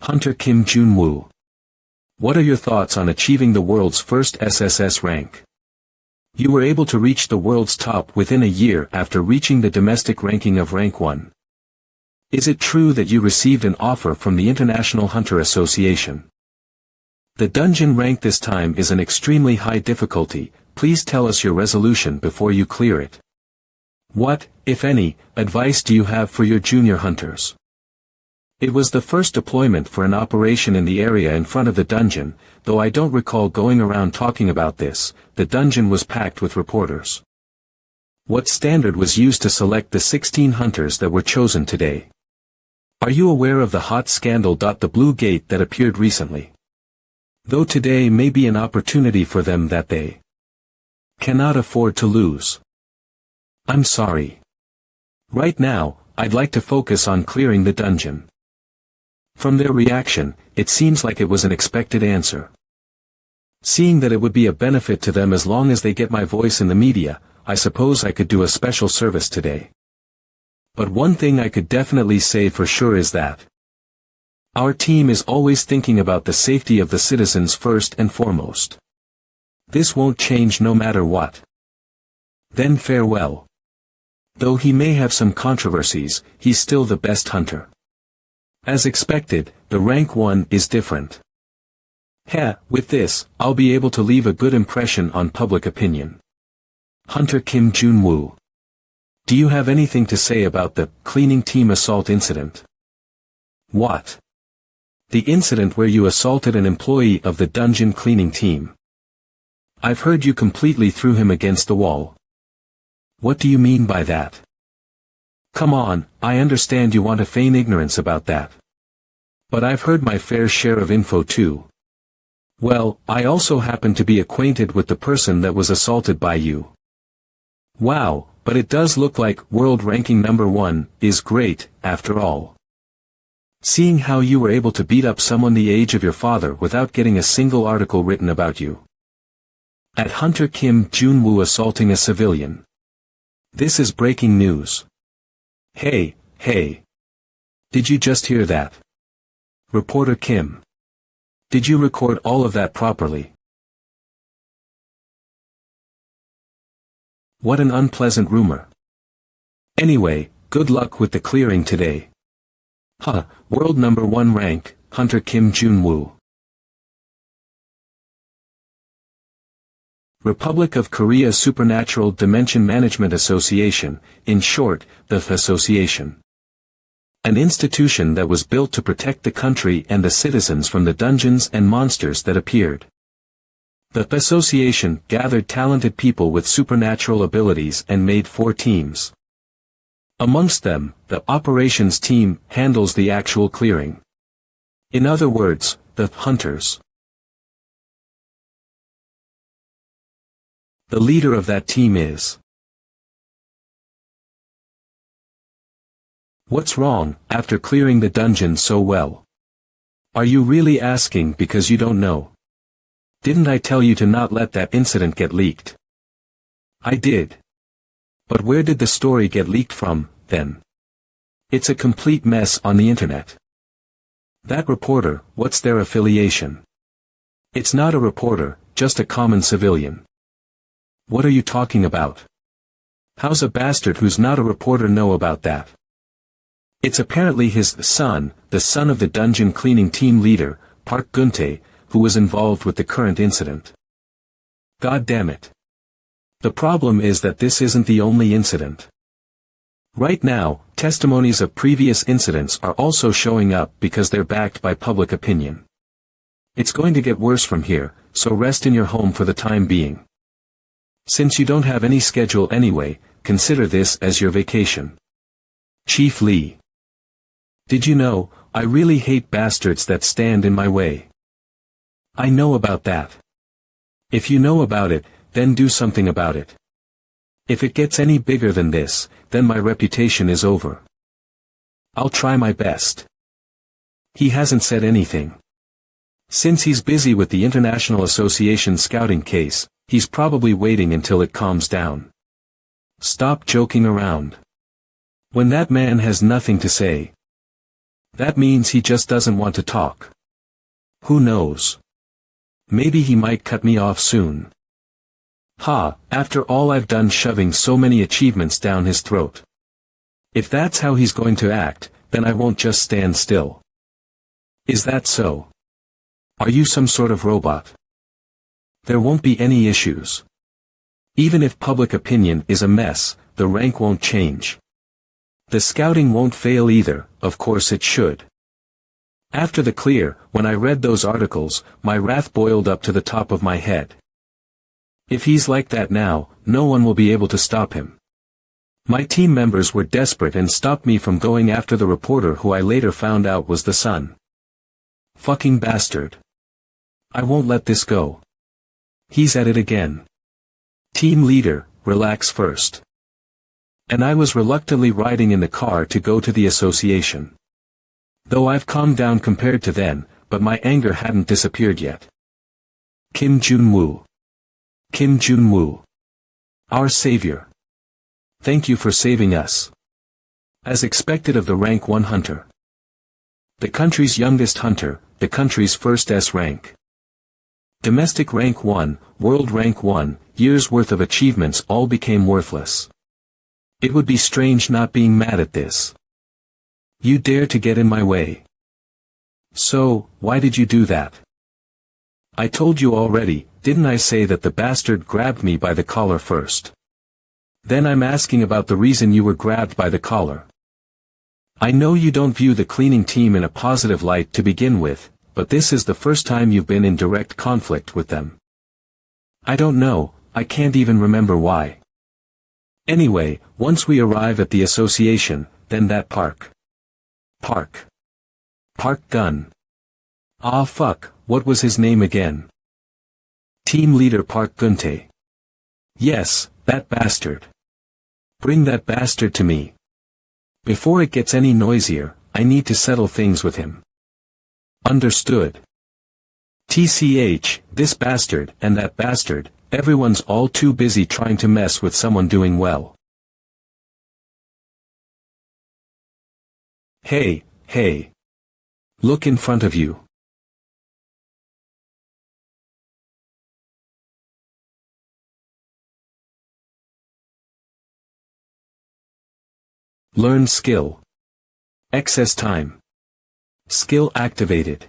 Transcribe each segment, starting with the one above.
Hunter Kim Jun-woo. What are your thoughts on achieving the world's first SSS rank? You were able to reach the world's top within a year after reaching the domestic ranking of rank 1. Is it true that you received an offer from the International Hunter Association? The dungeon rank this time is an extremely high difficulty. Please tell us your resolution before you clear it. What, if any, advice do you have for your junior hunters? It was the first deployment for an operation in the area in front of the dungeon, though I don't recall going around talking about this. The dungeon was packed with reporters. What standard was used to select the 16 hunters that were chosen today? Are you aware of the hot scandal? The Blue Gate that appeared recently? Though today may be an opportunity for them that they cannot afford to lose. I'm sorry. Right now, I'd like to focus on clearing the dungeon. From their reaction, it seems like it was an expected answer. Seeing that it would be a benefit to them as long as they get my voice in the media, I suppose I could do a special service today. But one thing I could definitely say for sure is that our team is always thinking about the safety of the citizens first and foremost. This won't change no matter what. Then farewell. Though he may have some controversies, he's still the best hunter. As expected, the rank 1 is different. With this, I'll be able to leave a good impression on public opinion. Hunter Kim Jun-woo. Do you have anything to say about the cleaning team assault incident? What? The incident where you assaulted an employee of the dungeon cleaning team. I've heard you completely threw him against the wall. What do you mean by that? Come on, I understand you want to feign ignorance about that. But I've heard my fair share of info too. Well, I also happen to be acquainted with the person that was assaulted by you. Wow, but it does look like world ranking number 1 is great, after all. Seeing how you were able to beat up someone the age of your father without getting a single article written about you. At Hunter Kim Jun-woo assaulting a civilian. This is breaking news. Hey. Did you just hear that? Reporter Kim. Did you record all of that properly? What an unpleasant rumor. Anyway, good luck with the clearing today. World number 1 rank, Hunter Kim Jun-woo. Republic of Korea Supernatural Dimension Management Association, in short, the Association. An institution that was built to protect the country and the citizens from the dungeons and monsters that appeared. The association gathered talented people with supernatural abilities and made 4 teams. Amongst them, the operations team handles the actual clearing. In other words, the hunters. The leader of that team is. What's wrong, after clearing the dungeon so well? Are you really asking because you don't know? Didn't I tell you to not let that incident get leaked? I did. But where did the story get leaked from, then? It's a complete mess on the internet. That reporter, what's their affiliation? It's not a reporter, just a common civilian. What are you talking about? How's a bastard who's not a reporter know about that? It's apparently his son, the son of the dungeon cleaning team leader, Park Gun-tae, who was involved with the current incident. God damn it. The problem is that this isn't the only incident. Right now, testimonies of previous incidents are also showing up because they're backed by public opinion. It's going to get worse from here, so rest in your home for the time being. Since you don't have any schedule anyway, consider this as your vacation. Chief Lee. Did you know, I really hate bastards that stand in my way. I know about that. If you know about it, then do something about it. If it gets any bigger than this, then my reputation is over. I'll try my best. He hasn't said anything. Since he's busy with the International Association scouting case, he's probably waiting until it calms down. Stop joking around. When that man has nothing to say. That means he just doesn't want to talk. Who knows? Maybe he might cut me off soon. Ha, after all I've done shoving so many achievements down his throat. If that's how he's going to act, then I won't just stand still. Is that so? Are you some sort of robot? There won't be any issues. Even if public opinion is a mess, the rank won't change. The scouting won't fail either, of course it should. After the clear, when I read those articles, my wrath boiled up to the top of my head. If he's like that now, no one will be able to stop him. My team members were desperate and stopped me from going after the reporter who I later found out was the son. Fucking bastard. I won't let this go. He's at it again. Team leader, relax first. And I was reluctantly riding in the car to go to the association. Though I've calmed down compared to then, but my anger hadn't disappeared yet. Kim Jun-woo. Kim Jun-woo. Our savior. Thank you for saving us. As expected of the rank 1 hunter. The country's youngest hunter, the country's first S rank. Domestic rank 1, world rank 1, years worth of achievements all became worthless. It would be strange not being mad at this. You dare to get in my way. So, why did you do that? I told you already, didn't I say that the bastard grabbed me by the collar first? Then I'm asking about the reason you were grabbed by the collar. I know you don't view the cleaning team in a positive light to begin with, but this is the first time you've been in direct conflict with them. I don't know, I can't even remember why. Anyway, once we arrive at the association, then that Park Gun. Ah fuck, what was his name again? Team leader Park Guntae. Yes, that bastard. Bring that bastard to me. Before it gets any noisier, I need to settle things with him. Understood. TCH, this bastard and that bastard, everyone's all too busy trying to mess with someone doing well. Hey, hey. Look in front of you. Learn skill. Excess time. Skill activated.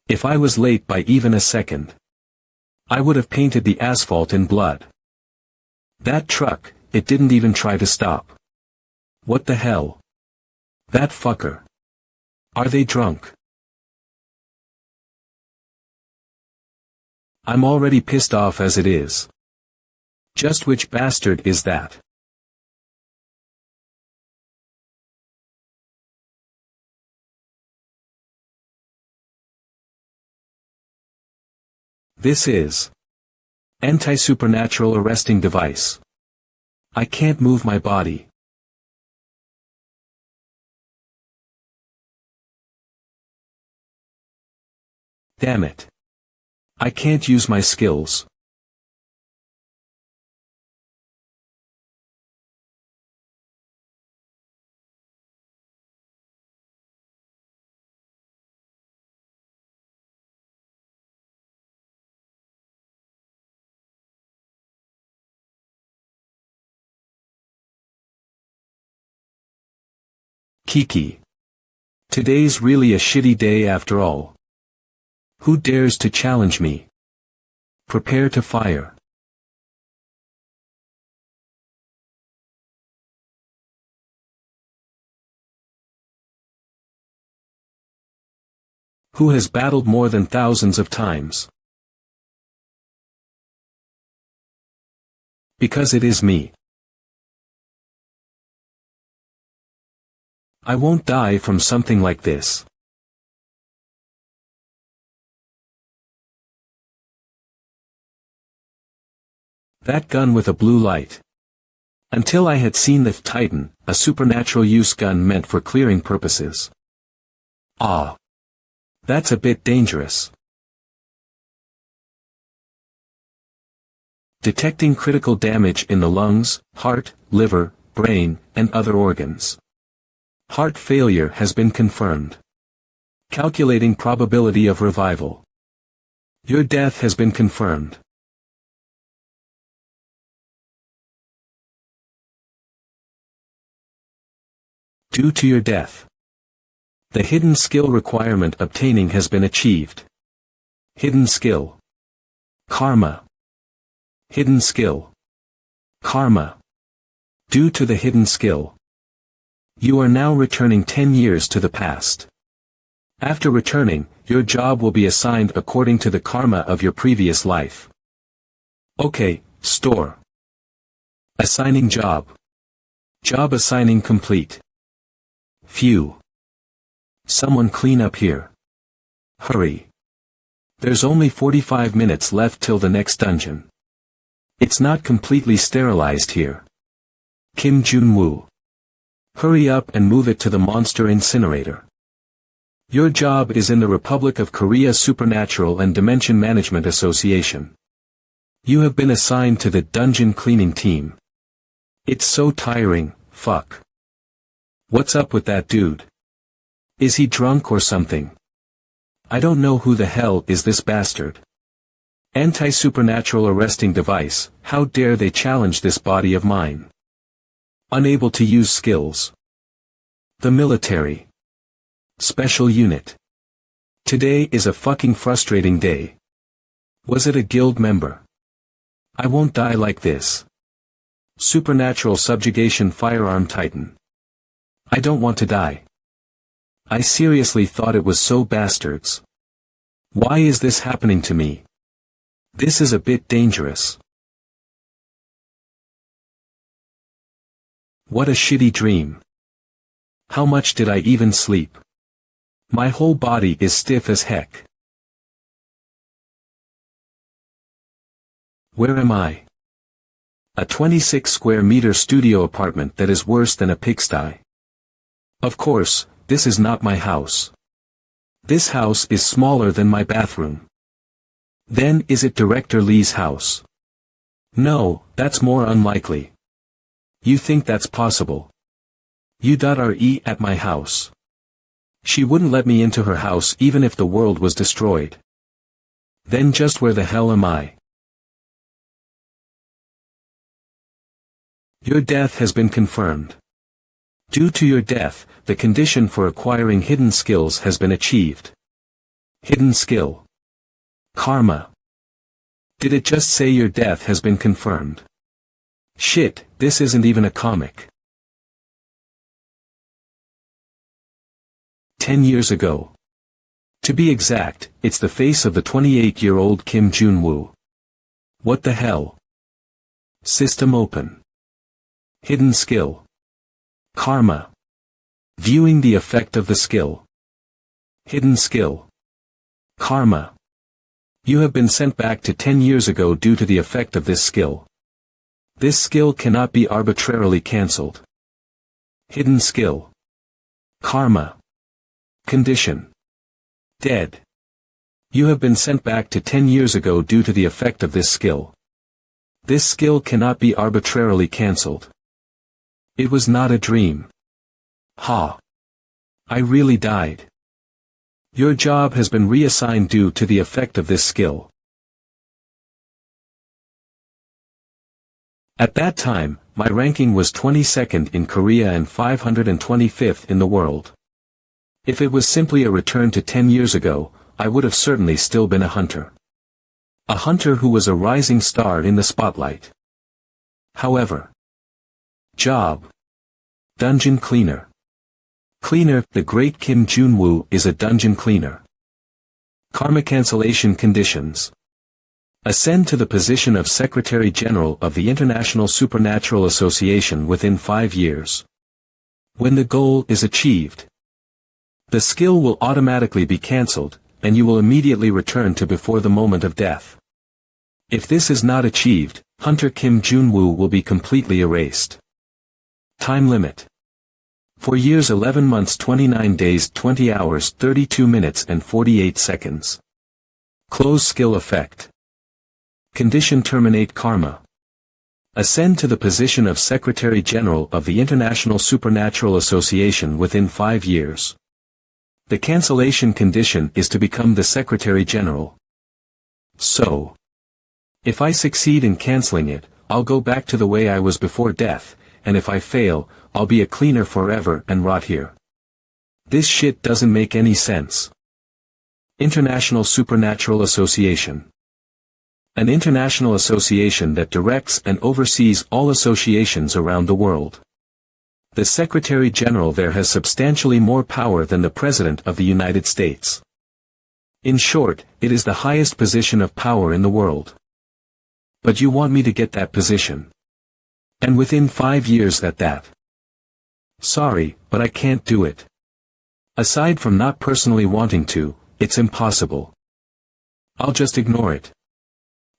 If I was late by even a second, I would have painted the asphalt in blood. That truck, it didn't even try to stop. What the hell? That fucker. Are they drunk? I'm already pissed off as it is. Just which bastard is that? This is anti-supernatural arresting device. I can't move my body. Damn it. I can't use my skills. Kiki. Today's really a shitty day after all. Who dares to challenge me? Prepare to fire. Who has battled more than thousands of times? Because it is me. I won't die from something like this. That gun with a blue light. Until I had seen the Titan, a supernatural use gun meant for clearing purposes. Ah. That's a bit dangerous. Detecting critical damage in the lungs, heart, liver, brain, and other organs. Heart failure has been confirmed. Calculating probability of revival. Your death has been confirmed. Due to your death. The hidden skill requirement obtaining has been achieved. Hidden skill. Karma. Hidden skill. Karma. Due to the hidden skill. You are now returning 10 years to the past. After returning, your job will be assigned according to the karma of your previous life. Okay, store. Assigning job. Job assigning complete. Phew. Someone clean up here. Hurry. There's only 45 minutes left till the next dungeon. It's not completely sterilized here. Kim Jun-woo. Hurry up and move it to the monster incinerator. Your job is in the Republic of Korea Supernatural and Dimension Management Association. You have been assigned to the dungeon cleaning team. It's so tiring, fuck. What's up with that dude? Is he drunk or something? I don't know who the hell is this bastard. Anti-supernatural arresting device, how dare they challenge this body of mine? Unable to use skills. The military. Special unit. Today is a fucking frustrating day. Was it a guild member? I won't die like this. Supernatural subjugation firearm titan. I don't want to die. I seriously thought it was so bastards. Why is this happening to me? This is a bit dangerous. What a shitty dream. How much did I even sleep? My whole body is stiff as heck. Where am I? A 26 square meter studio apartment that is worse than a pigsty. Of course, this is not my house. This house is smaller than my bathroom. Then is it Director Lee's house? No, that's more unlikely. You think that's possible? U.re at my house. She wouldn't let me into her house even if the world was destroyed. Then just where the hell am I? Your death has been confirmed. Due to your death, the condition for acquiring hidden skills has been achieved. Hidden skill. Karma. Did it just say your death has been confirmed? Shit, this isn't even a comic. 10 years ago. To be exact, it's the face of the 28-year-old Kim Jun-woo. What the hell? System open. Hidden skill. Karma. Viewing the effect of the skill. Hidden skill. Karma. You have been sent back to 10 years ago due to the effect of this skill. This skill cannot be arbitrarily cancelled. Hidden skill. Karma. Condition. Dead. You have been sent back to 10 years ago due to the effect of this skill. This skill cannot be arbitrarily cancelled. It was not a dream. Ha. I really died. Your job has been reassigned due to the effect of this skill. At that time, my ranking was 22nd in Korea and 525th in the world. If it was simply a return to 10 years ago, I would have certainly still been a hunter. A hunter who was a rising star in the spotlight. However. Job. Dungeon cleaner. Cleaner, the great Kim Jun-woo is a dungeon cleaner. Karma cancellation conditions. Ascend to the position of Secretary General of the International Supernatural Association within 5 years. When the goal is achieved, the skill will automatically be cancelled, and you will immediately return to before the moment of death. If this is not achieved, Hunter Kim Jun-woo will be completely erased. Time limit. 4 years 11 months 29 days 20 hours 32 minutes and 48 seconds. Close skill effect. Condition: terminate karma. Ascend to the position of Secretary General of the International Supernatural Association within 5 years. The cancellation condition is to become the Secretary General. So, if I succeed in canceling it, I'll go back to the way I was before death, and if I fail, I'll be a cleaner forever and rot here. This shit doesn't make any sense. International Supernatural Association. An international association that directs and oversees all associations around the world. The Secretary General there has substantially more power than the President of the United States. In short, it is the highest position of power in the world. But you want me to get that position. And within 5 years at that. Sorry, but I can't do it. Aside from not personally wanting to, it's impossible. I'll just ignore it.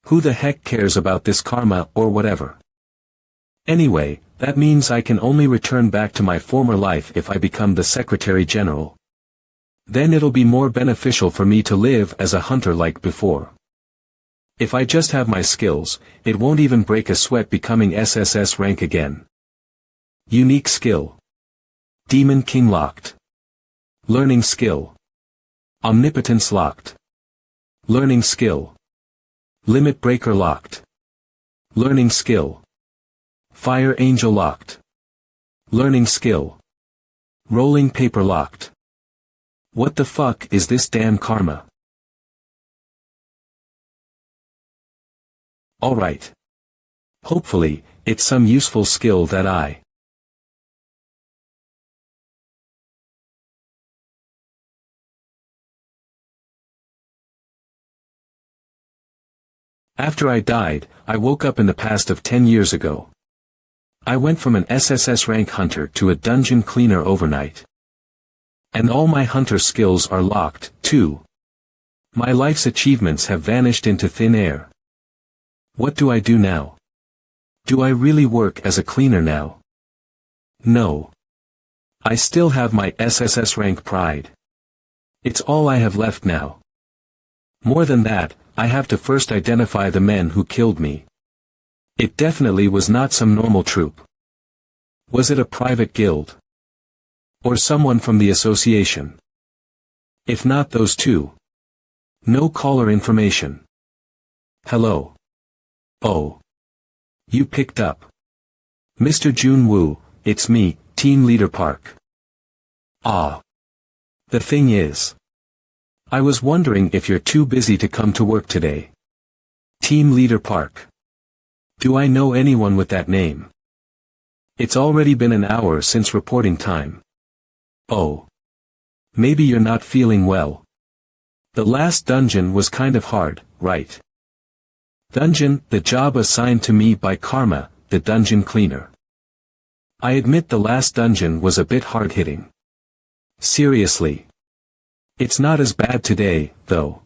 Who the heck cares about this karma or whatever? Anyway, that means I can only return back to my former life if I become the Secretary General. Then it'll be more beneficial for me to live as a hunter like before. If I just have my skills, it won't even break a sweat becoming SSS rank again. Unique skill. Demon King locked. Learning skill. Omnipotence locked. Learning skill. Limit breaker locked. Learning skill. Fire angel locked. Learning skill. Rolling paper locked. What the fuck is this damn karma? Alright. Hopefully, it's some useful skill that I After I died, I woke up in the past of 10 years ago. I went from an SSS rank hunter to a dungeon cleaner overnight. And all my hunter skills are locked, too. My life's achievements have vanished into thin air. What do I do now? Do I really work as a cleaner now? No. I still have my SSS rank pride. It's all I have left now. More than that, I have to first identify the men who killed me. It definitely was not some normal troop. Was it a private guild? Or someone from the association? If not those two. No caller information. Hello. Oh. You picked up. Mr. Jun-woo, it's me, Team Leader Park. Ah. The thing is, I was wondering if you're too busy to come to work today. Team Leader Park. Do I know anyone with that name? It's already been an hour since reporting time. Oh. Maybe you're not feeling well. The last dungeon was kind of hard, right? Dungeon, the job assigned to me by Karma, the dungeon cleaner. I admit the last dungeon was a bit hard-hitting. Seriously. It's not as bad today, though.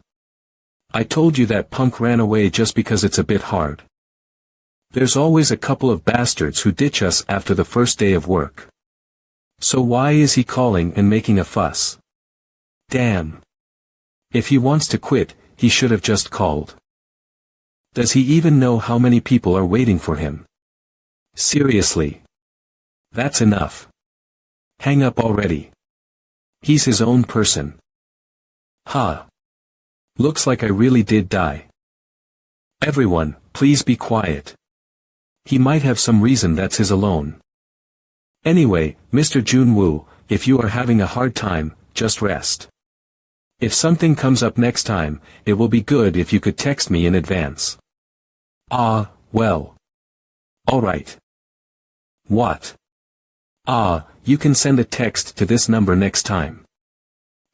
I told you that punk ran away just because it's a bit hard. There's always a couple of bastards who ditch us after the first day of work. So why is he calling and making a fuss? Damn. If he wants to quit, he should have just called. Does he even know how many people are waiting for him? Seriously. That's enough. Hang up already. He's his own person. Ha. Looks like I really did die. Everyone, please be quiet. He might have some reason that's his alone. Anyway, Mr. Jun-woo, if you are having a hard time, just rest. If something comes up next time, it will be good if you could text me in advance. Ah, well. Alright. What? Ah, you can send a text to this number next time.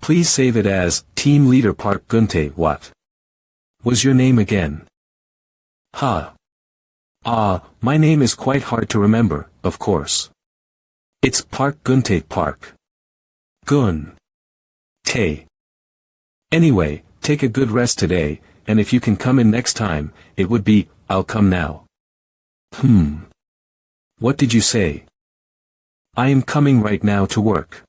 Please save it as, Team Leader Park Gunte. What was your name again? Ha. Ah, my name is quite hard to remember, of course. It's Park Gunte Park. Gun. Te. Anyway, take a good rest today, and if you can come in next time, it would be, I'll come now. What did you say? I am coming right now to work.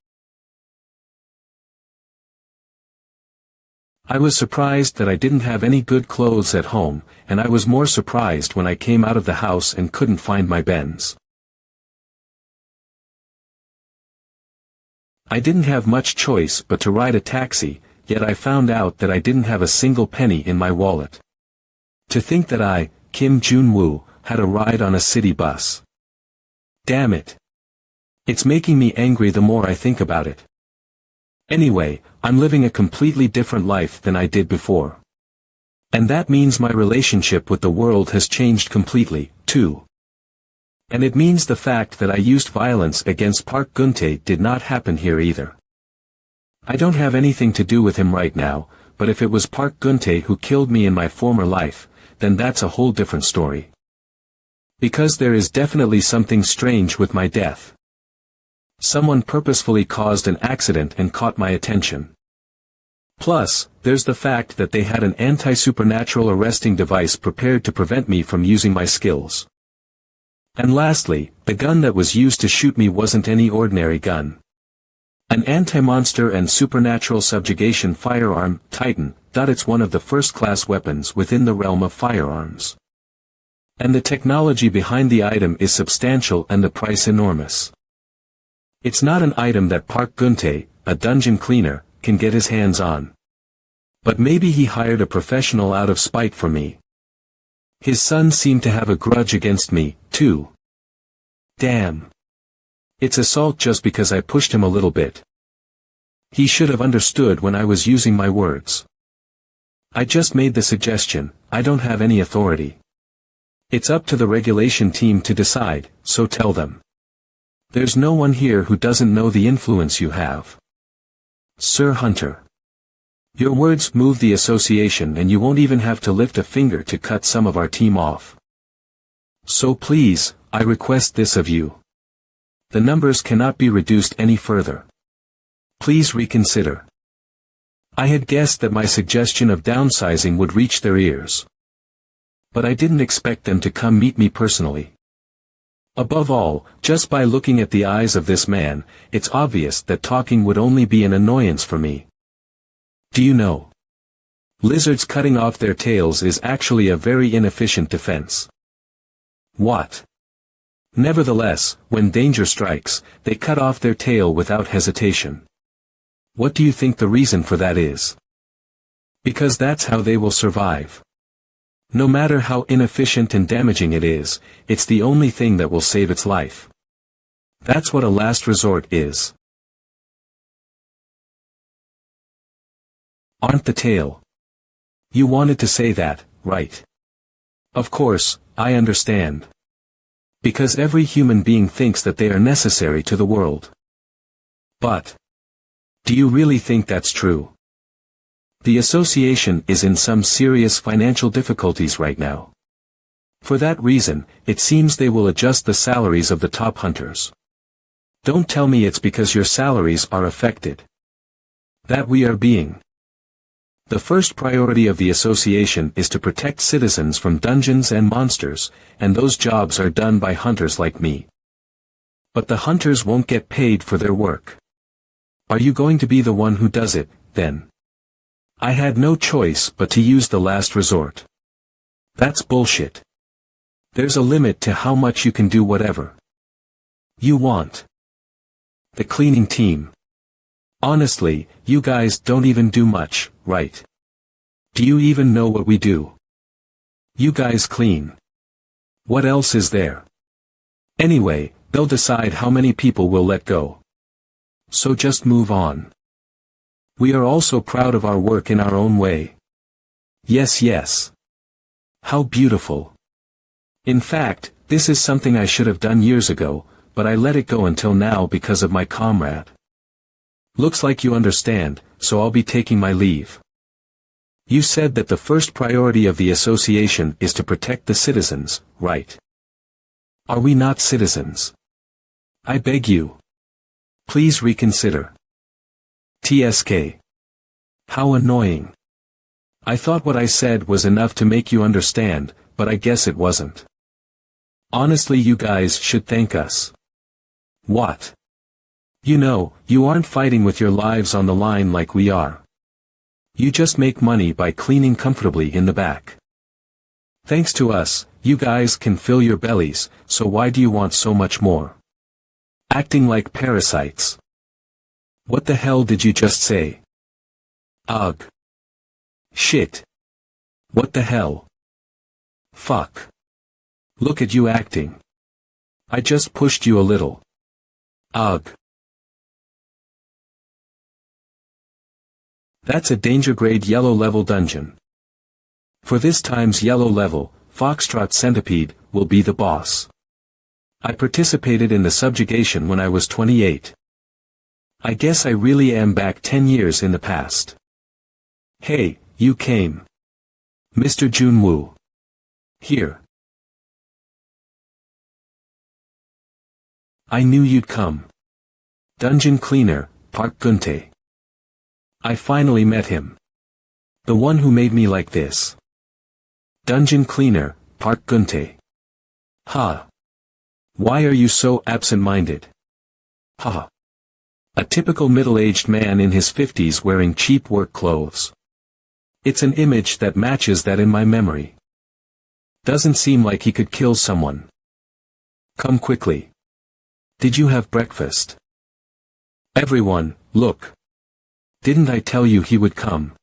I was surprised that I didn't have any good clothes at home, and I was more surprised when I came out of the house and couldn't find my Benz. I didn't have much choice but to ride a taxi, yet I found out that I didn't have a single penny in my wallet. To think that I, Jun-woo, had a ride on a city bus. Damn it. It's making me angry the more I think about it. Anyway, I'm living a completely different life than I did before. And that means my relationship with the world has changed completely, too. And it means the fact that I used violence against Park Geun-tae did not happen here either. I don't have anything to do with him right now, but if it was Park Geun-tae who killed me in my former life, then that's a whole different story. Because there is definitely something strange with my death. Someone purposefully caused an accident and caught my attention. Plus, there's the fact that they had an anti-supernatural arresting device prepared to prevent me from using my skills. And lastly, the gun that was used to shoot me wasn't any ordinary gun. An anti-monster and supernatural subjugation firearm, Titan. It's one of the first-class weapons within the realm of firearms. And the technology behind the item is substantial and the price enormous. It's not an item that Park Geun-tae, a dungeon cleaner, can get his hands on. But maybe he hired a professional out of spite for me. His son seemed to have a grudge against me, too. Damn. It's assault just because I pushed him a little bit. He should have understood when I was using my words. I just made the suggestion, I don't have any authority. It's up to the regulation team to decide, so tell them. There's no one here who doesn't know the influence you have. Sir Hunter. Your words move the association and you won't even have to lift a finger to cut some of our team off. So please, I request this of you. The numbers cannot be reduced any further. Please reconsider. I had guessed that my suggestion of downsizing would reach their ears. But I didn't expect them to come meet me personally. Above all, just by looking at the eyes of this man, it's obvious that talking would only be an annoyance for me. Do you know? Lizards cutting off their tails is actually a very inefficient defense. What? Nevertheless, when danger strikes, they cut off their tail without hesitation. What do you think the reason for that is? Because that's how they will survive. No matter how inefficient and damaging it is, it's the only thing that will save its life. That's what a last resort is. Aren't the tail? You wanted to say that, right? Of course, I understand. Because every human being thinks that they are necessary to the world. But, do you really think that's true? The association is in some serious financial difficulties right now. For that reason, it seems they will adjust the salaries of the top hunters. Don't tell me it's because your salaries are affected. That we are being. The first priority of the association is to protect citizens from dungeons and monsters, and those jobs are done by hunters like me. But the hunters won't get paid for their work. Are you going to be the one who does it, then? I had no choice but to use the last resort. That's bullshit. There's a limit to how much you can do whatever you want. The cleaning team. Honestly, you guys don't even do much, right? Do you even know what we do? You guys clean. What else is there? Anyway, they'll decide how many people will let go. So just move on. We are also proud of our work in our own way. Yes, yes. How beautiful. In fact, this is something I should have done years ago, but I let it go until now because of my comrade. Looks like you understand, so I'll be taking my leave. You said that the first priority of the association is to protect the citizens, right? Are we not citizens? I beg you. Please reconsider. TSK. How annoying. I thought what I said was enough to make you understand, but I guess it wasn't. Honestly, you guys should thank us. What? You know, you aren't fighting with your lives on the line like we are. You just make money by cleaning comfortably in the back. Thanks to us, you guys can fill your bellies, so why do you want so much more? Acting like parasites. What the hell did you just say? Ugh. Shit. What the hell? Fuck. Look at you acting. I just pushed you a little. Ugh. That's a danger grade yellow level dungeon. For this time's yellow level, Foxtrot Centipede will be the boss. I participated in the subjugation when I was 28. I guess I really am back 10 years in the past. Hey, you came. Mr. Jun-woo. Here. I knew you'd come. Dungeon Cleaner, Park Guntae. I finally met him. The one who made me like this. Dungeon Cleaner, Park Guntae. Ha. Why are you so absent-minded? Ha. A typical middle-aged man in his 50s wearing cheap work clothes. It's an image that matches that in my memory. Doesn't seem like he could kill someone. Come quickly. Did you have breakfast? Everyone, look. Didn't I tell you he would come?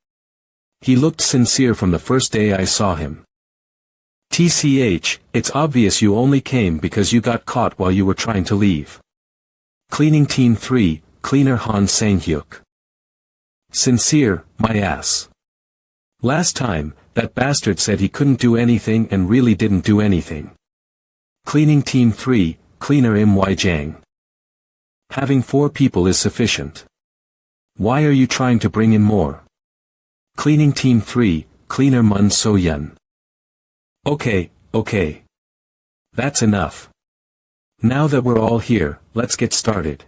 He looked sincere from the first day I saw him. TCH, it's obvious you only came because you got caught while you were trying to leave. Cleaning Team 3, Cleaner Han Sang-hyuk. Sincere, my ass. Last time, that bastard said he couldn't do anything and really didn't do anything. Cleaning Team 3, Cleaner My Jang. Having 4 people is sufficient. Why are you trying to bring in more? Cleaning Team 3, Cleaner Mun So-yun. Okay. That's enough. Now that we're all here, let's get started.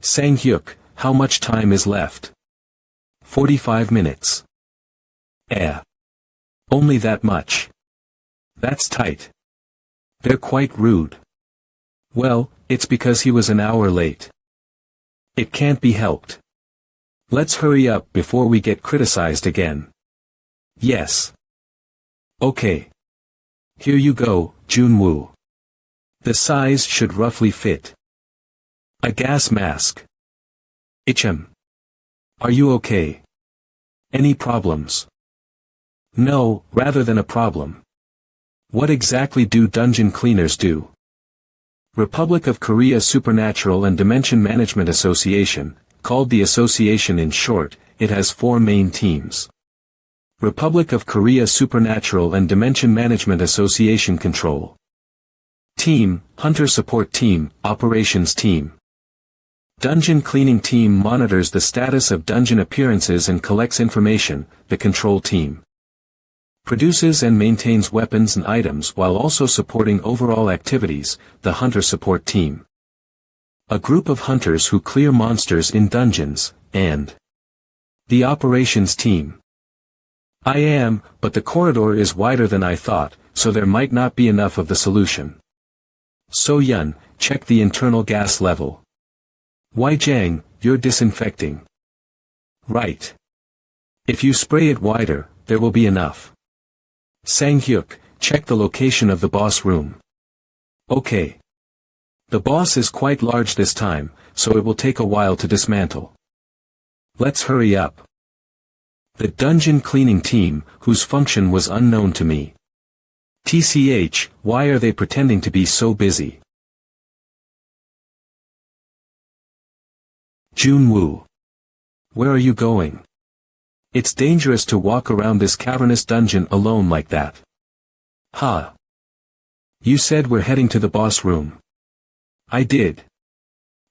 Sang-hyuk, how much time is left? 45 minutes. Only that much. That's tight. They're quite rude. Well, it's because he was an hour late. It can't be helped. Let's hurry up before we get criticized again. Yes. Okay. Here you go, Jun-woo. The size should roughly fit. A gas mask. Ichem. Are you okay? Any problems? No, rather than a problem. What exactly do dungeon cleaners do? Republic of Korea Supernatural and Dimension Management Association, called the Association in short, it has 4 main teams. Republic of Korea Supernatural and Dimension Management Association Control Team, Hunter Support Team, Operations Team. Dungeon Cleaning Team monitors the status of dungeon appearances and collects information, the Control Team. Produces and maintains weapons and items while also supporting overall activities, the Hunter Support Team. A group of hunters who clear monsters in dungeons, and the Operations Team. But the corridor is wider than I thought, so there might not be enough of the solution. So-yun, check the internal gas level. Wai-jang, you're disinfecting. Right. If you spray it wider, there will be enough. Sang-hyuk, check the location of the boss room. Okay. The boss is quite large this time, so it will take a while to dismantle. Let's hurry up. The dungeon cleaning team, whose function was unknown to me. TCH, why are they pretending to be so busy? Jun-woo. Where are you going? It's dangerous to walk around this cavernous dungeon alone like that. Ha. You said we're heading to the boss room. I did.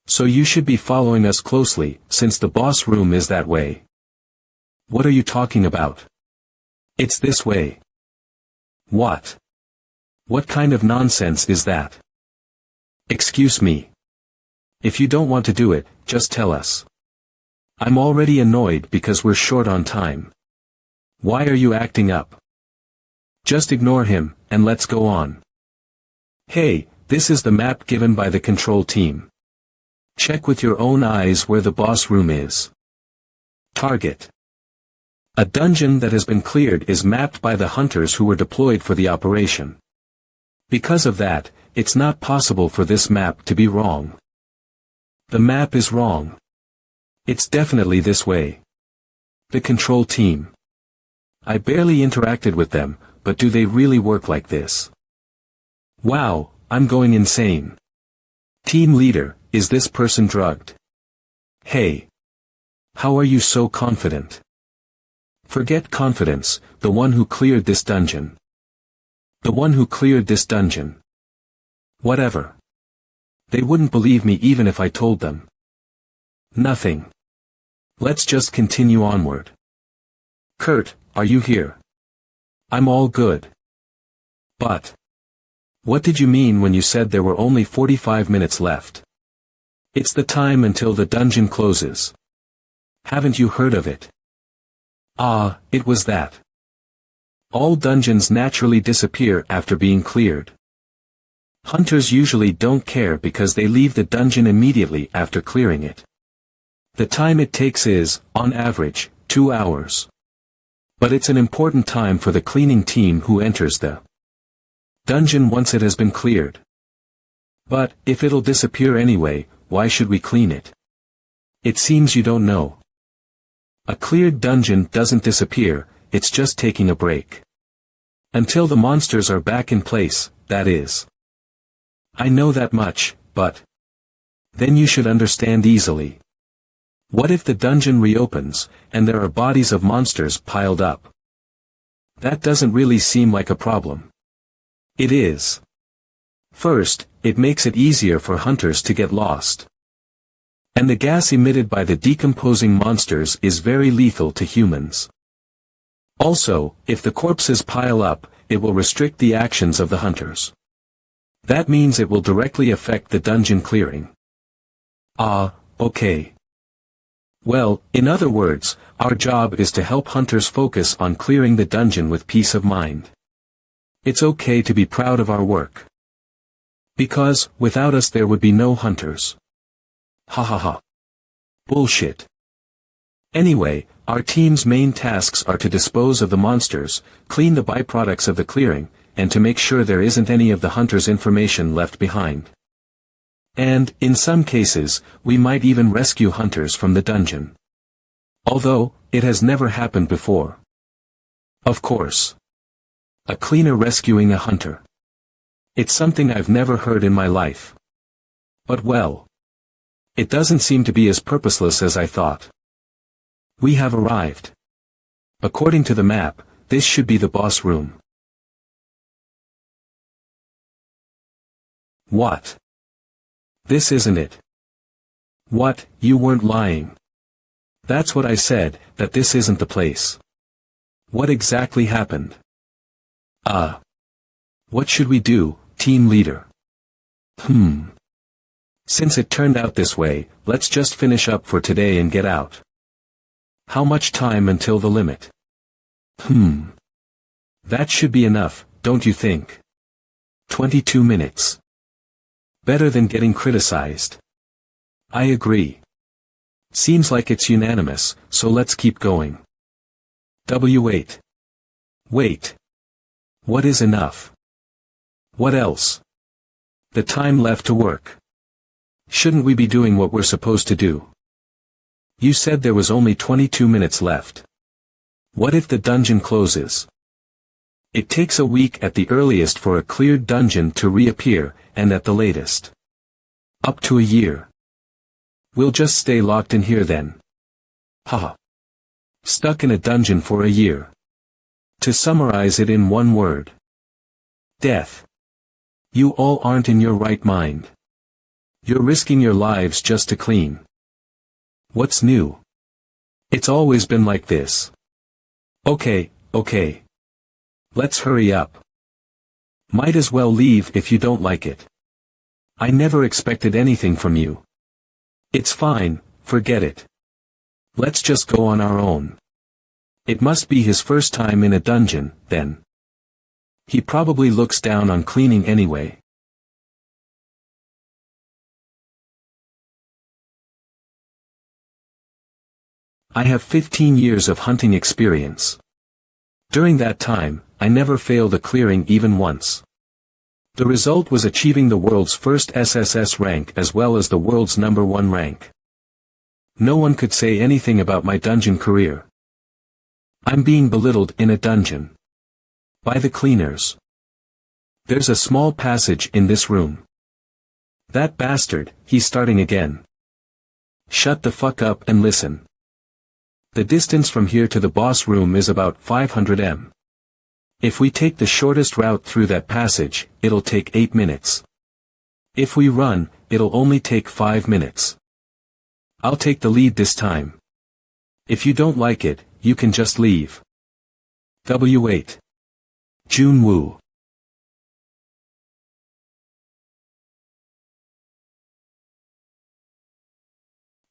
So you should be following us closely, since the boss room is that way. What are you talking about? It's this way. What? What kind of nonsense is that? Excuse me. If you don't want to do it, just tell us. I'm already annoyed because we're short on time. Why are you acting up? Just ignore him, and let's go on. Hey, this is the map given by the control team. Check with your own eyes where the boss room is. Target. A dungeon that has been cleared is mapped by the hunters who were deployed for the operation. Because of that, it's not possible for this map to be wrong. The map is wrong. It's definitely this way. The control team. I barely interacted with them, but do they really work like this? Wow, I'm going insane. Team leader, is this person drugged? Hey. How are you so confident? Forget confidence, the one who cleared this dungeon. The one who cleared this dungeon. Whatever. They wouldn't believe me even if I told them. Nothing. Let's just continue onward. Kurt, are you here? I'm all good. But. What did you mean when you said there were only 45 minutes left? It's the time until the dungeon closes. Haven't you heard of it? Ah, it was that. All dungeons naturally disappear after being cleared. Hunters usually don't care because they leave the dungeon immediately after clearing it. The time it takes is, on average, 2 hours. But it's an important time for the cleaning team who enters the dungeon once it has been cleared. But, if it'll disappear anyway, why should we clean it? It seems you don't know. A cleared dungeon doesn't disappear, it's just taking a break. Until the monsters are back in place, that is. I know that much, but then you should understand easily. What if the dungeon reopens, and there are bodies of monsters piled up? That doesn't really seem like a problem. It is. First, it makes it easier for hunters to get lost. And the gas emitted by the decomposing monsters is very lethal to humans. Also, if the corpses pile up, it will restrict the actions of the hunters. That means it will directly affect the dungeon clearing. Ah, okay. Well, in other words, our job is to help hunters focus on clearing the dungeon with peace of mind. It's okay to be proud of our work. Because, without us there would be no hunters. Ha ha ha. Bullshit. Anyway, our team's main tasks are to dispose of the monsters, clean the byproducts of the clearing, and to make sure there isn't any of the hunters' information left behind. And, in some cases, we might even rescue hunters from the dungeon. Although, it has never happened before. Of course. A cleaner rescuing a hunter. It's something I've never heard in my life. But well. It doesn't seem to be as purposeless as I thought. We have arrived. According to the map, this should be the boss room. What? This isn't it. What, you weren't lying. That's what I said, that this isn't the place. What exactly happened? What should we do, team leader? Since it turned out this way, let's just finish up for today and get out. How much time until the limit? That should be enough, don't you think? 22 minutes. Better than getting criticized. I agree. Seems like it's unanimous, so let's keep going. W8. Wait. What is enough? What else? The time left to work. Shouldn't we be doing what we're supposed to do? You said there was only 22 minutes left. What if the dungeon closes? It takes a week at the earliest for a cleared dungeon to reappear, and at the latest. Up to a year. We'll just stay locked in here then. Haha. Stuck in a dungeon for a year. To summarize it in one word. Death. You all aren't in your right mind. You're risking your lives just to clean. What's new? It's always been like this. Okay. Let's hurry up. Might as well leave if you don't like it. I never expected anything from you. It's fine, forget it. Let's just go on our own. It must be his first time in a dungeon, then. He probably looks down on cleaning anyway. I have 15 years of hunting experience. During that time, I never failed a clearing even once. The result was achieving the world's first SSS rank as well as the world's #1 rank. No one could say anything about my dungeon career. I'm being belittled in a dungeon. By the cleaners. There's a small passage in this room. That bastard, he's starting again. Shut the fuck up and listen. The distance from here to the boss room is about 500 m. If we take the shortest route through that passage, it'll take 8 minutes. If we run, it'll only take 5 minutes. I'll take the lead this time. If you don't like it, you can just leave. W8. Jun-woo.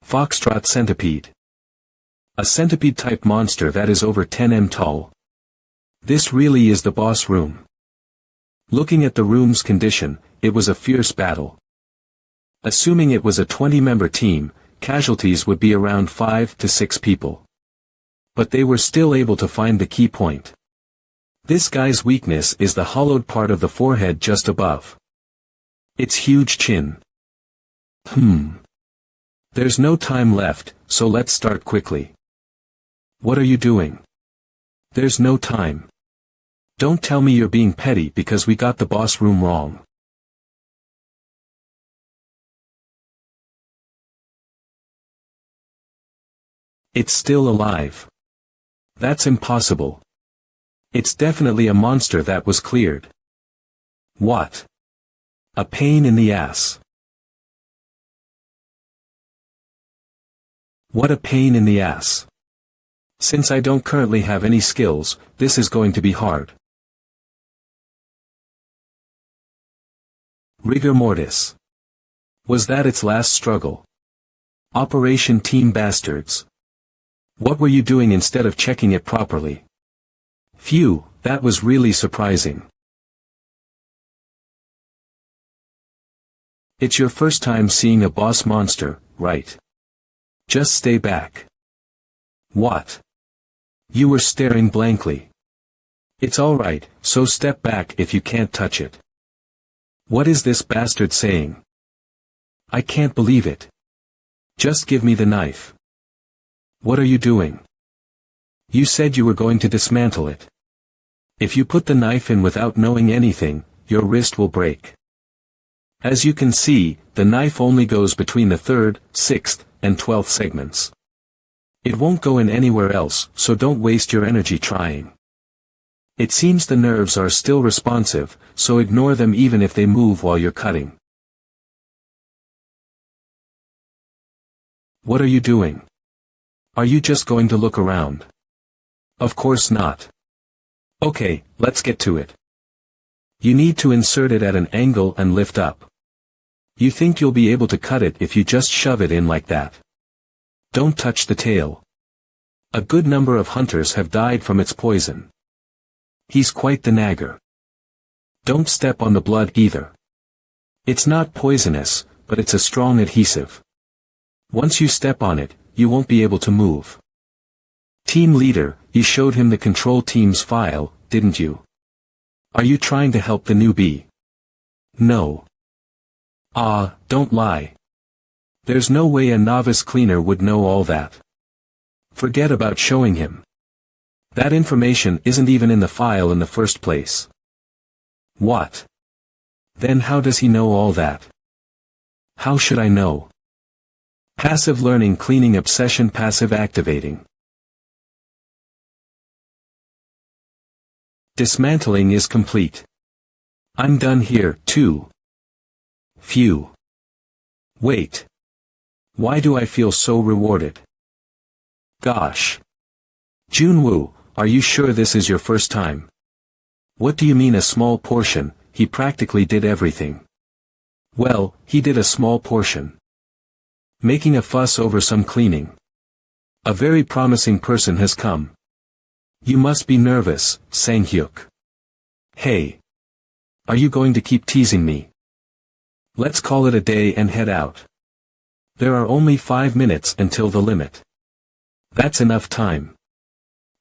Foxtrot Centipede. A centipede-type monster that is over 10 m tall. This really is the boss room. Looking at the room's condition, it was a fierce battle. Assuming it was a 20-member team, casualties would be around 5 to 6 people. But they were still able to find the key point. This guy's weakness is the hollowed part of the forehead just above its huge chin. There's no time left, so let's start quickly. What are you doing? There's no time. Don't tell me you're being petty because we got the boss room wrong. It's still alive. That's impossible. It's definitely a monster that was cleared. What? A pain in the ass. What a pain in the ass. Since I don't currently have any skills, this is going to be hard. Rigor mortis. Was that its last struggle? Operation Team Bastards. What were you doing instead of checking it properly? Phew, that was really surprising. It's your first time seeing a boss monster, right? Just stay back. What? You were staring blankly. It's alright, so step back if you can't touch it. What is this bastard saying? I can't believe it. Just give me the knife. What are you doing? You said you were going to dismantle it. If you put the knife in without knowing anything, your wrist will break. As you can see, the knife only goes between the 3rd, 6th, and 12th segments. It won't go in anywhere else, so don't waste your energy trying. It seems the nerves are still responsive, so ignore them even if they move while you're cutting. What are you doing? Are you just going to look around? Of course not. Okay, let's get to it. You need to insert it at an angle and lift up. You think you'll be able to cut it if you just shove it in like that. Don't touch the tail. A good number of hunters have died from its poison. He's quite the nagger. Don't step on the blood either. It's not poisonous, but it's a strong adhesive. Once you step on it, you won't be able to move. Team leader, you showed him the control team's file, didn't you? Are you trying to help the newbie? No. Don't lie. There's no way a novice cleaner would know all that. Forget about showing him. That information isn't even in the file in the first place. What? Then how does he know all that? How should I know? Passive learning cleaning obsession passive activating. Dismantling is complete. I'm done here, too. Phew. Wait. Why do I feel so rewarded? Gosh. Jun-woo, are you sure this is your first time? What do you mean a small portion? He practically did everything. Well, he did a small portion. Making a fuss over some cleaning. A very promising person has come. You must be nervous, Sang-hyuk. Hey. Are you going to keep teasing me? Let's call it a day and head out. There are only 5 minutes until the limit. That's enough time.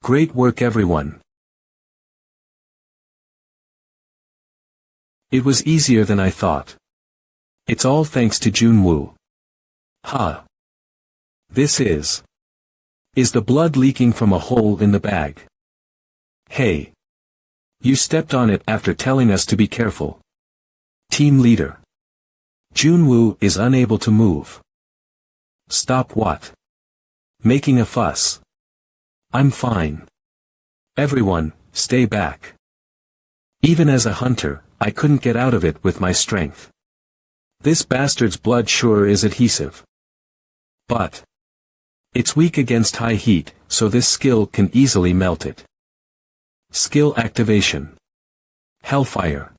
Great work everyone. It was easier than I thought. It's all thanks to Jun-woo. Ha. This is the blood leaking from a hole in the bag? Hey. You stepped on it after telling us to be careful. Team leader. Jun-woo is unable to move. Stop what? Making a fuss. I'm fine. Everyone, stay back. Even as a hunter, I couldn't get out of it with my strength. This bastard's blood sure is adhesive. But it's weak against high heat, so this skill can easily melt it. Skill activation. Hellfire.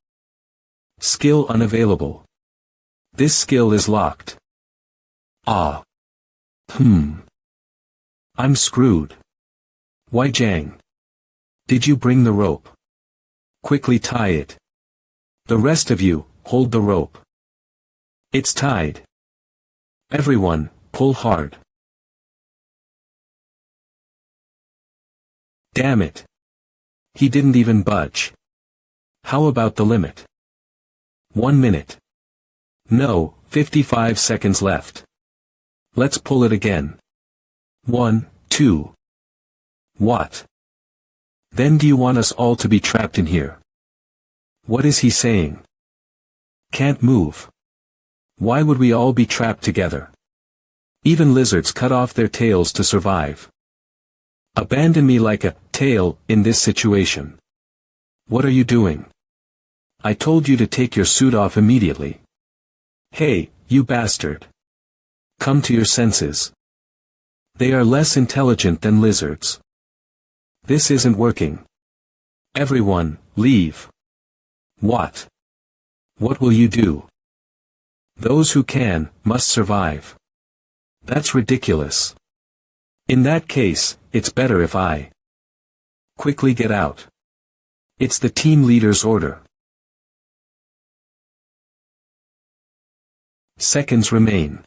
Skill unavailable. This skill is locked. Ah. I'm screwed. Why Jang? Did you bring the rope? Quickly tie it. The rest of you, hold the rope. It's tied. Everyone, pull hard. Damn it. He didn't even budge. How about the limit? 1 minute. No, 55 seconds left. Let's pull it again. 1, 2. What? Then do you want us all to be trapped in here? What is he saying? Can't move. Why would we all be trapped together? Even lizards cut off their tails to survive. Abandon me like a tail in this situation. What are you doing? I told you to take your suit off immediately. Hey, you bastard. Come to your senses. They are less intelligent than lizards. This isn't working. Everyone, leave. What? What will you do? Those who can, must survive. That's ridiculous. In that case, it's better if I quickly get out. It's the team leader's order. Seconds remain.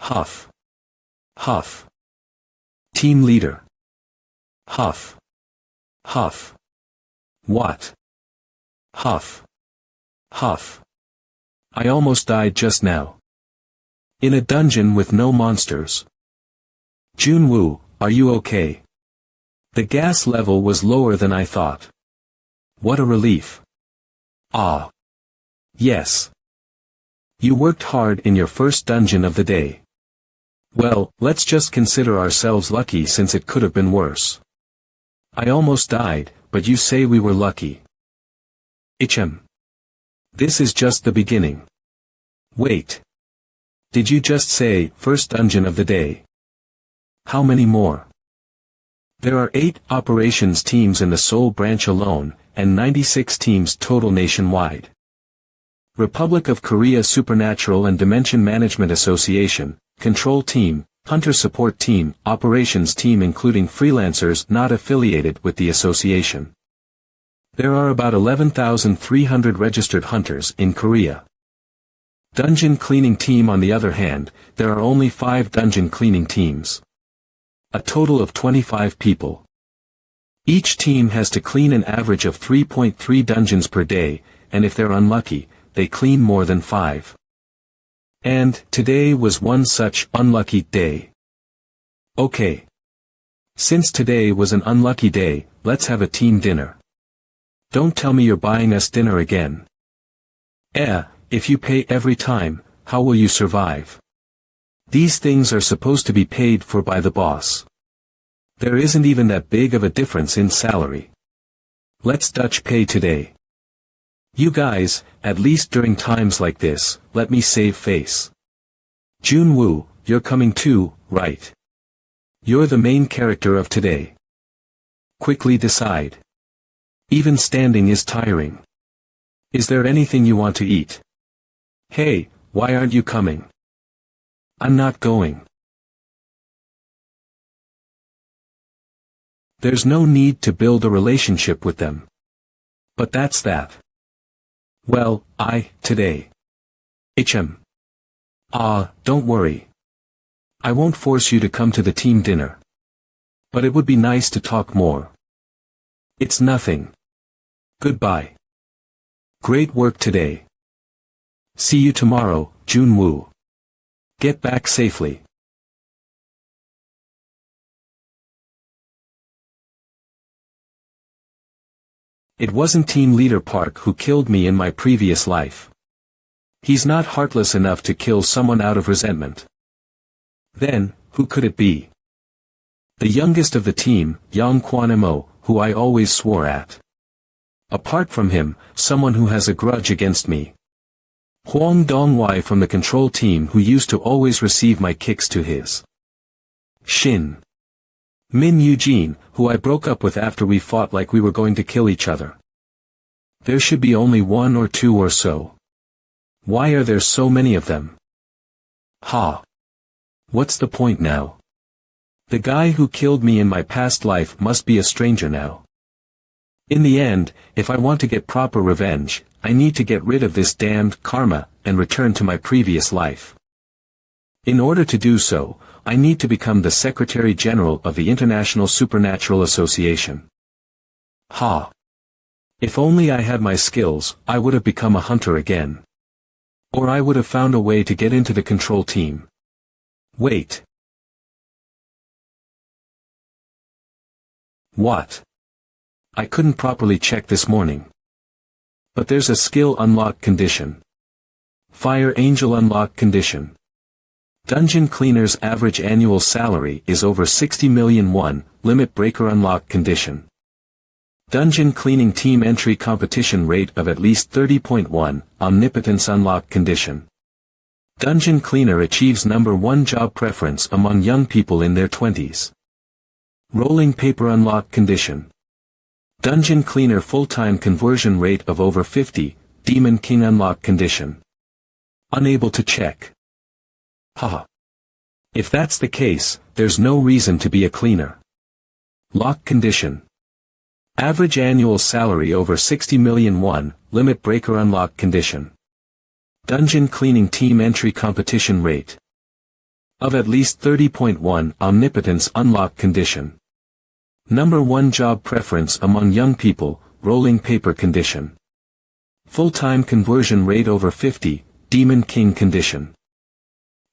Huff. Huff. Team leader. Huff. Huff. What? Huff. Huff. I almost died just now. In a dungeon with no monsters. Jun-woo, are you okay? The gas level was lower than I thought. What a relief. Ah. Yes. You worked hard in your first dungeon of the day. Well, let's just consider ourselves lucky since it could have been worse. I almost died, but you say we were lucky. Ichem. This is just the beginning. Wait. Did you just say, first dungeon of the day? How many more? There are 8 operations teams in the Seoul branch alone, and 96 teams total nationwide. Republic of Korea Supernatural and Dimension Management Association, Control Team, Hunter Support Team, Operations Team including freelancers not affiliated with the association. There are about 11,300 registered hunters in Korea. Dungeon Cleaning Team on the other hand, there are only 5 dungeon cleaning teams. A total of 25 people. Each team has to clean an average of 3.3 dungeons per day, and if they're unlucky, they clean more than 5. And today was one such unlucky day. Okay. Since today was an unlucky day, let's have a team dinner. Don't tell me you're buying us dinner again. If you pay every time, how will you survive? These things are supposed to be paid for by the boss. There isn't even that big of a difference in salary. Let's Dutch pay today. You guys, at least during times like this, let me save face. Jun-woo, you're coming too, right? You're the main character of today. Quickly decide. Even standing is tiring. Is there anything you want to eat? Hey, why aren't you coming? I'm not going. There's no need to build a relationship with them. But that's that. Well, today. Don't worry. I won't force you to come to the team dinner. But it would be nice to talk more. It's nothing. Goodbye. Great work today. See you tomorrow, Jun-woo. Get back safely. It wasn't Team Leader Park who killed me in my previous life. He's not heartless enough to kill someone out of resentment. Then, who could it be? The youngest of the team, Yang Kwan-mo, who I always swore at. Apart from him, someone who has a grudge against me. Hwang Dong-wai from the control team who used to always receive my kicks to his shin. Min Eugene, who I broke up with after we fought like we were going to kill each other. There should be only one or two or so. Why are there so many of them? What's the point now? The guy who killed me in my past life must be a stranger now. In the end, if I want to get proper revenge, I need to get rid of this damned karma and return to my previous life. In order to do so, I need to become the Secretary General of the International Supernatural Association. If only I had my skills, I would have become a hunter again. Or I would have found a way to get into the control team. Wait. What? I couldn't properly check this morning. But there's a skill unlock condition. Fire Angel unlock condition. Dungeon Cleaner's average annual salary is over 60 million won, limit breaker unlock condition. Dungeon Cleaning Team entry competition rate of at least 30.1, omnipotence unlock condition. Dungeon Cleaner achieves number 1 job preference among young people in their 20s. Rolling paper unlock condition. Dungeon Cleaner full-time conversion rate of over 50, Demon King unlock condition. Unable to check. If that's the case, there's no reason to be a cleaner. Lock condition. Average annual salary over 60 million won, limit breaker unlock condition. Dungeon Cleaning Team entry competition rate of at least 30.1, omnipotence unlock condition. Number 1 job preference among young people, rolling paper condition. Full-time conversion rate over 50, Demon King condition.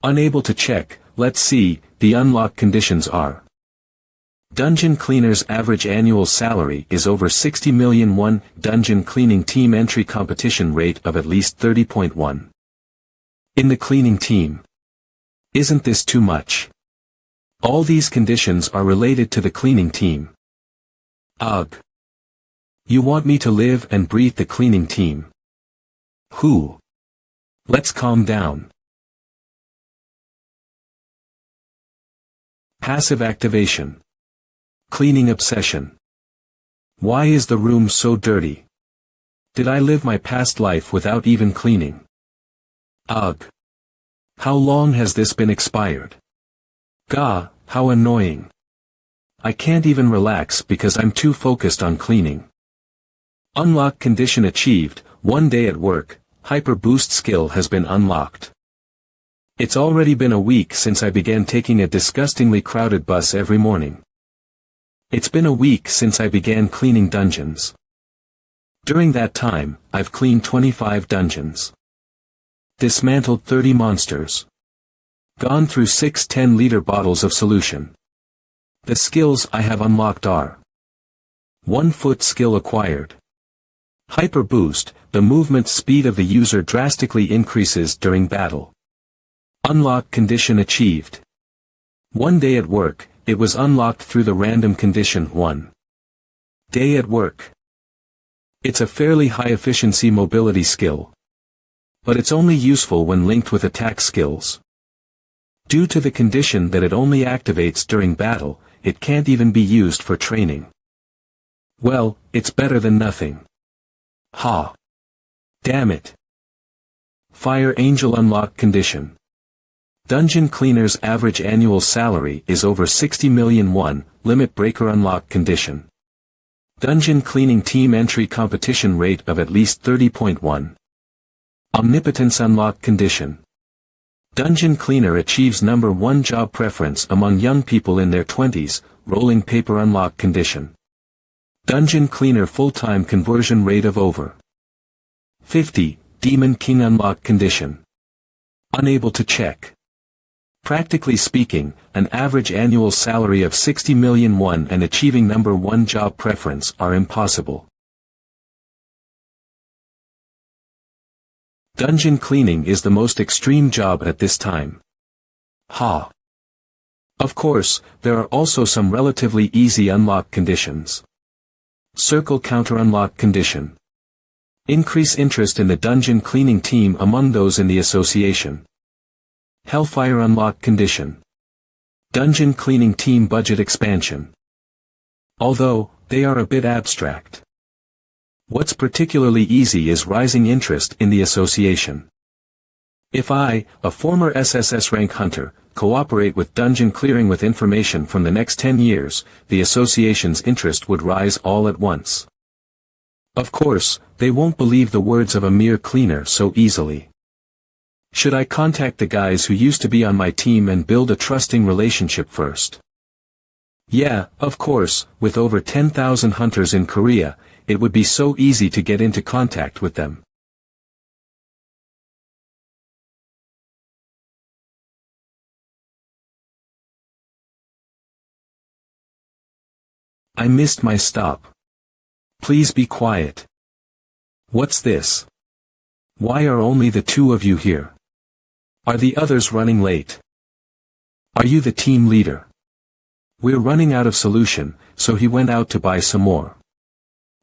Unable to check. Let's see, the unlock conditions are. Dungeon Cleaner's average annual salary is over 60 million won, Dungeon Cleaning Team entry competition rate of at least 30.1. In the cleaning team. Isn't this too much? All these conditions are related to the cleaning team. Ugh. You want me to live and breathe the cleaning team? Who? Let's calm down. Passive activation. Cleaning obsession. Why is the room so dirty? Did I live my past life without even cleaning? Ugh. How long has this been expired? Gah, how annoying. I can't even relax because I'm too focused on cleaning. Unlock condition achieved, 1 day at work, Hyper Boost skill has been unlocked. It's already been a week since I began taking a disgustingly crowded bus every morning. It's been a week since I began cleaning dungeons. During that time, I've cleaned 25 dungeons. Dismantled 30 monsters. Gone through 6 10-liter bottles of solution. The skills I have unlocked are: 1 foot skill acquired. Hyper Boost, the movement speed of the user drastically increases during battle. Unlock condition achieved. 1 day at work, it was unlocked through the random condition 1. Day at work. It's a fairly high-efficiency mobility skill. But it's only useful when linked with attack skills. Due to the condition that it only activates during battle, it can't even be used for training. Well, it's better than nothing. Ha! Damn it! Fire Angel Unlock Condition. Dungeon Cleaner's average annual salary is over 60 million won, Limit Breaker Unlock Condition. Dungeon Cleaning Team Entry Competition Rate of at least 30.1. Omnipotence Unlock Condition. Dungeon Cleaner achieves number 1 job preference among young people in their 20s, Rolling Paper Unlock Condition. Dungeon Cleaner full-time conversion rate of over 50, Demon King Unlock Condition. Unable to check. Practically speaking, an average annual salary of 60 million won and achieving number 1 job preference are impossible. Dungeon cleaning is the most extreme job at this time. Ha! Of course, there are also some relatively easy unlock conditions. Circle Counter Unlock Condition. Increase interest in the dungeon cleaning team among those in the association. Hellfire Unlock Condition. Dungeon cleaning team budget expansion. Although, they are a bit abstract. What's particularly easy is rising interest in the association. If I, a former SSS rank hunter, cooperate with dungeon clearing with information from the next 10 years, the association's interest would rise all at once. Of course, they won't believe the words of a mere cleaner so easily. Should I contact the guys who used to be on my team and build a trusting relationship first? Yeah, of course, with over 10,000 hunters in Korea, it would be so easy to get into contact with them. I missed my stop. Please be quiet. What's this? Why are only the 2 of you here? Are the others running late? Are you the team leader? We're running out of solution, so he went out to buy some more.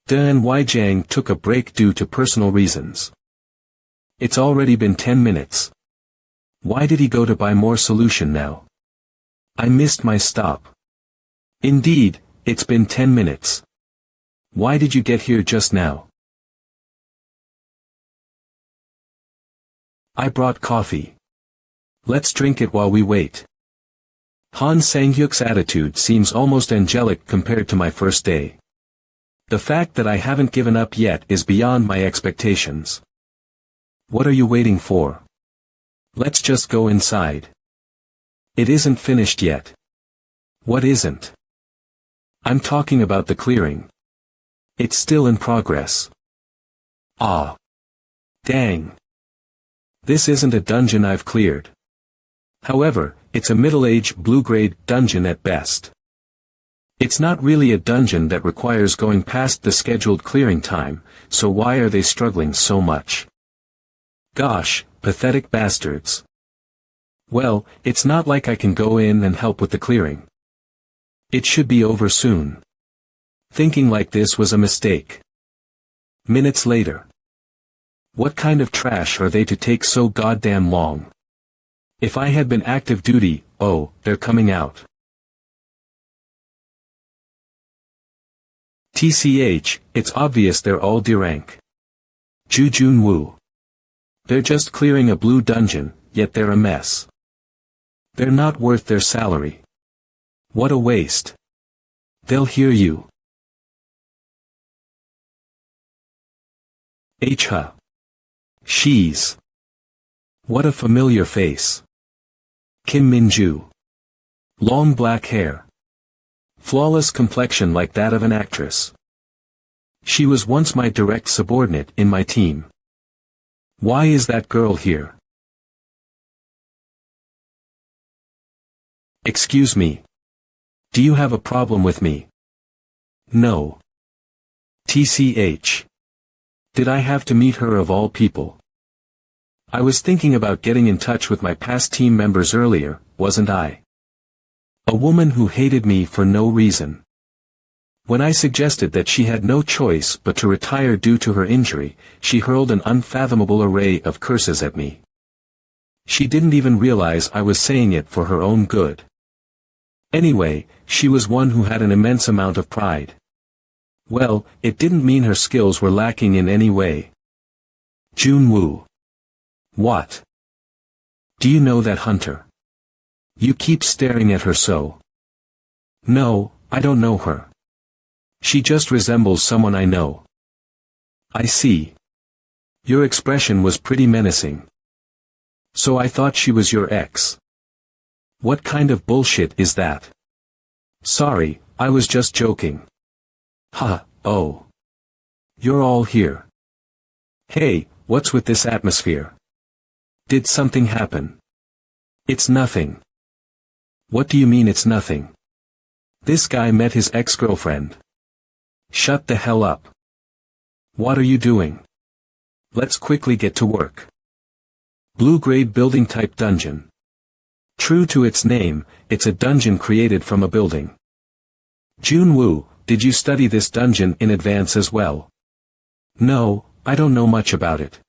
Dan Weijiang took a break due to personal reasons. It's already been 10 minutes. Why did he go to buy more solution now? I missed my stop. Indeed, it's been 10 minutes. Why did you get here just now? I brought coffee. Let's drink it while we wait. Han Sang-hyuk's attitude seems almost angelic compared to my first day. The fact that I haven't given up yet is beyond my expectations. What are you waiting for? Let's just go inside. It isn't finished yet. What isn't? I'm talking about the clearing. It's still in progress. Ah. Dang. This isn't a dungeon I've cleared. However, it's a middle-aged blue-grade dungeon at best. It's not really a dungeon that requires going past the scheduled clearing time, so why are they struggling so much? Gosh, pathetic bastards. Well, it's not like I can go in and help with the clearing. It should be over soon. Thinking like this was a mistake. Minutes later. What kind of trash are they to take so goddamn long? If I had been active duty, oh, they're coming out. TCH, it's obvious they're all D-rank. Jun-woo. They're just clearing a blue dungeon, yet they're a mess. They're not worth their salary. What a waste. They'll hear you. HH. She's. What a familiar face. Kim Min-ju. Long black hair. Flawless complexion like that of an actress. She was once my direct subordinate in my team. Why is that girl here? Excuse me. Do you have a problem with me? No. TCH. Did I have to meet her of all people? I was thinking about getting in touch with my past team members earlier, wasn't I? A woman who hated me for no reason. When I suggested that she had no choice but to retire due to her injury, she hurled an unfathomable array of curses at me. She didn't even realize I was saying it for her own good. Anyway, she was one who had an immense amount of pride. Well, it didn't mean her skills were lacking in any way. Jun-woo. What? Do you know that hunter? You keep staring at her so. No, I don't know her. She just resembles someone I know. I see. Your expression was pretty menacing. So I thought she was your ex. What kind of bullshit is that? Sorry, I was just joking. Ha, oh. You're all here. Hey, what's with this atmosphere? Did something happen? It's nothing. What do you mean it's nothing? This guy met his ex-girlfriend. Shut the hell up. What are you doing? Let's quickly get to work. Blue-grade building type dungeon. True to its name, it's a dungeon created from a building. Jun-woo, did you study this dungeon in advance as well? No, I don't know much about it.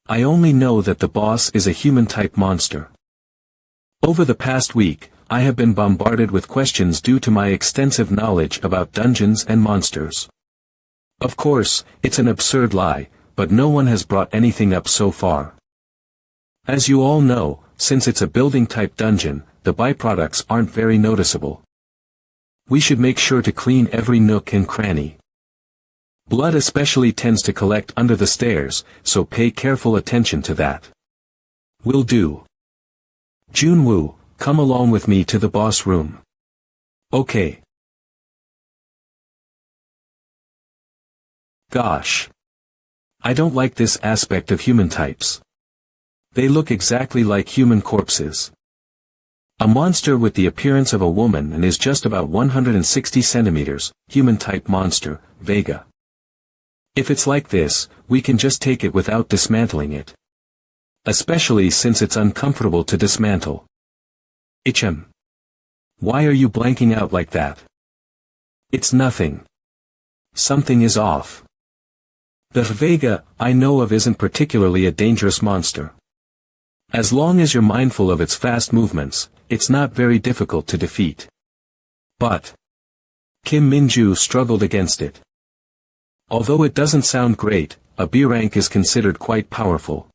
I only know that the boss is a human-type monster. Over the past week, I have been bombarded with questions due to my extensive knowledge about dungeons and monsters. Of course, it's an absurd lie, but no one has brought anything up so far. As you all know, since it's a building-type dungeon, the byproducts aren't very noticeable. We should make sure to clean every nook and cranny. Blood especially tends to collect under the stairs, so pay careful attention to that. Will do. Jun-woo, come along with me to the boss room. Okay. Gosh. I don't like this aspect of human types. They look exactly like human corpses. A monster with the appearance of a woman and is just about 160 centimeters, human-type monster, Vega. If it's like this, we can just take it without dismantling it. Especially since it's uncomfortable to dismantle. Ichem. Why are you blanking out like that? It's nothing. Something is off. The Vega I know of isn't particularly a dangerous monster. As long as you're mindful of its fast movements, it's not very difficult to defeat. But Kim Min-ju struggled against it. Although it doesn't sound great, a B rank is considered quite powerful.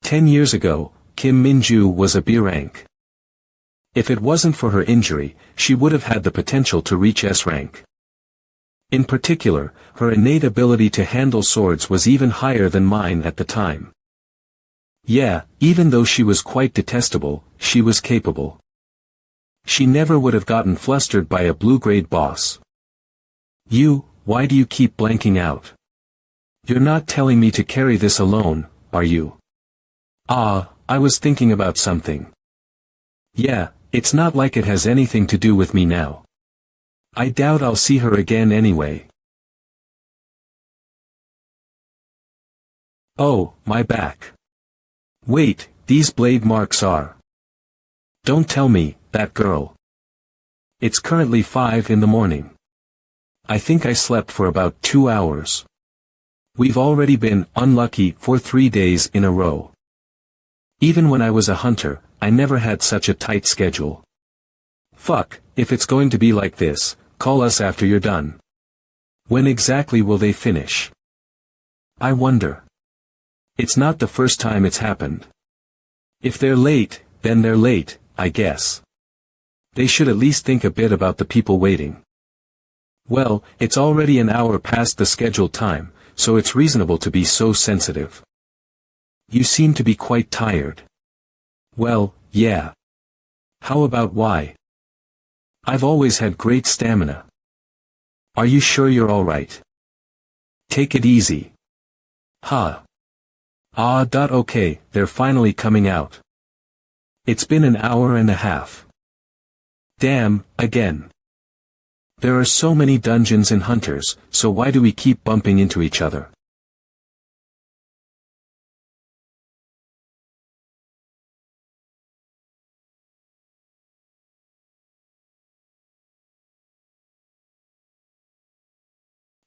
10 years ago, Kim Min-ju was a B rank. If it wasn't for her injury, she would have had the potential to reach S rank. In particular, her innate ability to handle swords was even higher than mine at the time. Yeah, even though she was quite detestable, she was capable. She never would have gotten flustered by a blue-grade boss. Why do you keep blanking out? You're not telling me to carry this alone, are you? I was thinking about something. Yeah, it's not like it has anything to do with me now. I doubt I'll see her again anyway. Oh, my back. Wait, these blade marks are. Don't tell me, that girl. It's currently 5 in the morning. I think I slept for about 2 hours. We've already been unlucky for 3 days in a row. Even when I was a hunter, I never had such a tight schedule. Fuck, if it's going to be like this, call us after you're done. When exactly will they finish? I wonder. It's not the first time it's happened. If they're late, then they're late, I guess. They should at least think a bit about the people waiting. Well, it's already an hour past the scheduled time, so it's reasonable to be so sensitive. You seem to be quite tired. Well, yeah. How about why? I've always had great stamina. Are you sure you're alright? Take it easy. Huh. Okay, they're finally coming out. It's been an hour and a half. Damn, again. There are so many dungeons and hunters, so why do we keep bumping into each other?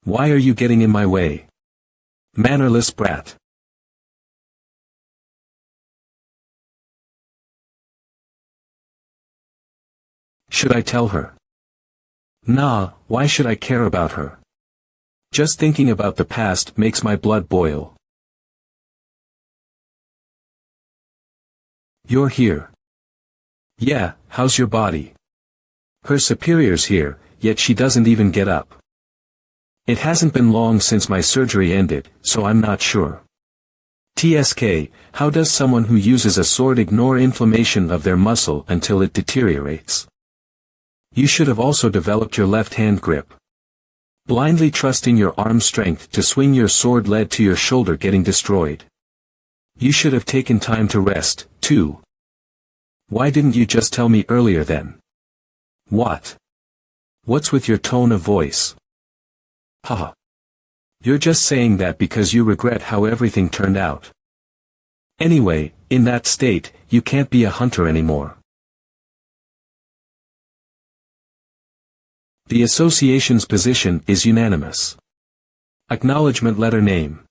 Why are you getting in my way? Mannerless brat. Should I tell her? Nah, why should I care about her? Just thinking about the past makes my blood boil. You're here. Yeah, how's your body? Her superior's here, yet she doesn't even get up. It hasn't been long since my surgery ended, so I'm not sure. TSK, how does someone who uses a sword ignore inflammation of their muscle until it deteriorates? You should have also developed your left hand grip. Blindly trusting your arm strength to swing your sword led to your shoulder getting destroyed. You should have taken time to rest, too. Why didn't you just tell me earlier then? What? What's with your tone of voice? Haha. You're just saying that because you regret how everything turned out. Anyway, in that state, you can't be a hunter anymore. The association's position is unanimous. Acknowledgement letter name.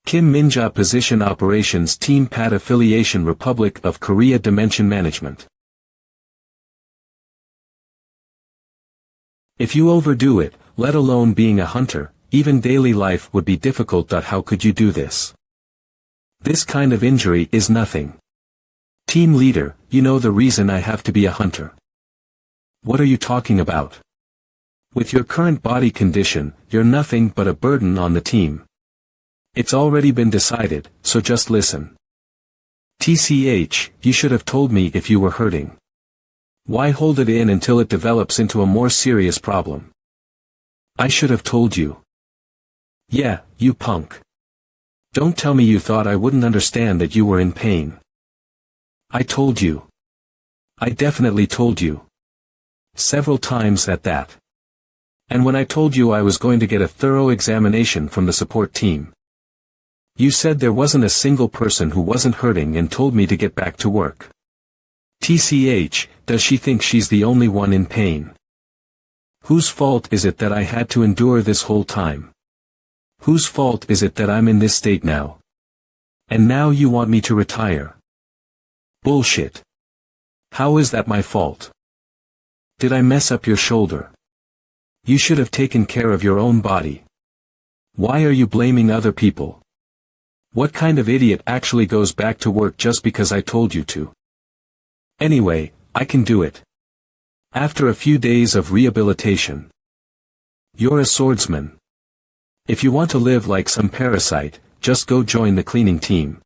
Kim Minja Position Operations Team Pat Affiliation Republic of Korea Dimension Management. If you overdo it, let alone being a hunter, even daily life would be difficult. How could you do this? This kind of injury is nothing. Team leader, you know the reason I have to be a hunter. What are you talking about? With your current body condition, you're nothing but a burden on the team. It's already been decided, so just listen. TCH, you should have told me if you were hurting. Why hold it in until it develops into a more serious problem? I should have told you. Yeah, you punk. Don't tell me you thought I wouldn't understand that you were in pain. I told you. I definitely told you. Several times at that. And when I told you I was going to get a thorough examination from the support team. You said there wasn't a single person who wasn't hurting and told me to get back to work. TCH, does she think she's the only one in pain? Whose fault is it that I had to endure this whole time? Whose fault is it that I'm in this state now? And now you want me to retire? Bullshit. How is that my fault? Did I mess up your shoulder? You should have taken care of your own body. Why are you blaming other people? What kind of idiot actually goes back to work just because I told you to? Anyway, I can do it. After a few days of rehabilitation. You're a swordsman. If you want to live like some parasite, just go join the cleaning team.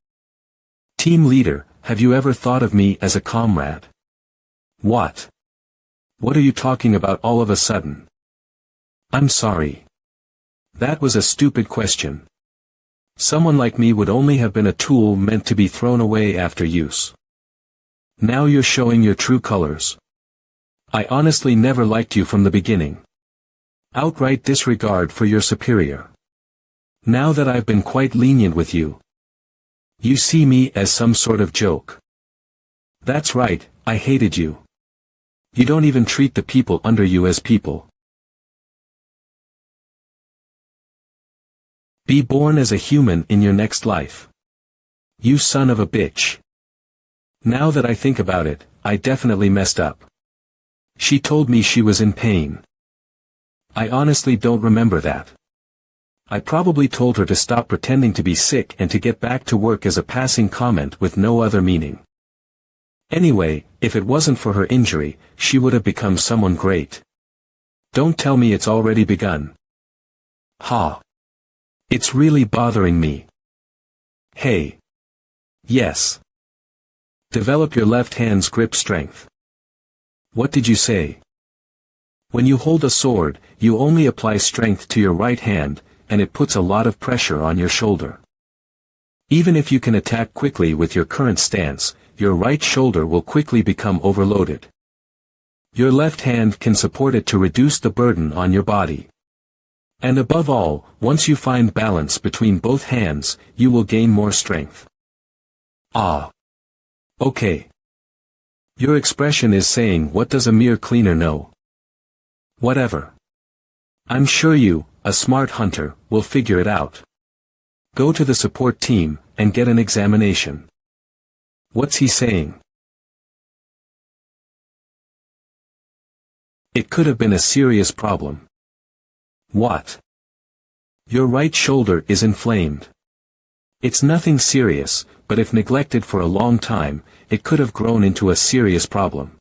Team leader, have you ever thought of me as a comrade? What? What are you talking about all of a sudden? I'm sorry. That was a stupid question. Someone like me would only have been a tool meant to be thrown away after use. Now you're showing your true colors. I honestly never liked you from the beginning. Outright disregard for your superior. Now that I've been quite lenient with you, you see me as some sort of joke. That's right, I hated you. You don't even treat the people under you as people. Be born as a human in your next life. You son of a bitch. Now that I think about it, I definitely messed up. She told me she was in pain. I honestly don't remember that. I probably told her to stop pretending to be sick and to get back to work as a passing comment with no other meaning. Anyway, if it wasn't for her injury, she would have become someone great. Don't tell me it's already begun. Ha. It's really bothering me. Hey. Yes. Develop your left hand's grip strength. What did you say? When you hold a sword, you only apply strength to your right hand, and it puts a lot of pressure on your shoulder. Even if you can attack quickly with your current stance, your right shoulder will quickly become overloaded. Your left hand can support it to reduce the burden on your body. And above all, once you find balance between both hands, you will gain more strength. Ah. Okay. Your expression is saying, what does a mere cleaner know? Whatever. I'm sure you, a smart hunter, will figure it out. Go to the support team, and get an examination. What's he saying? It could have been a serious problem. What? Your right shoulder is inflamed. It's nothing serious, but if neglected for a long time, it could have grown into a serious problem.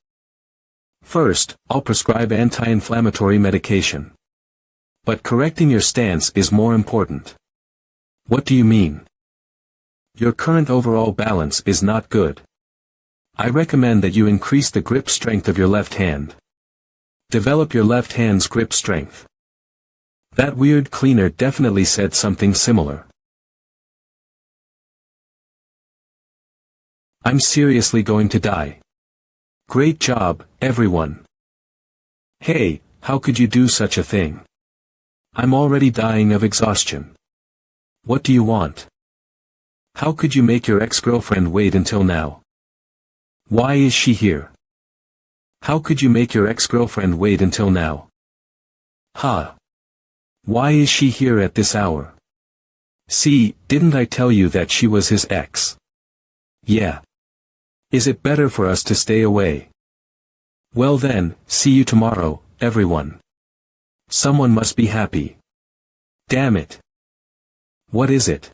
First, I'll prescribe anti-inflammatory medication. But correcting your stance is more important. What do you mean? Your current overall balance is not good. I recommend that you increase the grip strength of your left hand. Develop your left hand's grip strength. That weird cleaner definitely said something similar. I'm seriously going to die. Great job, everyone. Hey, how could you do such a thing? I'm already dying of exhaustion. What do you want? How could you make your ex-girlfriend wait until now? Why is she here? How could you make your ex-girlfriend wait until now? Ha! Why is she here at this hour? See, didn't I tell you that she was his ex? Yeah. Is it better for us to stay away? Well then, see you tomorrow, everyone. Someone must be happy. Damn it. What is it?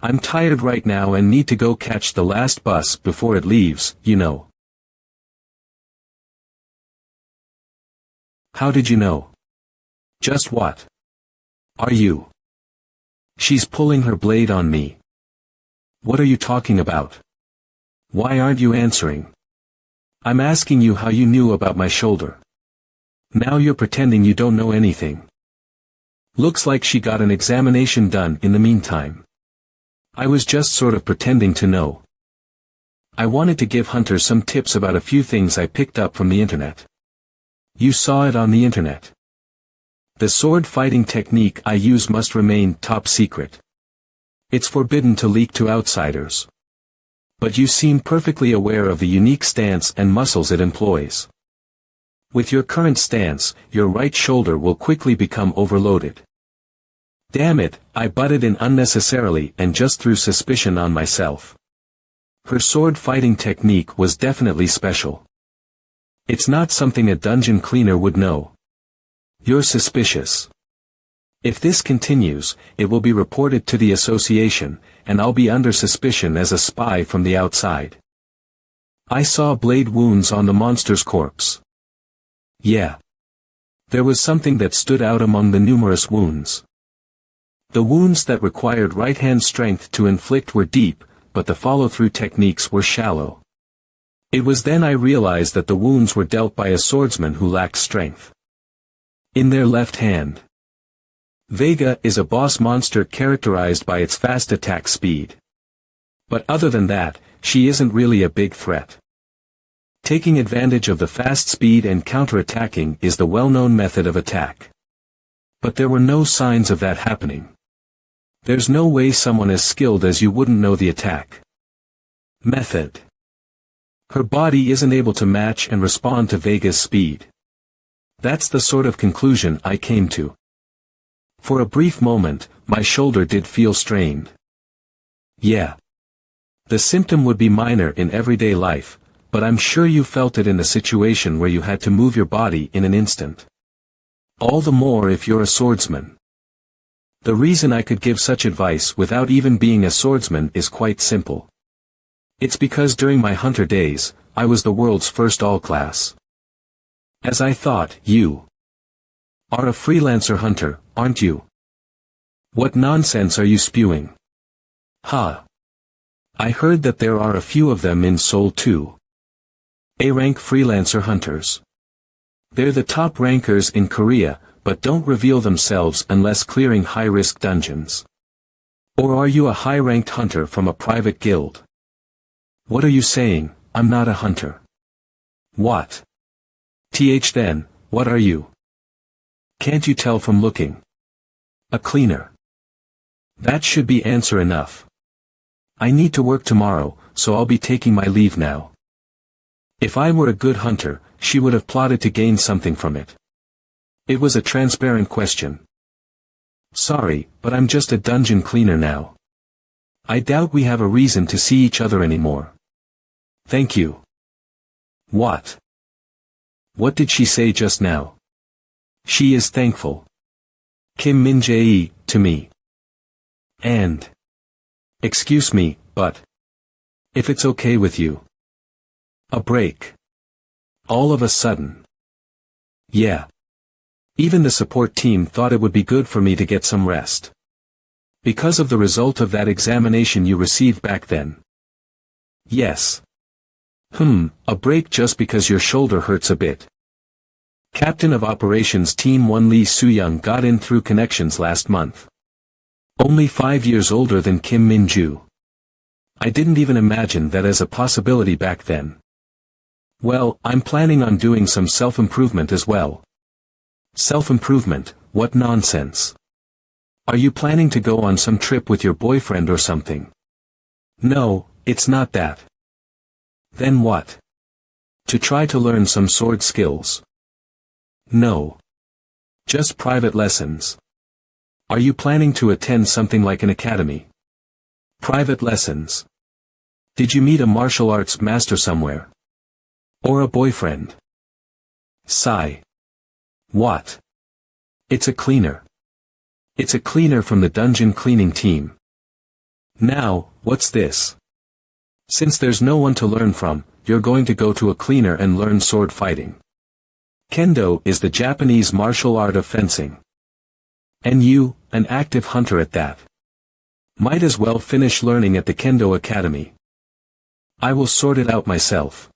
I'm tired right now and need to go catch the last bus before it leaves, you know. How did you know? Just what? Are you? She's pulling her blade on me. What are you talking about? Why aren't you answering? I'm asking you how you knew about my shoulder. Now you're pretending you don't know anything. Looks like she got an examination done in the meantime. I was just sort of pretending to know. I wanted to give Hunter some tips about a few things I picked up from the internet. You saw it on the internet. The sword fighting technique I use must remain top secret. It's forbidden to leak to outsiders. But you seem perfectly aware of the unique stance and muscles it employs. With your current stance, your right shoulder will quickly become overloaded. Damn it, I butted in unnecessarily and just threw suspicion on myself. Her sword fighting technique was definitely special. It's not something a dungeon cleaner would know. You're suspicious. If this continues, it will be reported to the association, and I'll be under suspicion as a spy from the outside. I saw blade wounds on the monster's corpse. Yeah. There was something that stood out among the numerous wounds. The wounds that required right-hand strength to inflict were deep, but the follow-through techniques were shallow. It was then I realized that the wounds were dealt by a swordsman who lacked strength. In their left hand. Vega is a boss monster characterized by its fast attack speed. But other than that, she isn't really a big threat. Taking advantage of the fast speed and counterattacking is the well-known method of attack. But there were no signs of that happening. There's no way someone as skilled as you wouldn't know the attack method. Her body isn't able to match and respond to Vega's speed. That's the sort of conclusion I came to. For a brief moment, my shoulder did feel strained. Yeah. The symptom would be minor in everyday life, but I'm sure you felt it in a situation where you had to move your body in an instant. All the more if you're a swordsman. The reason I could give such advice without even being a swordsman is quite simple. It's because during my hunter days, I was the world's first all-class. As I thought, you are a freelancer hunter, aren't you? What nonsense are you spewing? Ha! I heard that there are a few of them in Seoul too. A-rank freelancer hunters. They're the top rankers in Korea, but don't reveal themselves unless clearing high-risk dungeons. Or are you a high-ranked hunter from a private guild? What are you saying? I'm not a hunter. What? Then, what are you? Can't you tell from looking? A cleaner. That should be answer enough. I need to work tomorrow, so I'll be taking my leave now. If I were a good hunter, she would have plotted to gain something from it. It was a transparent question. Sorry, but I'm just a dungeon cleaner now. I doubt we have a reason to see each other anymore. Thank you. What? What did she say just now? She is thankful. Kim Min-jae, to me. And. Excuse me, but. If it's okay with you. A break. All of a sudden. Yeah. Even the support team thought it would be good for me to get some rest. Because of the result of that examination you received back then. Yes. A break just because your shoulder hurts a bit. Captain of Operations Team 1 Lee Soo-young got in through connections last month. Only 5 years older than Kim Min-joo. I didn't even imagine that as a possibility back then. Well, I'm planning on doing some self-improvement as well. Self-improvement, what nonsense. Are you planning to go on some trip with your boyfriend or something? No, it's not that. Then what? To try to learn some sword skills. No. Just private lessons. Are you planning to attend something like an academy? Private lessons. Did you meet a martial arts master somewhere? Or a boyfriend? Sigh. What? It's a cleaner. It's a cleaner from the dungeon cleaning team. Now, what's this? Since there's no one to learn from, you're going to go to a cleaner and learn sword fighting. Kendo is the Japanese martial art of fencing. And you, an active hunter at that. Might as well finish learning at the Kendo Academy. I will sort it out myself.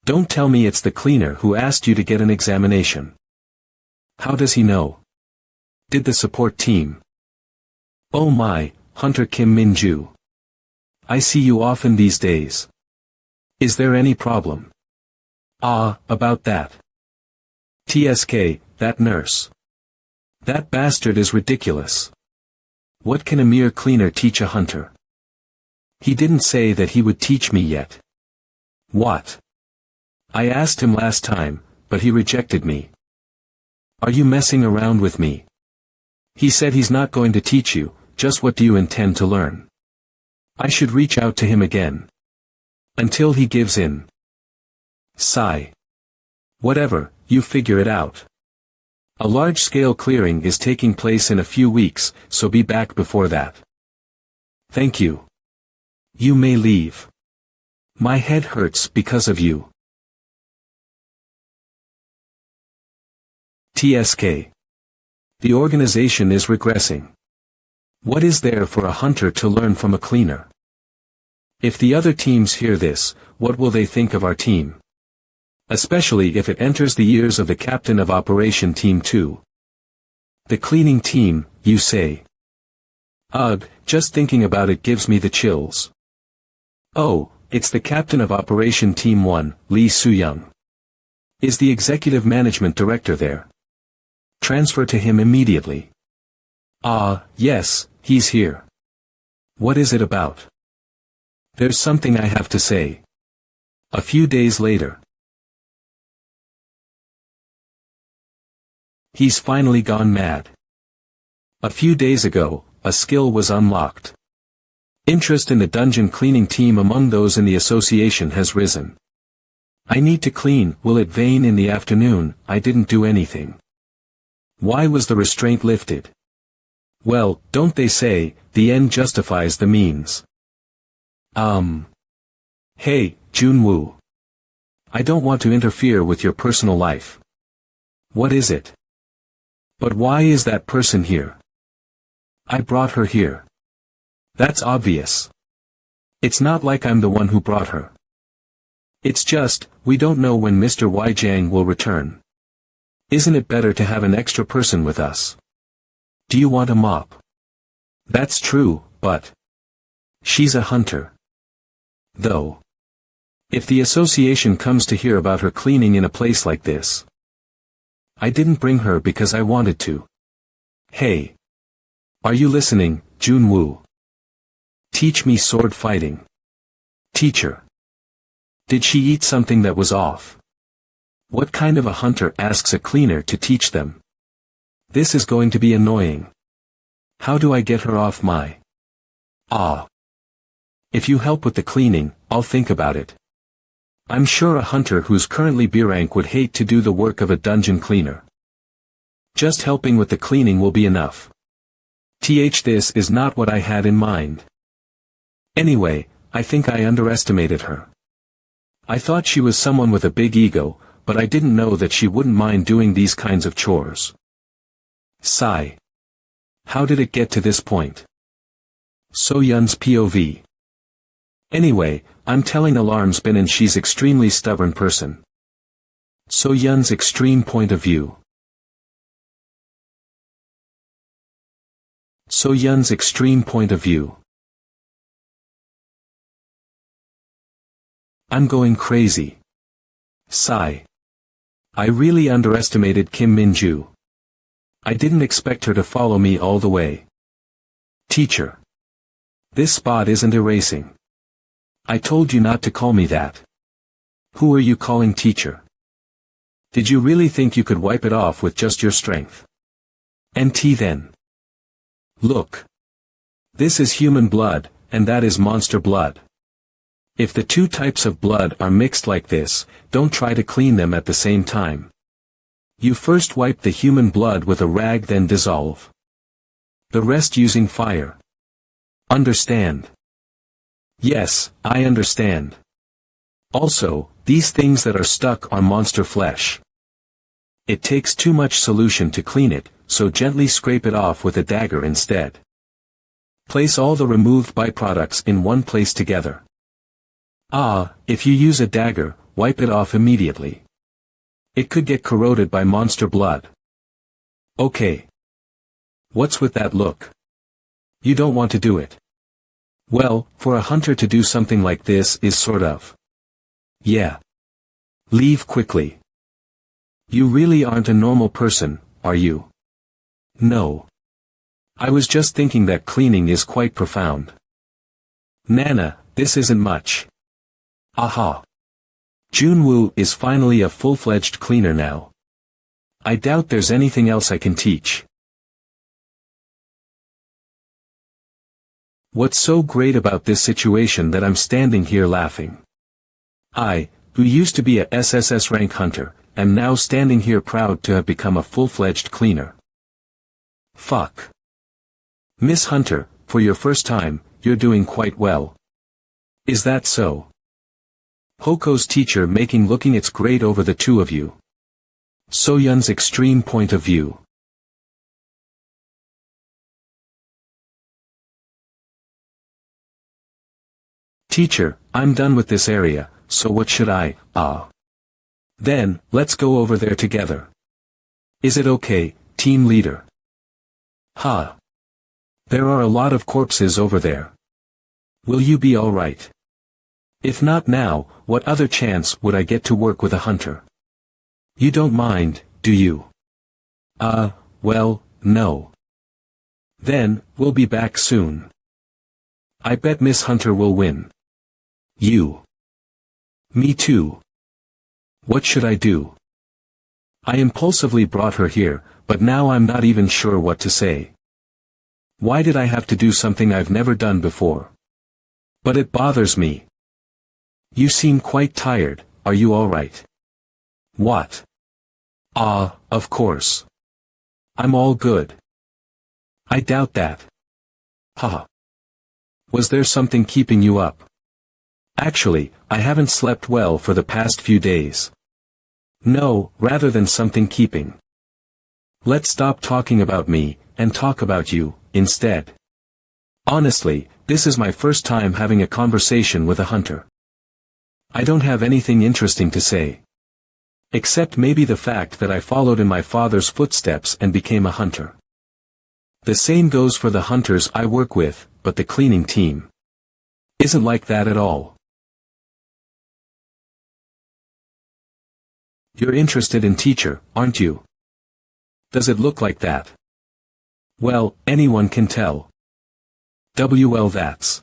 Don't tell me it's the cleaner who asked you to get an examination. How does he know? Did the support team? Oh my, Hunter Kim Min-joo. I see you often these days. Is there any problem? About that. TSK, that nurse. That bastard is ridiculous. What can a mere cleaner teach a hunter? He didn't say that he would teach me yet. What? I asked him last time, but he rejected me. Are you messing around with me? He said he's not going to teach you, just what do you intend to learn? I should reach out to him again. Until he gives in. Sigh. Whatever, you figure it out. A large-scale clearing is taking place in a few weeks, so be back before that. Thank you. You may leave. My head hurts because of you. TSK. The organization is regressing. What is there for a hunter to learn from a cleaner? If the other teams hear this, what will they think of our team? Especially if it enters the ears of the captain of Operation Team 2. The cleaning team, you say? Ugh, just thinking about it gives me the chills. Oh, it's the captain of Operation Team 1, Lee Soo-young. Is the executive management director there? Transfer to him immediately. Yes, he's here. What is it about? There's something I have to say. A few days later. He's finally gone mad. A few days ago, a skill was unlocked. Interest in the dungeon cleaning team among those in the association has risen. I need to clean, will it vain in the afternoon, I didn't do anything. Why was the restraint lifted? Well, don't they say, the end justifies the means? Hey, Jun-woo. I don't want to interfere with your personal life. What is it? But why is that person here? I brought her here. That's obvious. It's not like I'm the one who brought her. It's just, we don't know when Mr. Wai-jang will return. Isn't it better to have an extra person with us? Do you want a mop? That's true, but she's a hunter. Though. If the association comes to hear about her cleaning in a place like this. I didn't bring her because I wanted to. Hey. Are you listening, Jun-woo? Teach me sword fighting. Teacher. Did she eat something that was off? What kind of a hunter asks a cleaner to teach them? This is going to be annoying. How do I get her off my... Ah. If you help with the cleaning, I'll think about it. I'm sure a hunter who's currently B rank would hate to do the work of a dungeon cleaner. Just helping with the cleaning will be enough. This is not what I had in mind. Anyway, I think I underestimated her. I thought she was someone with a big ego, but I didn't know that she wouldn't mind doing these kinds of chores. Sigh. How did it get to this point? So Yun's POV. Anyway, I'm telling Alarm's been and she's extremely stubborn person. So Yun's extreme point of view. So Yun's extreme point of view. I'm going crazy. Sigh. I really underestimated Kim Min-ju. I didn't expect her to follow me all the way. Teacher. This spot isn't erasing. I told you not to call me that. Who are you calling teacher? Did you really think you could wipe it off with just your strength? NT then. Look. This is human blood, and that is monster blood. If the two types of blood are mixed like this, don't try to clean them at the same time. You first wipe the human blood with a rag, then dissolve. The rest using fire. Understand? Yes, I understand. Also, these things that are stuck are monster flesh. It takes too much solution to clean it, so gently scrape it off with a dagger instead. Place all the removed byproducts in one place together. If you use a dagger, wipe it off immediately. It could get corroded by monster blood. Okay. What's with that look? You don't want to do it. Well, for a hunter to do something like this is sort of... Yeah. Leave quickly. You really aren't a normal person, are you? No. I was just thinking that cleaning is quite profound. Nana, this isn't much. Aha. Jun-woo is finally a full-fledged cleaner now. I doubt there's anything else I can teach. What's so great about this situation that I'm standing here laughing? I, who used to be a SSS rank hunter, am now standing here proud to have become a full-fledged cleaner. Fuck. Miss Hunter, for your first time, you're doing quite well. Is that so? Hoko's teacher making looking it's great over the two of you. So-yun's extreme point of view. Teacher, I'm done with this area, so what should I, Then, let's go over there together. Is it okay, team leader? Ha. There are a lot of corpses over there. Will you be alright? If not now, what other chance would I get to work with a hunter? You don't mind, do you? Well, no. Then, we'll be back soon. I bet Miss Hunter will win. You. Me too. What should I do? I impulsively brought her here, but now I'm not even sure what to say. Why did I have to do something I've never done before? But it bothers me. You seem quite tired, are you alright? What? Of course. I'm all good. I doubt that. Haha. Was there something keeping you up? Actually, I haven't slept well for the past few days. No, rather than something keeping. Let's stop talking about me, and talk about you, instead. Honestly, this is my first time having a conversation with a hunter. I don't have anything interesting to say. Except maybe the fact that I followed in my father's footsteps and became a hunter. The same goes for the hunters I work with, but the cleaning team isn't like that at all. You're interested in teacher, aren't you? Does it look like that? Well, anyone can tell. Well, that's.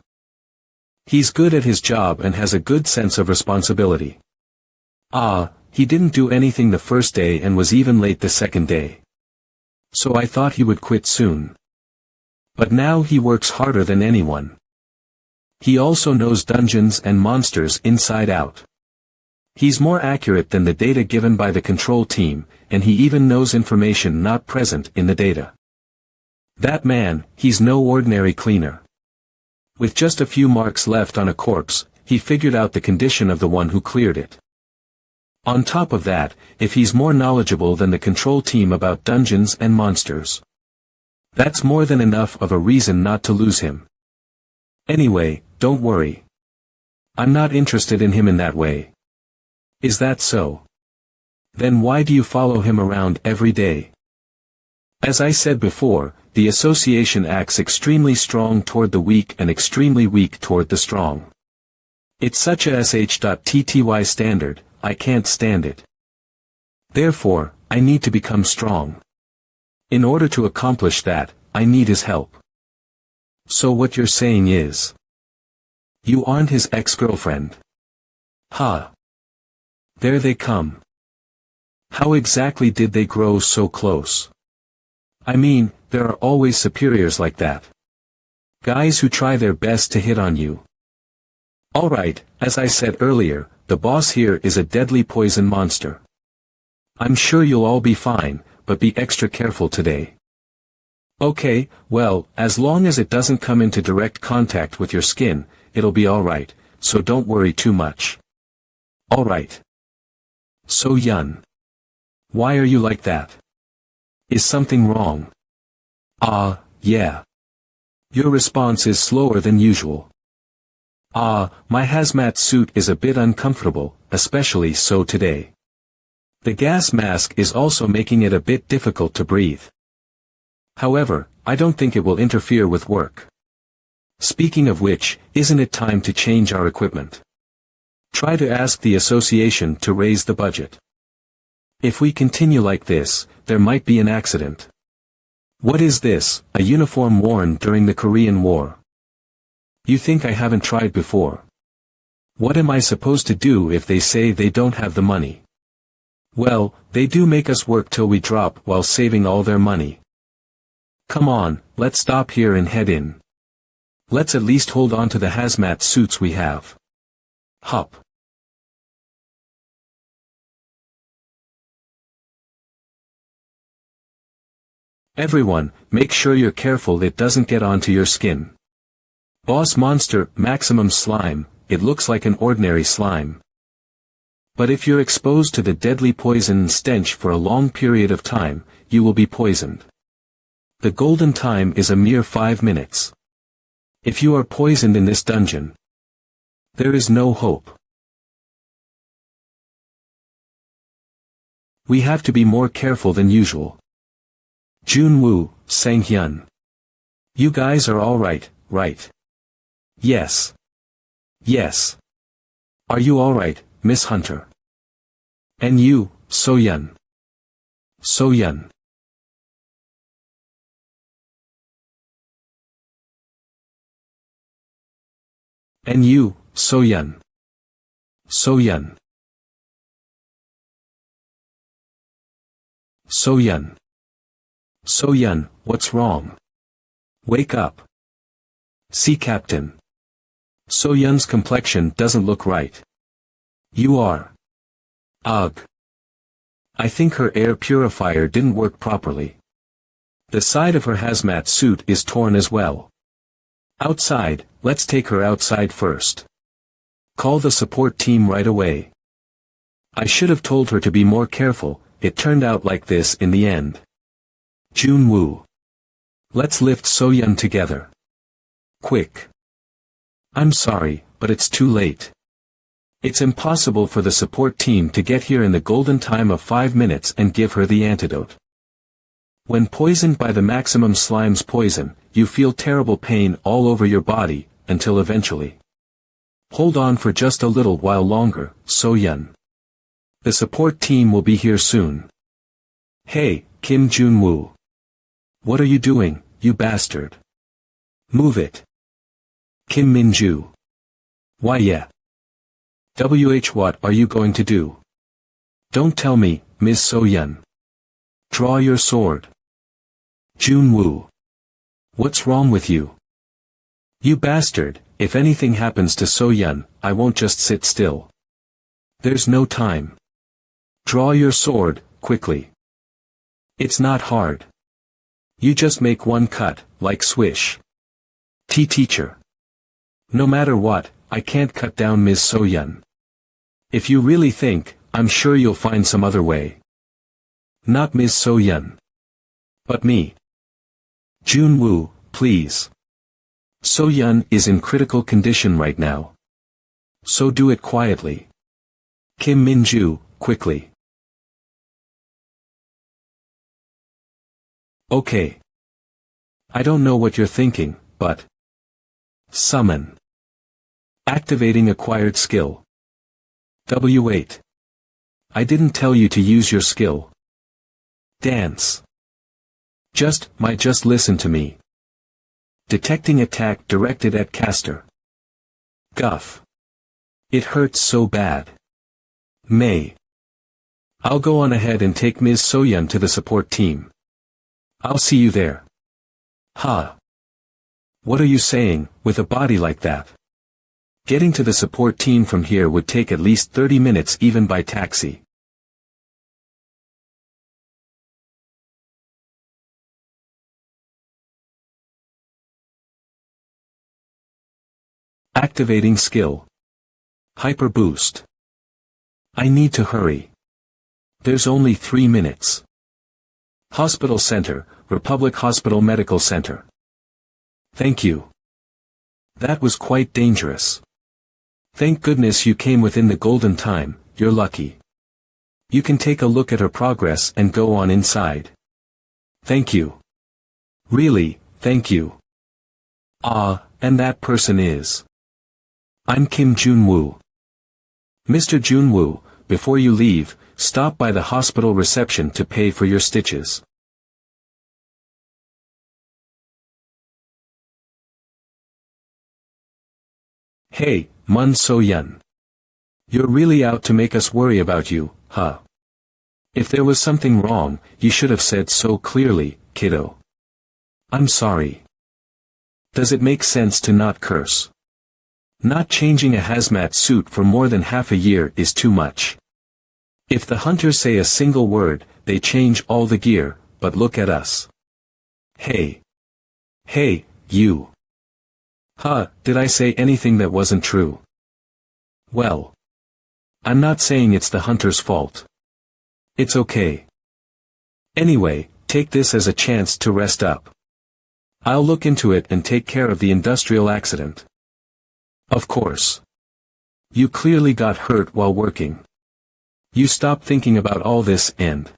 He's good at his job and has a good sense of responsibility. He didn't do anything the first day and was even late the second day. So I thought he would quit soon. But now he works harder than anyone. He also knows dungeons and monsters inside out. He's more accurate than the data given by the control team, and he even knows information not present in the data. That man, he's no ordinary cleaner. With just a few marks left on a corpse, he figured out the condition of the one who cleared it. On top of that, if he's more knowledgeable than the control team about dungeons and monsters, that's more than enough of a reason not to lose him. Anyway, don't worry. I'm not interested in him in that way. Is that so? Then why do you follow him around every day? As I said before, the association acts extremely strong toward the weak and extremely weak toward the strong. It's such a sh.tty standard, I can't stand it. Therefore, I need to become strong. In order to accomplish that, I need his help. So what you're saying is, you aren't his ex-girlfriend? Ha! There they come. How exactly did they grow so close? I mean, there are always superiors like that. Guys who try their best to hit on you. Alright, as I said earlier, the boss here is a deadly poison monster. I'm sure you'll all be fine, but be extra careful today. Okay, well, as long as it doesn't come into direct contact with your skin, it'll be alright, so don't worry too much. Alright. So Yun. Why are you like that? Is something wrong? Yeah. Your response is slower than usual. My hazmat suit is a bit uncomfortable, especially so today. The gas mask is also making it a bit difficult to breathe. However, I don't think it will interfere with work. Speaking of which, isn't it time to change our equipment? Try to ask the association to raise the budget. If we continue like this, there might be an accident. What is this, a uniform worn during the Korean War? You think I haven't tried before? What am I supposed to do if they say they don't have the money? Well, they do make us work till we drop while saving all their money. Come on, let's stop here and head in. Let's at least hold on to the hazmat suits we have. Hup. Everyone, make sure you're careful it doesn't get onto your skin. Boss monster, maximum slime, it looks like an ordinary slime. But if you're exposed to the deadly poison and stench for a long period of time, you will be poisoned. The golden time is a mere 5 minutes. If you are poisoned in this dungeon, there is no hope. We have to be more careful than usual. Jun-woo, Sang-hyun. You guys are alright, right? Yes. Yes. Are you alright, Miss Hunter? And you, So-yun? So-yun. And you, So-yun? So-yun. So-yun. So-yun, what's wrong? Wake up. See Captain. So-yun's complexion doesn't look right. You are. Ugh. I think her air purifier didn't work properly. The side of her hazmat suit is torn as well. Outside, let's take her outside first. Call the support team right away. I should have told her to be more careful, it turned out like this in the end. Jun-woo. Let's lift So-yun together. Quick. I'm sorry, but it's too late. It's impossible for the support team to get here in the golden time of 5 minutes and give her the antidote. When poisoned by the maximum slime's poison, you feel terrible pain all over your body, until eventually. Hold on for just a little while longer, So-yun. The support team will be here soon. Hey, Kim Jun-woo. What are you doing, you bastard? Move it. Kim Min-ju. Why yeah. What are you going to do? Don't tell me, Ms. So-yun. Draw your sword. Jun-woo. What's wrong with you? You bastard, if anything happens to So-yun, I won't just sit still. There's no time. Draw your sword, quickly. It's not hard. You just make one cut, like swish. Teacher. No matter what, I can't cut down Ms. So-yun. If you really think, I'm sure you'll find some other way. Not Ms. So-yun. But me. Jun-woo, please. So-yun is in critical condition right now. So do it quietly. Kim Min-ju, quickly. Okay. I don't know what you're thinking, but... Summon. Activating acquired skill. W8. I didn't tell you to use your skill. Dance. Just listen to me. Detecting attack directed at caster. Guff. It hurts so bad. May. I'll go on ahead and take Ms. So-yun to the support team. I'll see you there. Ha. What are you saying, with a body like that? Getting to the support team from here would take at least 30 minutes even by taxi. Activating skill. Hyper boost. I need to hurry. There's only 3 minutes. Hospital Center, Republic Hospital Medical Center. Thank you. That was quite dangerous. Thank goodness you came within the golden time, you're lucky. You can take a look at her progress and go on inside. Thank you. Really, thank you. Ah, and that person is... I'm Kim Jun-woo. Mr. Jun-woo, before you leave, stop by the hospital reception to pay for your stitches. Hey, Mun So-yun. You're really out to make us worry about you, huh? If there was something wrong, you should have said so clearly, kiddo. I'm sorry. Does it make sense to not curse? Not changing a hazmat suit for more than half a year is too much. If the hunters say a single word, they change all the gear, but look at us. Hey. Hey, you. Huh, did I say anything that wasn't true? Well. I'm not saying it's the hunter's fault. It's okay. Anyway, take this as a chance to rest up. I'll look into it and take care of the industrial accident. Of course. You clearly got hurt while working. You stop thinking about all this and...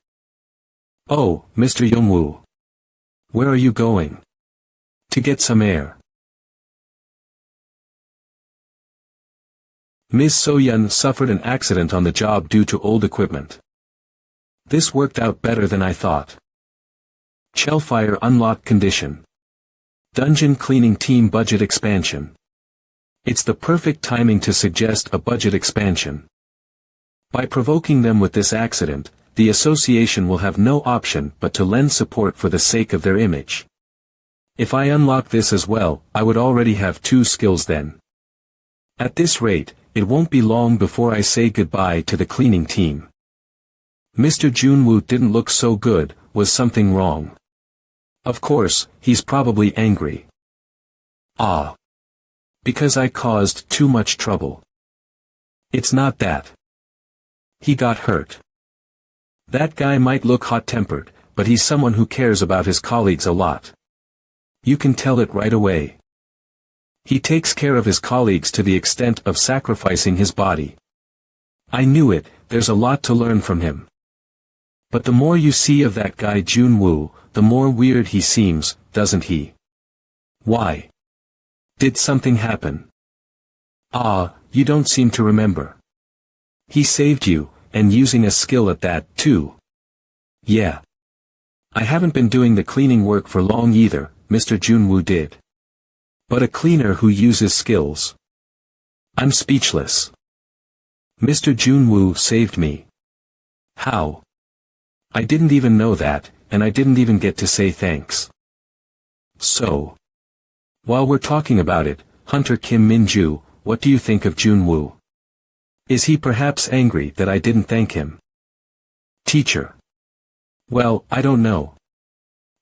Oh, Mr. Jun-woo. Where are you going? To get some air. Ms. So-yun suffered an accident on the job due to old equipment. This worked out better than I thought. Shellfire unlocked condition. Dungeon cleaning team budget expansion. It's the perfect timing to suggest a budget expansion. By provoking them with this accident, the association will have no option but to lend support for the sake of their image. If I unlock this as well, I would already have 2 skills then. At this rate, it won't be long before I say goodbye to the cleaning team. Mr. Jun-woo didn't look so good, was something wrong? Of course, he's probably angry. Ah. Because I caused too much trouble. It's not that. He got hurt. That guy might look hot-tempered, but he's someone who cares about his colleagues a lot. You can tell it right away. He takes care of his colleagues to the extent of sacrificing his body. I knew it, there's a lot to learn from him. But the more you see of that guy Jun-woo, the more weird he seems, doesn't he? Why? Did something happen? Ah, you don't seem to remember. He saved you, and using a skill at that, too. Yeah. I haven't been doing the cleaning work for long either, Mr. Jun-woo did. But a cleaner who uses skills. I'm speechless. Mr. Jun-woo saved me. How? I didn't even know that, and I didn't even get to say thanks. So, while we're talking about it, Hunter Kim Min-ju, what do you think of Jun-woo? Is he perhaps angry that I didn't thank him? Teacher. Well, I don't know.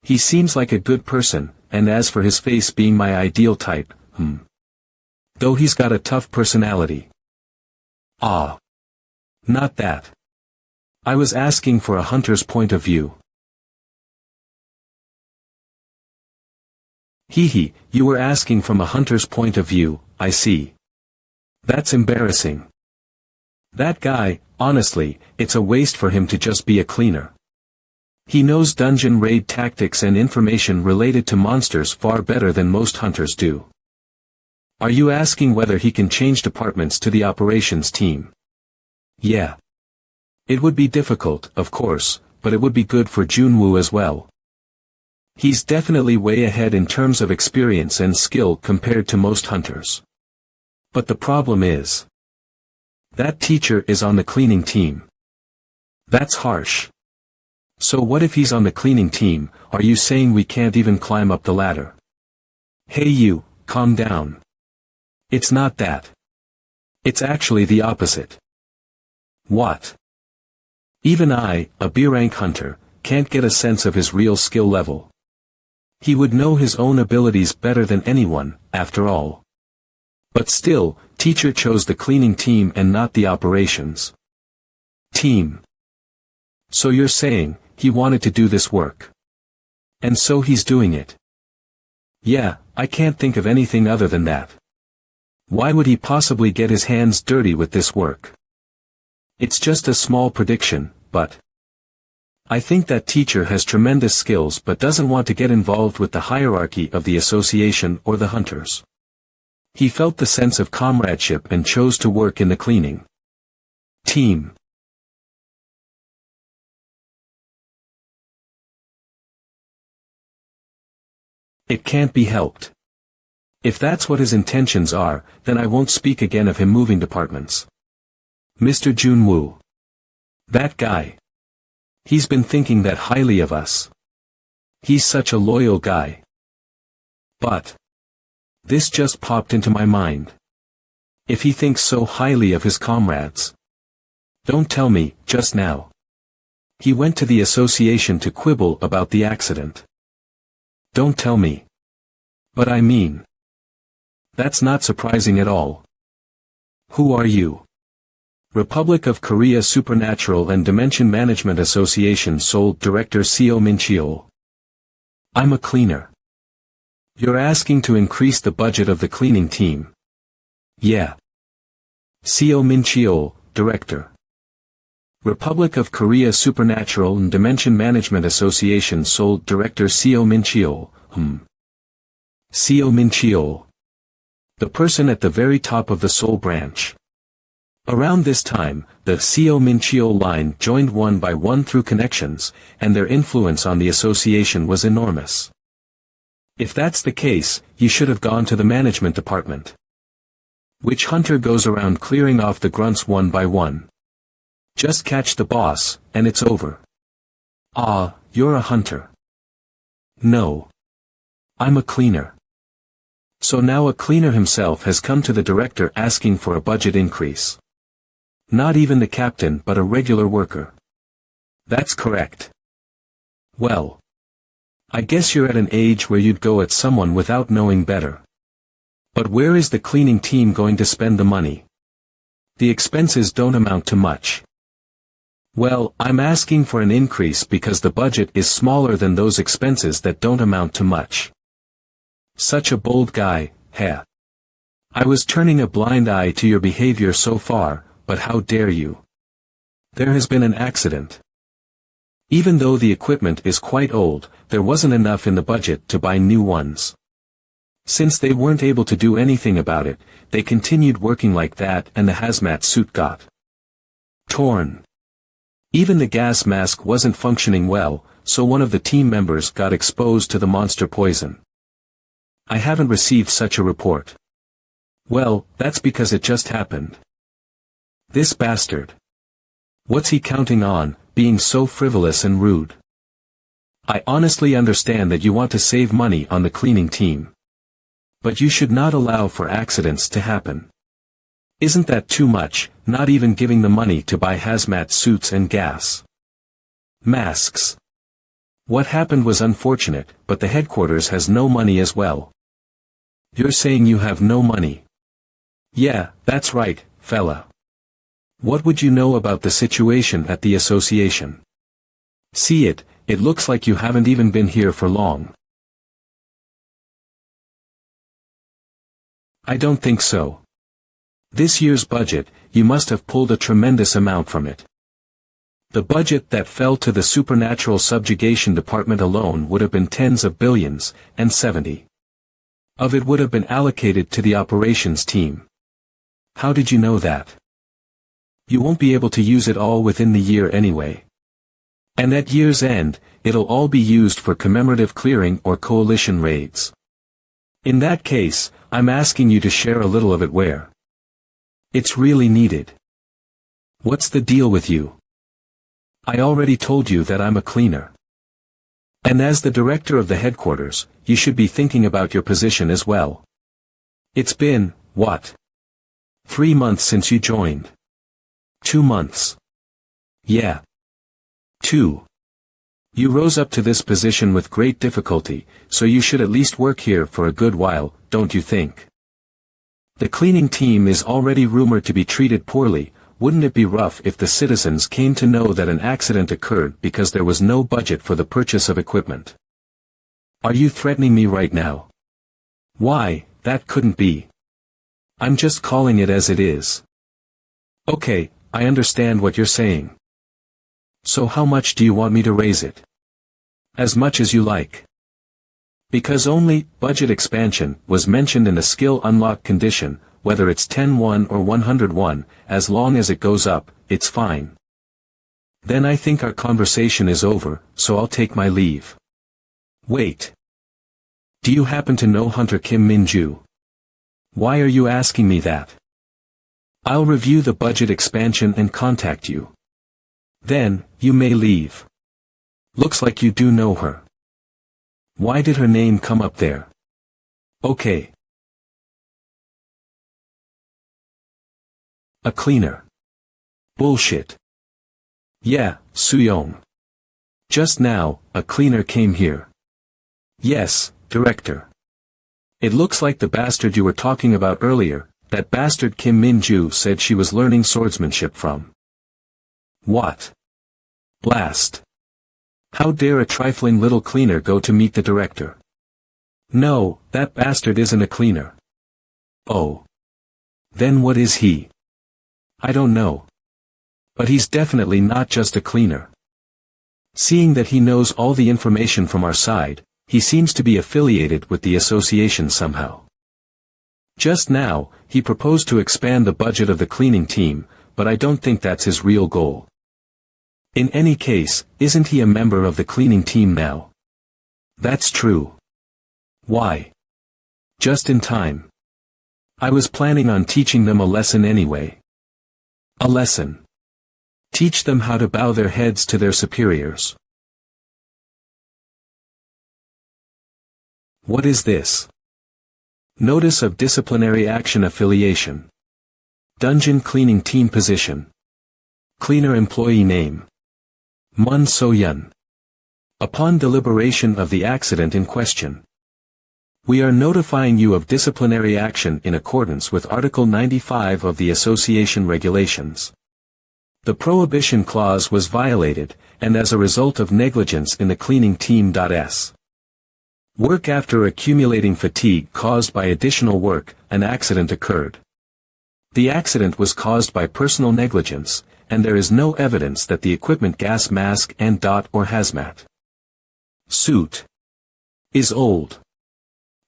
He seems like a good person, and as for his face being my ideal type, though he's got a tough personality. Ah. Not that. I was asking for a hunter's point of view. Hee, you were asking from a hunter's point of view, I see. That's embarrassing. That guy, honestly, it's a waste for him to just be a cleaner. He knows dungeon raid tactics and information related to monsters far better than most hunters do. Are you asking whether he can change departments to the operations team? Yeah. It would be difficult, of course, but it would be good for Jun-woo as well. He's definitely way ahead in terms of experience and skill compared to most hunters. But the problem is, that teacher is on the cleaning team. That's harsh. So what if he's on the cleaning team? Are you saying we can't even climb up the ladder? Hey you, calm down. It's not that. It's actually the opposite. What? Even I, a B-rank hunter, can't get a sense of his real skill level. He would know his own abilities better than anyone, after all. But still, teacher chose the cleaning team and not the operations team. So you're saying, he wanted to do this work. And so he's doing it. Yeah, I can't think of anything other than that. Why would he possibly get his hands dirty with this work? It's just a small prediction, but I think that teacher has tremendous skills but doesn't want to get involved with the hierarchy of the association or the hunters. He felt the sense of comradeship and chose to work in the cleaning team. It can't be helped. If that's what his intentions are, then I won't speak again of him moving departments. Mr. Jun-woo. That guy. He's been thinking that highly of us. He's such a loyal guy. But this just popped into my mind. If he thinks so highly of his comrades. Don't tell me, just now. He went to the association to quibble about the accident. Don't tell me. But I mean. That's not surprising at all. Who are you? Republic of Korea Supernatural and Dimension Management Association Seoul Director Seo Min-cheol. I'm a cleaner. You're asking to increase the budget of the cleaning team. Yeah. Seo Min-cheol, Director. Republic of Korea Supernatural and Dimension Management Association Seoul Director Seo Min-cheol. Seo Min-cheol. The person at the very top of the Seoul branch. Around this time, the Seo Min-cheol line joined one by one through connections, and their influence on the association was enormous. If that's the case, you should have gone to the management department. Which hunter goes around clearing off the grunts one by one? Just catch the boss, and it's over. Ah, you're a hunter. No. I'm a cleaner. So now a cleaner himself has come to the director asking for a budget increase. Not even the captain but a regular worker. That's correct. Well. I guess you're at an age where you'd go at someone without knowing better. But where is the cleaning team going to spend the money? The expenses don't amount to much. Well, I'm asking for an increase because the budget is smaller than those expenses that don't amount to much. Such a bold guy, heh. I was turning a blind eye to your behavior so far, but how dare you? There has been an accident. Even though the equipment is quite old, there wasn't enough in the budget to buy new ones. Since they weren't able to do anything about it, they continued working like that and the hazmat suit got torn. Even the gas mask wasn't functioning well, so one of the team members got exposed to the monster poison. I haven't received such a report. Well, that's because it just happened. This bastard. What's he counting on, being so frivolous and rude? I honestly understand that you want to save money on the cleaning team. But you should not allow for accidents to happen. Isn't that too much, not even giving the money to buy hazmat suits and gas masks? What happened was unfortunate, but the headquarters has no money as well. You're saying you have no money? Yeah, that's right, fella. What would you know about the situation at the association? See it looks like you haven't even been here for long. I don't think so. This year's budget, you must have pulled a tremendous amount from it. The budget that fell to the supernatural subjugation department alone would have been tens of billions, and 70 of it would have been allocated to the operations team. How did you know that? You won't be able to use it all within the year anyway. And at year's end, it'll all be used for commemorative clearing or coalition raids. In that case, I'm asking you to share a little of it where it's really needed. What's the deal with you? I already told you that I'm a cleaner. And as the director of the headquarters, you should be thinking about your position as well. It's been, what? 3 months since you joined. 2 months. Yeah. 2. You rose up to this position with great difficulty, so you should at least work here for a good while, don't you think? The cleaning team is already rumored to be treated poorly. Wouldn't it be rough if the citizens came to know that an accident occurred because there was no budget for the purchase of equipment? Are you threatening me right now? Why, that couldn't be. I'm just calling it as it is. Okay, I understand what you're saying. So how much do you want me to raise it? As much as you like. Because only budget expansion was mentioned in a skill unlock condition, whether it's 10-1 or 101, as long as it goes up, it's fine. Then I think our conversation is over, so I'll take my leave. Wait. Do you happen to know Hunter Kim Min-ju? Why are you asking me that? I'll review the budget expansion and contact you. Then, you may leave. Looks like you do know her. Why did her name come up there? Okay. A cleaner. Bullshit. Yeah, Soo-young. Just now, a cleaner came here. Yes, director. It looks like the bastard you were talking about earlier, that bastard Kim Min-ju said she was learning swordsmanship from. What? Blast. How dare a trifling little cleaner go to meet the director? No, that bastard isn't a cleaner. Oh. Then what is he? I don't know. But he's definitely not just a cleaner. Seeing that he knows all the information from our side, he seems to be affiliated with the association somehow. Just now, he proposed to expand the budget of the cleaning team, but I don't think that's his real goal. In any case, isn't he a member of the cleaning team now? That's true. Why? Just in time. I was planning on teaching them a lesson anyway. A lesson. Teach them how to bow their heads to their superiors. What is this? Notice of disciplinary action affiliation. Dungeon cleaning team position. Cleaner employee name. Mun So-yun. Upon deliberation of the accident in question, we are notifying you of disciplinary action in accordance with Article 95 of the Association Regulations. The prohibition clause was violated, and as a result of negligence in the cleaning team.s. work after accumulating fatigue caused by additional work, an accident occurred. The accident was caused by personal negligence, and there is no evidence that the equipment gas mask and or hazmat suit is old.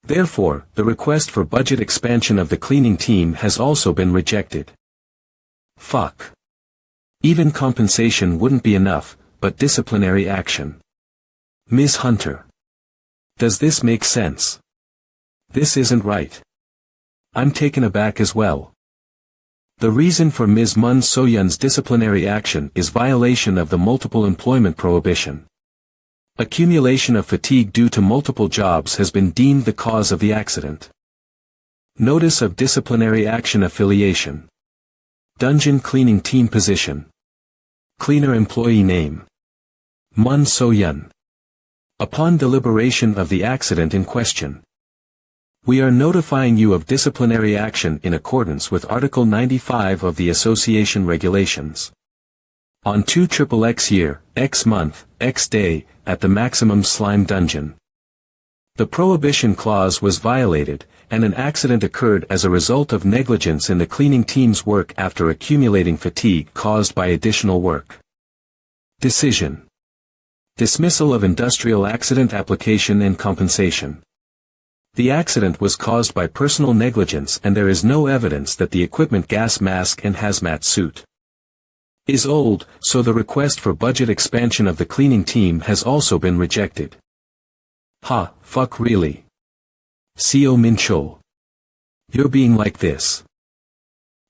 Therefore, the request for budget expansion of the cleaning team has also been rejected. Fuck. Even compensation wouldn't be enough, but disciplinary action. Ms. Hunter. Does this make sense? This isn't right. I'm taken aback as well. The reason for Ms. Mun So-yun's disciplinary action is violation of the multiple employment prohibition. Accumulation of fatigue due to multiple jobs has been deemed the cause of the accident. Notice of disciplinary action affiliation. Dungeon cleaning team position. Cleaner employee name. Mun So-yun. Upon deliberation of the accident in question, we are notifying you of disciplinary action in accordance with Article 95 of the Association Regulations. On 2XX year, X month, X day, at the maximum slime dungeon. The prohibition clause was violated, and an accident occurred as a result of negligence in the cleaning team's work after accumulating fatigue caused by additional work. Decision. Dismissal of industrial accident application and compensation. The accident was caused by personal negligence and there is no evidence that the equipment gas mask and hazmat suit is old, so the request for budget expansion of the cleaning team has also been rejected. Ha, fuck really. Seo Min-chul. You're being like this.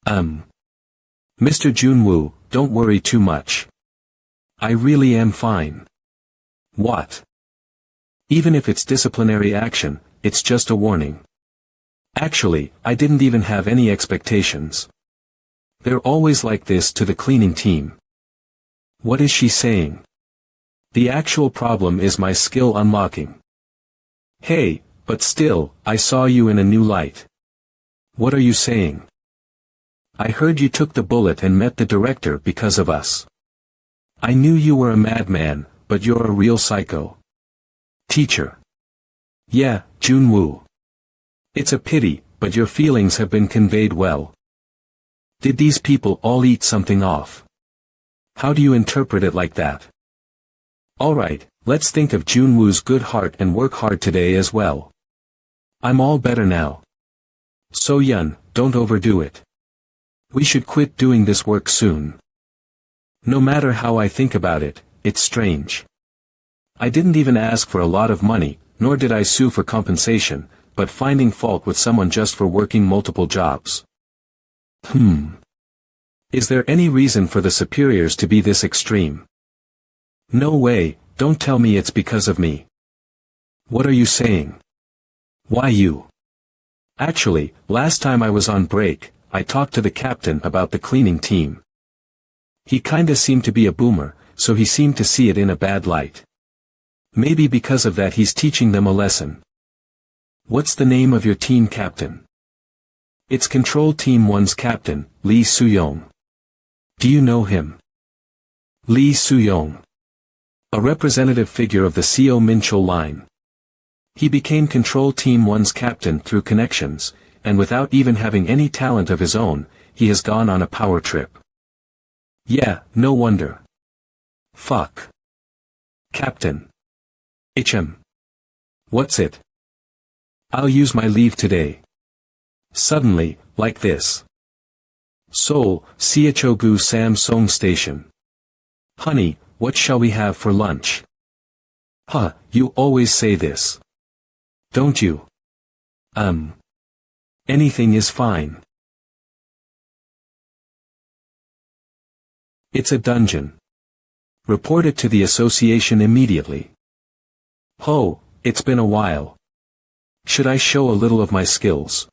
Mr. Jun-woo, don't worry too much. I really am fine. What? Even if it's disciplinary action, it's just a warning. Actually, I didn't even have any expectations. They're always like this to the cleaning team. What is she saying? The actual problem is my skill unlocking. Hey, but still, I saw you in a new light. What are you saying? I heard you took the bullet and met the director because of us. I knew you were a madman, but you're a real psycho. Teacher. Yeah, Jun-woo. It's a pity, but your feelings have been conveyed well. Did these people all eat something off? How do you interpret it like that? Alright, let's think of Jun-woo's good heart and work hard today as well. I'm all better now. So-yun, don't overdo it. We should quit doing this work soon. No matter how I think about it, it's strange. I didn't even ask for a lot of money, nor did I sue for compensation, but finding fault with someone just for working multiple jobs. Is there any reason for the superiors to be this extreme? No way, don't tell me it's because of me. What are you saying? Why you? Actually, last time I was on break, I talked to the captain about the cleaning team. He kinda seemed to be a boomer, so he seemed to see it in a bad light. Maybe because of that he's teaching them a lesson. What's the name of your team captain? It's Control Team 1's captain, Lee Soo-young. Do you know him? Lee Soo-young. A representative figure of the Seo Min-chul line. He became Control Team 1's captain through connections, and without even having any talent of his own, he has gone on a power trip. Yeah, no wonder. Fuck. Captain. What's it? I'll use my leave today. Suddenly, like this. Seoul, Siachogu Samsung Station. Honey, what shall we have for lunch? Huh, you always say this. Don't you? Anything is fine. It's a dungeon. Report it to the association immediately. Ho, it's been a while. Should I show a little of my skills?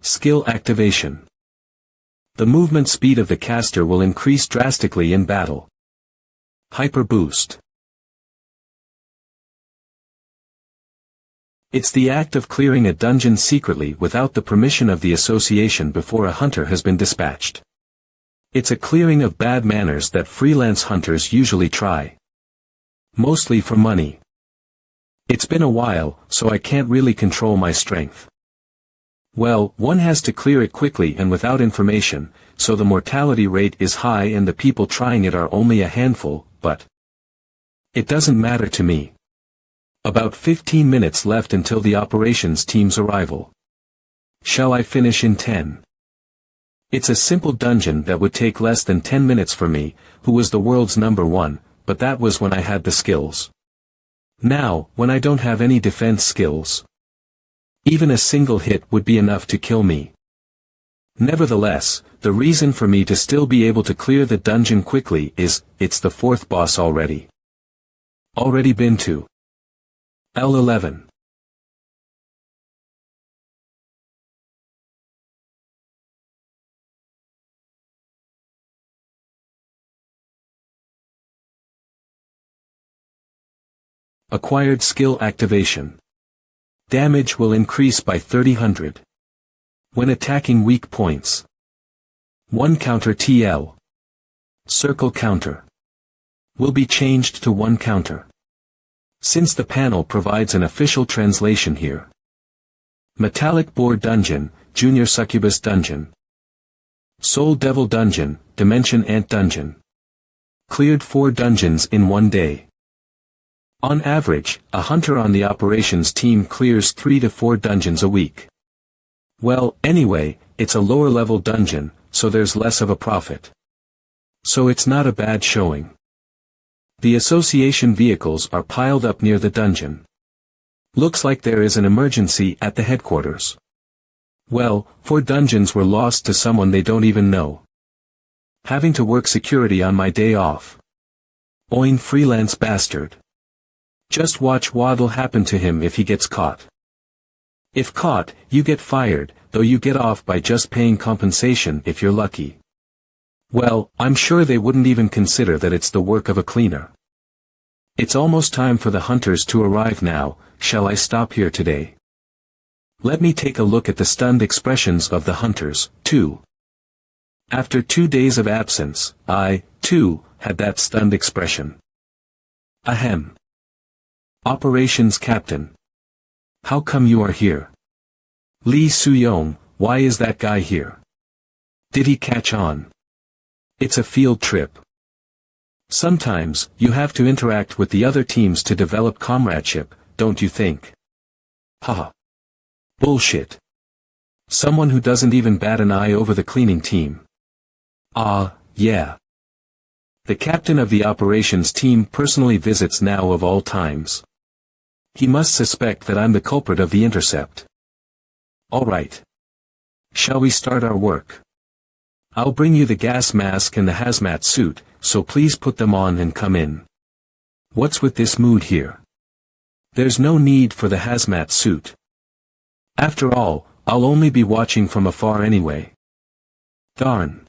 Skill activation. The movement speed of the caster will increase drastically in battle. Hyper boost. It's the act of clearing a dungeon secretly without the permission of the association before a hunter has been dispatched. It's a clearing of bad manners that freelance hunters usually try. Mostly for money. It's been a while, so I can't really control my strength. Well, one has to clear it quickly and without information, so the mortality rate is high and the people trying it are only a handful, but it doesn't matter to me. About 15 minutes left until the operations team's arrival. Shall I finish in 10? It's a simple dungeon that would take less than 10 minutes for me, who was the world's #1, but that was when I had the skills. Now, when I don't have any defense skills, even a single hit would be enough to kill me. Nevertheless, the reason for me to still be able to clear the dungeon quickly is, it's the fourth boss already. Already been to L11. Acquired skill activation. Damage will increase by 3000. When attacking weak points. 1 counter TL. Circle counter. Will be changed to 1 counter. Since the panel provides an official translation here. Metallic Boar Dungeon, Junior Succubus Dungeon. Soul Devil Dungeon, Dimension Ant Dungeon. Cleared 4 dungeons in 1 day. On average, a hunter on the operations team clears 3 to 4 dungeons a week. Well, anyway, it's a lower level dungeon, so there's less of a profit. So it's not a bad showing. The association vehicles are piled up near the dungeon. Looks like there is an emergency at the headquarters. Well, 4 dungeons were lost to someone they don't even know. Having to work security on my day off. Oin freelance bastard. Just watch what'll happen to him if he gets caught. If caught, you get fired, though you get off by just paying compensation if you're lucky. Well, I'm sure they wouldn't even consider that it's the work of a cleaner. It's almost time for the hunters to arrive now. Shall I stop here today? Let me take a look at the stunned expressions of the hunters, too. After 2 days of absence, I, too, had that stunned expression. Ahem. Operations Captain. How come you are here? Lee Soo-young, why is that guy here? Did he catch on? It's a field trip. Sometimes, you have to interact with the other teams to develop comradeship, don't you think? Haha. Bullshit. Someone who doesn't even bat an eye over the cleaning team. Ah, yeah. The captain of the operations team personally visits now of all times. He must suspect that I'm the culprit of the intercept. Alright. Shall we start our work? I'll bring you the gas mask and the hazmat suit, so please put them on and come in. What's with this mood here? There's no need for the hazmat suit. After all, I'll only be watching from afar anyway. Darn.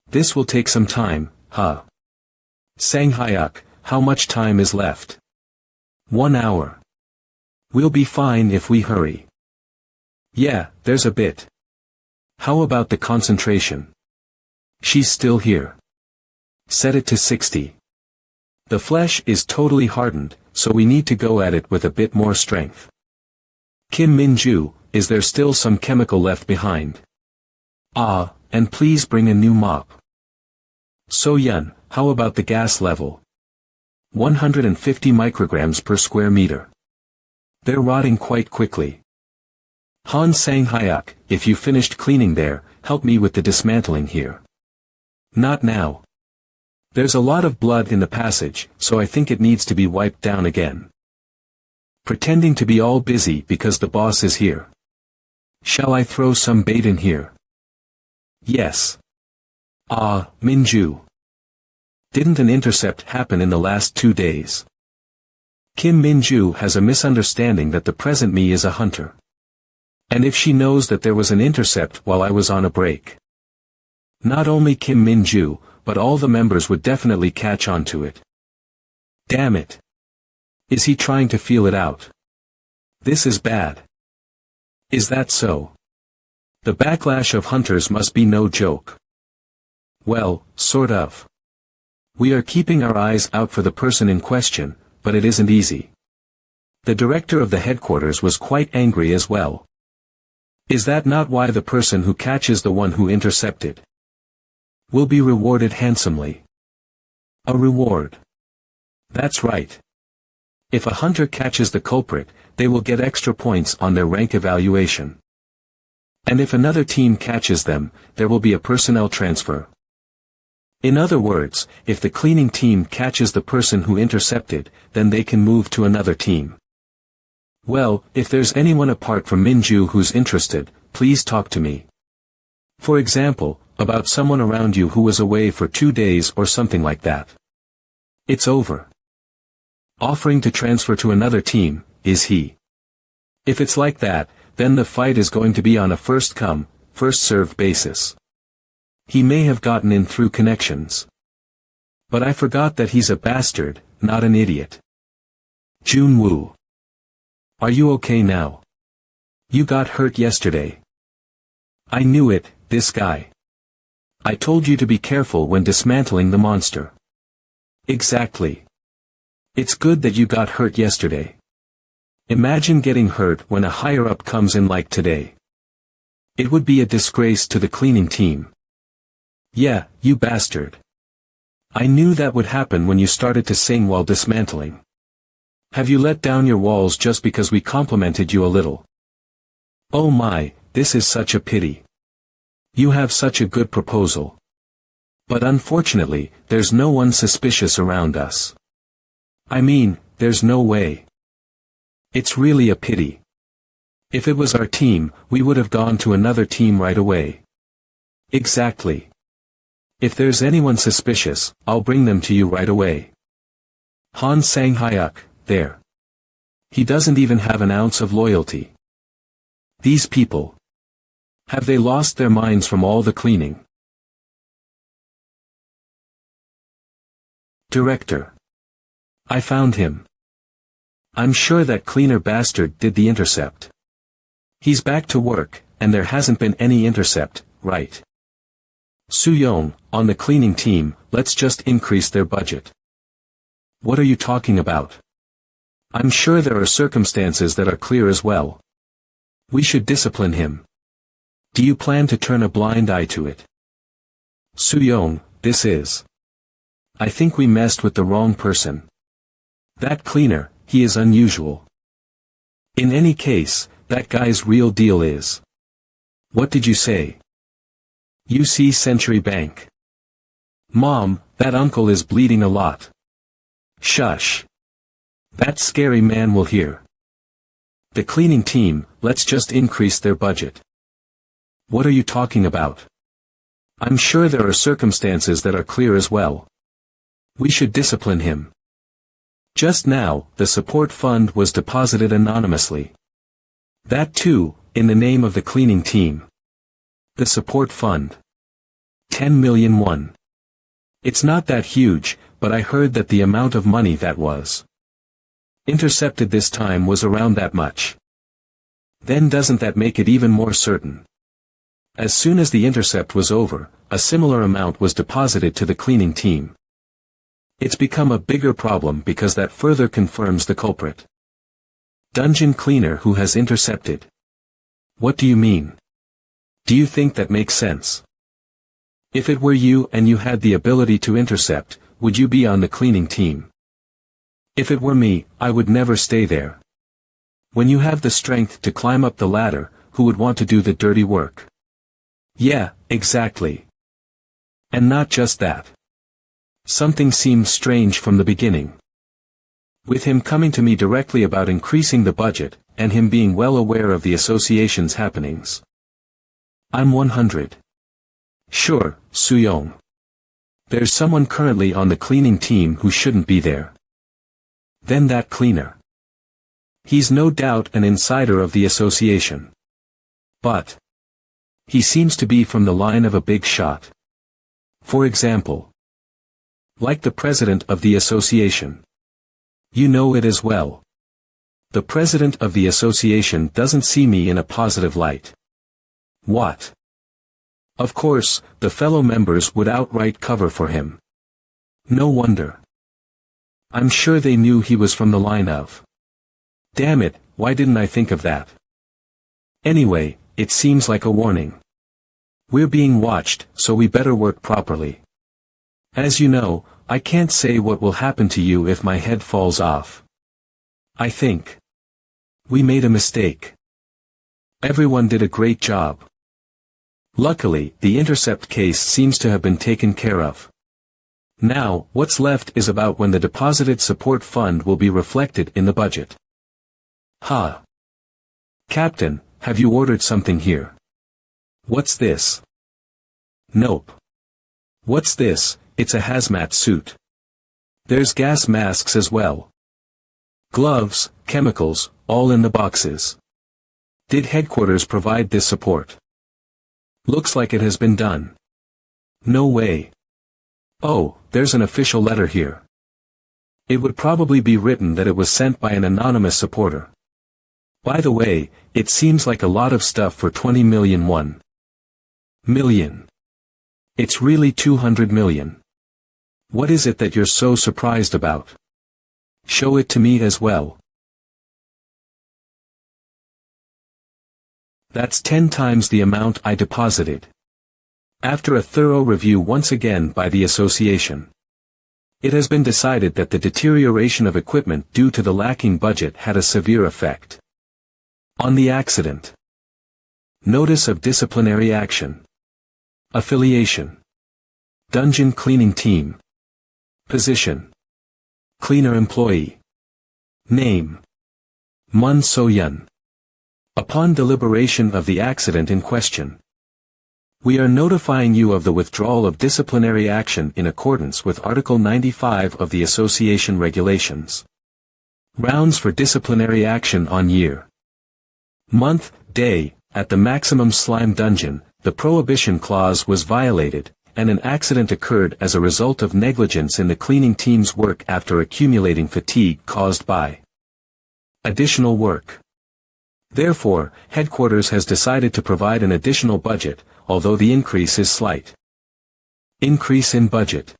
This will take some time, huh? Sang-hyuk, how much time is left? 1 hour. We'll be fine if we hurry. Yeah, there's a bit. How about the concentration? She's still here. Set it to 60. The flesh is totally hardened, so we need to go at it with a bit more strength. Kim Min-ju, is there still some chemical left behind? Ah, and please bring a new mop. So-yun, how about the gas level? 150 micrograms per square meter. They're rotting quite quickly. Han Sang-hyuk, if you finished cleaning there, help me with the dismantling here. Not now. There's a lot of blood in the passage, so I think it needs to be wiped down again. Pretending to be all busy because the boss is here. Shall I throw some bait in here? Yes. Ah, Min-ju. Didn't an intercept happen in the last 2 days? Kim Min-ju has a misunderstanding that the present me is a hunter. And if she knows that there was an intercept while I was on a break. Not only Kim Min-ju, but all the members would definitely catch on to it. Damn it. Is he trying to feel it out? This is bad. Is that so? The backlash of hunters must be no joke. Well, sort of. We are keeping our eyes out for the person in question, but it isn't easy. The director of the headquarters was quite angry as well. Is that not why the person who catches the one who intercepted will be rewarded handsomely? A reward. That's right. If a hunter catches the culprit, they will get extra points on their rank evaluation. And if another team catches them, there will be a personnel transfer. In other words, if the cleaning team catches the person who intercepted, then they can move to another team. Well, if there's anyone apart from Min-ju who's interested, please talk to me. For example, about someone around you who was away for 2 days or something like that. It's over. Offering to transfer to another team, is he? If it's like that, then the fight is going to be on a first-come, first-served basis. He may have gotten in through connections. But I forgot that he's a bastard, not an idiot. Jun-woo. Are you okay now? You got hurt yesterday. I knew it, this guy. I told you to be careful when dismantling the monster. Exactly. It's good that you got hurt yesterday. Imagine getting hurt when a higher-up comes in like today. It would be a disgrace to the cleaning team. Yeah, you bastard. I knew that would happen when you started to sing while dismantling. Have you let down your walls just because we complimented you a little? Oh my, this is such a pity. You have such a good proposal. But unfortunately, there's no one suspicious around us. I mean, there's no way. It's really a pity. If it was our team, we would have gone to another team right away. Exactly. If there's anyone suspicious, I'll bring them to you right away. Han Sang-hyuk, there. He doesn't even have an ounce of loyalty. These people. Have they lost their minds from all the cleaning? Director. I found him. I'm sure that cleaner bastard did the intercept. He's back to work, and there hasn't been any intercept, right? Soo-young, on the cleaning team, let's just increase their budget. What are you talking about? I'm sure there are circumstances that are clear as well. We should discipline him. Do you plan to turn a blind eye to it? Soo-young, this is. I think we messed with the wrong person. That cleaner, he is unusual. In any case, that guy's real deal is. What did you say? UC Century Bank. Mom, that uncle is bleeding a lot. Shush. That scary man will hear. The cleaning team, let's just increase their budget. What are you talking about? I'm sure there are circumstances that are clear as well. We should discipline him. Just now, the support fund was deposited anonymously. That too, in the name of the cleaning team. The support fund. 10 million won. It's not that huge, but I heard that the amount of money that was intercepted this time was around that much. Then doesn't that make it even more certain? As soon as the intercept was over, a similar amount was deposited to the cleaning team. It's become a bigger problem because that further confirms the culprit. Dungeon cleaner who has intercepted. What do you mean? Do you think that makes sense? If it were you and you had the ability to intercept, would you be on the cleaning team? If it were me, I would never stay there. When you have the strength to climb up the ladder, who would want to do the dirty work? Yeah, exactly. And not just that. Something seemed strange from the beginning. With him coming to me directly about increasing the budget, and him being well aware of the association's happenings. I'm 100. Sure, Soo-young. There's someone currently on the cleaning team who shouldn't be there. Then that cleaner. He's no doubt an insider of the association. But he seems to be from the line of a big shot. For example, like the president of the association. You know it as well. The president of the association doesn't see me in a positive light. What? Of course, the fellow members would outright cover for him. No wonder. I'm sure they knew he was from the line of. Damn it, why didn't I think of that? Anyway, it seems like a warning. We're being watched, so we better work properly. As you know, I can't say what will happen to you if my head falls off. I think we made a mistake. Everyone did a great job. Luckily, the intercept case seems to have been taken care of. Now, what's left is about when the deposited support fund will be reflected in the budget. Ha! Captain, have you ordered something here? What's this? Nope. What's this? It's a hazmat suit. There's gas masks as well. Gloves, chemicals, all in the boxes. Did headquarters provide this support? Looks like it has been done. No way. Oh, there's an official letter here. It would probably be written that it was sent by an anonymous supporter. By the way, it seems like a lot of stuff for 20 million won. Million. It's really 200 million. What is it that you're so surprised about? Show it to me as well. That's 10 times the amount I deposited. After a thorough review once again by the association, it has been decided that the deterioration of equipment due to the lacking budget had a severe effect on the accident. Notice of disciplinary action. Affiliation. Dungeon cleaning team. Position. Cleaner employee. Name. Mun So-yun. Upon deliberation of the accident in question, we are notifying you of the withdrawal of disciplinary action in accordance with Article 95 of the Association Regulations. Rounds for disciplinary action on year, month, day. At the maximum slime dungeon, the prohibition clause was violated, and an accident occurred as a result of negligence in the cleaning team's work after accumulating fatigue caused by additional work. Therefore, headquarters has decided to provide an additional budget, although the increase is slight. Increase in budget.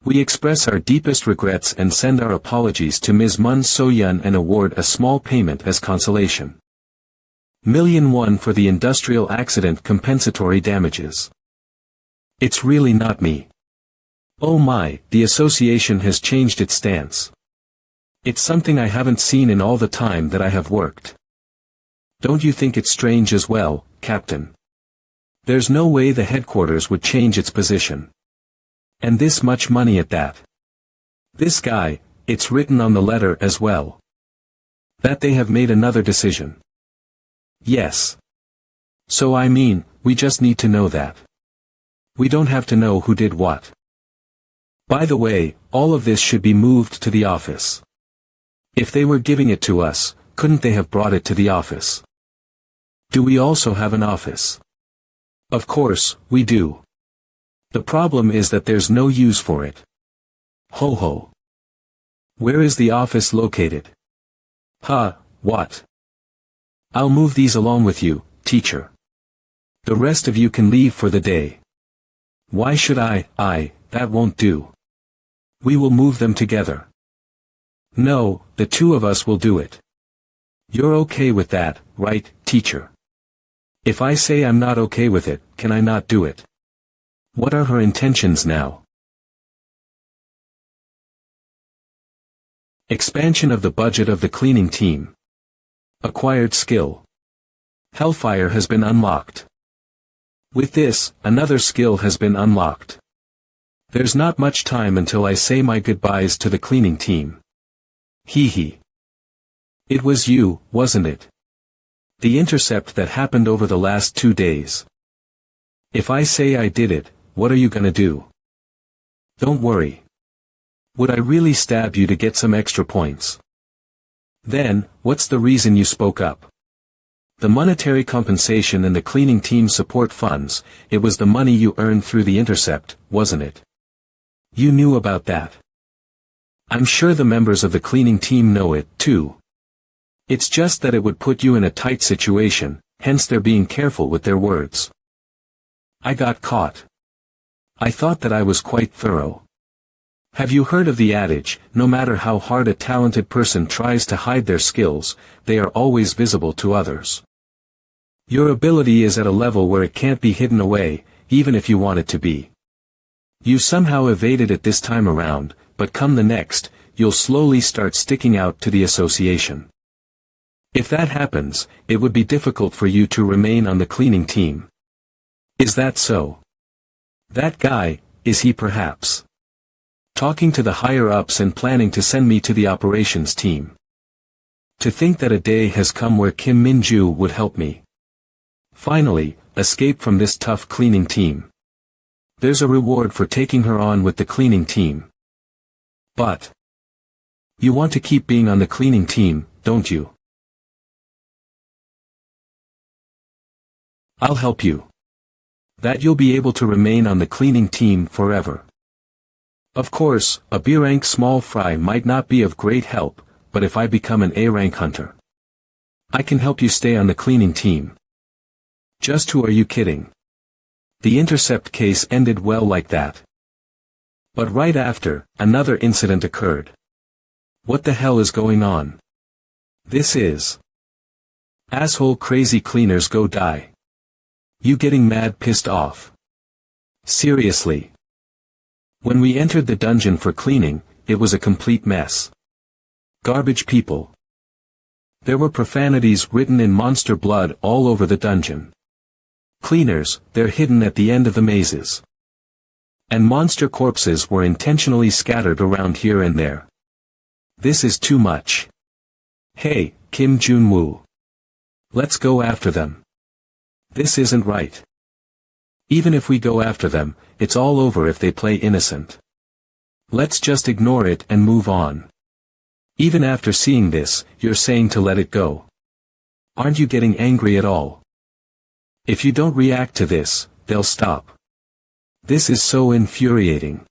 We express our deepest regrets and send our apologies to Ms. Mun So-yun and award a small payment as consolation. Million won for the industrial accident compensatory damages. It's really not me. Oh my, the association has changed its stance. It's something I haven't seen in all the time that I have worked. Don't you think it's strange as well, Captain? There's no way the headquarters would change its position. And this much money at that. This guy, it's written on the letter as well. That they have made another decision. Yes. So I mean, we just need to know that. We don't have to know who did what. By the way, all of this should be moved to the office. If they were giving it to us, couldn't they have brought it to the office? Do we also have an office? Of course, we do. The problem is that there's no use for it. Ho ho. Where is the office located? What? I'll move these along with you, teacher. The rest of you can leave for the day. Why should I? That won't do. We will move them together. No, the two of us will do it. You're okay with that, right, teacher? If I say I'm not okay with it, can I not do it? What are her intentions now? Expansion of the budget of the cleaning team. Acquired skill. Hellfire has been unlocked. With this, another skill has been unlocked. There's not much time until I say my goodbyes to the cleaning team. Hee hee. It was you, wasn't it? The intercept that happened over the last 2 days. If I say I did it, what are you gonna do? Don't worry. Would I really stab you to get some extra points? Then, what's the reason you spoke up? The monetary compensation and the cleaning team support funds, it was the money you earned through the intercept, wasn't it? You knew about that. I'm sure the members of the cleaning team know it, too. It's just that it would put you in a tight situation, hence they're being careful with their words. I got caught. I thought that I was quite thorough. Have you heard of the adage, no matter how hard a talented person tries to hide their skills, they are always visible to others? Your ability is at a level where it can't be hidden away, even if you want it to be. You somehow evaded it this time around, but come the next, you'll slowly start sticking out to the association. If that happens, it would be difficult for you to remain on the cleaning team. Is that so? That guy, is he perhaps talking to the higher-ups and planning to send me to the operations team? To think that a day has come where Kim Min-ju would help me finally escape from this tough cleaning team. There's a reward for taking her on with the cleaning team. But you want to keep being on the cleaning team, don't you? I'll help you. That you'll be able to remain on the cleaning team forever. Of course, a B rank small fry might not be of great help, but if I become an A rank hunter, I can help you stay on the cleaning team. Just who are you kidding? The intercept case ended well like that. But right after, another incident occurred. What the hell is going on? This is asshole crazy cleaners go die. You getting mad pissed off? Seriously. When we entered the dungeon for cleaning, it was a complete mess. Garbage people. There were profanities written in monster blood all over the dungeon. Cleaners, they're hidden at the end of the mazes. And monster corpses were intentionally scattered around here and there. This is too much. Hey, Kim Jun-woo. Let's go after them. This isn't right. Even if we go after them, it's all over if they play innocent. Let's just ignore it and move on. Even after seeing this, you're saying to let it go. Aren't you getting angry at all? If you don't react to this, they'll stop. This is so infuriating.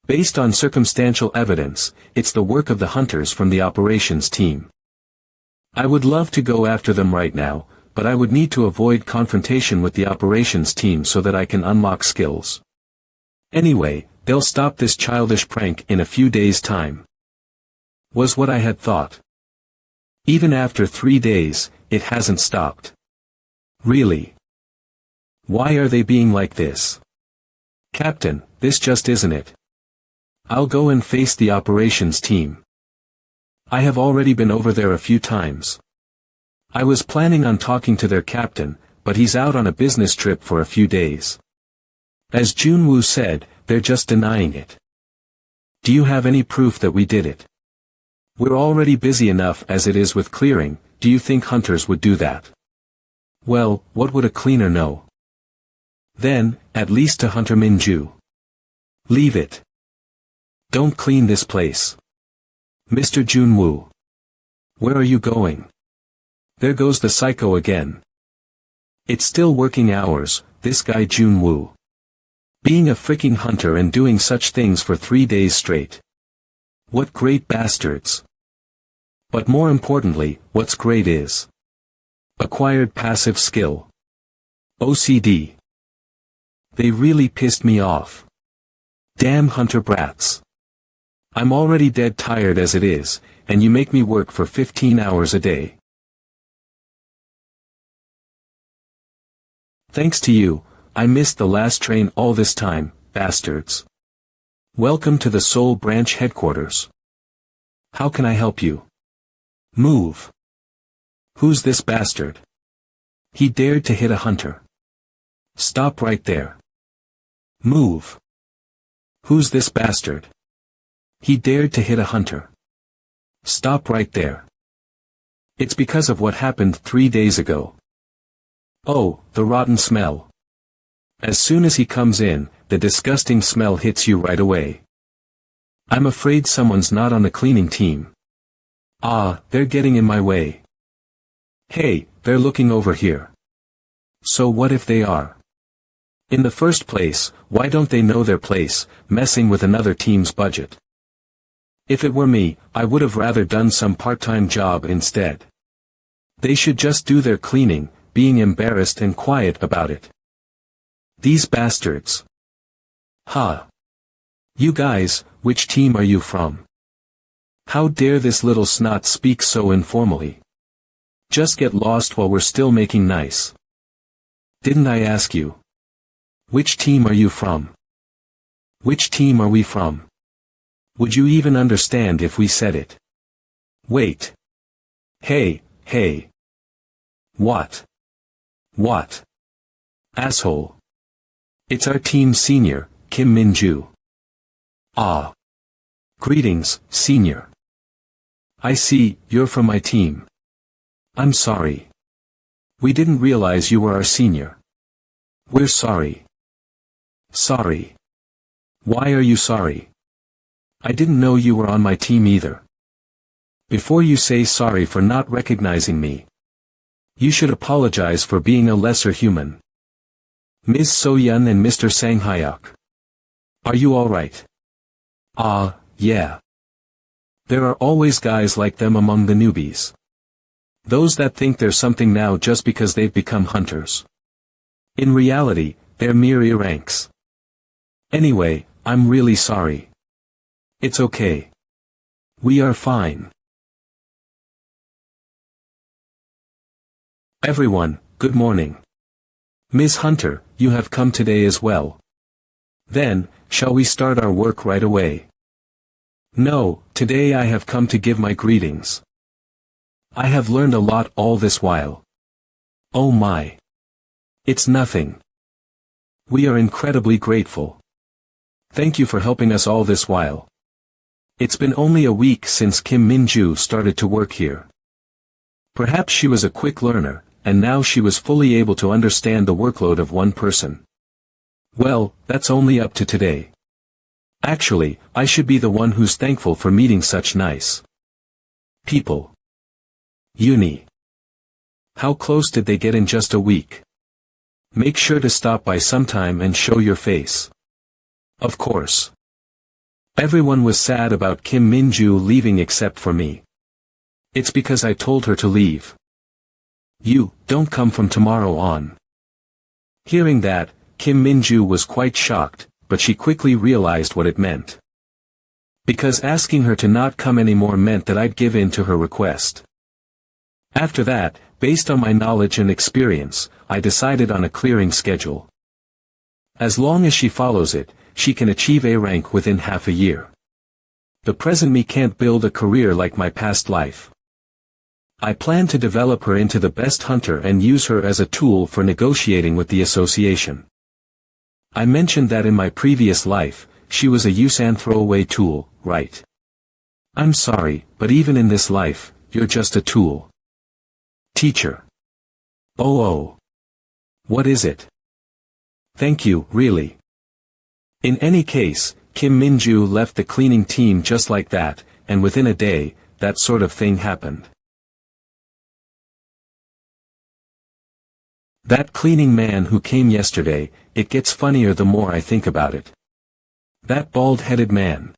Based on circumstantial evidence, it's the work of the hunters from the operations team. I would love to go after them right now, but I would need to avoid confrontation with the operations team so that I can unlock skills. Anyway, they'll stop this childish prank in a few days' time. Was what I had thought. Even after 3 days, it hasn't stopped. Really? Why are they being like this? Captain, this just isn't it. I'll go and face the operations team. I have already been over there a few times. I was planning on talking to their captain, but he's out on a business trip for a few days. As Jun-woo said, they're just denying it. Do you have any proof that we did it? We're already busy enough as it is with clearing, do you think hunters would do that? Well, what would a cleaner know? Then, at least to Hunter Minju. Leave it. Don't clean this place. Mr. Jun-woo. Where are you going? There goes the psycho again. It's still working hours, this guy Jun-woo. Being a freaking hunter and doing such things for 3 days straight. What great bastards. But more importantly, what's great is acquired passive skill. OCD. They really pissed me off. Damn hunter brats. I'm already dead tired as it is, and you make me work for 15 hours a day. Thanks to you, I missed the last train all this time, bastards. Welcome to the Seoul branch headquarters. How can I help you? Move. Who's this bastard? He dared to hit a hunter. Stop right there. Move. Who's this bastard? He dared to hit a hunter. Stop right there. It's because of what happened 3 days ago. Oh, the rotten smell. As soon as he comes in, the disgusting smell hits you right away. I'm afraid someone's not on the cleaning team. Ah, they're getting in my way. Hey, they're looking over here. So what if they are? In the first place, why don't they know their place, messing with another team's budget? If it were me, I would have rather done some part-time job instead. They should just do their cleaning, being embarrassed and quiet about it. These bastards. Ha. You guys, which team are you from? How dare this little snot speak so informally? Just get lost while we're still making nice. Didn't I ask you? Which team are you from? Which team are we from? Would you even understand if we said it? Wait. Hey, hey. What? What? Asshole. It's our team senior, Kim Min-ju. Ah. Greetings, senior. I see, you're from my team. I'm sorry. We didn't realize you were our senior. We're sorry. Sorry. Why are you sorry? I didn't know you were on my team either. Before you say sorry for not recognizing me, you should apologize for being a lesser human. Ms. So-yeon and Mr. Sang-hyuk. Are you alright? Yeah. There are always guys like them among the newbies. Those that think they're something now just because they've become hunters. In reality, they're mere ranks. Anyway, I'm really sorry. It's okay. We are fine. Everyone, good morning. Ms. Hunter, you have come today as well. Then, shall we start our work right away? No, today I have come to give my greetings. I have learned a lot all this while. Oh my. It's nothing. We are incredibly grateful. Thank you for helping us all this while. It's been only a week since Kim Min-ju started to work here. Perhaps she was a quick learner, and now she was fully able to understand the workload of one person. Well, that's only up to today. Actually, I should be the one who's thankful for meeting such nice people. Uni. How close did they get in just a week? Make sure to stop by sometime and show your face. Of course. Everyone was sad about Kim Min-ju leaving except for me. It's because I told her to leave. You don't come from tomorrow on. Hearing that, Kim Min-ju was quite shocked, but she quickly realized what it meant. Because asking her to not come anymore meant that I'd give in to her request. After that, based on my knowledge and experience, I decided on a clearing schedule. As long as she follows it, she can achieve A rank within half a year. The present me can't build a career like my past life. I plan to develop her into the best hunter and use her as a tool for negotiating with the association. I mentioned that in my previous life, she was a use and throwaway tool, right? I'm sorry, but even in this life, you're just a tool. Teacher. Oh. What is it? Thank you, really. In any case, Kim Min-ju left the cleaning team just like that, and within a day, that sort of thing happened. That cleaning man who came yesterday, it gets funnier the more I think about it. That bald-headed man.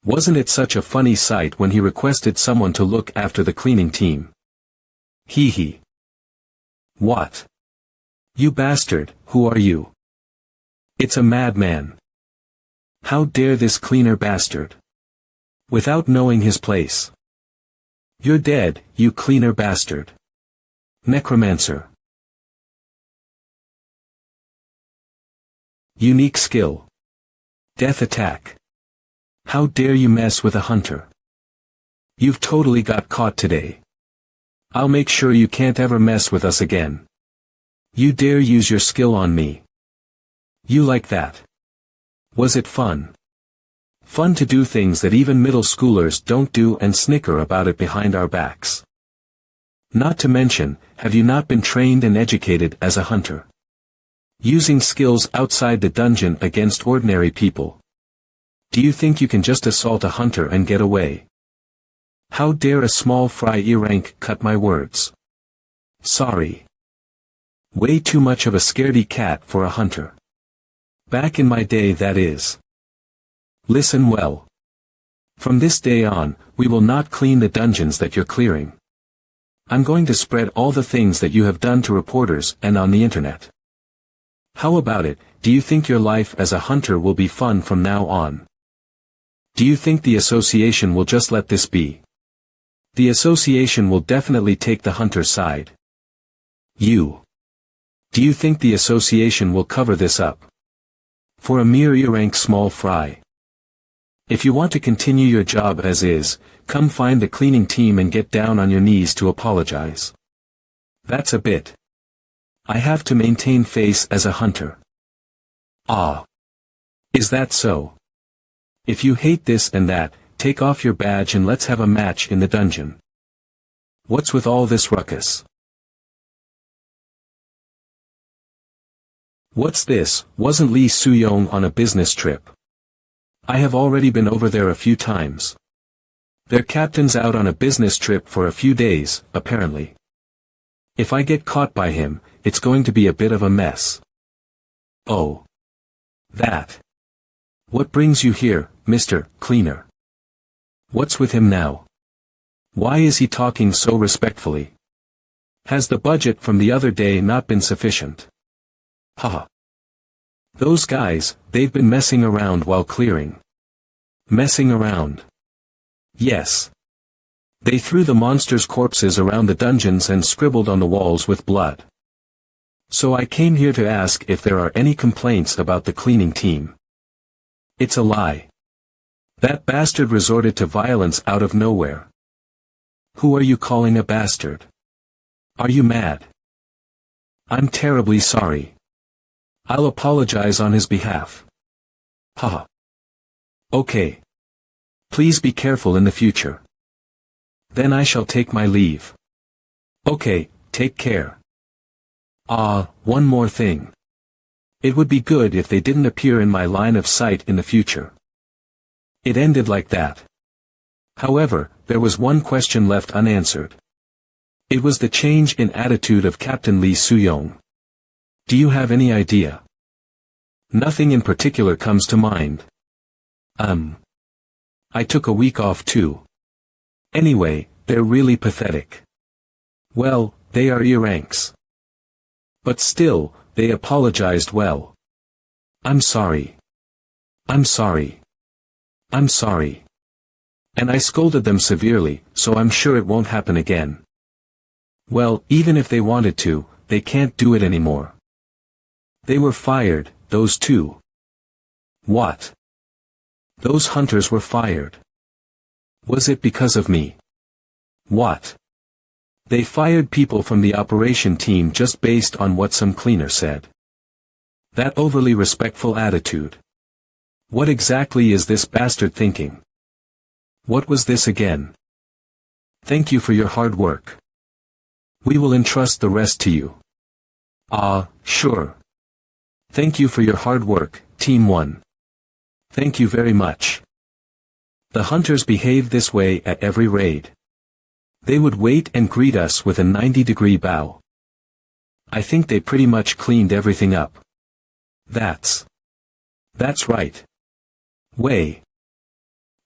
Wasn't it such a funny sight when he requested someone to look after the cleaning team? Hee hee. What? You bastard, who are you? It's a madman. How dare this cleaner bastard? Without knowing his place. You're dead, you cleaner bastard. Necromancer. Unique skill. Death attack. How dare you mess with a hunter? You've totally got caught today. I'll make sure you can't ever mess with us again. You dare use your skill on me. You like that? Was it fun? Fun to do things that even middle schoolers don't do and snicker about it behind our backs. Not to mention, have you not been trained and educated as a hunter? Using skills outside the dungeon against ordinary people. Do you think you can just assault a hunter and get away? How dare a small fry E-rank cut my words? Sorry. Way too much of a scaredy cat for a hunter. Back in my day, that is. Listen well. From this day on, we will not clean the dungeons that you're clearing. I'm going to spread all the things that you have done to reporters and on the internet. How about it? Do you think your life as a hunter will be fun from now on? Do you think the association will just let this be? The association will definitely take the hunter's side. Do you think the association will cover this up? For a mere E-rank small fry. If you want to continue your job as is, come find the cleaning team and get down on your knees to apologize. That's a bit. I have to maintain face as a hunter. Ah. Is that so? If you hate this and that, take off your badge and let's have a match in the dungeon. What's with all this ruckus? What's this? Wasn't Lee Soo-young on a business trip? I have already been over there a few times. Their captain's out on a business trip for a few days, apparently. If I get caught by him, it's going to be a bit of a mess. Oh. That. What brings you here, Mr. Cleaner? What's with him now? Why is he talking so respectfully? Has the budget from the other day not been sufficient? Haha. Those guys, they've been messing around while clearing. Messing around. Yes. They threw the monsters' corpses around the dungeons and scribbled on the walls with blood. So I came here to ask if there are any complaints about the cleaning team. It's a lie. That bastard resorted to violence out of nowhere. Who are you calling a bastard? Are you mad? I'm terribly sorry. I'll apologize on his behalf. Haha. Okay. Please be careful in the future. Then I shall take my leave. Okay, take care. One more thing. It would be good if they didn't appear in my line of sight in the future. It ended like that. However, there was one question left unanswered. It was the change in attitude of Captain Lee Soo-young. Do you have any idea? Nothing in particular comes to mind. I took a week off too. Anyway, they're really pathetic. Well, they are E-ranks. But still, they apologized well. I'm sorry. I'm sorry. I'm sorry. And I scolded them severely, so I'm sure it won't happen again. Well, even if they wanted to, they can't do it anymore. They were fired, those two. What? Those hunters were fired. Was it because of me? What? They fired people from the operation team just based on what some cleaner said. That overly respectful attitude. What exactly is this bastard thinking? What was this again? Thank you for your hard work. We will entrust the rest to you. Sure. Thank you for your hard work, Team 1. Thank you very much. The hunters behaved this way at every raid. They would wait and greet us with a 90-degree bow. I think they pretty much cleaned everything up. That's right. Way.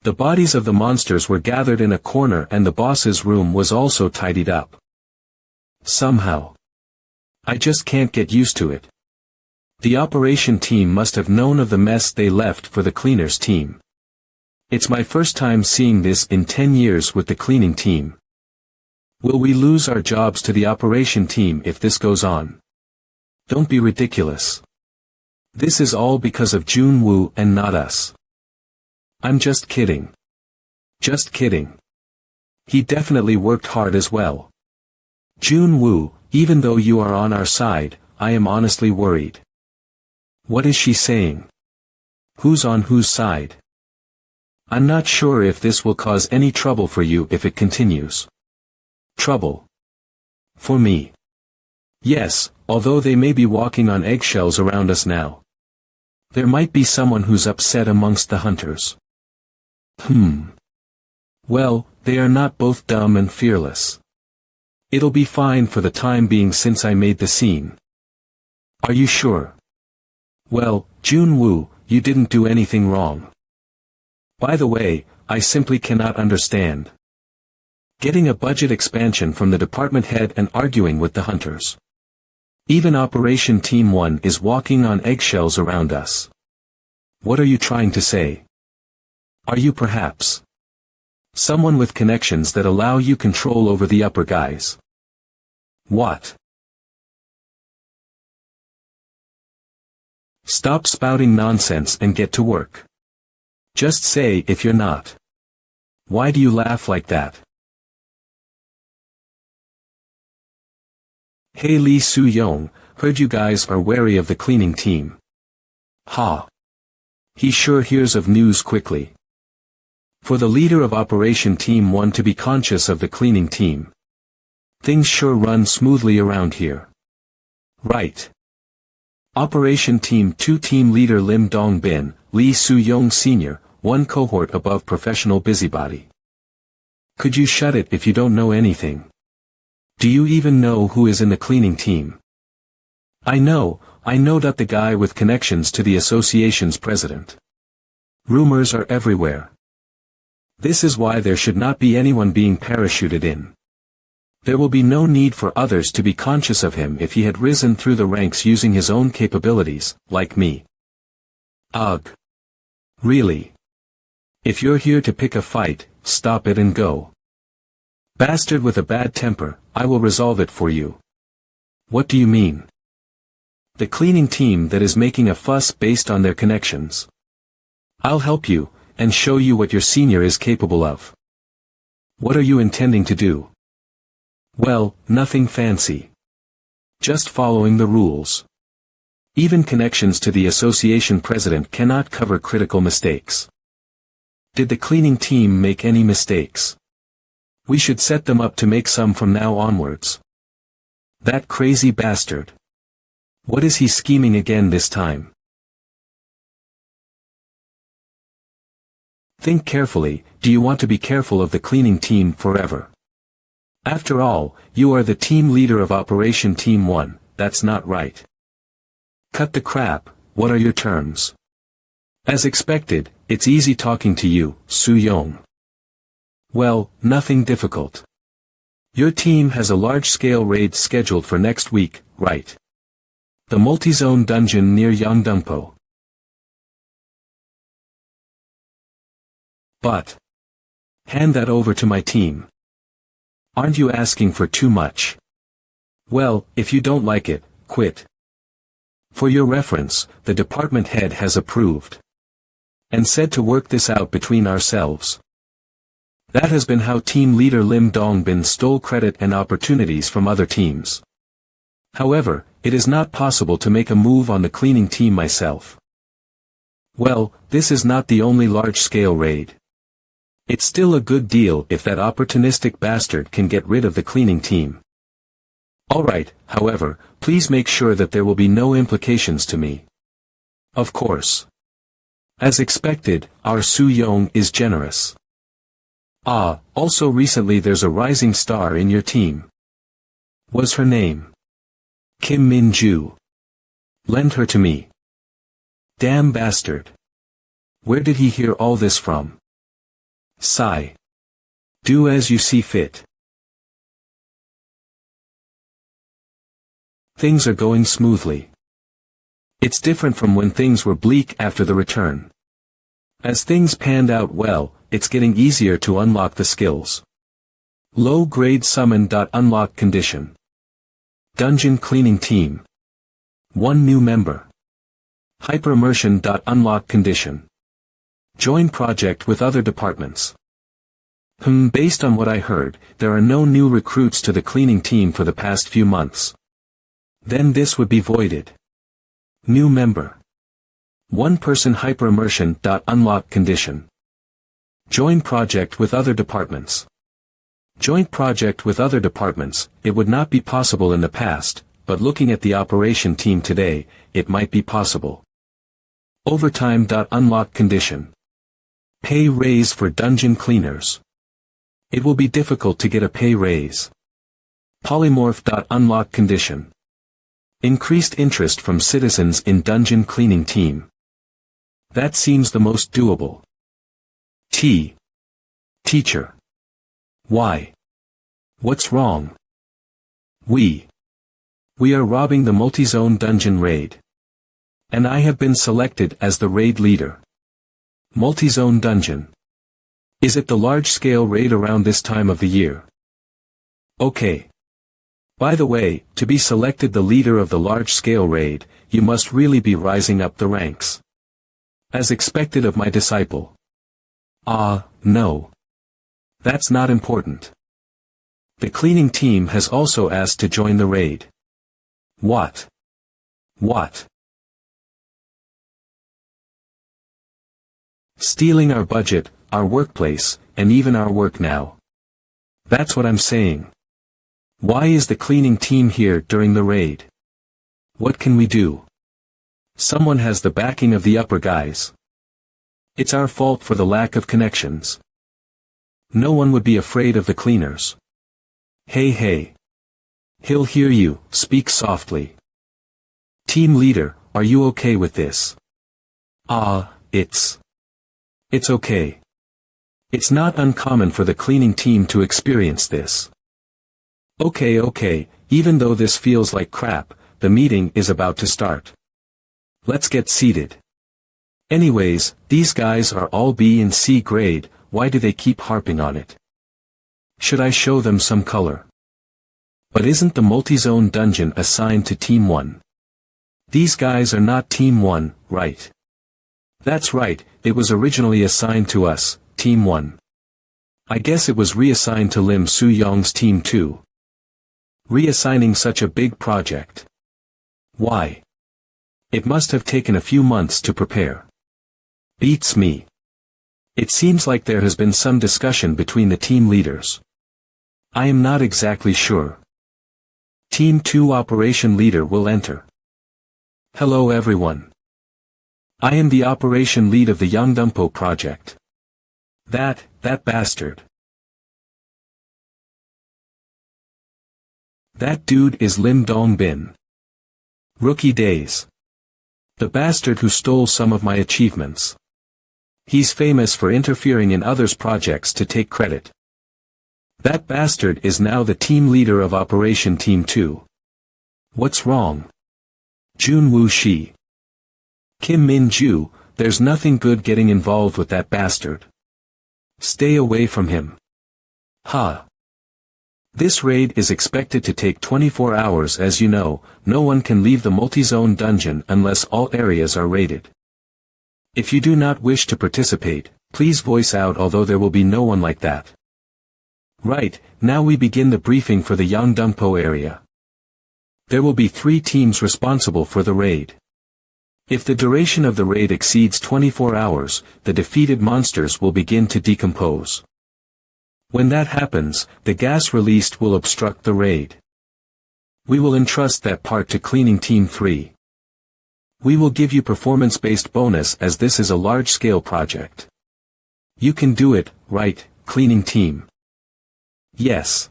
The bodies of the monsters were gathered in a corner and the boss's room was also tidied up. Somehow. I just can't get used to it. The operation team must have known of the mess they left for the cleaners team. It's my first time seeing this in 10 years with the cleaning team. Will we lose our jobs to the operation team if this goes on? Don't be ridiculous. This is all because of Jun-woo and not us. I'm just kidding. Just kidding. He definitely worked hard as well. Jun-woo, even though you are on our side, I am honestly worried. What is she saying? Who's on whose side? I'm not sure if this will cause any trouble for you if it continues. Trouble. For me. Yes, although they may be walking on eggshells around us now. There might be someone who's upset amongst the hunters. Well, they are not both dumb and fearless. It'll be fine for the time being since I made the scene. Are you sure? Well, Jun-woo, you didn't do anything wrong. By the way, I simply cannot understand. Getting a budget expansion from the department head and arguing with the hunters. Even Operation Team 1 is walking on eggshells around us. What are you trying to say? Are you perhaps someone with connections that allow you control over the upper guys? What? Stop spouting nonsense and get to work. Just say if you're not. Why do you laugh like that? Hey Lee Soo-young, heard you guys are wary of the cleaning team. Ha. He sure hears of news quickly. For the leader of Operation Team 1 to be conscious of the cleaning team. Things sure run smoothly around here. Right. Operation Team 2 Team Leader Lim Dong-bin, Lee Soo-young Sr., 1 cohort above professional busybody. Could you shut it if you don't know anything? Do you even know who is in the cleaning team? I know that the guy with connections to the association's president. Rumors are everywhere. This is why there should not be anyone being parachuted in. There will be no need for others to be conscious of him if he had risen through the ranks using his own capabilities, like me. Ugh. Really? If you're here to pick a fight, stop it and go. Bastard with a bad temper, I will resolve it for you. What do you mean? The cleaning team that is making a fuss based on their connections. I'll help you, and show you what your senior is capable of. What are you intending to do? Well, nothing fancy. Just following the rules. Even connections to the association president cannot cover critical mistakes. Did the cleaning team make any mistakes? We should set them up to make some from now onwards. That crazy bastard. What is he scheming again this time? Think carefully, do you want to be careful of the cleaning team forever? After all, you are the team leader of Operation Team 1, that's not right. Cut the crap, what are your terms? As expected, it's easy talking to you, Soo-young. Well, nothing difficult. Your team has a large-scale raid scheduled for next week, right? The multizone dungeon near Yeongdeungpo. But hand that over to my team. Aren't you asking for too much? Well, if you don't like it, quit. For your reference, the department head has approved. And said to work this out between ourselves. That has been how team leader Lim Dong-bin stole credit and opportunities from other teams. However, it is not possible to make a move on the cleaning team myself. Well, this is not the only large-scale raid. It's still a good deal if that opportunistic bastard can get rid of the cleaning team. Alright, however, please make sure that there will be no implications to me. Of course. As expected, our Soo-young is generous. Also recently there's a rising star in your team. What's her name? Kim Min-ju. Lend her to me. Damn bastard. Where did he hear all this from? Sigh. Do as you see fit. Things are going smoothly. It's different from when things were bleak after the return. As things panned out well, it's getting easier to unlock the skills. Low-grade summon. Unlock condition. Dungeon cleaning team. 1 new member. Hyper-immersion. Unlock condition. Join project with other departments. Based on what I heard, there are no new recruits to the cleaning team for the past few months. Then this would be voided. New member. 1 person hyper-immersion. Unlock condition. Join project with other departments. Joint project with other departments, it would not be possible in the past, but looking at the operation team today, it might be possible. Overtime. Unlock condition. Pay raise for dungeon cleaners. It will be difficult to get a pay raise. Polymorph. Unlock condition. Increased interest from citizens in dungeon cleaning team. That seems the most doable. Teacher. Why? What's wrong? We are robbing the multizone dungeon raid. And I have been selected as the raid leader. Multizone dungeon. Is it the large-scale raid around this time of the year? Okay. By the way, to be selected the leader of the large-scale raid, you must really be rising up the ranks. As expected of my disciple. No. That's not important. The cleaning team has also asked to join the raid. What? Stealing our budget, our workplace, and even our work now. That's what I'm saying. Why is the cleaning team here during the raid? What can we do? Someone has the backing of the upper guys. It's our fault for the lack of connections. No one would be afraid of the cleaners. Hey hey. He'll hear you, speak softly. Team leader, are you okay with this? It's okay. It's not uncommon for the cleaning team to experience this. Okay, even though this feels like crap, the meeting is about to start. Let's get seated. Anyways, these guys are all B and C grade, why do they keep harping on it? Should I show them some color? But isn't the multizone dungeon assigned to Team 1? These guys are not Team 1, right? That's right, it was originally assigned to us, Team 1. I guess it was reassigned to Lim Soo-young's Team 2. Reassigning such a big project. Why? It must have taken a few months to prepare. Beats me. It seems like there has been some discussion between the team leaders. I am not exactly sure. Team 2 operation leader will enter. Hello everyone. I am the operation lead of the Yongdumpo project. That bastard. That dude is Lim Dong-bin. Rookie days. The bastard who stole some of my achievements. He's famous for interfering in others' projects to take credit. That bastard is now the team leader of Operation Team 2. What's wrong? Jun-woo Shi. Kim Min-ju, there's nothing good getting involved with that bastard. Stay away from him. Ha. This raid is expected to take 24 hours. As you know, no one can leave the multizone dungeon unless all areas are raided. If you do not wish to participate, please voice out, although there will be no one like that. Right, now we begin the briefing for the Yongdumpo area. There will be 3 teams responsible for the raid. If the duration of the raid exceeds 24 hours, the defeated monsters will begin to decompose. When that happens, the gas released will obstruct the raid. We will entrust that part to Cleaning Team 3. We will give you performance-based bonus as this is a large-scale project. You can do it, right, Cleaning Team? Yes.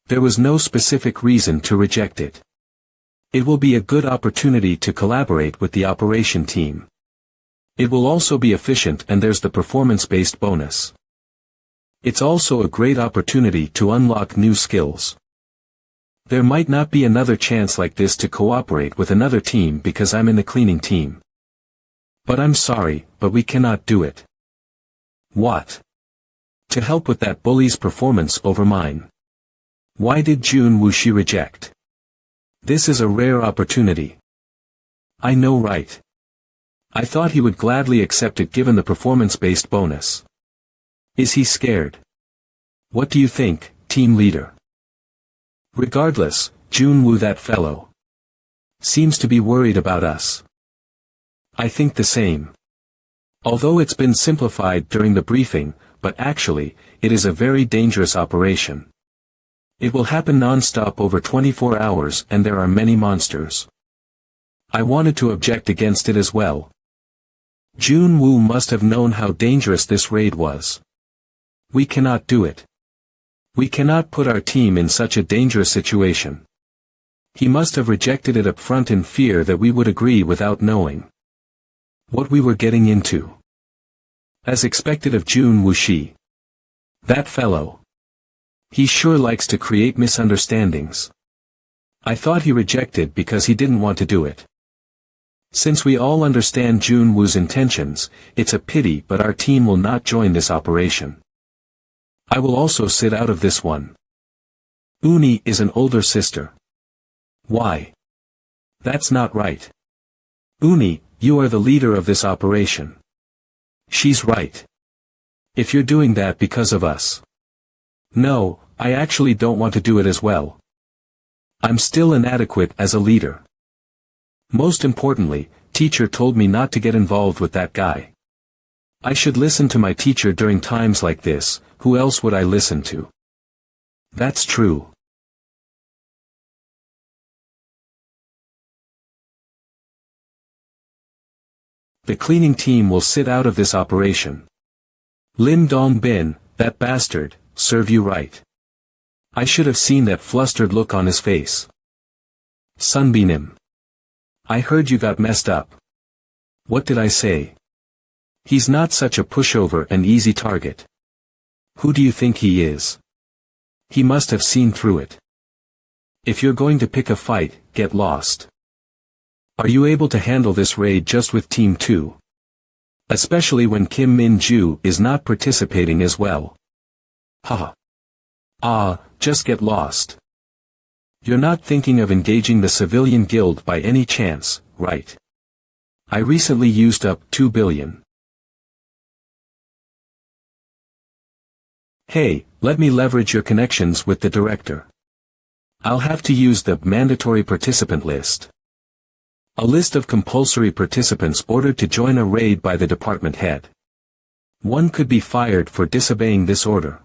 There was no specific reason to reject it. It will be a good opportunity to collaborate with the operation team. It will also be efficient, and there's the performance-based bonus. It's also a great opportunity to unlock new skills. There might not be another chance like this to cooperate with another team because I'm in the cleaning team. But I'm sorry, but we cannot do it. What? To help with that bully's performance over mine. Why did Jun-woo Shi reject? This is a rare opportunity. I know, right? I thought he would gladly accept it given the performance-based bonus. Is he scared? What do you think, team leader? Regardless, Jun-woo, that fellow, seems to be worried about us. I think the same. Although it's been simplified during the briefing, but actually, it is a very dangerous operation. It will happen non-stop over 24 hours and there are many monsters. I wanted to object against it as well. Jun-woo must have known how dangerous this raid was. We cannot do it. We cannot put our team in such a dangerous situation. He must have rejected it up front in fear that we would agree without knowing what we were getting into. As expected of Jun-woo Shi. That fellow. He sure likes to create misunderstandings. I thought he rejected because he didn't want to do it. Since we all understand Jun-woo's intentions, it's a pity, but our team will not join this operation. I will also sit out of this one. Uni is an older sister. Why? That's not right. Uni, you are the leader of this operation. She's right. If you're doing that because of us. No, I actually don't want to do it as well. I'm still inadequate as a leader. Most importantly, teacher told me not to get involved with that guy. I should listen to my teacher during times like this. Who else would I listen to? That's true. The cleaning team will sit out of this operation. Lim Dong-bin, that bastard, serve you right. I should have seen that flustered look on his face. Sunbeam. I heard you got messed up. What did I say? He's not such a pushover and easy target. Who do you think he is? He must have seen through it. If you're going to pick a fight, get lost. Are you able to handle this raid just with Team 2? Especially when Kim Min-ju is not participating as well. Haha. Just get lost. You're not thinking of engaging the civilian guild by any chance, right? I recently used up 2 billion. Hey, let me leverage your connections with the director. I'll have to use the mandatory participant list. A list of compulsory participants ordered to join a raid by the department head. One could be fired for disobeying this order.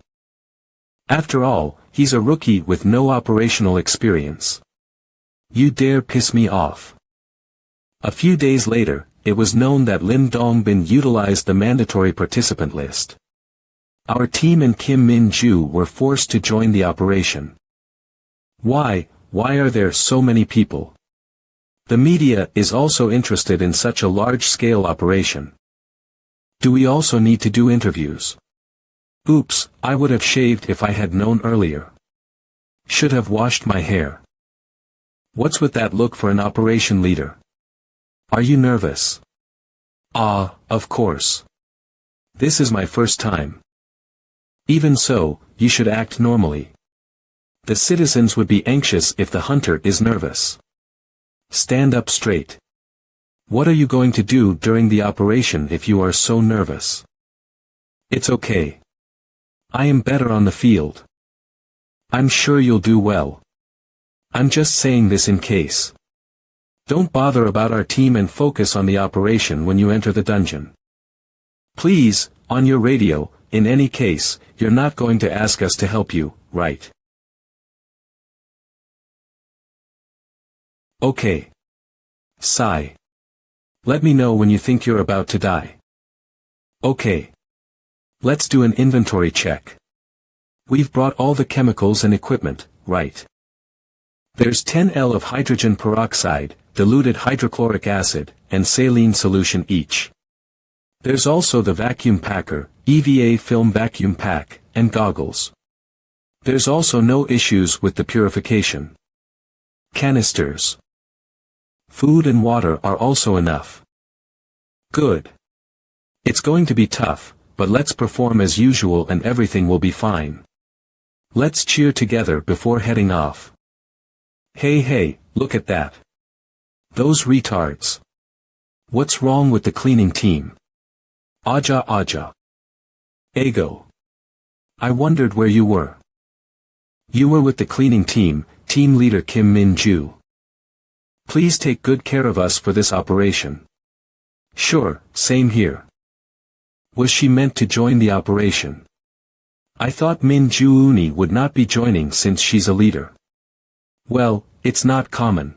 After all, he's a rookie with no operational experience. You dare piss me off. A few days later, it was known that Lim Dong-bin utilized the mandatory participant list. Our team and Kim Min-ju were forced to join the operation. Why are there so many people? The media is also interested in such a large-scale operation. Do we also need to do interviews? Oops, I would have shaved if I had known earlier. Should have washed my hair. What's with that look for an operation leader? Are you nervous? Of course. This is my first time. Even so, you should act normally. The citizens would be anxious if the hunter is nervous. Stand up straight. What are you going to do during the operation if you are so nervous? It's okay. I am better on the field. I'm sure you'll do well. I'm just saying this in case. Don't bother about our team and focus on the operation when you enter the dungeon. Please, on your radio, in any case, you're not going to ask us to help you, right? Okay. Sigh. Let me know when you think you're about to die. Okay. Let's do an inventory check. We've brought all the chemicals and equipment, right? There's 10 L of hydrogen peroxide, diluted hydrochloric acid, and saline solution each. There's also the vacuum packer, EVA film vacuum pack, and goggles. There's also no issues with the purification. Canisters. Food and water are also enough. Good. It's going to be tough, but let's perform as usual and everything will be fine. Let's cheer together before heading off. Hey, look at that. Those retards. What's wrong with the cleaning team? Aja. Ego. I wondered where you were. You were with the cleaning team, team leader Kim Min-ju. Please take good care of us for this operation. Sure, same here. Was she meant to join the operation? I thought Min-ju would not be joining since she's a leader. Well, it's not common.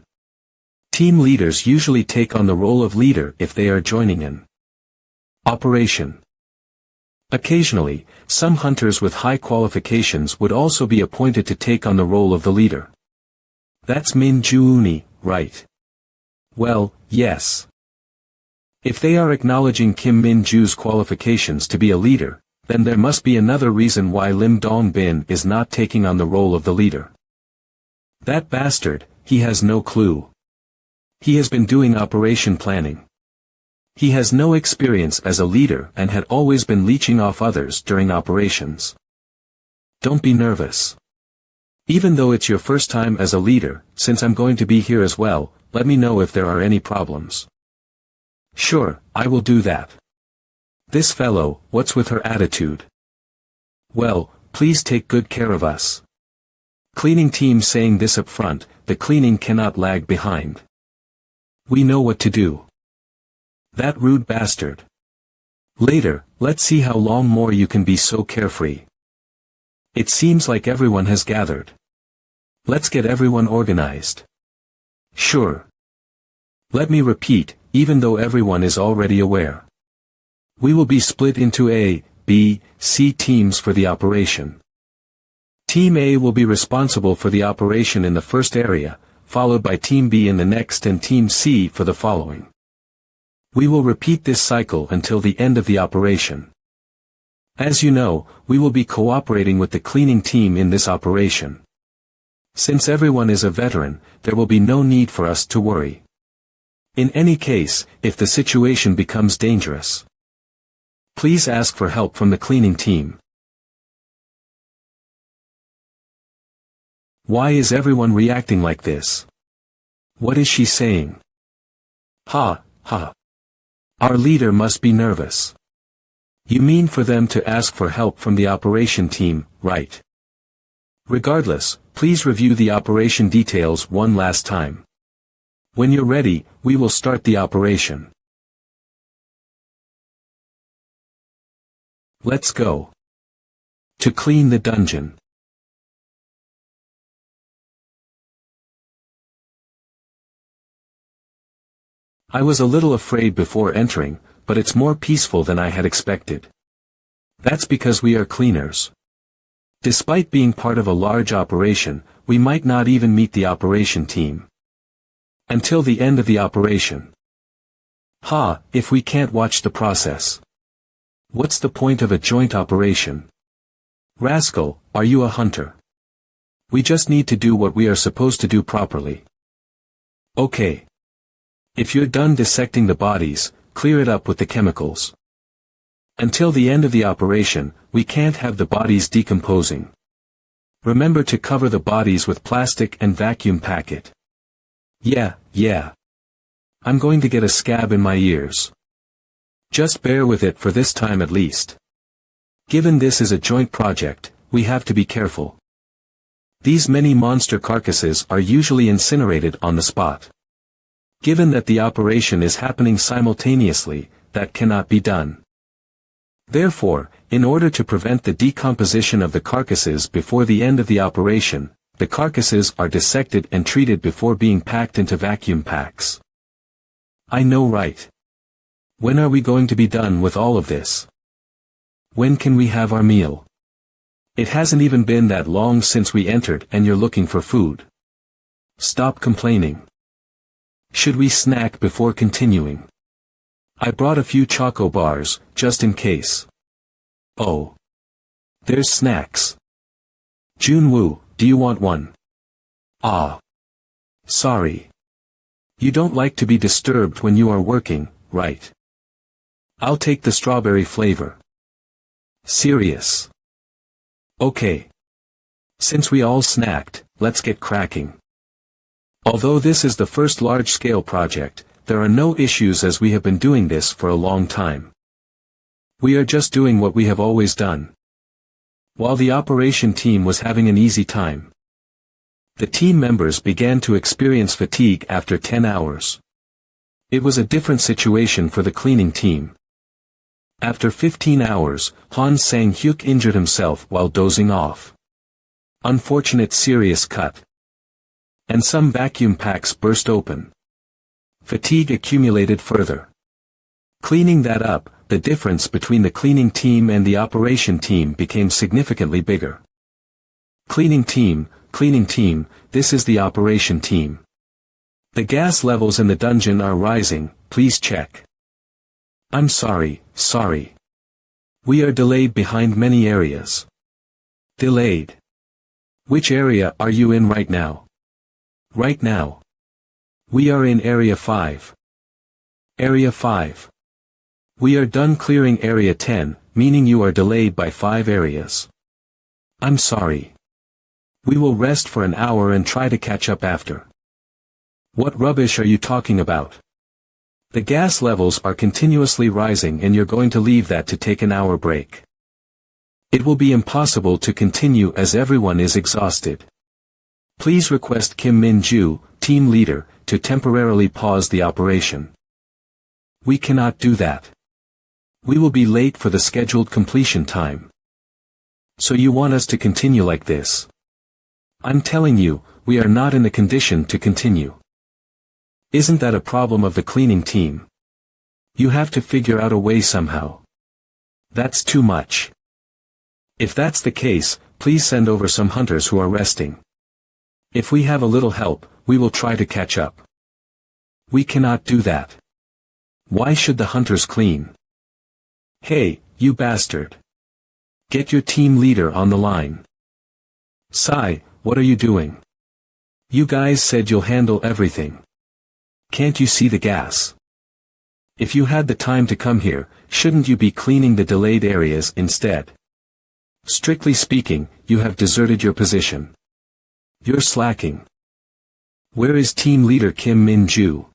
Team leaders usually take on the role of leader if they are joining an operation. Occasionally, some hunters with high qualifications would also be appointed to take on the role of the leader. That's Min-ju, right? Well, yes. If they are acknowledging Kim Min-ju's qualifications to be a leader, then there must be another reason why Lim Dong-bin is not taking on the role of the leader. That bastard, he has no clue. He has been doing operation planning. He has no experience as a leader and had always been leeching off others during operations. Don't be nervous. Even though it's your first time as a leader, since I'm going to be here as well, let me know if there are any problems. Sure, I will do that. This fellow, what's with her attitude? Well, please take good care of us. Cleaning team saying this up front, the cleaning cannot lag behind. We know what to do. That rude bastard. Later, let's see how long more you can be so carefree. It seems like everyone has gathered. Let's get everyone organized. Sure. Let me repeat, even though everyone is already aware. We will be split into A, B, C teams for the operation. Team A will be responsible for the operation in the first area, followed by Team B in the next and Team C for the following. We will repeat this cycle until the end of the operation. As you know, we will be cooperating with the cleaning team in this operation. Since everyone is a veteran, there will be no need for us to worry. In any case, if the situation becomes dangerous, please ask for help from the cleaning team. Why is everyone reacting like this? What is she saying? Ha, ha. Our leader must be nervous. You mean for them to ask for help from the operation team, right? Regardless, please review the operation details one last time. When you're ready, we will start the operation. Let's go. To clean the dungeon. I was a little afraid before entering, but it's more peaceful than I had expected. That's because we are cleaners. Despite being part of a large operation, we might not even meet the operation team until the end of the operation. If we can't watch the process. What's the point of a joint operation? Rascal, are you a hunter? We just need to do what we are supposed to do properly. Okay. If you're done dissecting the bodies, clear it up with the chemicals. Until the end of the operation, we can't have the bodies decomposing. Remember to cover the bodies with plastic and vacuum pack it. Yeah. I'm going to get a scab in my ears. Just bear with it for this time at least. Given this is a joint project, we have to be careful. These many monster carcasses are usually incinerated on the spot. Given that the operation is happening simultaneously, that cannot be done. Therefore, in order to prevent the decomposition of the carcasses before the end of the operation, the carcasses are dissected and treated before being packed into vacuum packs. I know, right? When are we going to be done with all of this? When can we have our meal? It hasn't even been that long since we entered and you're looking for food. Stop complaining. Should we snack before continuing? I brought a few choco bars, just in case. Oh. There's snacks. Jun-woo, do you want one? Sorry. You don't like to be disturbed when you are working, right? I'll take the strawberry flavor. Serious. Okay. Since we all snacked, let's get cracking. Although this is the first large-scale project, there are no issues as we have been doing this for a long time. We are just doing what we have always done. While the operation team was having an easy time, the team members began to experience fatigue after 10 hours. It was a different situation for the cleaning team. After 15 hours, Han Sang-hyuk injured himself while dozing off. Unfortunate serious cut. And some vacuum packs burst open. Fatigue accumulated further. Cleaning that up, the difference between the cleaning team and the operation team became significantly bigger. Cleaning team, this is the operation team. The gas levels in the dungeon are rising, please check. I'm sorry. We are delayed behind many areas. Delayed. Which area are you in right now? Right now. We are in Area 5. Area 5. We are done clearing Area 10, meaning you are delayed by 5 areas. I'm sorry. We will rest for an hour and try to catch up after. What rubbish are you talking about? The gas levels are continuously rising and you're going to leave that to take an hour break. It will be impossible to continue as everyone is exhausted. Please request Kim Min-ju, team leader, to temporarily pause the operation. We cannot do that. We will be late for the scheduled completion time. So you want us to continue like this? I'm telling you, we are not in the condition to continue. Isn't that a problem of the cleaning team? You have to figure out a way somehow. That's too much. If that's the case, please send over some hunters who are resting. If we have a little help, we will try to catch up. We cannot do that. Why should the hunters clean? Hey, you bastard. Get your team leader on the line. Sai, what are you doing? You guys said you'll handle everything. Can't you see the gas? If you had the time to come here, shouldn't you be cleaning the delayed areas instead? Strictly speaking, you have deserted your position. You're slacking. Where is team leader Kim Min-ju?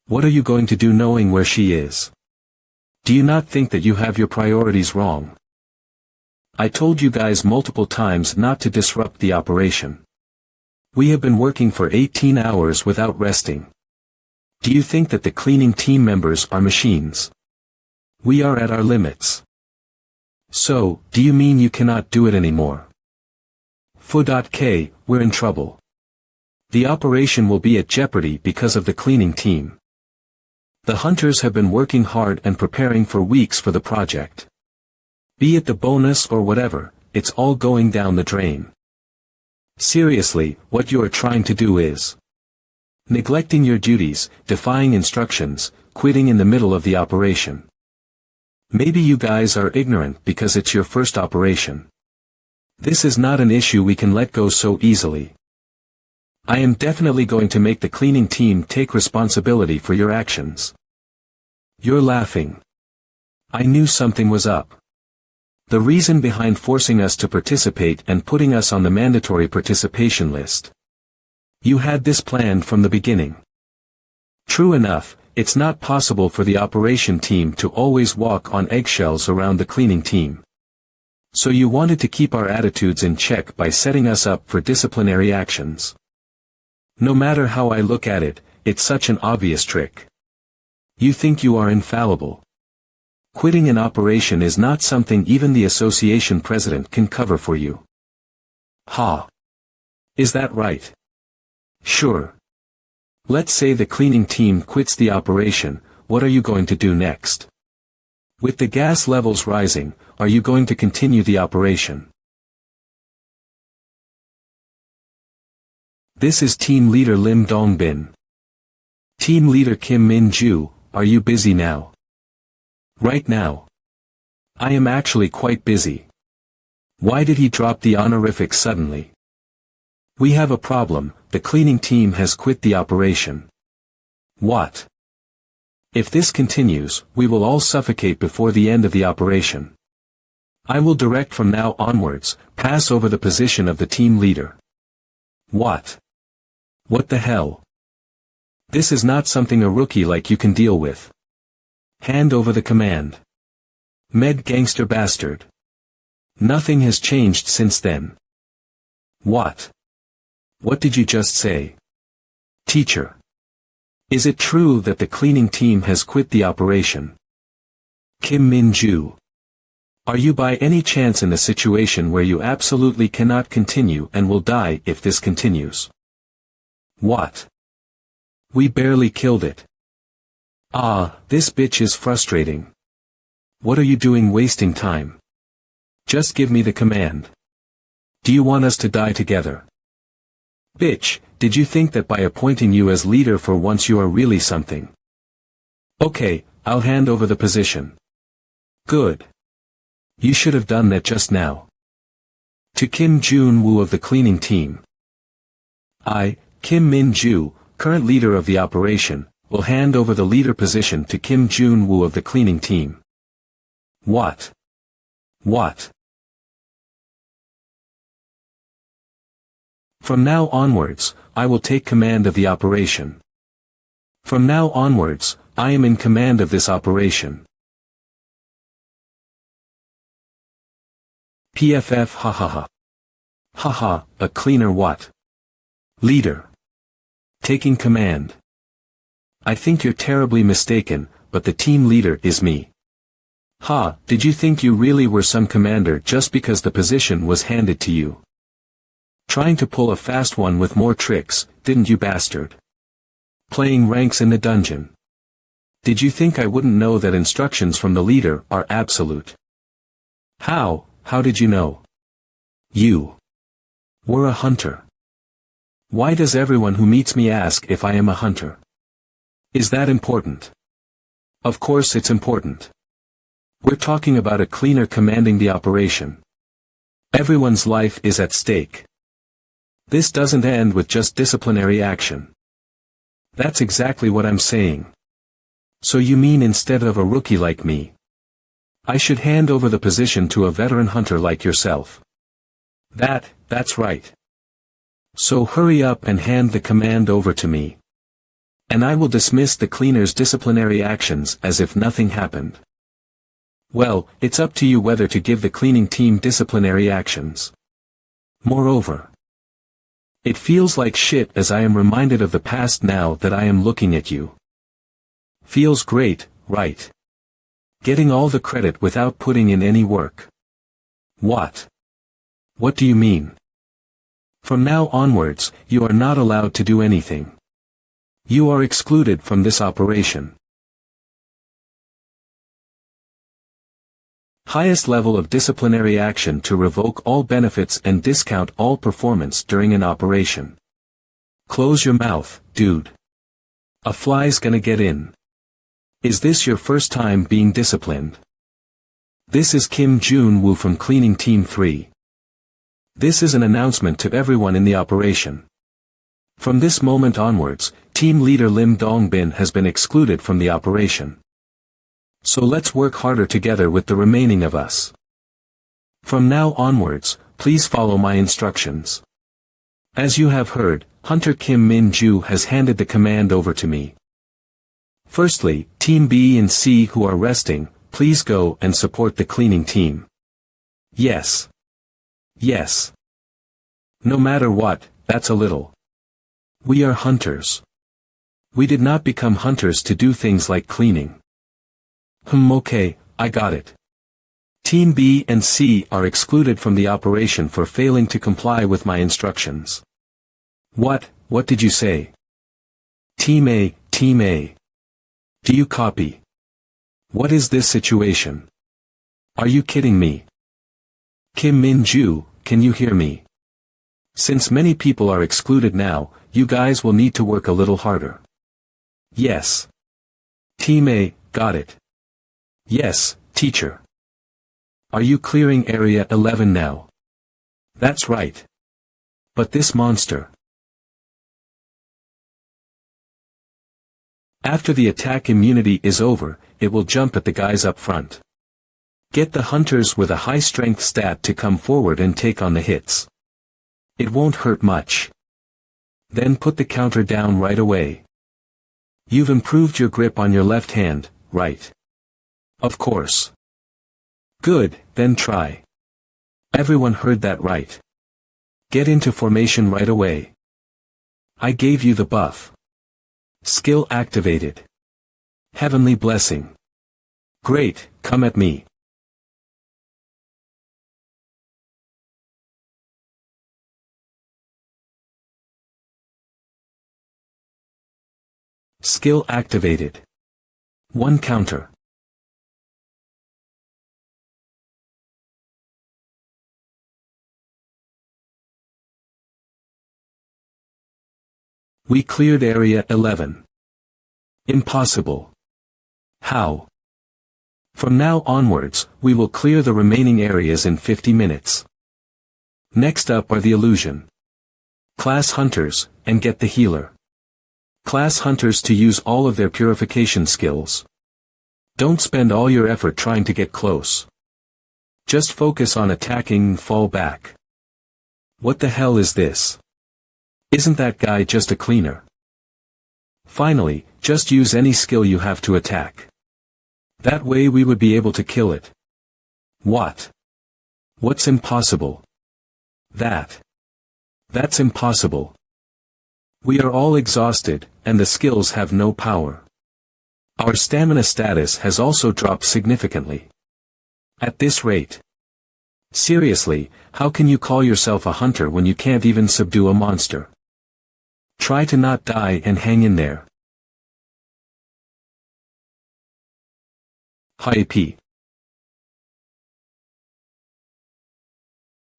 What are you going to do knowing where she is? Do you not think that you have your priorities wrong? I told you guys multiple times not to disrupt the operation. We have been working for 18 hours without resting. Do you think that the cleaning team members are machines? We are at our limits. So, do you mean you cannot do it anymore? Fu.K, we're in trouble. The operation will be at jeopardy because of the cleaning team. The hunters have been working hard and preparing for weeks for the project. Be it the bonus or whatever, it's all going down the drain. Seriously, what you are trying to do is neglecting your duties, defying instructions, quitting in the middle of the operation. Maybe you guys are ignorant because it's your first operation. This is not an issue we can let go so easily. I am definitely going to make the cleaning team take responsibility for your actions. You're laughing. I knew something was up. The reason behind forcing us to participate and putting us on the mandatory participation list. You had this planned from the beginning. True enough, it's not possible for the operation team to always walk on eggshells around the cleaning team. So you wanted to keep our attitudes in check by setting us up for disciplinary actions. No matter how I look at it, it's such an obvious trick. You think you are infallible. Quitting an operation is not something even the association president can cover for you. Ha! Is that right? Sure. Let's say the cleaning team quits the operation, what are you going to do next? With the gas levels rising, are you going to continue the operation? This is Team Leader Lim Dong-bin. Team Leader Kim Min-ju, are you busy now? Right now. I am actually quite busy. Why did he drop the honorific suddenly? We have a problem, the cleaning team has quit the operation. What? If this continues, we will all suffocate before the end of the operation. I will direct from now onwards, pass over the position of the team leader. What? What the hell? This is not something a rookie like you can deal with. Hand over the command. Med gangster bastard. Nothing has changed since then. What? What did you just say? Teacher. Is it true that the cleaning team has quit the operation? Kim Min-ju. Are you by any chance in a situation where you absolutely cannot continue and will die if this continues? What? We barely killed it. Ah, this bitch is frustrating. What are you doing wasting time? Just give me the command. Do you want us to die together? Bitch, did you think that by appointing you as leader for once you are really something? Okay, I'll hand over the position. Good. You should have done that just now. To Kim Jun-woo of the cleaning team. I, Kim Min-ju, current leader of the operation, will hand over the leader position to Kim Jun-woo of the cleaning team. What? What? From now onwards, I will take command of the operation. From now onwards, I am in command of this operation. PFF hahaha. Haha, a cleaner what? Leader. Taking command. I think you're terribly mistaken, but the team leader is me. Ha, did you think you really were some commander just because the position was handed to you? Trying to pull a fast one with more tricks, didn't you bastard? Playing ranks in the dungeon. Did you think I wouldn't know that instructions from the leader are absolute? How did you know? You were a hunter. Why does everyone who meets me ask if I am a hunter? Is that important? Of course it's important. We're talking about a cleaner commanding the operation. Everyone's life is at stake. This doesn't end with just disciplinary action. That's exactly what I'm saying. So you mean instead of a rookie like me, I should hand over the position to a veteran hunter like yourself? That's right. So hurry up and hand the command over to me. And I will dismiss the cleaner's disciplinary actions as if nothing happened. Well, it's up to you whether to give the cleaning team disciplinary actions. Moreover, it feels like shit as I am reminded of the past now that I am looking at you. Feels great, right? Getting all the credit without putting in any work. What? What do you mean? From now onwards, you are not allowed to do anything. You are excluded from this operation. Highest level of disciplinary action to revoke all benefits and discount all performance during an operation. Close your mouth, dude. A fly's gonna get in. Is this your first time being disciplined? This is Jun-woo from Cleaning Team 3. This is an announcement to everyone in the operation. From this moment onwards, Team Leader Lim Dongbin has been excluded from the operation. So let's work harder together with the remaining of us. From now onwards, please follow my instructions. As you have heard, Hunter Kim Min-ju has handed the command over to me. Firstly, Team B and C who are resting, please go and support the cleaning team. Yes. Yes. No matter what, that's a little. We are hunters. We did not become hunters to do things like cleaning. Okay, I got it. Team B and C are excluded from the operation for failing to comply with my instructions. What did you say? Team A. Do you copy? What is this situation? Are you kidding me? Kim Min-ju, can you hear me? Since many people are excluded now, you guys will need to work a little harder. Yes. Team A, got it. Yes, teacher. Are you clearing Area 11 now? That's right. But this monster. After the attack immunity is over, it will jump at the guys up front. Get the hunters with a high strength stat to come forward and take on the hits. It won't hurt much. Then put the counter down right away. You've improved your grip on your left hand, right? Of course. Good, then try. Everyone heard that right. Get into formation right away. I gave you the buff. Skill activated. Heavenly blessing. Great, come at me. Skill activated. 1 counter. We cleared Area 11. Impossible. How? From now onwards, we will clear the remaining areas in 50 minutes. Next up are the illusion. Class hunters, and get the healer. Class hunters to use all of their purification skills. Don't spend all your effort trying to get close. Just focus on attacking and fall back. What the hell is this? Isn't that guy just a cleaner? Finally, just use any skill you have to attack. That way we would be able to kill it. What? What's impossible? That's impossible. We are all exhausted, and the skills have no power. Our stamina status has also dropped significantly. At this rate. Seriously, how can you call yourself a hunter when you can't even subdue a monster? Try to not die and hang in there. P.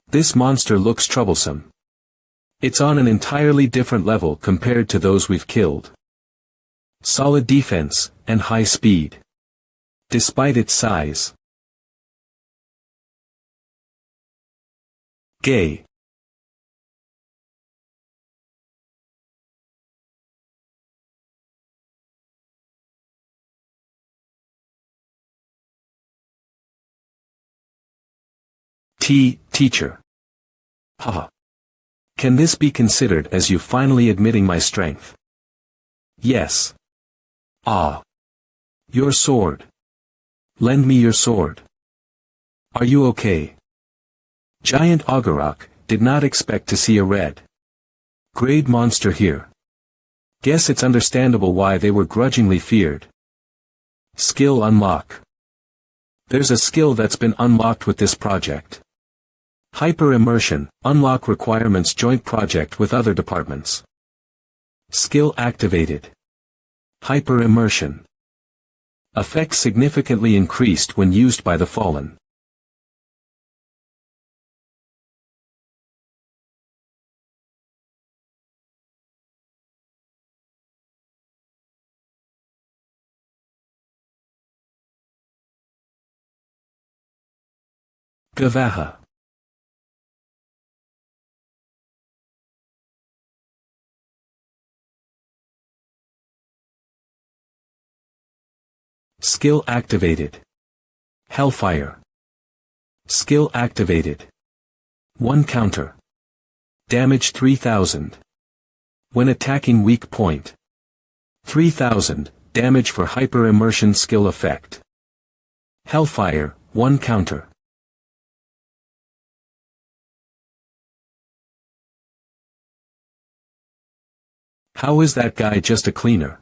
This monster looks troublesome. It's on an entirely different level compared to those we've killed. Solid defense, and high speed. Despite its size. Gay. Teacher. Haha. Can this be considered as you finally admitting my strength? Yes. Ah. Your sword. Lend me your sword. Are you okay? Giant Ogorok did not expect to see a red grade monster here. Guess it's understandable why they were grudgingly feared. Skill unlock. There's a skill that's been unlocked with this project. Hyper-immersion, unlock requirements joint project with other departments. Skill activated. Hyper-immersion. Effect significantly increased when used by the fallen. Gavaha. Skill activated. Hellfire. Skill activated. 1 counter. Damage 3000. When attacking weak point. 3000, damage for hyper-immersion skill effect. Hellfire, 1 counter. How is that guy just a cleaner?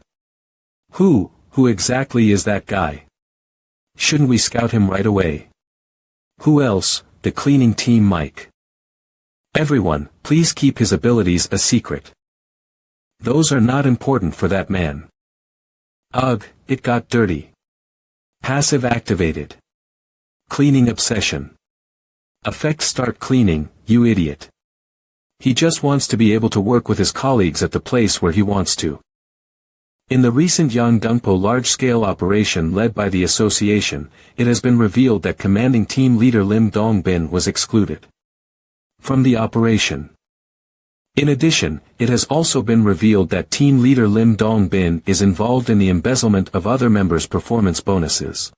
Who exactly is that guy? Shouldn't we scout him right away? Who else? The cleaning team Mike. Everyone, please keep his abilities a secret. Those are not important for that man. Ugh, it got dirty. Passive activated. Cleaning obsession. Effect start cleaning, you idiot. He just wants to be able to work with his colleagues at the place where he wants to. In the recent Yangdungpo large-scale operation led by the association, it has been revealed that commanding team leader Lim Dongbin was excluded from the operation. In addition, it has also been revealed that team leader Lim Dongbin is involved in the embezzlement of other members' performance bonuses.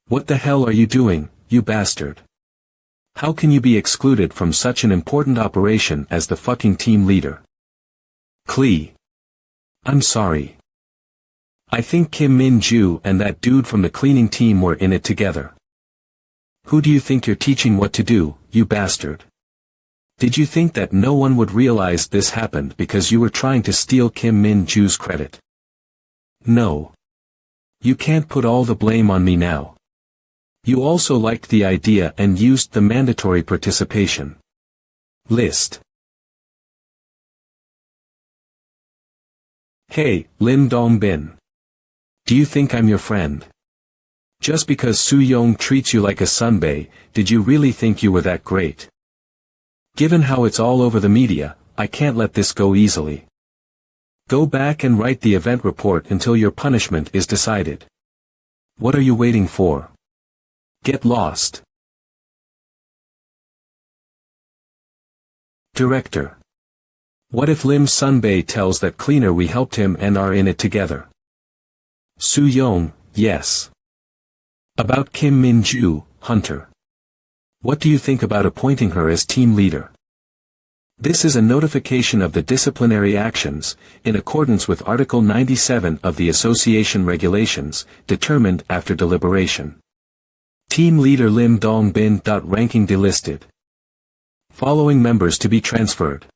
What the hell are you doing, you bastard? How can you be excluded from such an important operation as the fucking team leader? Klee. I'm sorry. I think Kim Min-ju and that dude from the cleaning team were in it together. Who do you think you're teaching what to do, you bastard? Did you think that no one would realize this happened because you were trying to steal Kim Min-ju's credit? No. You can't put all the blame on me now. You also liked the idea and used the mandatory participation list. Hey, Lim Dongbin. Do you think I'm your friend? Just because Su-young treats you like a sunbae, did you really think you were that great? Given how it's all over the media, I can't let this go easily. Go back and write the event report until your punishment is decided. What are you waiting for? Get lost. Director. What if Lim Sunbae tells that cleaner we helped him and are in it together? Su-young, yes. About Kim Min-ju, Hunter. What do you think about appointing her as team leader? This is a notification of the disciplinary actions, in accordance with Article 97 of the Association Regulations, determined after deliberation. Team leader Lim Dongbin. Ranking delisted. Following members to be transferred.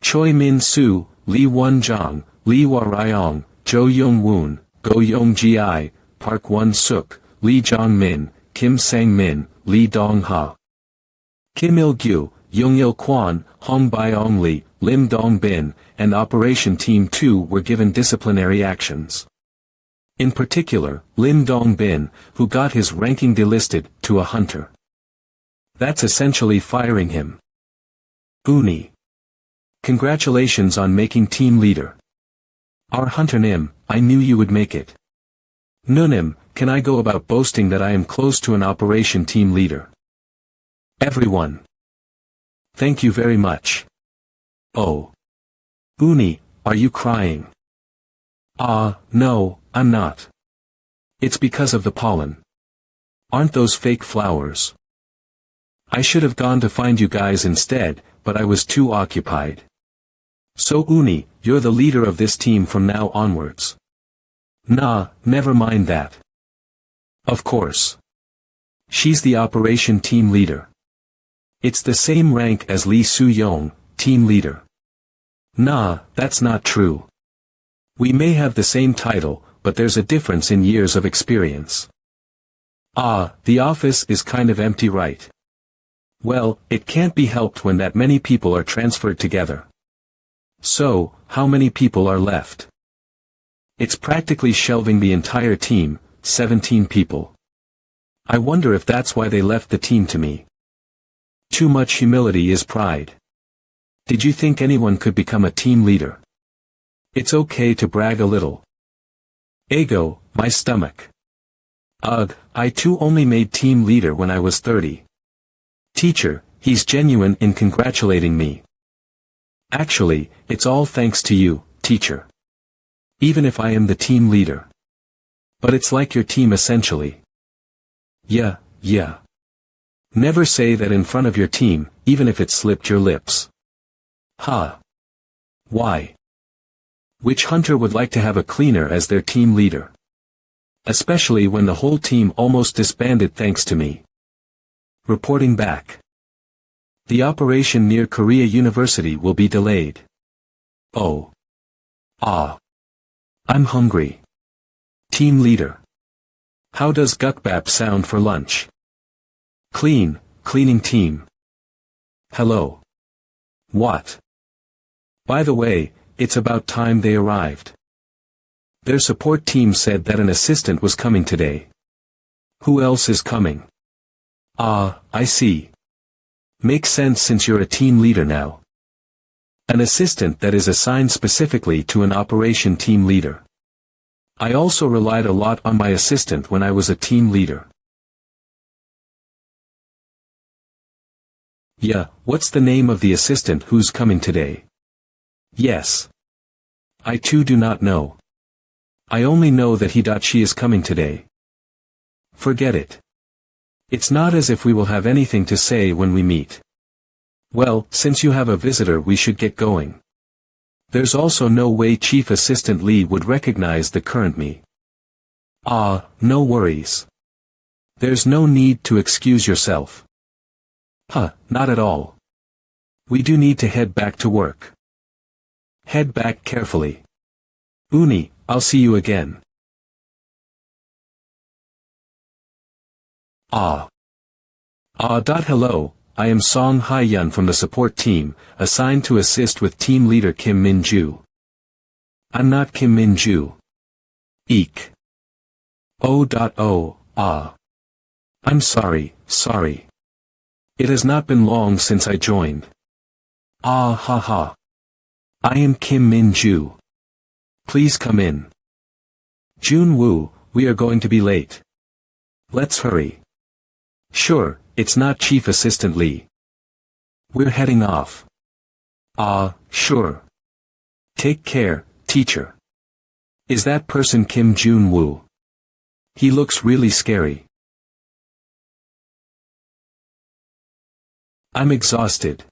Choi Min-soo, Lee Won-jong, Lee Wa-ryong, Jo Young-woon, Go Young-ji, Park Won-suk, Lee Jong-min, Kim Sang-min, Lee Dong-ha. Kim Il-gyu, Young Il-kwon, Hong Byong-lee, Lim Dongbin, and Operation Team 2 were given disciplinary actions. In particular, Lin Dongbin, who got his ranking delisted to a hunter. That's essentially firing him. Uni. Congratulations on making team leader. Our hunter Nim, I knew you would make it. Nunim, can I go about boasting that I am close to an operation team leader? Everyone. Thank you very much. Oh. Uni, are you crying? No, I'm not. It's because of the pollen. Aren't those fake flowers? I should have gone to find you guys instead, but I was too occupied. So Uni, you're the leader of this team from now onwards. Nah, never mind that. Of course. She's the operation team leader. It's the same rank as Lee Soo-young, team leader. Nah, that's not true. We may have the same title, but there's a difference in years of experience. The office is kind of empty, right? Well, it can't be helped when that many people are transferred together. So, how many people are left? It's practically shelving the entire team, 17 people. I wonder if that's why they left the team to me. Too much humility is pride. Did you think anyone could become a team leader? It's okay to brag a little. Ego, my stomach. Ugh, I too only made team leader when I was 30. Teacher, he's genuine in congratulating me. Actually, it's all thanks to you, teacher. Even if I am the team leader. But it's like your team essentially. Yeah. Never say that in front of your team, even if it slipped your lips. Why? Which hunter would like to have a cleaner as their team leader? Especially when the whole team almost disbanded thanks to me. Reporting back. The operation near Korea University will be delayed. Oh. I'm hungry. Team leader. How does gukbap sound for lunch? Cleaning team. Hello. What? By the way, it's about time they arrived. Their support team said that an assistant was coming today. Who else is coming? I see. Makes sense since you're a team leader now. An assistant that is assigned specifically to an operation team leader. I also relied a lot on my assistant when I was a team leader. Yeah, what's the name of the assistant who's coming today? Yes. I too do not know. I only know that she is coming today. Forget it. It's not as if we will have anything to say when we meet. Well, since you have a visitor we should get going. There's also no way Chief Assistant Lee would recognize the current me. No worries. There's no need to excuse yourself. Not at all. We do need to head back to work. Head back carefully. Uni, I'll see you again. Hello, I am Song Hae-yun from the support team, assigned to assist with team leader Kim Min-ju. I'm not Kim Min-ju. Eek. I'm sorry. It has not been long since I joined. I am Kim Min-ju. Please come in. Jun-woo, we are going to be late. Let's hurry. Sure, it's not Chief Assistant Lee. We're heading off. Sure. Take care, teacher. Is that person Kim Jun-woo? He looks really scary. I'm exhausted.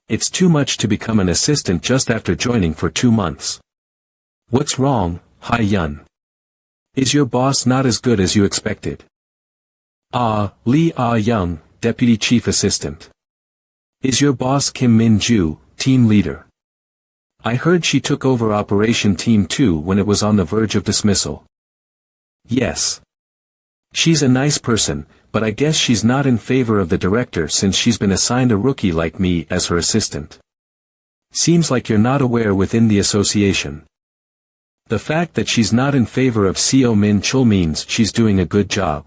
It's too much to become an assistant just after joining for 2 months. What's wrong, Hae-yun? Is your boss not as good as you expected? Lee Ah-young, Deputy Chief Assistant. Is your boss Kim Min-ju, team leader? I heard she took over Operation Team 2 when it was on the verge of dismissal. Yes. She's a nice person, but I guess she's not in favor of the director since she's been assigned a rookie like me as her assistant. Seems like you're not aware within the association. The fact that she's not in favor of Seo Min Chul means she's doing a good job.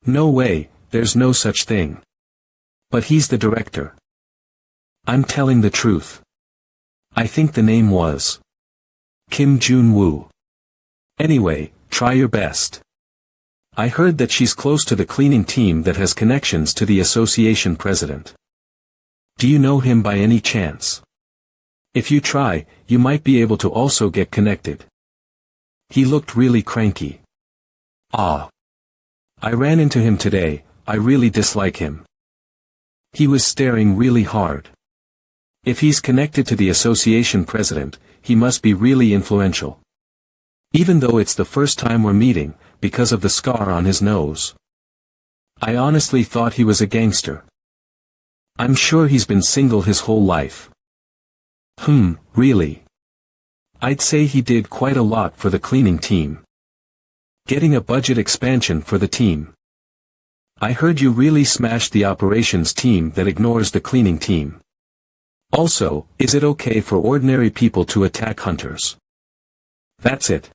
No way, there's no such thing. But he's the director. I'm telling the truth. I think the name was Kim Jun-woo. Anyway, try your best. I heard that she's close to the cleaning team that has connections to the association president. Do you know him by any chance? If you try, you might be able to also get connected. He looked really cranky. Ah. I ran into him today, I really dislike him. He was staring really hard. If he's connected to the association president, he must be really influential. Even though it's the first time we're meeting, because of the scar on his nose. I honestly thought he was a gangster. I'm sure he's been single his whole life. Really? I'd say he did quite a lot for the cleaning team. Getting a budget expansion for the team. I heard you really smashed the operations team that ignores the cleaning team. Also, is it okay for ordinary people to attack hunters? That's it.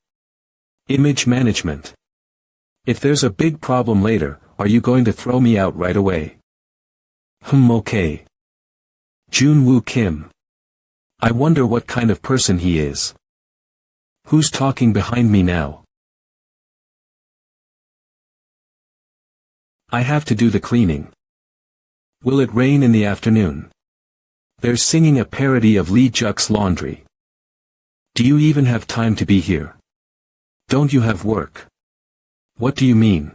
Image management. If there's a big problem later, are you going to throw me out right away? Okay. Jun-woo Kim. I wonder what kind of person he is. Who's talking behind me now? I have to do the cleaning. Will it rain in the afternoon? They're singing a parody of Lee Juk's Laundry. Do you even have time to be here? Don't you have work? What do you mean?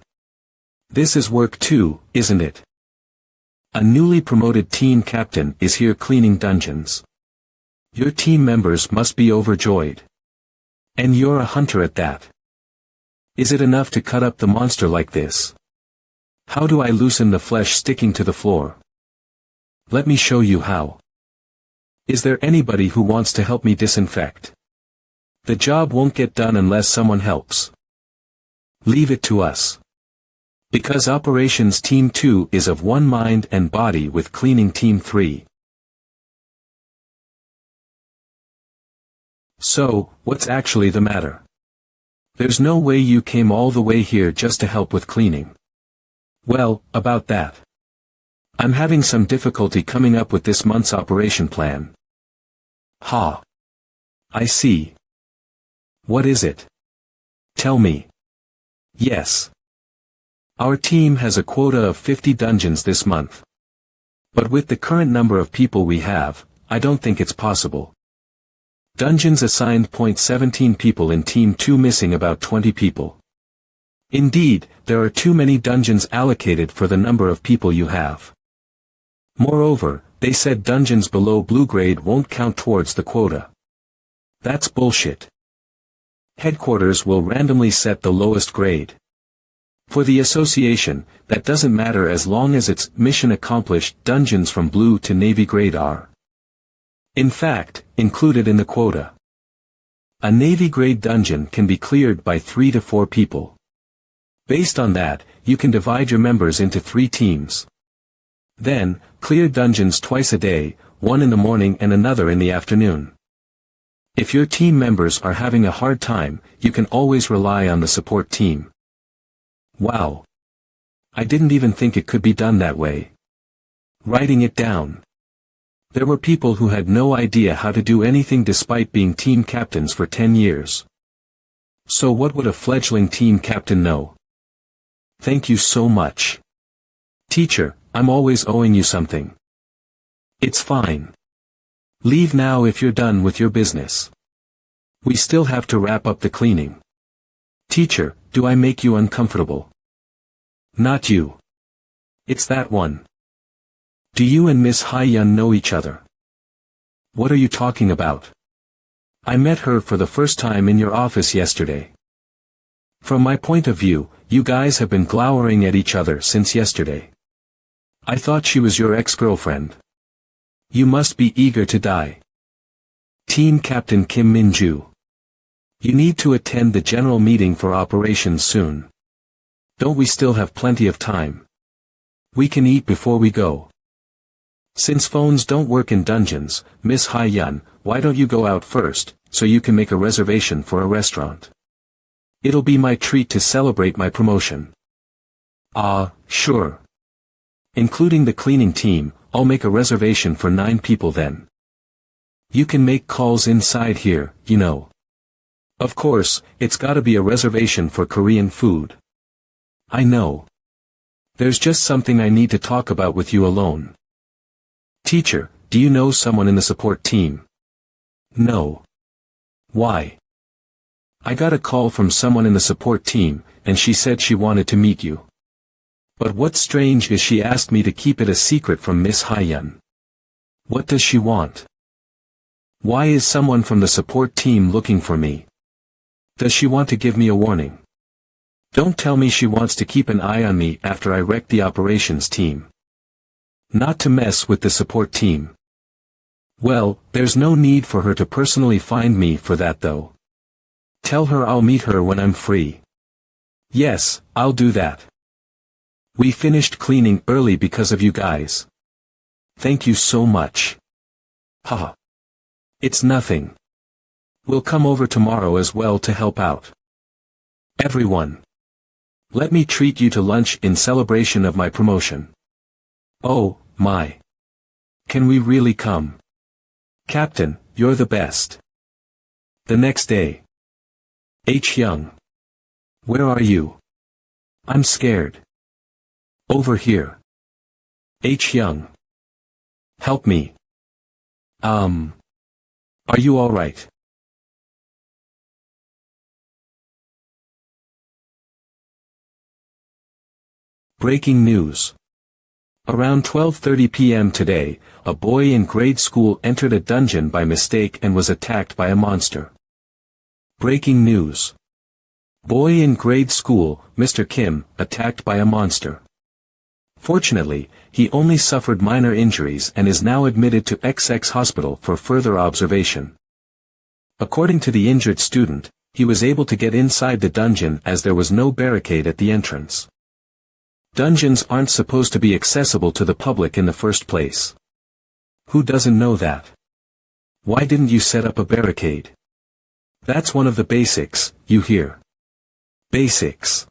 This is work too, isn't it? A newly promoted team captain is here cleaning dungeons. Your team members must be overjoyed. And you're a hunter at that. Is it enough to cut up the monster like this? How do I loosen the flesh sticking to the floor? Let me show you how. Is there anybody who wants to help me disinfect? The job won't get done unless someone helps. Leave it to us. Because Operations Team 2 is of one mind and body with Cleaning Team 3. So, what's actually the matter? There's no way you came all the way here just to help with cleaning. Well, about that. I'm having some difficulty coming up with this month's operation plan. Ha. I see. What is it? Tell me. Yes. Our team has a quota of 50 dungeons this month. But with the current number of people we have, I don't think it's possible. Dungeons assigned. 17 people in Team 2 missing about 20 people. Indeed, there are too many dungeons allocated for the number of people you have. Moreover, they said dungeons below blue grade won't count towards the quota. That's bullshit. Headquarters will randomly set the lowest grade. For the association, that doesn't matter as long as it's mission accomplished. Dungeons from blue to navy grade are, in fact, included in the quota. A navy grade dungeon can be cleared by 3 to 4 people. Based on that, you can divide your members into 3 teams. Then, clear dungeons twice a day, one in the morning and another in the afternoon. If your team members are having a hard time, you can always rely on the support team. Wow. I didn't even think it could be done that way. Writing it down. There were people who had no idea how to do anything despite being team captains for 10 years. So what would a fledgling team captain know? Thank you so much. Teacher, I'm always owing you something. It's fine. Leave now if you're done with your business. We still have to wrap up the cleaning. Teacher, do I make you uncomfortable? Not you. It's that one. Do you and Miss Hai-yun know each other? What are you talking about? I met her for the first time in your office yesterday. From my point of view, you guys have been glowering at each other since yesterday. I thought she was your ex-girlfriend. You must be eager to die. Team Captain Kim Min-ju. You need to attend the general meeting for operations soon. Don't we still have plenty of time? We can eat before we go. Since phones don't work in dungeons, Miss Hai-yun, why don't you go out first, so you can make a reservation for a restaurant. It'll be my treat to celebrate my promotion. Ah, sure. Including the cleaning team, I'll make a reservation for 9 people then. You can make calls inside here, you know. Of course, it's gotta be a reservation for Korean food. I know. There's just something I need to talk about with you alone. Teacher, do you know someone in the support team? No. Why? I got a call from someone in the support team, and she said she wanted to meet you. But what's strange is she asked me to keep it a secret from Miss Hyun. What does she want? Why is someone from the support team looking for me? Does she want to give me a warning? Don't tell me she wants to keep an eye on me after I wreck the operations team. Not to mess with the support team. Well, there's no need for her to personally find me for that though. Tell her I'll meet her when I'm free. Yes, I'll do that. We finished cleaning early because of you guys. Thank you so much. Haha. It's nothing. We'll come over tomorrow as well to help out. Everyone. Let me treat you to lunch in celebration of my promotion. Oh, my. Can we really come? Captain, you're the best. The next day. H. Young. Where are you? I'm scared. Over here. H. Young. Help me. Are you alright? Breaking news. Around 12:30 p.m. today, a boy in grade school entered a dungeon by mistake and was attacked by a monster. Breaking news. Boy in grade school, Mr. Kim, attacked by a monster. Fortunately, he only suffered minor injuries and is now admitted to XX hospital for further observation. According to the injured student, he was able to get inside the dungeon as there was no barricade at the entrance. Dungeons aren't supposed to be accessible to the public in the first place. Who doesn't know that? Why didn't you set up a barricade? That's one of the basics, you hear. Basics.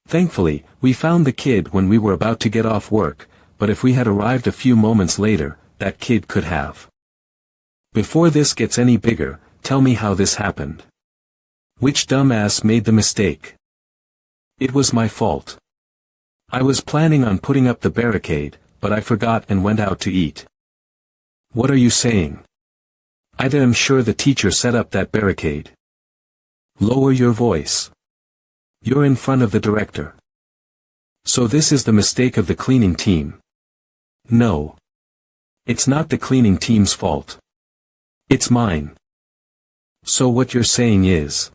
Thankfully, we found the kid when we were about to get off work, but if we had arrived a few moments later, that kid could have. Before this gets any bigger, tell me how this happened. Which dumbass made the mistake? It was my fault. I was planning on putting up the barricade, but I forgot and went out to eat. What are you saying? I am sure the teacher set up that barricade. Lower your voice. You're in front of the director. So this is the mistake of the cleaning team. No. It's not the cleaning team's fault. It's mine. So what you're saying is,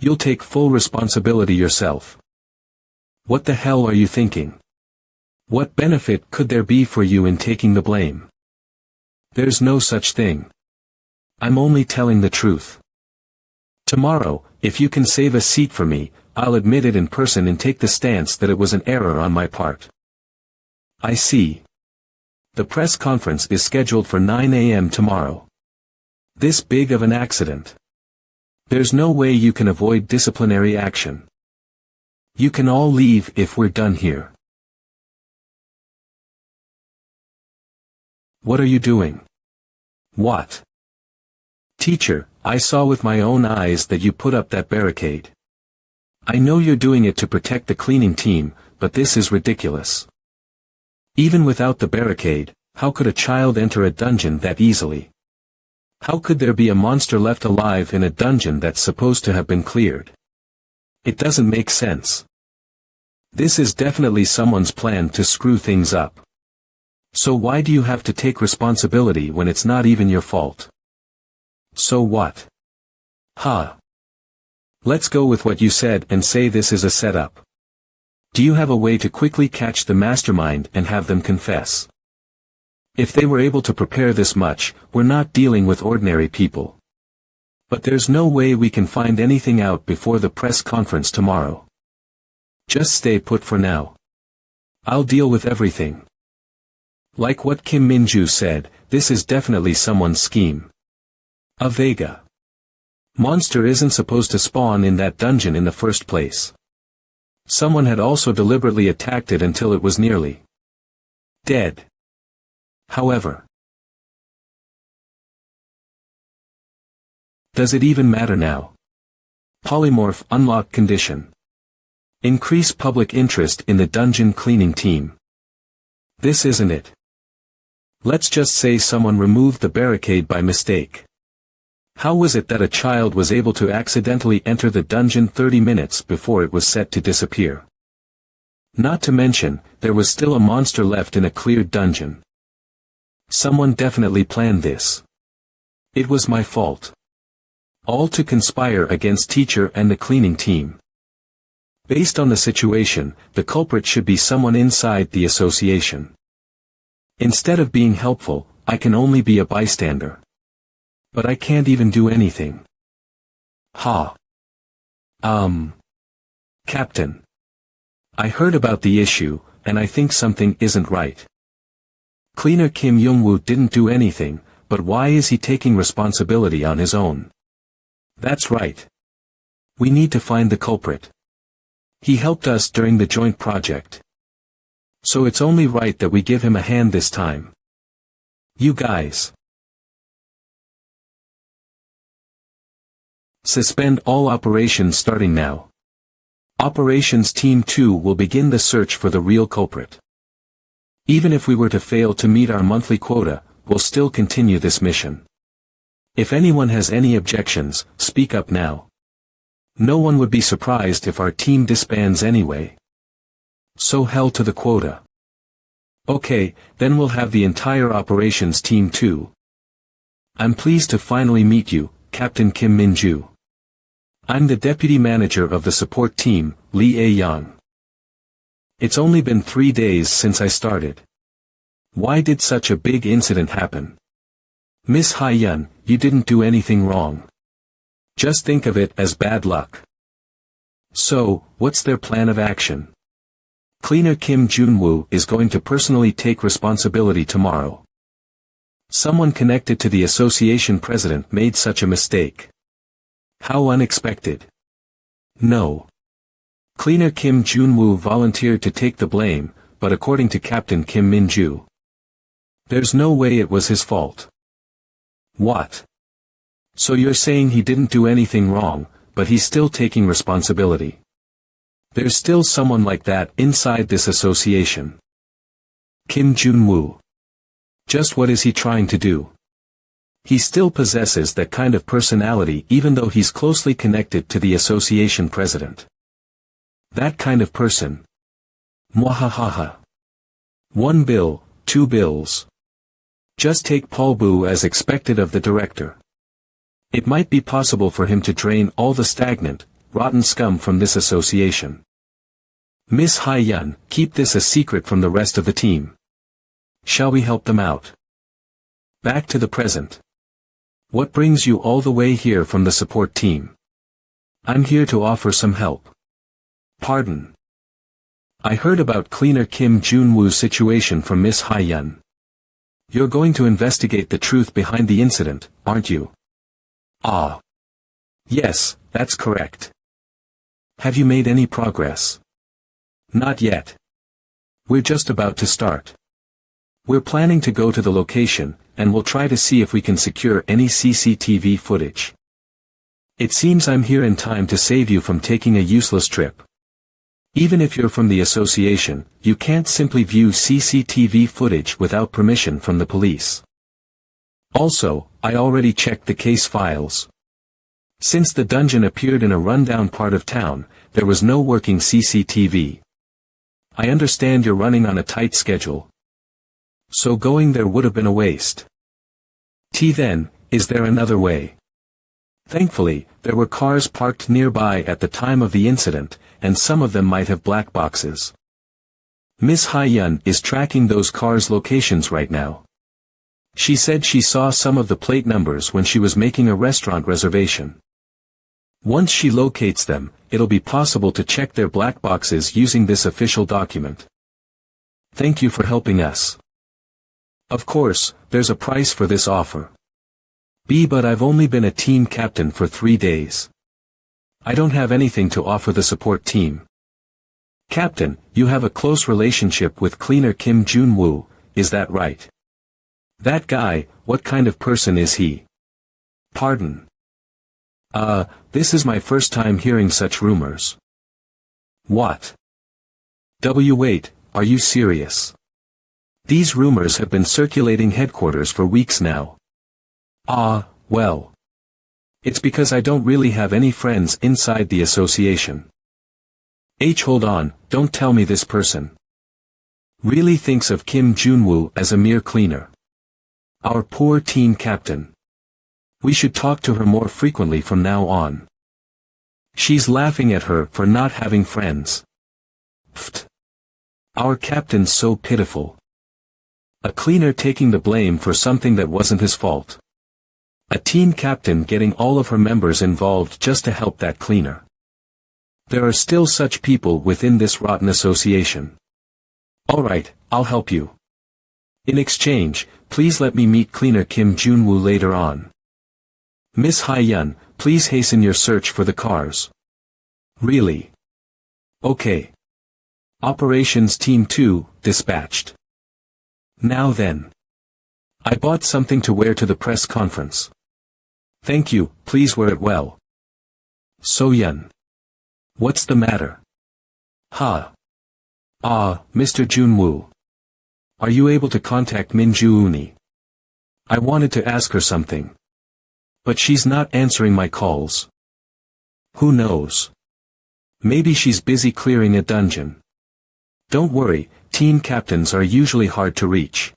you'll take full responsibility yourself. What the hell are you thinking? What benefit could there be for you in taking the blame? There's no such thing. I'm only telling the truth. Tomorrow, if you can save a seat for me, I'll admit it in person and take the stance that it was an error on my part. I see. The press conference is scheduled for 9 a.m. tomorrow. This big of an accident. There's no way you can avoid disciplinary action. You can all leave if we're done here. What are you doing? What? Teacher, I saw with my own eyes that you put up that barricade. I know you're doing it to protect the cleaning team, but this is ridiculous. Even without the barricade, how could a child enter a dungeon that easily? How could there be a monster left alive in a dungeon that's supposed to have been cleared? It doesn't make sense. This is definitely someone's plan to screw things up. So why do you have to take responsibility when it's not even your fault? So what? Ha. Let's go with what you said and say this is a setup. Do you have a way to quickly catch the mastermind and have them confess? If they were able to prepare this much, we're not dealing with ordinary people. But there's no way we can find anything out before the press conference tomorrow. Just stay put for now. I'll deal with everything. Like what Kim Min-ju said, this is definitely someone's scheme. A Vega. Monster isn't supposed to spawn in that dungeon in the first place. Someone had also deliberately attacked it until it was nearly dead. However, does it even matter now? Polymorph unlock condition. Increase public interest in the dungeon cleaning team. This isn't it. Let's just say someone removed the barricade by mistake. How was it that a child was able to accidentally enter the dungeon 30 minutes before it was set to disappear? Not to mention, there was still a monster left in a cleared dungeon. Someone definitely planned this. It was my fault. All to conspire against teacher and the cleaning team. Based on the situation, the culprit should be someone inside the association. Instead of being helpful, I can only be a bystander. But I can't even do anything. Ha. Captain. I heard about the issue, and I think something isn't right. Cleaner Kim Jun-woo didn't do anything, but why is he taking responsibility on his own? That's right. We need to find the culprit. He helped us during the joint project. So it's only right that we give him a hand this time. You guys. Suspend all operations starting now. Operations Team 2 will begin the search for the real culprit. Even if we were to fail to meet our monthly quota, we'll still continue this mission. If anyone has any objections, speak up now. No one would be surprised if our team disbands anyway. So hell to the quota. Okay, then we'll have the entire Operations Team 2. I'm pleased to finally meet you, Captain Kim Min-ju. I'm the deputy manager of the support team, Lee A-young. It's only been 3 days since I started. Why did such a big incident happen? Miss Hai-yun, you didn't do anything wrong. Just think of it as bad luck. So, what's their plan of action? Cleaner Kim Jun-woo is going to personally take responsibility tomorrow. Someone connected to the association president made such a mistake. How unexpected. No. Cleaner Kim Jun-woo volunteered to take the blame, but according to Captain Kim Min-ju, there's no way it was his fault. What? So you're saying he didn't do anything wrong, but he's still taking responsibility. There's still someone like that inside this association. Kim Jun-woo. Just what is he trying to do? He still possesses that kind of personality even though he's closely connected to the association president. That kind of person. Mwahahaha. 1 bill, 2 bills. Just take Paul Bu as expected of the director. It might be possible for him to drain all the stagnant, rotten scum from this association. Miss Hai-yun, keep this a secret from the rest of the team. Shall we help them out? Back to the present. What brings you all the way here from the support team? I'm here to offer some help. Pardon. I heard about Cleaner Kim Jun-woo's situation from Miss Hai-yun. You're going to investigate the truth behind the incident, aren't you? Ah. Yes, that's correct. Have you made any progress? Not yet. We're just about to start. We're planning to go to the location, and we'll try to see if we can secure any CCTV footage. It seems I'm here in time to save you from taking a useless trip. Even if you're from the association, you can't simply view CCTV footage without permission from the police. Also, I already checked the case files. Since the dungeon appeared in a rundown part of town, there was no working CCTV. I understand you're running on a tight schedule. So going there would have been a waste. Then, is there another way? Thankfully, there were cars parked nearby at the time of the incident, and some of them might have black boxes. Miss Hai-yun is tracking those cars' locations right now. She said she saw some of the plate numbers when she was making a restaurant reservation. Once she locates them, it'll be possible to check their black boxes using this official document. Thank you for helping us. Of course, there's a price for this offer. But I've only been a team captain for 3 days. I don't have anything to offer the support team. Captain, you have a close relationship with cleaner Kim Jun-woo, is that right? That guy, what kind of person is he? Pardon. This is my first time hearing such rumors. What? Wait, are you serious? These rumors have been circulating headquarters for weeks now. Well. It's because I don't really have any friends inside the association. Hold on, don't tell me this person really thinks of Kim Jun-woo as a mere cleaner. Our poor team captain. We should talk to her more frequently from now on. She's laughing at her for not having friends. Pfft. Our captain's so pitiful. A cleaner taking the blame for something that wasn't his fault. A team captain getting all of her members involved just to help that cleaner. There are still such people within this rotten association. Alright, I'll help you. In exchange, please let me meet cleaner Kim Jun-woo later on. Miss Hai-yun, please hasten your search for the cars. Really? Okay. Operations Team 2, dispatched. Now then. I bought something to wear to the press conference. Thank you, please wear it well. So-yun. What's the matter? Mr. Jun-woo. Are you able to contact Min-ju-uni? I wanted to ask her something. But she's not answering my calls. Who knows? Maybe she's busy clearing a dungeon. Don't worry, team captains are usually hard to reach.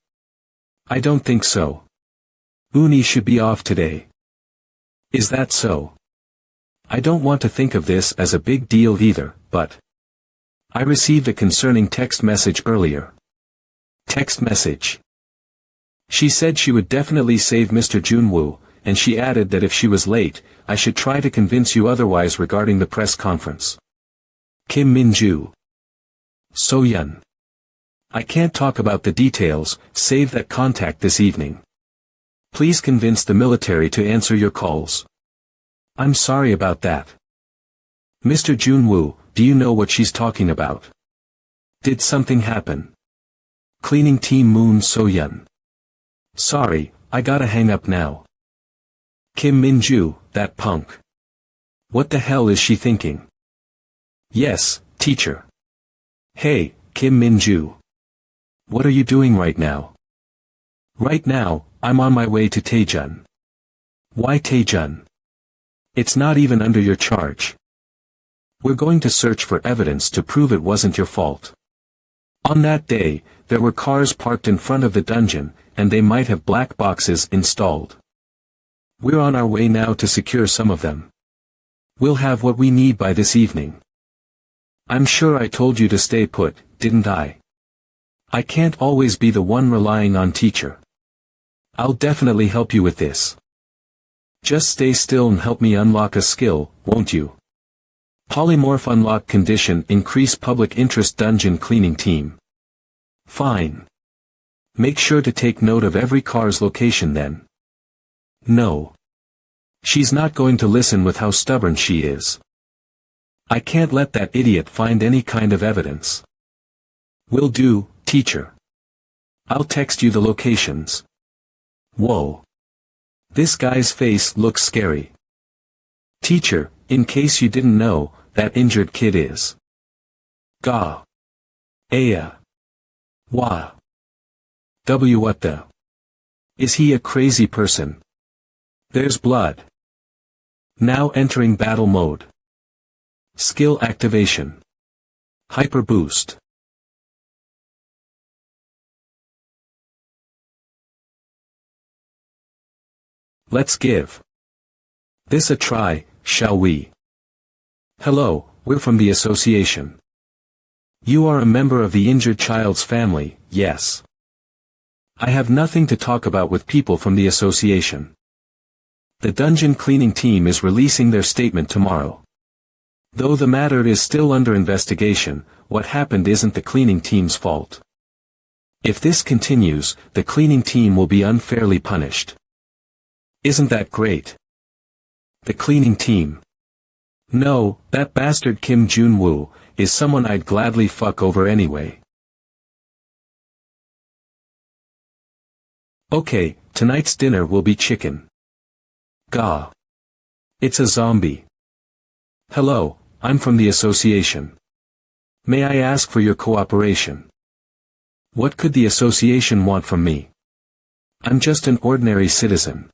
I don't think so. Uni should be off today. Is that so? I don't want to think of this as a big deal either, but I received a concerning text message earlier. Text message. She said she would definitely save Mr. Jun-woo, and she added that if she was late, I should try to convince you otherwise regarding the press conference. Kim Min-ju. So-yun. I can't talk about the details, save that contact this evening. Please convince the military to answer your calls. I'm sorry about that. Mr. Jun-woo, do you know what she's talking about? Did something happen? Cleaning Team Moon So-yun. Sorry, I gotta hang up now. Kim Min-ju, that punk. What the hell is she thinking? Yes, teacher. Hey, Kim Min-ju. What are you doing right now? Right now, I'm on my way to Taejun. Why Taejun? It's not even under your charge. We're going to search for evidence to prove it wasn't your fault. On that day, there were cars parked in front of the dungeon, and they might have black boxes installed. We're on our way now to secure some of them. We'll have what we need by this evening. I'm sure I told you to stay put, didn't I? I can't always be the one relying on teacher. I'll definitely help you with this. Just stay still and help me unlock a skill, won't you? Polymorph unlock condition increase public interest dungeon cleaning team. Fine. Make sure to take note of every car's location then. No. She's not going to listen with how stubborn she is. I can't let that idiot find any kind of evidence. Will do, teacher. I'll text you the locations. Whoa. This guy's face looks scary. Teacher, in case you didn't know, that injured kid is. Ga. Aya. Wa. What the? Is he a crazy person? There's blood. Now entering battle mode. Skill activation. Hyper boost. Let's give this a try, shall we? Hello, we're from the association. You are a member of the injured child's family, yes. I have nothing to talk about with people from the association. The dungeon cleaning team is releasing their statement tomorrow. Though the matter is still under investigation, what happened isn't the cleaning team's fault. If this continues, the cleaning team will be unfairly punished. Isn't that great? The cleaning team. No, that bastard Kim Jun-woo is someone I'd gladly fuck over anyway. Okay, tonight's dinner will be chicken. Gah. It's a zombie. Hello, I'm from the association. May I ask for your cooperation? What could the association want from me? I'm just an ordinary citizen.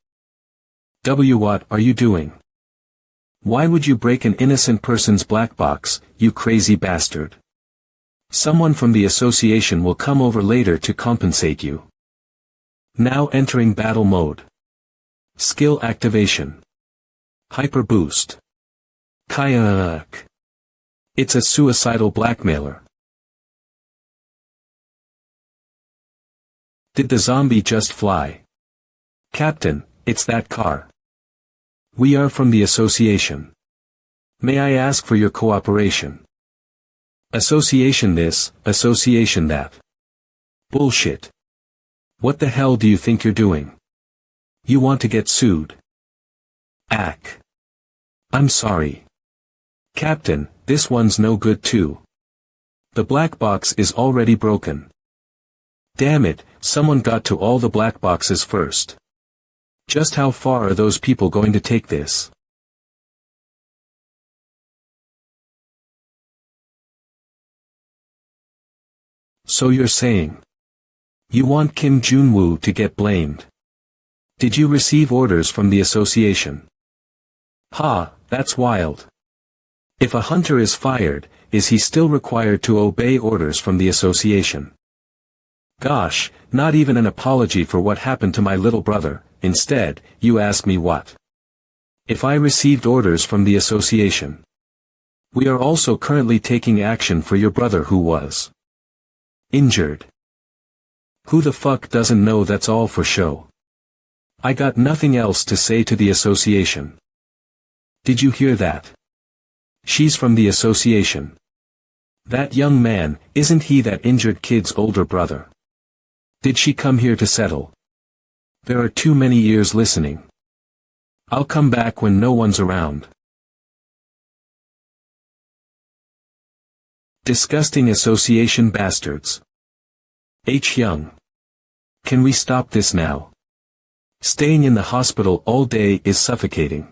What are you doing? Why would you break an innocent person's black box, you crazy bastard? Someone from the association will come over later to compensate you. Now entering battle mode. Skill activation. Hyper boost. Kayak. It's a suicidal blackmailer. Did the zombie just fly? Captain, it's that car. We are from the association. May I ask for your cooperation? Association this, association that. Bullshit. What the hell do you think you're doing? You want to get sued? Ack. I'm sorry. Captain, this one's no good too. The black box is already broken. Damn it, someone got to all the black boxes first. Just how far are those people going to take this? So you're saying you want Kim Jun-woo to get blamed? Did you receive orders from the association? Ha, that's wild. If a hunter is fired, is he still required to obey orders from the association? Gosh, not even an apology for what happened to my little brother. Instead, you ask me what? If I received orders from the association. We are also currently taking action for your brother who was injured. Who the fuck doesn't know that's all for show? I got nothing else to say to the association. Did you hear that? She's from the association. That young man, isn't he that injured kid's older brother? Did she come here to settle? There are too many ears listening. I'll come back when no one's around. Disgusting association bastards. H. Young. Can we stop this now? Staying in the hospital all day is suffocating.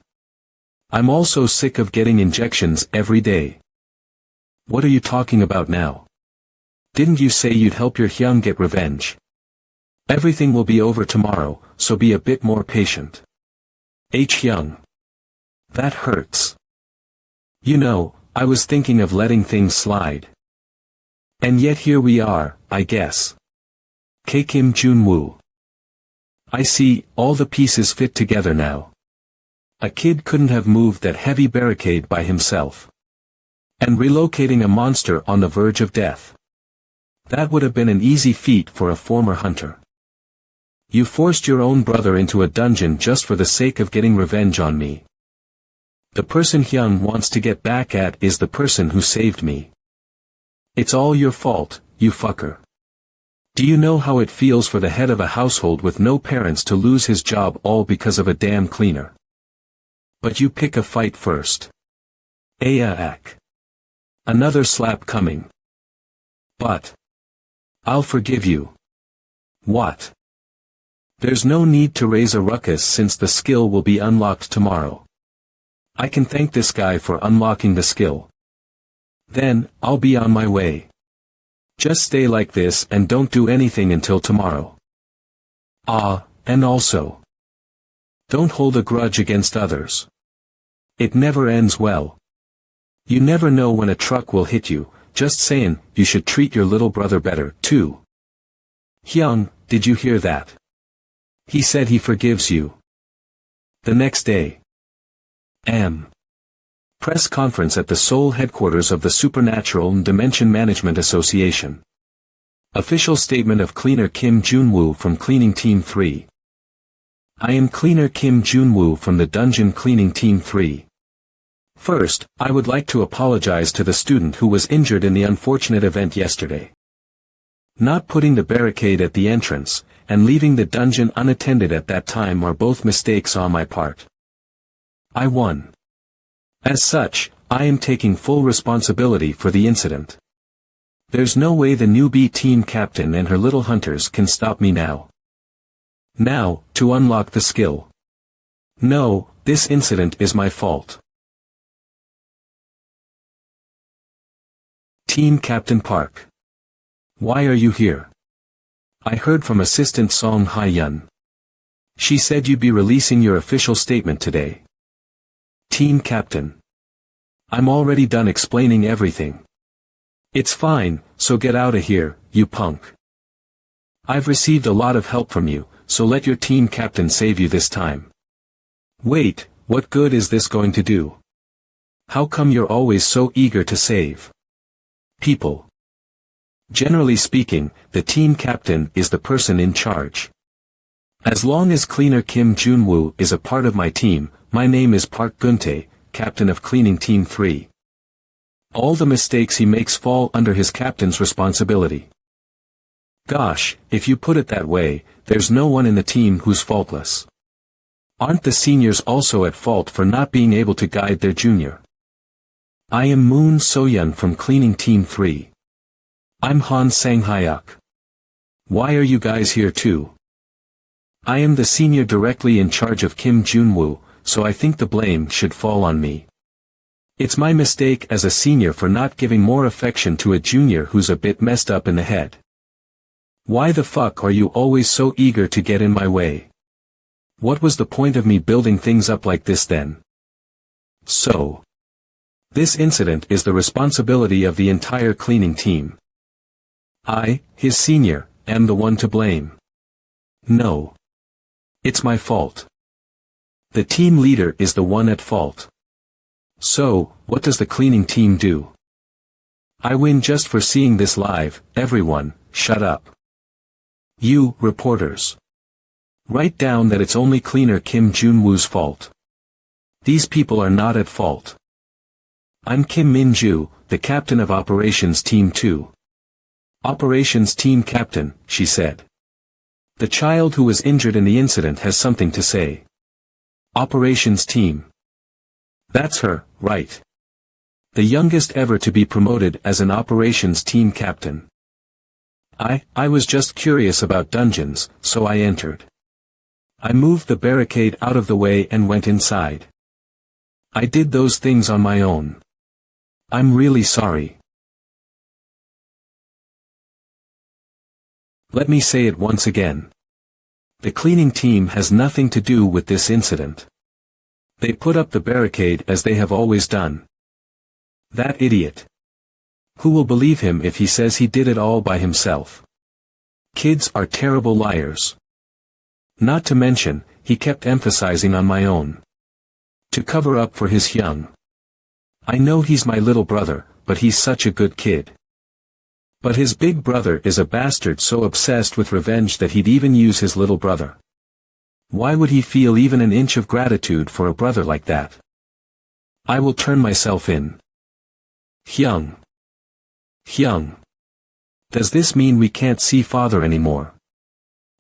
I'm also sick of getting injections every day. What are you talking about now? Didn't you say you'd help your Hyung get revenge? Everything will be over tomorrow, so be a bit more patient. H. Young. That hurts. You know, I was thinking of letting things slide. And yet here we are, I guess. K. Kim Jun-woo. I see, all the pieces fit together now. A kid couldn't have moved that heavy barricade by himself. And relocating a monster on the verge of death. That would have been an easy feat for a former hunter. You forced your own brother into a dungeon just for the sake of getting revenge on me. The person Hyung wants to get back at is the person who saved me. It's all your fault, you fucker. Do you know how it feels for the head of a household with no parents to lose his job all because of a damn cleaner? But you pick a fight first. Ack. Another slap coming. But I'll forgive you. What? There's no need to raise a ruckus since the skill will be unlocked tomorrow. I can thank this guy for unlocking the skill. Then, I'll be on my way. Just stay like this and don't do anything until tomorrow. And also, don't hold a grudge against others. It never ends well. You never know when a truck will hit you, just saying, you should treat your little brother better, too. Hyung, did you hear that? He said he forgives you. The next day. Press conference at the Seoul headquarters of the Supernatural and Dimension Management Association. Official statement of Cleaner Kim Jun-woo from Cleaning Team 3. I am Cleaner Kim Jun-woo from the Dungeon Cleaning Team 3. First, I would like to apologize to the student who was injured in the unfortunate event yesterday. Not putting the barricade at the entrance, and leaving the dungeon unattended at that time are both mistakes on my part. I won. As such, I am taking full responsibility for the incident. There's no way the newbie team captain and her little hunters can stop me now. Now, to unlock the skill. No, this incident is my fault. Team Captain Park. Why are you here? I heard from Assistant Song Hai-yun. She said you'd be releasing your official statement today. Team Captain. I'm already done explaining everything. It's fine, so get out of here, you punk. I've received a lot of help from you, so let your team captain save you this time. Wait, what good is this going to do? How come you're always so eager to save people? Generally speaking, the team captain is the person in charge. As long as cleaner Kim Jun-woo is a part of my team, my name is Park Gun-tae, captain of cleaning team 3. All the mistakes he makes fall under his captain's responsibility. Gosh, if you put it that way, there's no one in the team who's faultless. Aren't the seniors also at fault for not being able to guide their junior? I am Moon So-yeon from cleaning team 3. I'm Han Sang-hyuk. Why are you guys here too? I am the senior directly in charge of Kim Jun-woo, so I think the blame should fall on me. It's my mistake as a senior for not giving more affection to a junior who's a bit messed up in the head. Why the fuck are you always so eager to get in my way? What was the point of me building things up like this then? So, this incident is the responsibility of the entire cleaning team. I, his senior, am the one to blame. No. It's my fault. The team leader is the one at fault. So, what does the cleaning team do? I win just for seeing this live. Everyone, shut up. You, reporters. Write down that it's only cleaner Kim Jun-woo's fault. These people are not at fault. I'm Kim Min-ju, the captain of Operations Team 2. Operations Team Captain, she said. The child who was injured in the incident has something to say. Operations Team. That's her, right? The youngest ever to be promoted as an Operations Team Captain. I was just curious about dungeons, so I entered. I moved the barricade out of the way and went inside. I did those things on my own. I'm really sorry. Let me say it once again. The cleaning team has nothing to do with this incident. They put up the barricade as they have always done. That idiot. Who will believe him if he says he did it all by himself? Kids are terrible liars. Not to mention, he kept emphasizing on my own. To cover up for his Hyung. I know he's my little brother, but he's such a good kid. But his big brother is a bastard so obsessed with revenge that he'd even use his little brother. Why would he feel even an inch of gratitude for a brother like that? I will turn myself in. Hyung. Hyung. Does this mean we can't see father anymore?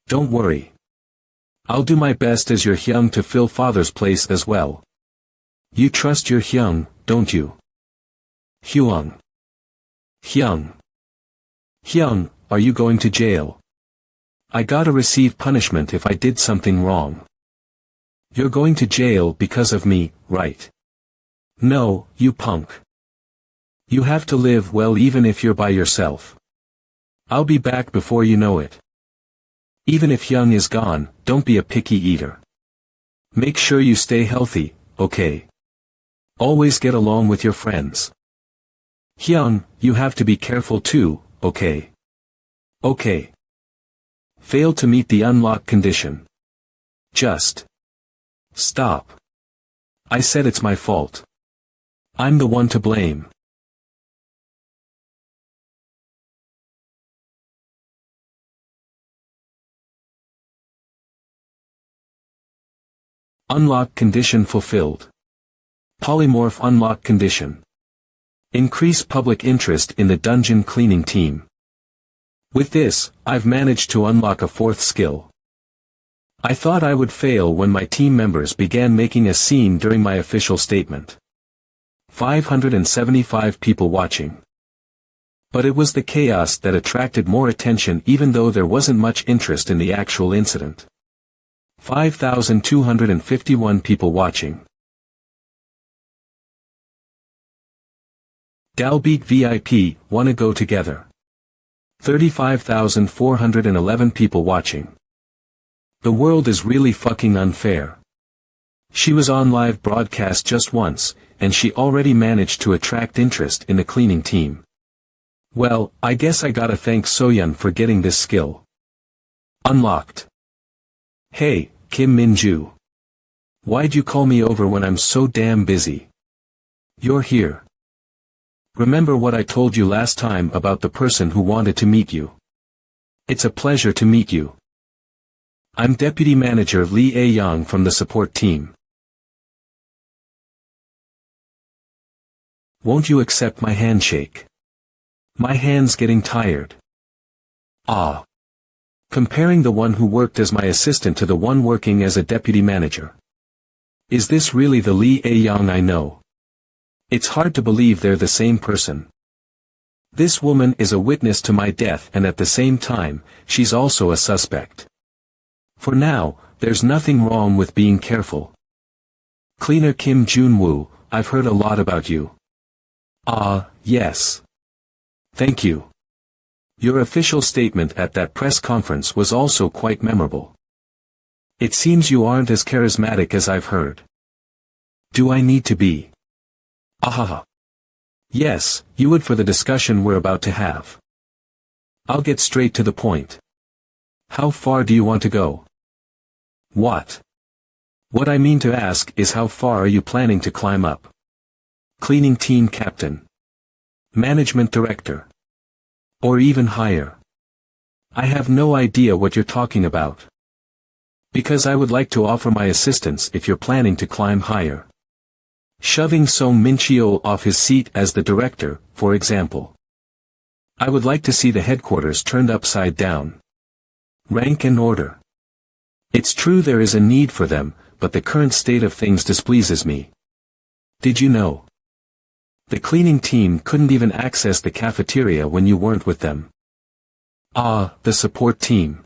Don't worry. I'll do my best as your Hyung to fill father's place as well. You trust your Hyung, don't you? Hyung. Hyung. Hyung, are you going to jail? I gotta receive punishment if I did something wrong. You're going to jail because of me, right? No, you punk. You have to live well even if you're by yourself. I'll be back before you know it. Even if Hyung is gone, don't be a picky eater. Make sure you stay healthy, okay? Always get along with your friends. Hyung, you have to be careful too, okay? Okay. Failed to meet the unlock condition. Just stop. I said it's my fault. I'm the one to blame. Unlock condition fulfilled. Polymorph unlock condition. Increase public interest in the dungeon cleaning team. With this, I've managed to unlock a fourth skill. I thought I would fail when my team members began making a scene during my official statement. 575 people watching. But it was the chaos that attracted more attention even though there wasn't much interest in the actual incident. 5,251 people watching. Galbeat VIP, wanna go together. 35,411 people watching. The world is really fucking unfair. She was on live broadcast just once, and she already managed to attract interest in the cleaning team. Well, I guess I gotta thank Soyeon for getting this skill unlocked. Hey, Kim Min-ju. Why'd you call me over when I'm so damn busy? You're here. Remember what I told you last time about the person who wanted to meet you? It's a pleasure to meet you. I'm Deputy Manager Lee A-young from the support team. Won't you accept my handshake? My hand's getting tired. Ah. Comparing the one who worked as my assistant to the one working as a deputy manager. Is this really the Lee A-young I know? It's hard to believe they're the same person. This woman is a witness to my death and at the same time, she's also a suspect. For now, there's nothing wrong with being careful. Cleaner Kim Jun-woo, I've heard a lot about you. Ah, yes. Thank you. Your official statement at that press conference was also quite memorable. It seems you aren't as charismatic as I've heard. Do I need to be? Ahaha. Yes, you would for the discussion we're about to have. I'll get straight to the point. How far do you want to go? What? What I mean to ask is how far are you planning to climb up? Cleaning team captain. Management director. Or even higher. I have no idea what you're talking about. Because I would like to offer my assistance if you're planning to climb higher. Shoving Song Min-cheol off his seat as the director, for example. I would like to see the headquarters turned upside down. Rank and order. It's true there is a need for them, but the current state of things displeases me. Did you know? The cleaning team couldn't even access the cafeteria when you weren't with them. Ah, the support team.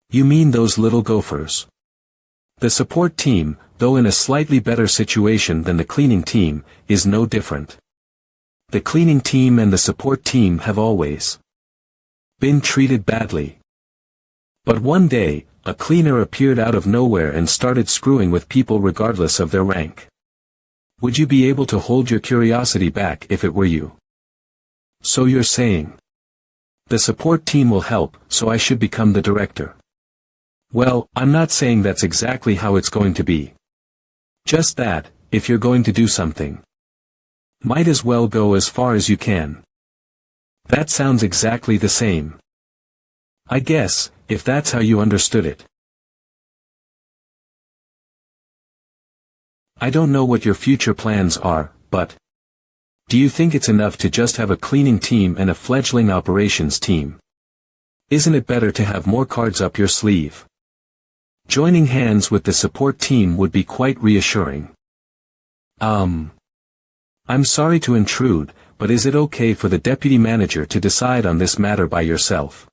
You mean those little gophers? The support team, though in a slightly better situation than the cleaning team, is no different. The cleaning team and the support team have always been treated badly. But one day, a cleaner appeared out of nowhere and started screwing with people regardless of their rank. Would you be able to hold your curiosity back if it were you? So you're saying the support team will help, so I should become the director. Well, I'm not saying that's exactly how it's going to be. Just that, if you're going to do something, might as well go as far as you can. That sounds exactly the same. I guess, if that's how you understood it. I don't know what your future plans are, but do you think it's enough to just have a cleaning team and a fledgling operations team? Isn't it better to have more cards up your sleeve? Joining hands with the support team would be quite reassuring. I'm sorry to intrude, but is it okay for the deputy manager to decide on this matter by yourself?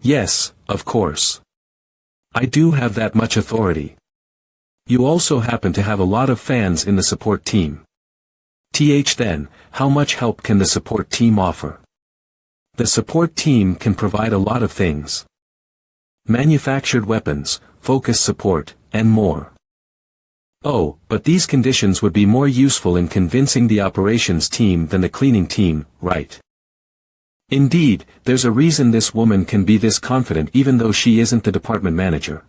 Yes, of course. I do have that much authority. You also happen to have a lot of fans in the support team. Then, how much help can the support team offer? The support team can provide a lot of things. Manufactured weapons, focus support, and more. Oh, but these conditions would be more useful in convincing the operations team than the cleaning team, right? Indeed, there's a reason this woman can be this confident even though she isn't the department manager.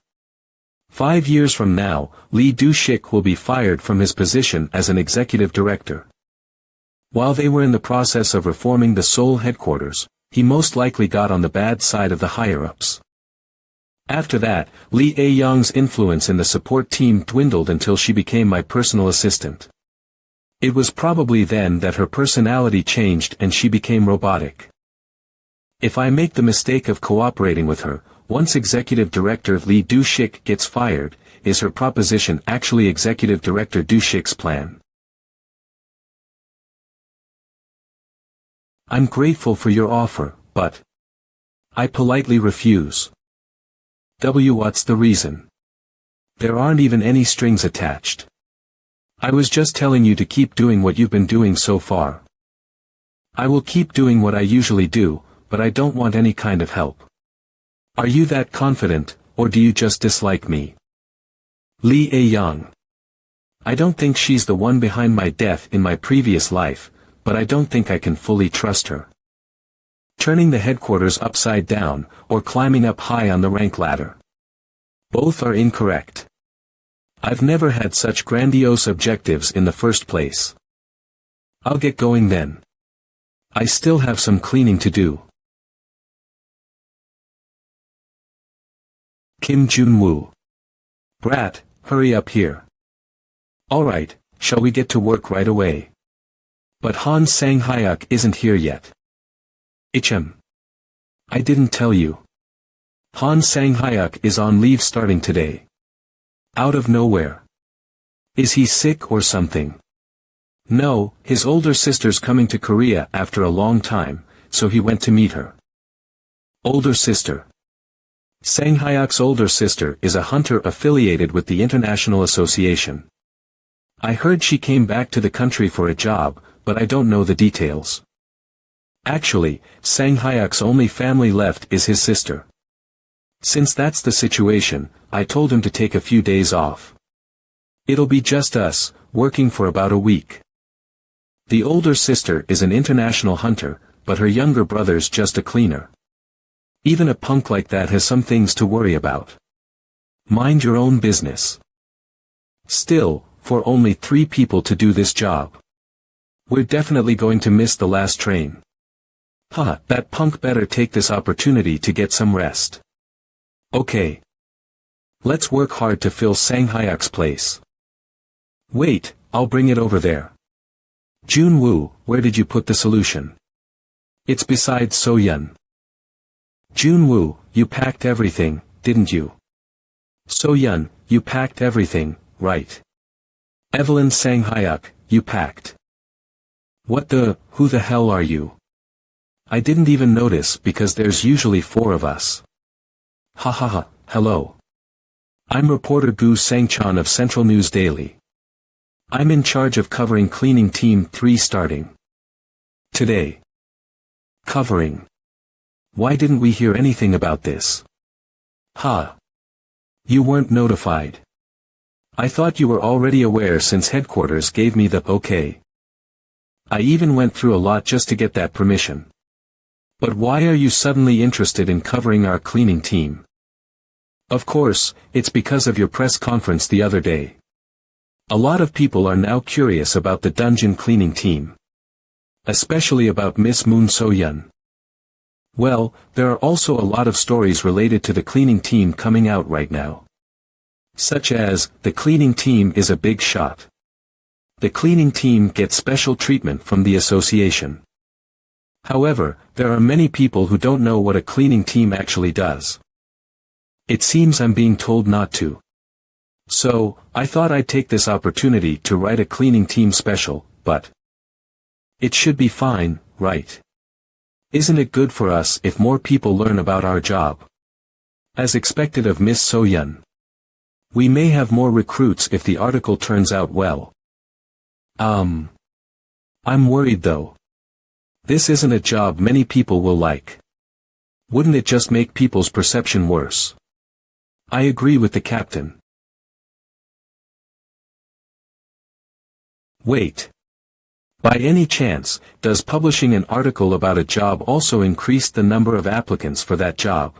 5 years from now, Lee Du-shik will be fired from his position as an executive director. While they were in the process of reforming the Seoul headquarters, he most likely got on the bad side of the higher-ups. After that, Lee A-young's influence in the support team dwindled until she became my personal assistant. It was probably then that her personality changed and she became robotic. If I make the mistake of cooperating with her, once Executive Director Lee Do-shik gets fired, is her proposition actually Executive Director Do-shik's plan? I'm grateful for your offer, but I politely refuse. What's the reason? There aren't even any strings attached. I was just telling you to keep doing what you've been doing so far. I will keep doing what I usually do, but I don't want any kind of help. Are you that confident, or do you just dislike me? Lee A-young. I don't think she's the one behind my death in my previous life, but I don't think I can fully trust her. Turning the headquarters upside down, or climbing up high on the rank ladder. Both are incorrect. I've never had such grandiose objectives in the first place. I'll get going then. I still have some cleaning to do. Kim Jun-woo. Brat, hurry up here. Alright, shall we get to work right away? But Han Sang-hyuk isn't here yet. Ichem. I didn't tell you. Han Sang-hyuk is on leave starting today. Out of nowhere. Is he sick or something? No, his older sister's coming to Korea after a long time, so he went to meet her. Older sister. Sang-hyuk's older sister is a hunter affiliated with the International Association. I heard she came back to the country for a job, but I don't know the details. Actually, Sang-hyuk's only family left is his sister. Since that's the situation, I told him to take a few days off. It'll be just us, working for about a week. The older sister is an international hunter, but her younger brother's just a cleaner. Even a punk like that has some things to worry about. Mind your own business. Still, for only 3 people to do this job. We're definitely going to miss the last train. That punk better take this opportunity to get some rest. Okay. Let's work hard to fill Sang-hyuk's place. Wait, I'll bring it over there. Jun-woo, where did you put the solution? It's beside So-yeon. Jun-woo, you packed everything, didn't you? So-yeon, you packed everything, right? Evelyn Sang-hyuk, you packed. Who the hell are you? I didn't even notice because there's usually 4 of us. Hello. I'm reporter Gu Sang-chan of Central News Daily. I'm in charge of covering Cleaning Team 3 starting today. Covering. Why didn't we hear anything about this? You weren't notified. I thought you were already aware since headquarters gave me the okay. I even went through a lot just to get that permission. But why are you suddenly interested in covering our cleaning team? Of course, it's because of your press conference the other day. A lot of people are now curious about the dungeon cleaning team. Especially about Miss Moon So-yeon. Well, there are also a lot of stories related to the cleaning team coming out right now. Such as, the cleaning team is a big shot. The cleaning team gets special treatment from the association. However, there are many people who don't know what a cleaning team actually does. It seems I'm being told not to. So, I thought I'd take this opportunity to write a cleaning team special, but it should be fine, right? Isn't it good for us if more people learn about our job? As expected of Miss So-yeon. We may have more recruits if the article turns out well. I'm worried though. This isn't a job many people will like. Wouldn't it just make people's perception worse? I agree with the captain. Wait. By any chance, does publishing an article about a job also increase the number of applicants for that job?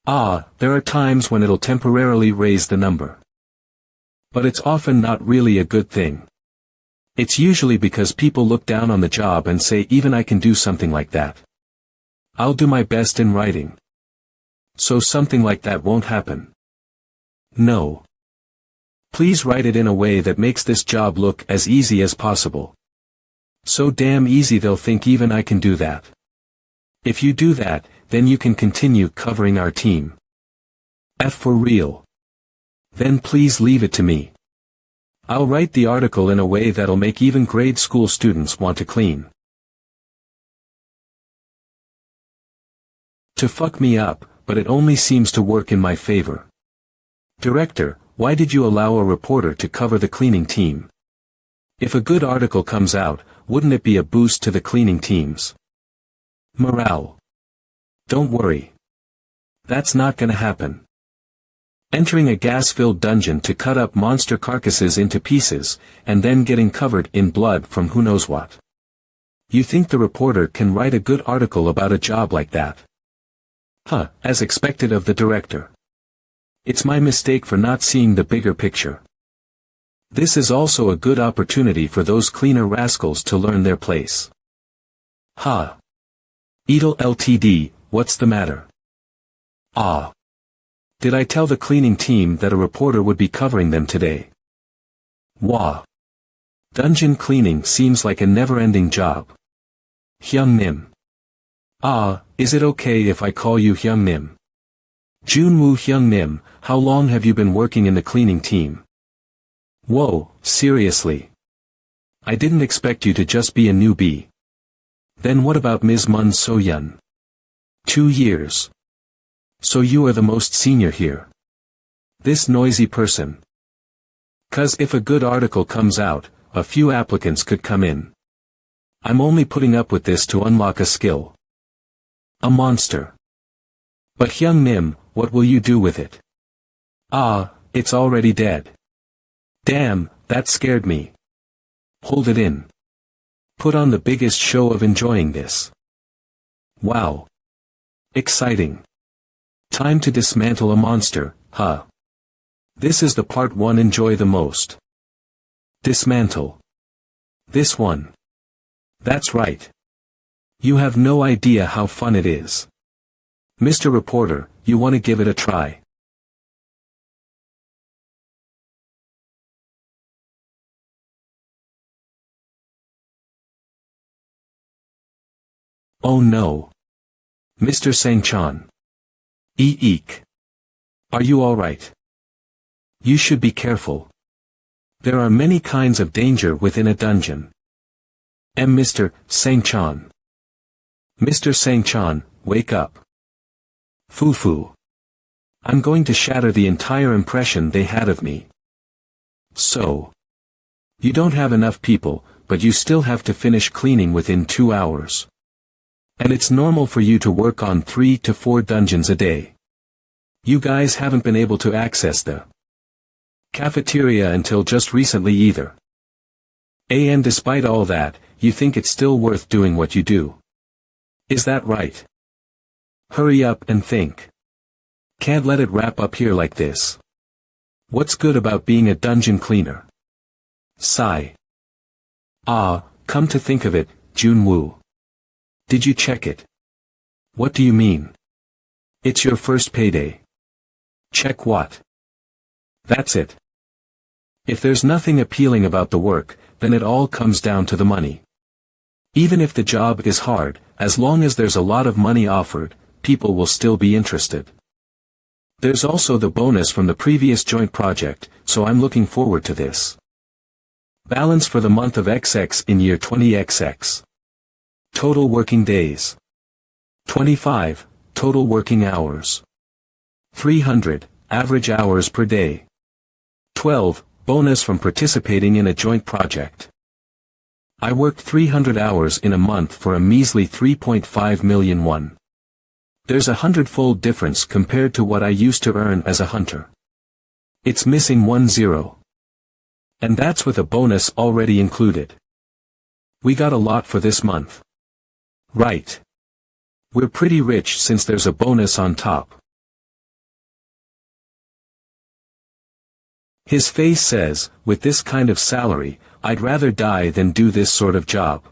There are times when it'll temporarily raise the number. But it's often not really a good thing. It's usually because people look down on the job and say even I can do something like that. I'll do my best in writing. So something like that won't happen. No. Please write it in a way that makes this job look as easy as possible. So damn easy they'll think even I can do that. If you do that, then you can continue covering our team. F for real. Then please leave it to me. I'll write the article in a way that'll make even grade school students want to clean. To fuck me up, but it only seems to work in my favor. Director, why did you allow a reporter to cover the cleaning team? If a good article comes out, wouldn't it be a boost to the cleaning teams? Morale. Don't worry. That's not gonna happen. Entering a gas-filled dungeon to cut up monster carcasses into pieces, and then getting covered in blood from who knows what. You think the reporter can write a good article about a job like that? Huh, as expected of the director. It's my mistake for not seeing the bigger picture. This is also a good opportunity for those cleaner rascals to learn their place. Ha. Edel Ltd, what's the matter? Ah. Did I tell the cleaning team that a reporter would be covering them today? Wah. Dungeon cleaning seems like a never-ending job. Hyung-nim. Ah, is it okay if I call you Hyung-nim? Jun-woo Hyung-nim, how long have you been working in the cleaning team? Whoa, seriously. I didn't expect you to just be a newbie. Then what about Ms. Mun So-yeon? 2 years. So you are the most senior here. This noisy person. 'Cause if a good article comes out, a few applicants could come in. I'm only putting up with this to unlock a skill. A monster. But Hyung-nim, what will you do with it? Ah, it's already dead. Damn, that scared me. Hold it in. Put on the biggest show of enjoying this. Wow. Exciting. Time to dismantle a monster, huh? This is the part one enjoy the most. Dismantle. This one. That's right. You have no idea how fun it is. Mr. Reporter, you want to give it a try? Oh no. Mr. Sang-chan. Eek. Are you alright? You should be careful. There are many kinds of danger within a dungeon. Mr. Sang-chan. Mr. Sang-chan, wake up. Foo-foo. I'm going to shatter the entire impression they had of me. So. You don't have enough people, but you still have to finish cleaning within 2 hours. And it's normal for you to work on 3 to 4 dungeons a day. You guys haven't been able to access the cafeteria until just recently either. And despite all that, you think it's still worth doing what you do. Is that right? Hurry up and think. Can't let it wrap up here like this. What's good about being a dungeon cleaner? Sigh. Ah, come to think of it, Jun-woo. Did you check it? What do you mean? It's your first payday. Check what? That's it. If there's nothing appealing about the work, then it all comes down to the money. Even if the job is hard, as long as there's a lot of money offered, people will still be interested. There's also the bonus from the previous joint project, so I'm looking forward to this. Balance for the month of XX in year 20XX. Total working days. 25, total working hours. 300, average hours per day. 12, bonus from participating in a joint project. I worked 300 hours in a month for a measly 3.5 million won. There's a 100-fold difference compared to what I used to earn as a hunter. It's missing 1 zero. And that's with a bonus already included. We got a lot for this month. Right. We're pretty rich since there's a bonus on top. His face says, with this kind of salary, I'd rather die than do this sort of job.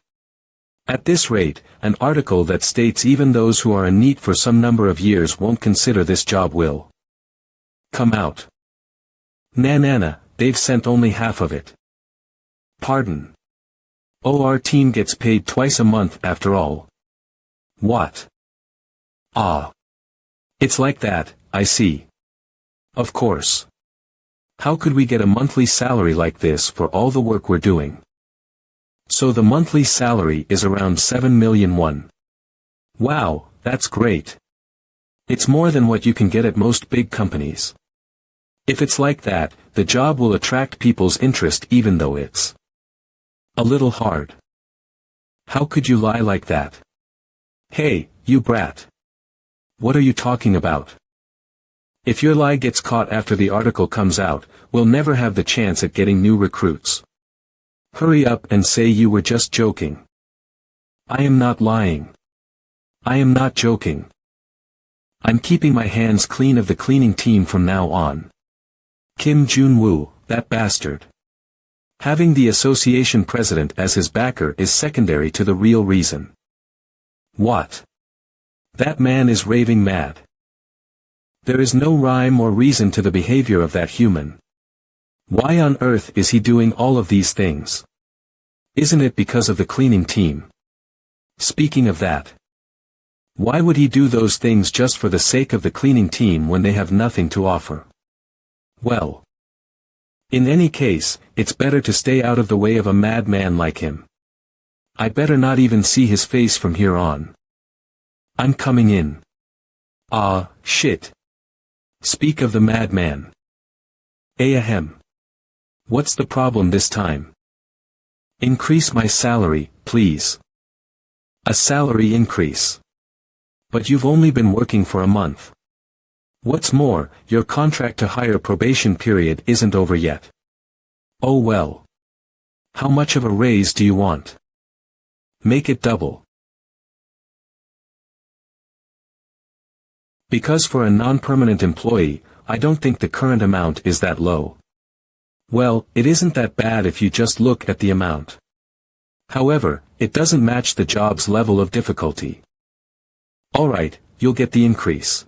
At this rate, an article that states even those who are in NEET for some number of years won't consider this job will come out. Na, they've sent only half of it. Pardon. Oh, our team gets paid twice a month after all. What? Ah. It's like that, I see. Of course. How could we get a monthly salary like this for all the work we're doing? So the monthly salary is around 7 million won. Wow, that's great. It's more than what you can get at most big companies. If it's like that, the job will attract people's interest even though it's a little hard. How could you lie like that? Hey, you brat. What are you talking about? If your lie gets caught after the article comes out, we'll never have the chance at getting new recruits. Hurry up and say you were just joking. I am not lying. I am not joking. I'm keeping my hands clean of the cleaning team from now on. Kim Jun-woo, that bastard. Having the association president as his backer is secondary to the real reason. What? That man is raving mad. There is no rhyme or reason to the behavior of that human. Why on earth is he doing all of these things? Isn't it because of the cleaning team? Speaking of that, why would he do those things just for the sake of the cleaning team when they have nothing to offer? Well, in any case, it's better to stay out of the way of a madman like him. I better not even see his face from here on. I'm coming in. Ah, shit. Speak of the madman. Ahem. What's the problem this time? Increase my salary, please. A salary increase. But you've only been working for a month. What's more, your contract to hire probation period isn't over yet. Oh well. How much of a raise do you want? Make it double. Because for a non-permanent employee, I don't think the current amount is that low. Well, it isn't that bad if you just look at the amount. However, it doesn't match the job's level of difficulty. Alright, you'll get the increase.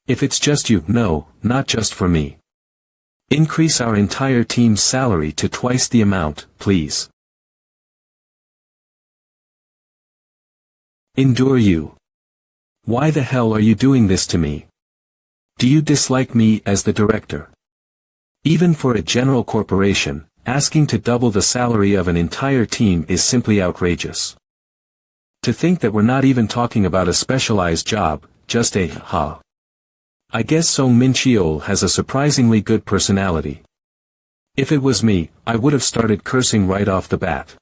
If it's just you, no, not just for me. Increase our entire team's salary to twice the amount, please. Endure you. Why the hell are you doing this to me? Do you dislike me as the director? Even for a general corporation, asking to double the salary of an entire team is simply outrageous. To think that we're not even talking about a specialized job, just a ha. I guess Song Min-cheol has a surprisingly good personality. If it was me, I would have started cursing right off the bat.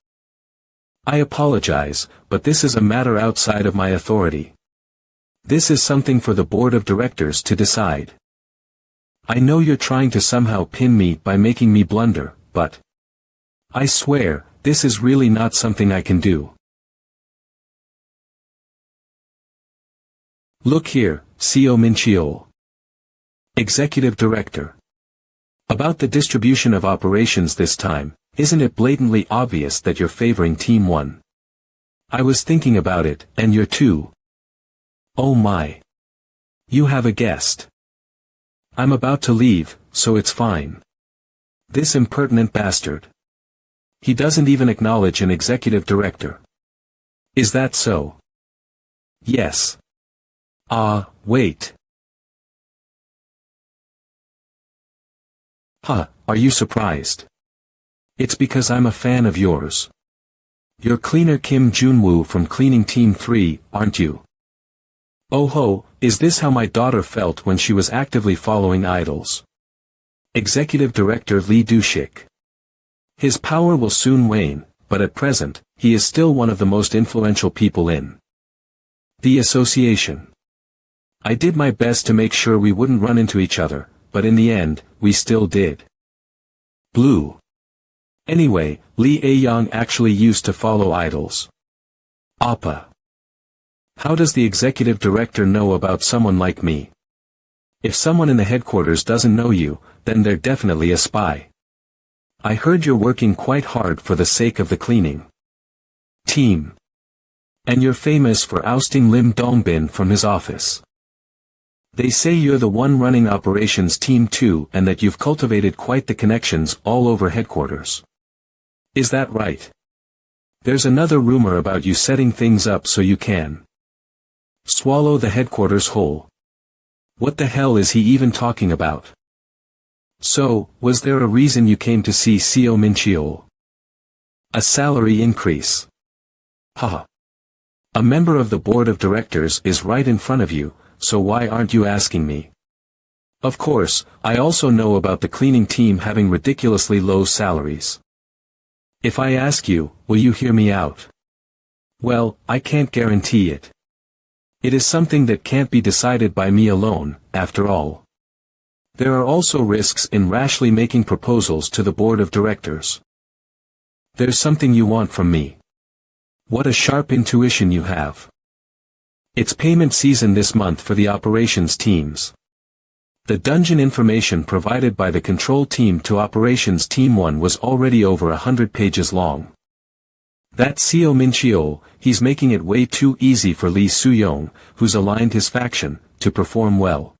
I apologize, but this is a matter outside of my authority. This is something for the board of directors to decide. I know you're trying to somehow pin me by making me blunder, but I swear, this is really not something I can do. Look here, Seo Min-cheol. Executive Director. About the distribution of operations this time, isn't it blatantly obvious that you're favoring Team 1? I was thinking about it, and you're too. Oh my. You have a guest. I'm about to leave, so it's fine. This impertinent bastard. He doesn't even acknowledge an executive director. Is that so? Yes. Wait. Huh, are you surprised? It's because I'm a fan of yours. You're cleaner Kim Jun-woo from Cleaning Team 3, aren't you? Oh ho, is this how my daughter felt when she was actively following idols? Executive Director Lee Do-shik. His power will soon wane, but at present, he is still one of the most influential people in the association. I did my best to make sure we wouldn't run into each other, but in the end, we still did. Blue. Anyway, Lee A-young actually used to follow idols. Appa. How does the executive director know about someone like me? If someone in the headquarters doesn't know you, then they're definitely a spy. I heard you're working quite hard for the sake of the cleaning team. And you're famous for ousting Lim Dongbin from his office. They say you're the one running operations Team 2 and that you've cultivated quite the connections all over headquarters. Is that right? There's another rumor about you setting things up so you can Swallow the headquarters whole. What the hell is he even talking about? So, was there a reason you came to see Seo Min-cheol? A salary increase. Haha. A member of the board of directors is right in front of you, so why aren't you asking me? Of course, I also know about the cleaning team having ridiculously low salaries. If I ask you, will you hear me out? Well, I can't guarantee it. It is something that can't be decided by me alone, after all. There are also risks in rashly making proposals to the board of directors. There's something you want from me. What a sharp intuition you have. It's payment season this month for the operations teams. The dungeon information provided by the control team to Operations Team 1 was already over 100 pages long. That Seo Min-cheol, he's making it way too easy for Lee Soo-young, who's aligned his faction, to perform well.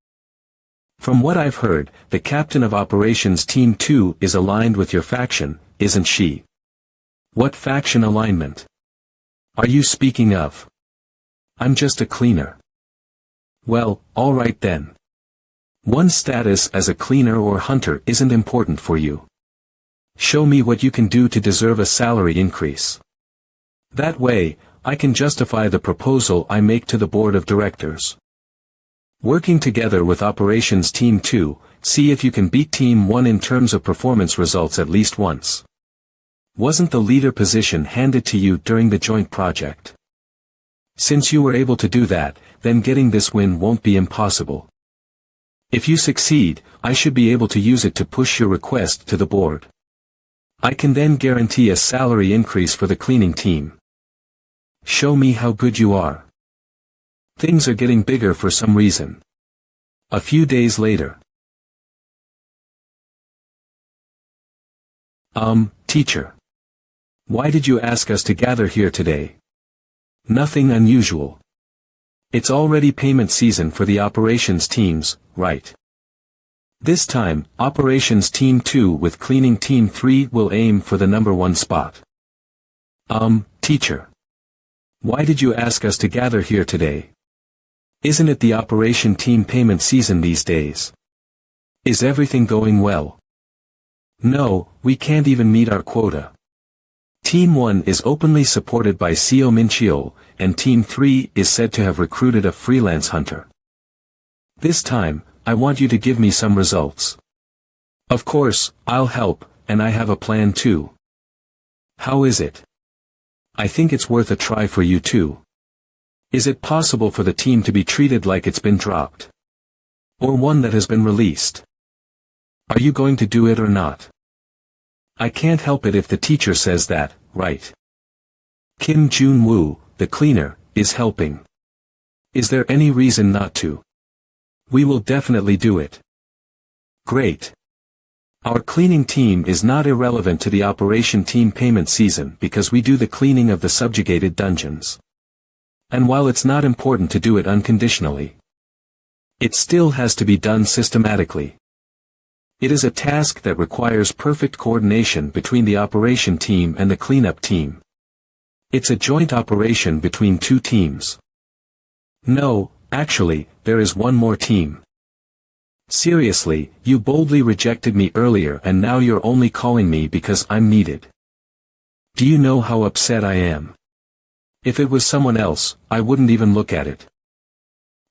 From what I've heard, the captain of Operations Team 2 is aligned with your faction, isn't she? What faction alignment? Are you speaking of? I'm just a cleaner. Well, alright then. One's status as a cleaner or hunter isn't important for you. Show me what you can do to deserve a salary increase. That way, I can justify the proposal I make to the board of directors. Working together with Operations Team 2, see if you can beat Team 1 in terms of performance results at least once. Wasn't the leader position handed to you during the joint project? Since you were able to do that, then getting this win won't be impossible. If you succeed, I should be able to use it to push your request to the board. I can then guarantee a salary increase for the cleaning team. Show me how good you are. Things are getting bigger for some reason. A few days later. Teacher. Why did you ask us to gather here today? Nothing unusual. It's already payment season for the operations teams, right? This time, Operations Team 2 with Cleaning Team 3 will aim for the #1 spot. Teacher. Why did you ask us to gather here today? Isn't it the operation team payment season these days? Is everything going well? No, we can't even meet our quota. Team 1 is openly supported by Seo Min-cheol, and Team 3 is said to have recruited a freelance hunter. This time, I want you to give me some results. Of course, I'll help, and I have a plan too. How is it? I think it's worth a try for you too. Is it possible for the team to be treated like it's been dropped? Or one that has been released? Are you going to do it or not? I can't help it if the teacher says that, right? Kim Jun-woo, the cleaner, is helping. Is there any reason not to? We will definitely do it. Great. Our cleaning team is not irrelevant to the operation team payment season because we do the cleaning of the subjugated dungeons. And while it's not important to do it unconditionally, it still has to be done systematically. It is a task that requires perfect coordination between the operation team and the cleanup team. It's a joint operation between two teams. No, actually, there is one more team. Seriously, you boldly rejected me earlier and now you're only calling me because I'm needed. Do you know how upset I am? If it was someone else, I wouldn't even look at it.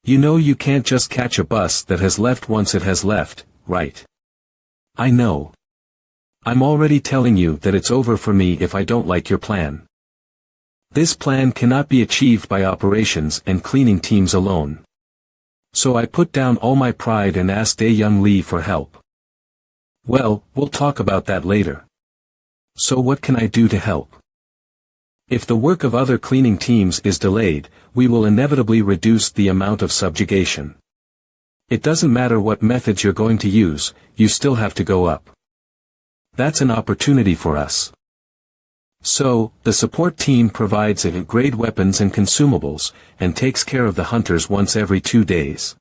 You know you can't just catch a bus that has left once it has left, right? I know. I'm already telling you that it's over for me if I don't like your plan. This plan cannot be achieved by operations and cleaning teams alone. So I put down all my pride and asked Dae-young Lee for help. Well, we'll talk about that later. So what can I do to help? If the work of other cleaning teams is delayed, we will inevitably reduce the amount of subjugation. It doesn't matter what methods you're going to use, you still have to go up. That's an opportunity for us. So, the support team provides grade weapons and consumables, and takes care of the hunters once every 2 days.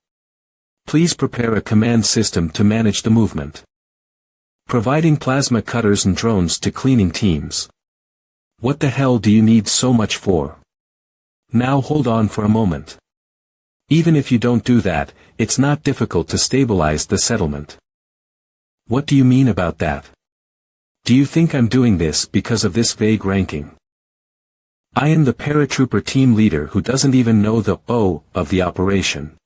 Please prepare a command system to manage the movement. Providing plasma cutters and drones to cleaning teams. What the hell do you need so much for? Now hold on for a moment. Even if you don't do that, it's not difficult to stabilize the settlement. What do you mean about that? Do you think I'm doing this because of this vague ranking? I am the paratrooper team leader who doesn't even know the O of the operation.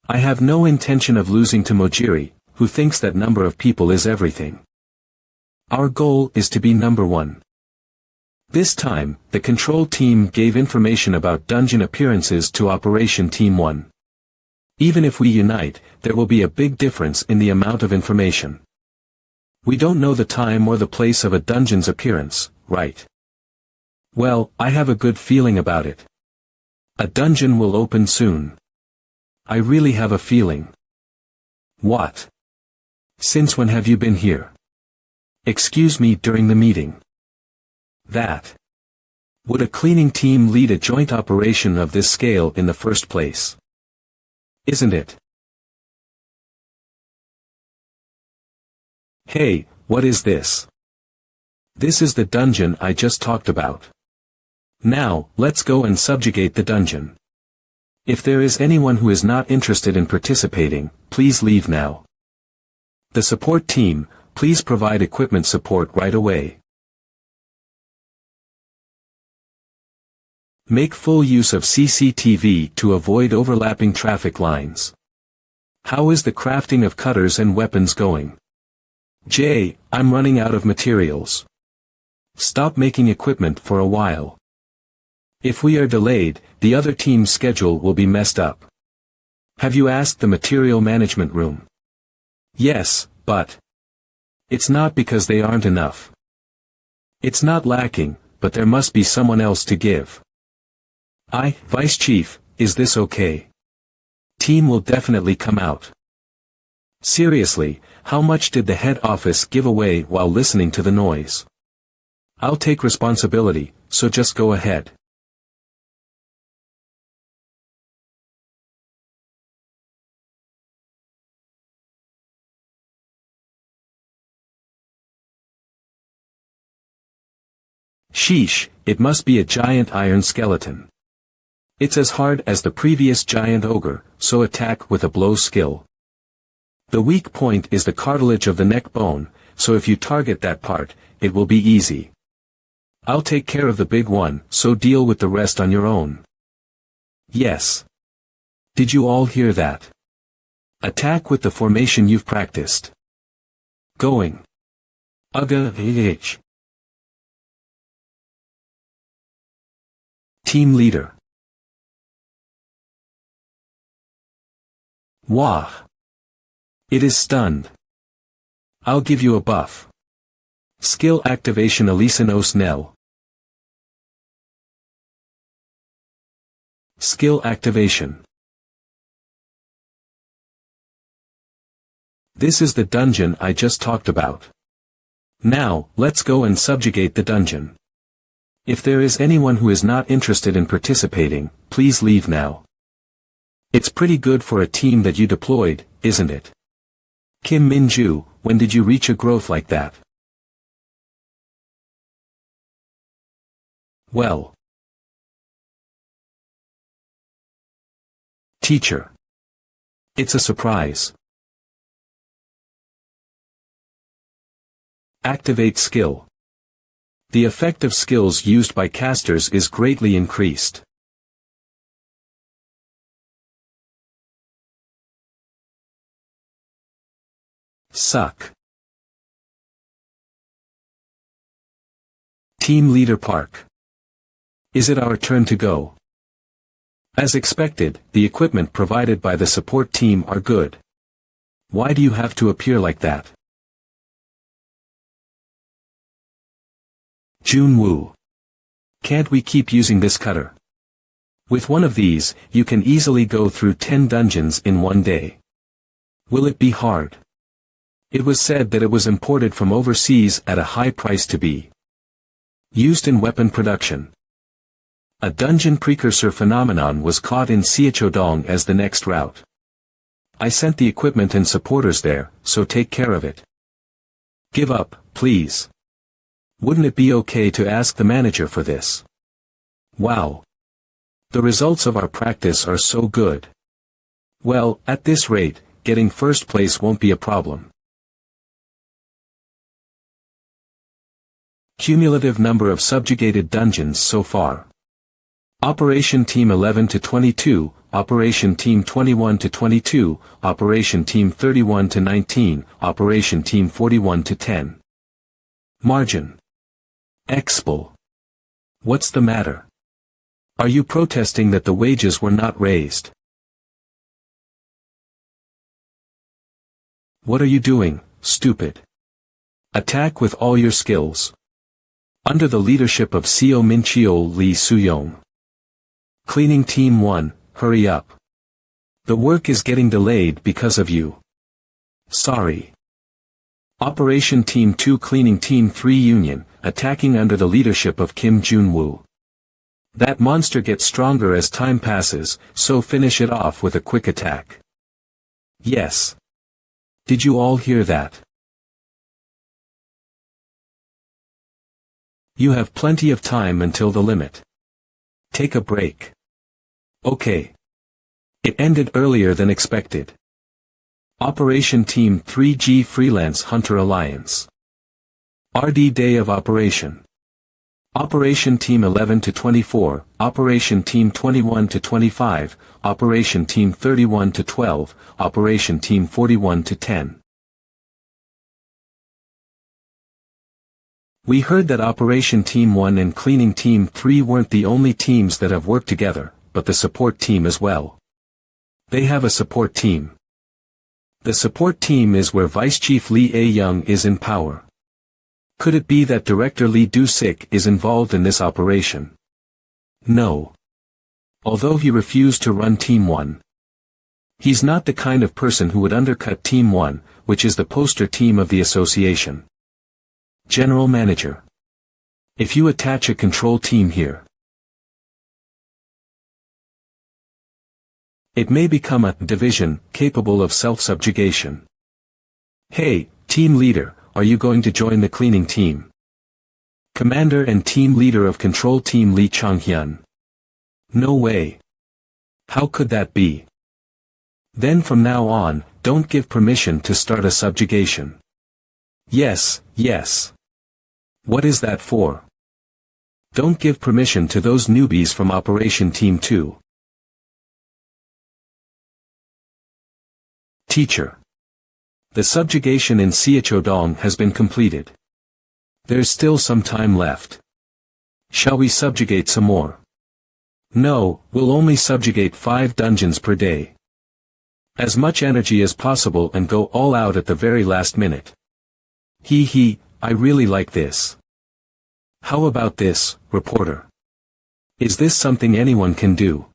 I have no intention of losing to Mojiri, who thinks that number of people is everything. Our goal is to be number one. This time, the control team gave information about dungeon appearances to Operation Team 1. Even if we unite, there will be a big difference in the amount of information. We don't know the time or the place of a dungeon's appearance, right? Well, I have a good feeling about it. A dungeon will open soon. I really have a feeling. What? Since when have you been here? Excuse me, during the meeting. That. Would a cleaning team lead a joint operation of this scale in the first place? Isn't it? Hey, what is this? This is the dungeon I just talked about. Now, let's go and subjugate the dungeon. If there is anyone who is not interested in participating, please leave now. The support team, please provide equipment support right away. Make full use of CCTV to avoid overlapping traffic lines. How is the crafting of cutters and weapons going? Jay, I'm running out of materials. Stop making equipment for a while. If we are delayed, the other team's schedule will be messed up. Have you asked the material management room? Yes, but it's not because they aren't enough. It's not lacking, but there must be someone else to give. Vice Chief, is this okay? Team will definitely come out. Seriously, how much did the head office give away while listening to the noise? I'll take responsibility, so just go ahead. Sheesh, it must be a giant iron skeleton. It's as hard as the previous giant ogre, so attack with a blow skill. The weak point is the cartilage of the neck bone, so if you target that part, it will be easy. I'll take care of the big one, so deal with the rest on your own. Yes. Did you all hear that? Attack with the formation you've practiced. Going. Uga. Team leader. Wah. It is stunned. I'll give you a buff. Skill activation Elisanos Nell. Skill activation. This is the dungeon I just talked about. Now, let's go and subjugate the dungeon. If there is anyone who is not interested in participating, please leave now. It's pretty good for a team that you deployed, isn't it? Kim Min-ju, when did you reach a growth like that? Well. Teacher. It's a surprise. Activate skill. The effect of skills used by casters is greatly increased. Suck. Team Leader Park. Is it our turn to go? As expected, the equipment provided by the support team are good. Why do you have to appear like that? Jun-woo. Can't we keep using this cutter? With one of these, you can easily go through 10 dungeons in one day. Will it be hard? It was said that it was imported from overseas at a high price to be used in weapon production. A dungeon precursor phenomenon was caught in Siachodong as the next route. I sent the equipment and supporters there, so take care of it. Give up, please. Wouldn't it be okay to ask the manager for this? Wow. The results of our practice are so good. Well, at this rate, getting first place won't be a problem. Cumulative number of subjugated dungeons so far. Operation Team 11 to 22, Operation Team 21 to 22, Operation Team 31 to 19, Operation Team 41 to 10. Margin. Expel. What's the matter? Are you protesting that the wages were not raised? What are you doing, stupid? Attack with all your skills. Under the leadership of Seo Min-cheol Lee Soo-young. Cleaning Team 1, hurry up. The work is getting delayed because of you. Sorry. Operation Team 2 Cleaning Team 3 Union, attacking under the leadership of Kim Jun-woo. That monster gets stronger as time passes, so finish it off with a quick attack. Yes. Did you all hear that? You have plenty of time until the limit. Take a break. Okay. It ended earlier than expected. Operation Team 3G Freelance Hunter Alliance. RD Day of Operation. Operation Team 11 to 24, Operation Team 21 to 25, Operation Team 31 to 12, Operation Team 41 to 10. We heard that Operation Team 1 and Cleaning Team 3 weren't the only teams that have worked together, but the support team as well. They have a support team. The support team is where Vice Chief Lee A-young is in power. Could it be that Director Lee Do-sik is involved in this operation? No. Although he refused to run Team 1. He's not the kind of person who would undercut Team 1, which is the poster team of the association. General Manager. If you attach a control team here, it may become a division capable of self-subjugation. Hey, team leader, are you going to join the cleaning team? Commander and team leader of control team Lee Chang-hyun. No way. How could that be? Then from now on, don't give permission to start a subjugation. Yes, yes. What is that for? Don't give permission to those newbies from Operation Team 2. Teacher. The subjugation in Seochodong has been completed. There's still some time left. Shall we subjugate some more? No, we'll only subjugate 5 dungeons per day. As much energy as possible and go all out at the very last minute. I really like this. How about this, reporter? Is this something anyone can do?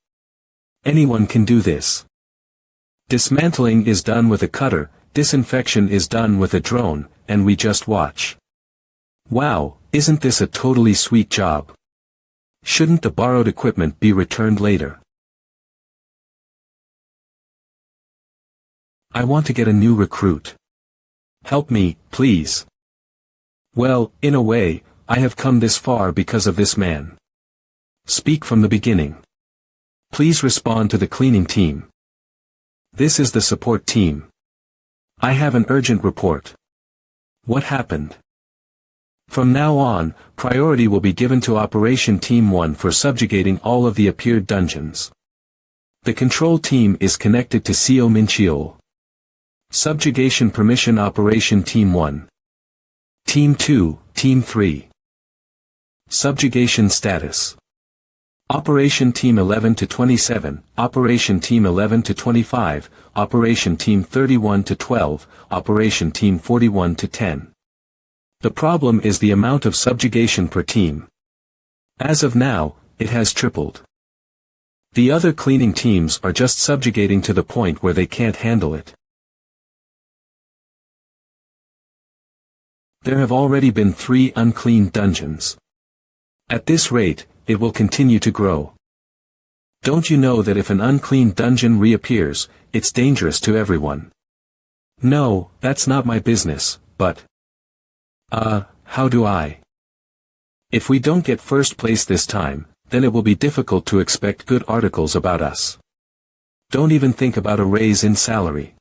Anyone can do this. Dismantling is done with a cutter, disinfection is done with a drone, and we just watch. Wow, isn't this a totally sweet job? Shouldn't the borrowed equipment be returned later? I want to get a new recruit. Help me, please. Well, in a way, I have come this far because of this man. Speak from the beginning. Please respond to the cleaning team. This is the support team. I have an urgent report. What happened? From now on, priority will be given to Operation Team 1 for subjugating all of the appeared dungeons. The control team is connected to Seo Min-cheol. Subjugation permission Operation Team 1. Team 2, Team 3. Subjugation status. Operation Team 11 to 27, Operation Team 11 to 25, Operation Team 31 to 12, Operation Team 41 to 10. The problem is the amount of subjugation per team. As of now, it has tripled. The other cleaning teams are just subjugating to the point where they can't handle it. There have already been 3 uncleaned dungeons. At this rate, it will continue to grow. Don't you know that if an unclean dungeon reappears, it's dangerous to everyone? No, that's not my business, but... how do I? If we don't get first place this time, then it will be difficult to expect good articles about us. don't even think about a raise in salary.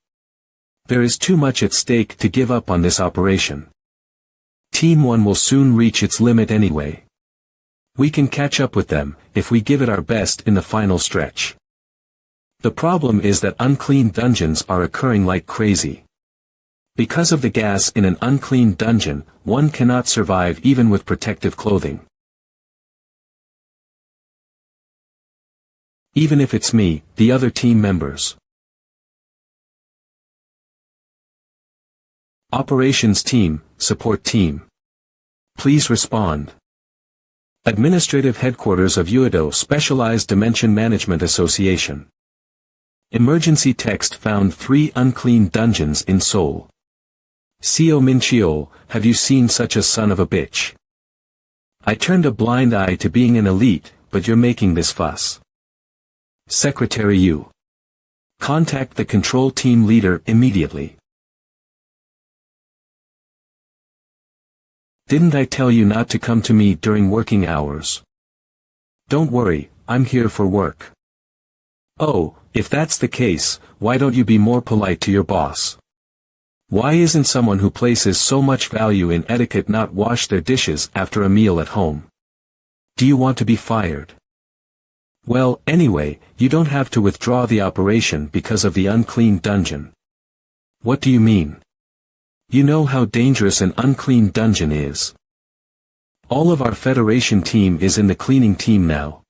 There is too much at stake to give up on this operation. Team 1 will soon reach its limit anyway. We can catch up with them, if we give it our best in the final stretch. The problem is that unclean dungeons are occurring like crazy. Because of the gas in an unclean dungeon, one cannot survive even with protective clothing. Even if it's me, the other team members. Operations team, support team. Please respond. Administrative headquarters of Uedo Specialized Dimension Management Association. Emergency text found 3 unclean dungeons in Seoul. Seo Min-cheol, have you seen such a son of a bitch? I turned a blind eye to being an elite, but you're making this fuss. Secretary Yu. Contact the control team leader immediately. Didn't I tell you not to come to me during working hours? Don't worry, I'm here for work. Oh, if that's the case, why don't you be more polite to your boss? Why isn't someone who places so much value in etiquette not wash their dishes after a meal at home? Do you want to be fired? Well, anyway, you don't have to withdraw the operation because of the unclean dungeon. What do you mean? You know how dangerous an unclean dungeon is. All of our Federation team is in the cleaning team now.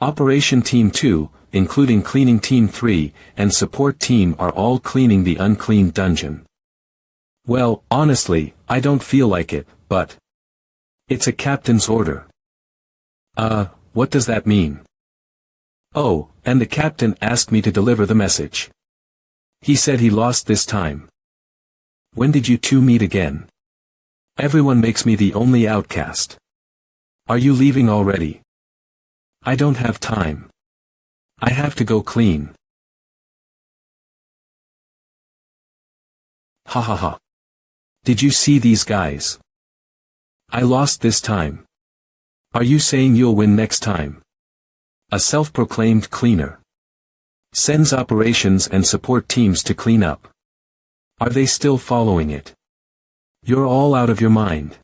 Operation Team 2, including Cleaning Team 3, and Support Team are all cleaning the unclean dungeon. Well, honestly, I don't feel like it, but it's a captain's order. What does that mean? Oh, and the captain asked me to deliver the message. He said he lost this time. When did you two meet again? Everyone makes me the only outcast. Are you leaving already? I don't have time. I have to go clean. Ha ha ha. Did you see these guys? I lost this time. Are you saying you'll win next time? A self-proclaimed cleaner sends operations and support teams to clean up. Are they still following it? You're all out of your mind.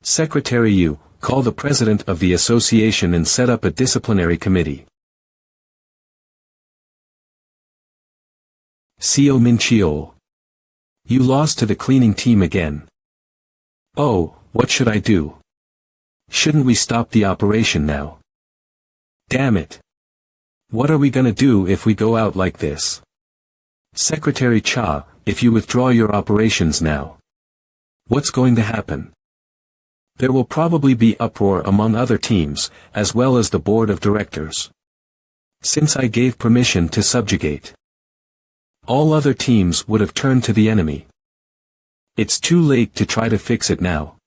Secretary Yu, call the president of the association and set up a disciplinary committee. Seo Min-cheol. You lost to the cleaning team again. Oh, what should I do? Shouldn't we stop the operation now? Damn it. What are we gonna do if we go out like this? Secretary Cha, if you withdraw your operations now, what's going to happen? There will probably be uproar among other teams, as well as the board of directors. Since I gave permission to subjugate, all other teams would have turned to the enemy. It's too late to try to fix it now.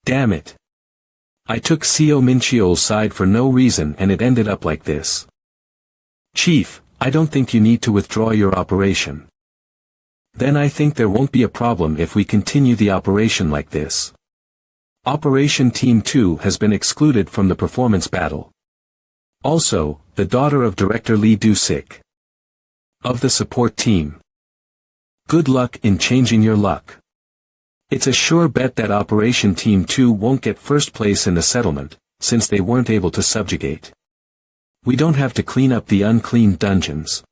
Damn it. I took Seo Min-cheol's side for no reason and it ended up like this. Chief, I don't think you need to withdraw your operation. Then I think there won't be a problem if we continue the operation like this. Operation Team 2 has been excluded from the performance battle. Also, the daughter of Director Lee Do-sik of the support team. Good luck in changing your luck. It's a sure bet that Operation Team 2 won't get first place in the settlement, since they weren't able to subjugate. We don't have to clean up the unclean dungeons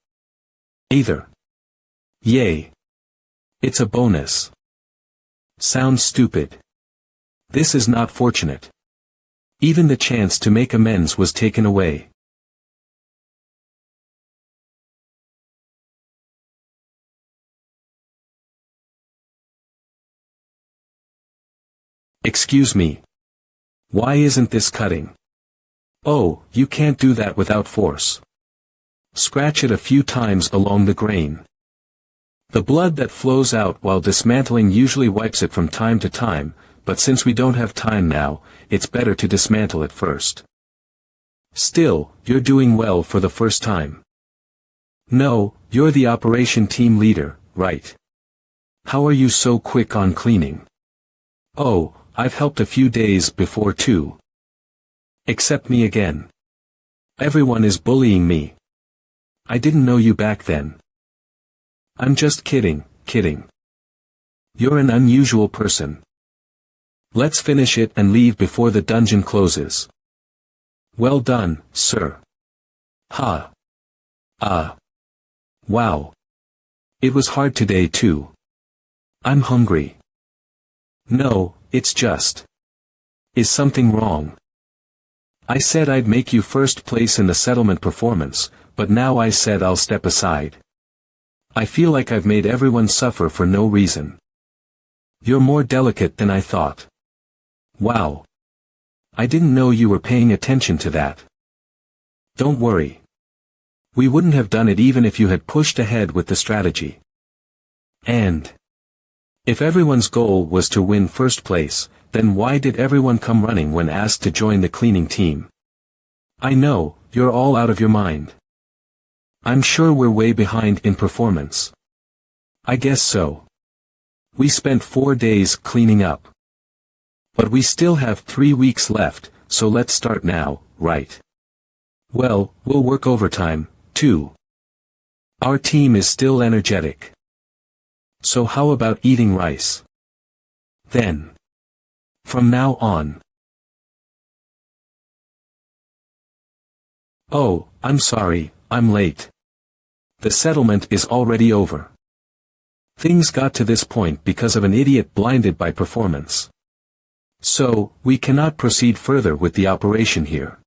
either. Yay. It's a bonus. Sounds stupid. This is not fortunate. Even the chance to make amends was taken away. Excuse me. Why isn't this cutting? Oh, you can't do that without force. Scratch it a few times along the grain. The blood that flows out while dismantling usually wipes it from time to time, but since we don't have time now, it's better to dismantle it first. Still, you're doing well for the first time. No, you're the operation team leader, right? How are you so quick on cleaning? Oh, I've helped a few days before too. Accept me again. Everyone is bullying me. I didn't know you back then. I'm just kidding. You're an unusual person. Let's finish it and leave before the dungeon closes. Well done, sir. Ha. Wow. It was hard today too. I'm hungry. No, it's just. Is something wrong? I said I'd make you first place in the settlement performance, but now I said I'll step aside. I feel like I've made everyone suffer for no reason. You're more delicate than I thought. Wow. I didn't know you were paying attention to that. Don't worry. We wouldn't have done it even if you had pushed ahead with the strategy. And if everyone's goal was to win first place, then why did everyone come running when asked to join the cleaning team? I know, you're all out of your mind. I'm sure we're way behind in performance. I guess so. We spent 4 days cleaning up. But we still have 3 weeks left, so let's start now, right? Well, we'll work overtime, too. Our team is still energetic. So how about eating rice? Then. From now on. Oh, I'm sorry, I'm late. The settlement is already over. Things got to this point because of an idiot blinded by performance. So, we cannot proceed further with the operation here.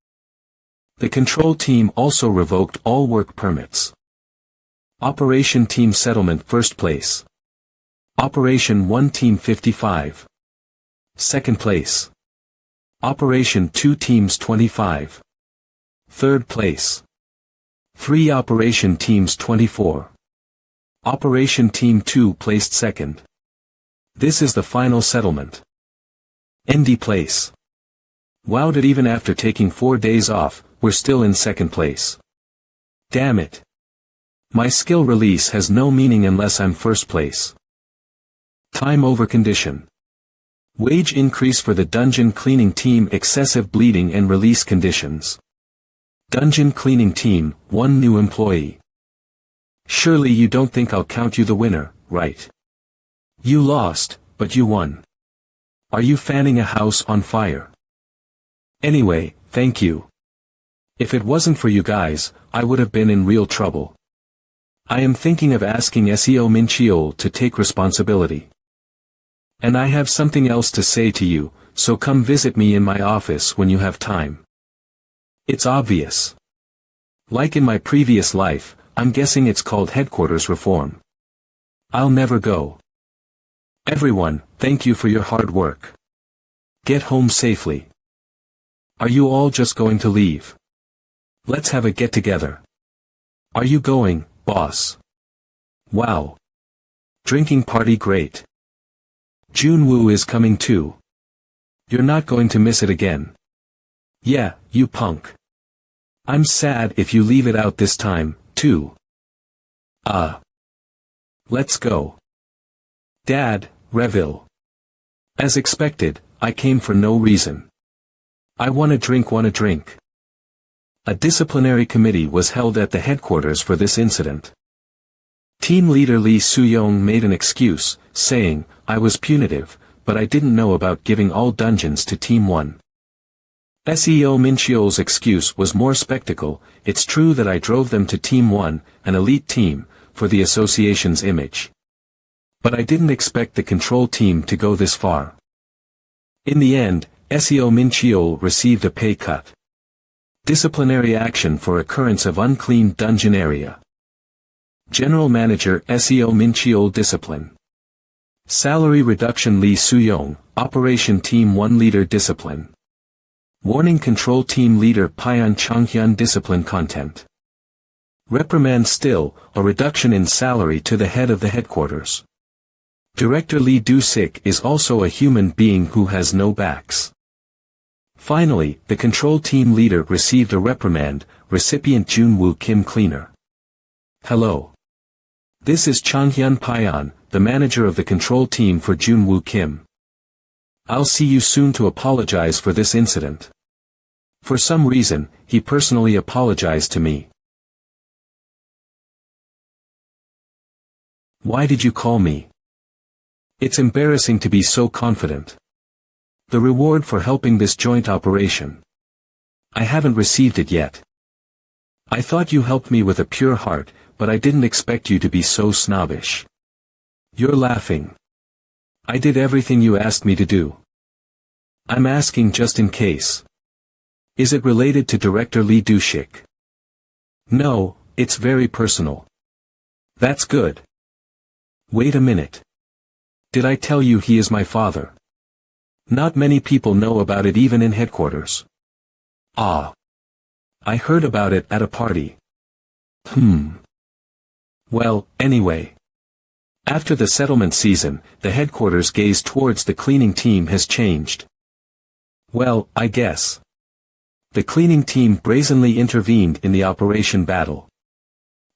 The control team also revoked all work permits. Operation Team Settlement first place. Operation 1 Team 55. Second place. Operation 2 Teams 25. Third place. 3 Operation Teams 24. Operation Team 2 placed second. This is the final settlement. ND place. Wow, that even after taking 4 days off, we're still in second place. Damn it. My skill release has no meaning unless I'm first place. Time over condition. Wage increase for the dungeon cleaning team, excessive bleeding and release conditions. Dungeon cleaning team, 1 new employee. Surely you don't think I'll count you the winner, right? You lost, but you won. Are you fanning a house on fire? Anyway, thank you. If it wasn't for you guys, I would have been in real trouble. I am thinking of asking SEO Minchiol to take responsibility. And I have something else to say to you, so come visit me in my office when you have time. It's obvious. Like in my previous life, I'm guessing it's called headquarters reform. I'll never go. Everyone, thank you for your hard work. Get home safely. Are you all just going to leave? Let's have a get-together. Are you going, boss? Wow. Drinking party great. Jun-woo is coming too. You're not going to miss it again. Yeah, you punk. I'm sad if you leave it out this time, too. Let's go. Dad, Reville. As expected, I came for no reason. I wanna drink. A disciplinary committee was held at the headquarters for this incident. Team leader Lee Soo-young made an excuse, saying, I was punitive, but I didn't know about giving all dungeons to Team 1. SEO Minchiol's excuse was more spectacle. It's true that I drove them to Team 1, an elite team, for the association's image. But I didn't expect the control team to go this far. In the end, SEO Minchiol received a pay cut. Disciplinary action for occurrence of unclean dungeon area. General Manager SEO Minchiol discipline. Salary reduction Lee Soo-young, Operation Team 1 leader discipline. Warning Control Team Leader Pyeon Changhyun discipline content. Reprimand still, a reduction in salary to the head of the headquarters. Director Lee Do-sik is also a human being who has no backs. Finally, the control team leader received a reprimand, recipient Jun-woo Kim Cleaner. Hello. This is Changhyun Pyeon, the manager of the control team for Jun-woo Kim. I'll see you soon to apologize for this incident. For some reason, he personally apologized to me. Why did you call me? It's embarrassing to be so confident. The reward for helping this joint operation. I haven't received it yet. I thought you helped me with a pure heart, but I didn't expect you to be so snobbish. You're laughing. I did everything you asked me to do. I'm asking just in case. Is it related to Director Lee Do-shik? No, it's very personal. That's good. Wait a minute. Did I tell you he is my father? Not many people know about it even in headquarters. Ah. I heard about it at a party. Well, anyway. After the settlement season, the headquarters gaze towards the cleaning team has changed. Well, I guess. The cleaning team brazenly intervened in the operation battle.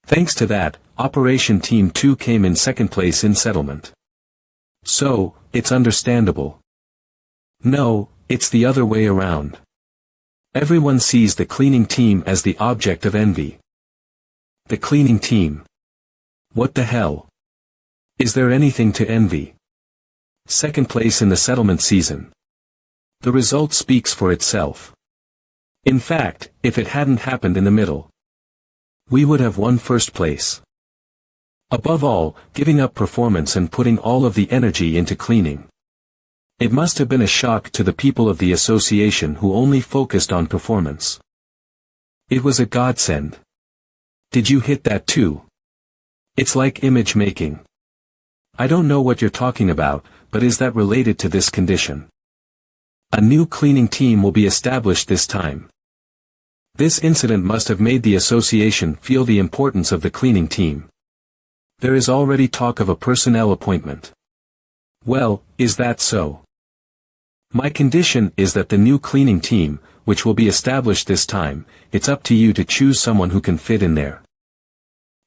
Thanks to that, Operation Team 2 came in second place in settlement. So, it's understandable. No, it's the other way around. Everyone sees the cleaning team as the object of envy. The cleaning team. What the hell? Is there anything to envy? Second place in the settlement season. The result speaks for itself. In fact, if it hadn't happened in the middle, we would have won first place. Above all, giving up performance and putting all of the energy into cleaning. It must have been a shock to the people of the association who only focused on performance. It was a godsend. Did you hit that too? It's like image making. I don't know what you're talking about, but is that related to this condition? A new cleaning team will be established this time. This incident must have made the association feel the importance of the cleaning team. There is already talk of a personnel appointment. Well, is that so? My condition is that the new cleaning team, which will be established this time, it's up to you to choose someone who can fit in there.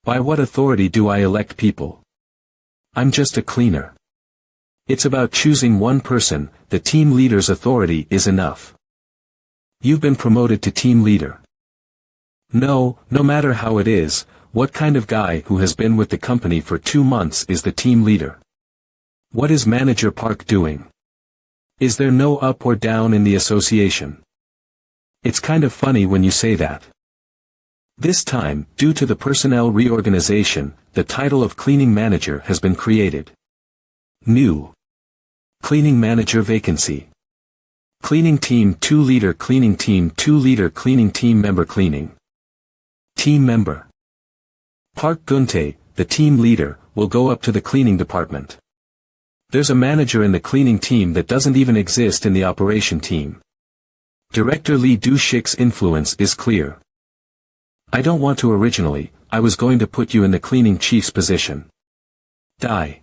By what authority do I elect people? I'm just a cleaner. It's about choosing one person, the team leader's authority is enough. You've been promoted to team leader. No matter how it is, what kind of guy who has been with the company for 2 months is the team leader? What is Manager Park doing? Is there no up or down in the association? It's kind of funny when you say that. This time, due to the personnel reorganization, the title of cleaning manager has been created. New cleaning manager vacancy. Cleaning team 2 leader, cleaning team 2 leader, cleaning team member, cleaning team member. Park Guntae, the team leader, will go up to the cleaning department. There's a manager in the cleaning team that doesn't even exist in the operation team. Director Lee Do-shik's influence is clear. I don't want to originally, I was going to put you in the cleaning chief's position. Die.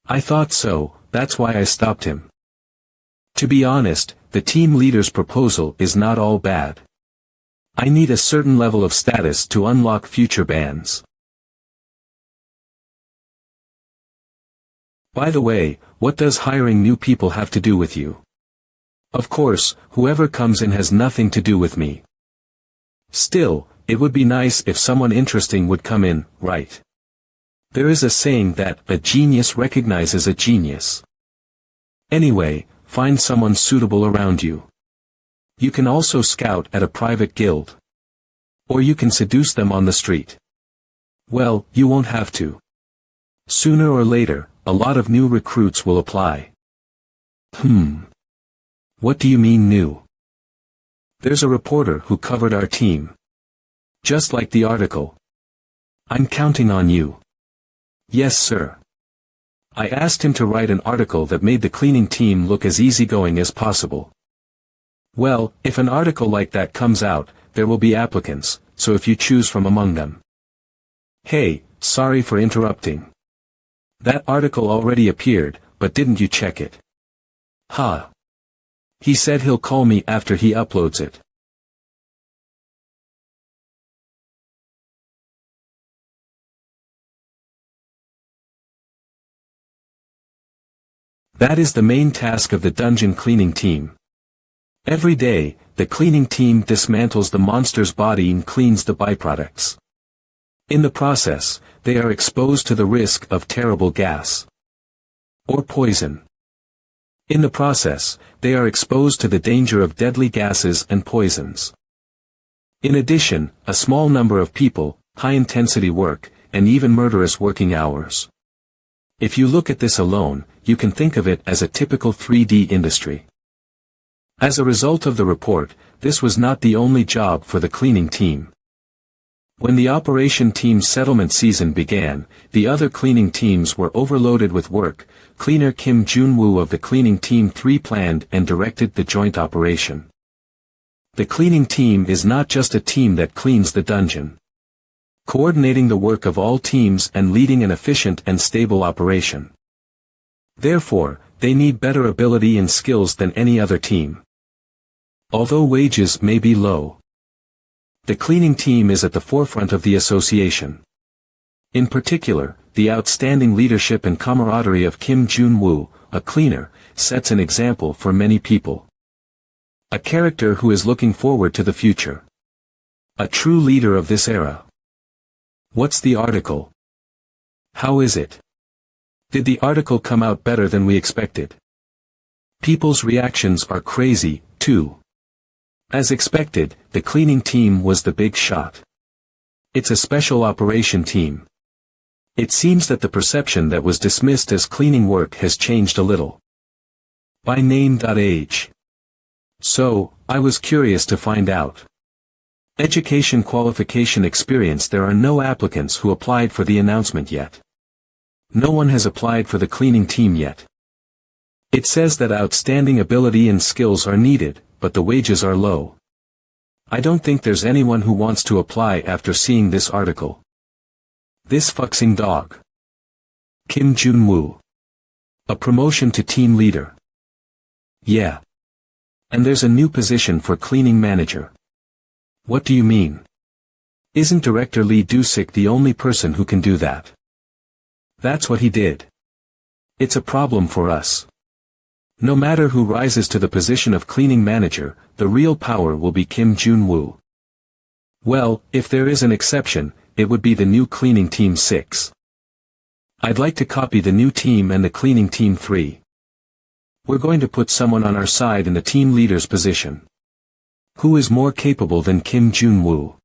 I thought so, that's why I stopped him. To be honest, the team leader's proposal is not all bad. I need a certain level of status to unlock future bans. By the way, what does hiring new people have to do with you? Of course, whoever comes in has nothing to do with me. Still, it would be nice if someone interesting would come in, right? There is a saying that a genius recognizes a genius. Anyway, find someone suitable around you. You can also scout at a private guild. Or you can seduce them on the street. Well, you won't have to. Sooner or later, a lot of new recruits will apply. What do you mean new? There's a reporter who covered our team. Just like the article. I'm counting on you. Yes, sir. I asked him to write an article that made the cleaning team look as easygoing as possible. Well, if an article like that comes out, there will be applicants, so if you choose from among them. Hey, sorry for interrupting. That article already appeared, but didn't you check it? Ha. He said he'll call me after he uploads it. That is the main task of the dungeon cleaning team. Every day, the cleaning team dismantles the monster's body and cleans the byproducts. In the process, they are exposed to the risk of terrible gas or poison. In the process, they are exposed to the danger of deadly gases and poisons. In addition, a small number of people, high-intensity work, and even murderous working hours. If you look at this alone, you can think of it as a typical 3D industry. As a result of the report, this was not the only job for the cleaning team. When the operation team's settlement season began, the other cleaning teams were overloaded with work. Cleaner Kim Jun-woo of the cleaning team 3 planned and directed the joint operation. The cleaning team is not just a team that cleans the dungeon. Coordinating the work of all teams and leading an efficient and stable operation. Therefore, they need better ability and skills than any other team. Although wages may be low, the cleaning team is at the forefront of the association. In particular, the outstanding leadership and camaraderie of Kim Jun-woo, a cleaner, sets an example for many people. A character who is looking forward to the future. A true leader of this era. What's the article? How is it? Did the article come out better than we expected? People's reactions are crazy, too. As expected, the cleaning team was the big shot. It's a special operation team. It seems that the perception that was dismissed as cleaning work has changed a little. By name.age. So, I was curious to find out. Education qualification experience. There are no applicants who applied for the announcement yet. No one has applied for the cleaning team yet. It says that outstanding ability and skills are needed, but the wages are low. I don't think there's anyone who wants to apply after seeing this article. This fucking dog. Kim Jun-woo. A promotion to team leader. Yeah. And there's a new position for cleaning manager. What do you mean? Isn't Director Lee Do-sik the only person who can do that? That's what he did. It's a problem for us. No matter who rises to the position of cleaning manager, the real power will be Kim Jun-woo. Well, if there is an exception, it would be the new cleaning team 6. I'd like to copy the new team and the cleaning team 3. We're going to put someone on our side in the team leader's position. Who is more capable than Kim Jun-woo?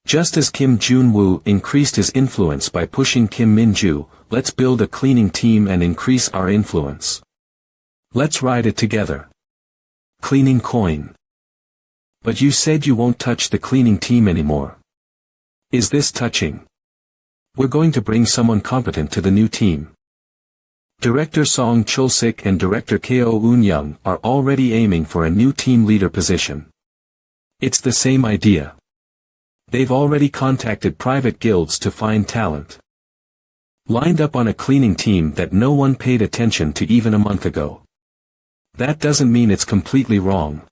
Just as Kim Jun-woo increased his influence by pushing Kim Min-ju, let's build a cleaning team and increase our influence. Let's ride it together. Cleaning coin. But you said you won't touch the cleaning team anymore. Is this touching? We're going to bring someone competent to the new team. Director Song Chul-sik and Director Ko Eun-young are already aiming for a new team leader position. It's the same idea. They've already contacted private guilds to find talent. Lined up on a cleaning team that no one paid attention to even a month ago. That doesn't mean it's completely wrong.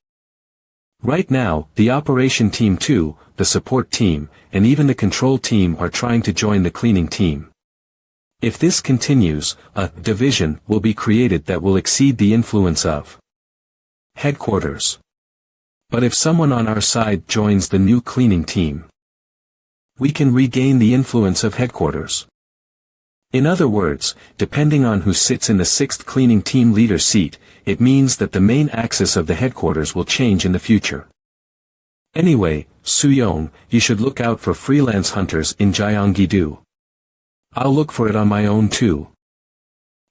Right now, the operation team 2, the support team, and even the control team are trying to join the cleaning team. If this continues, a division will be created that will exceed the influence of headquarters. But if someone on our side joins the new cleaning team, we can regain the influence of headquarters. In other words, depending on who sits in the 6th cleaning team leader seat, it means that the main axis of the headquarters will change in the future. Anyway, Soo-young, you should look out for freelance hunters in Gyeonggi-do. I'll look for it on my own too.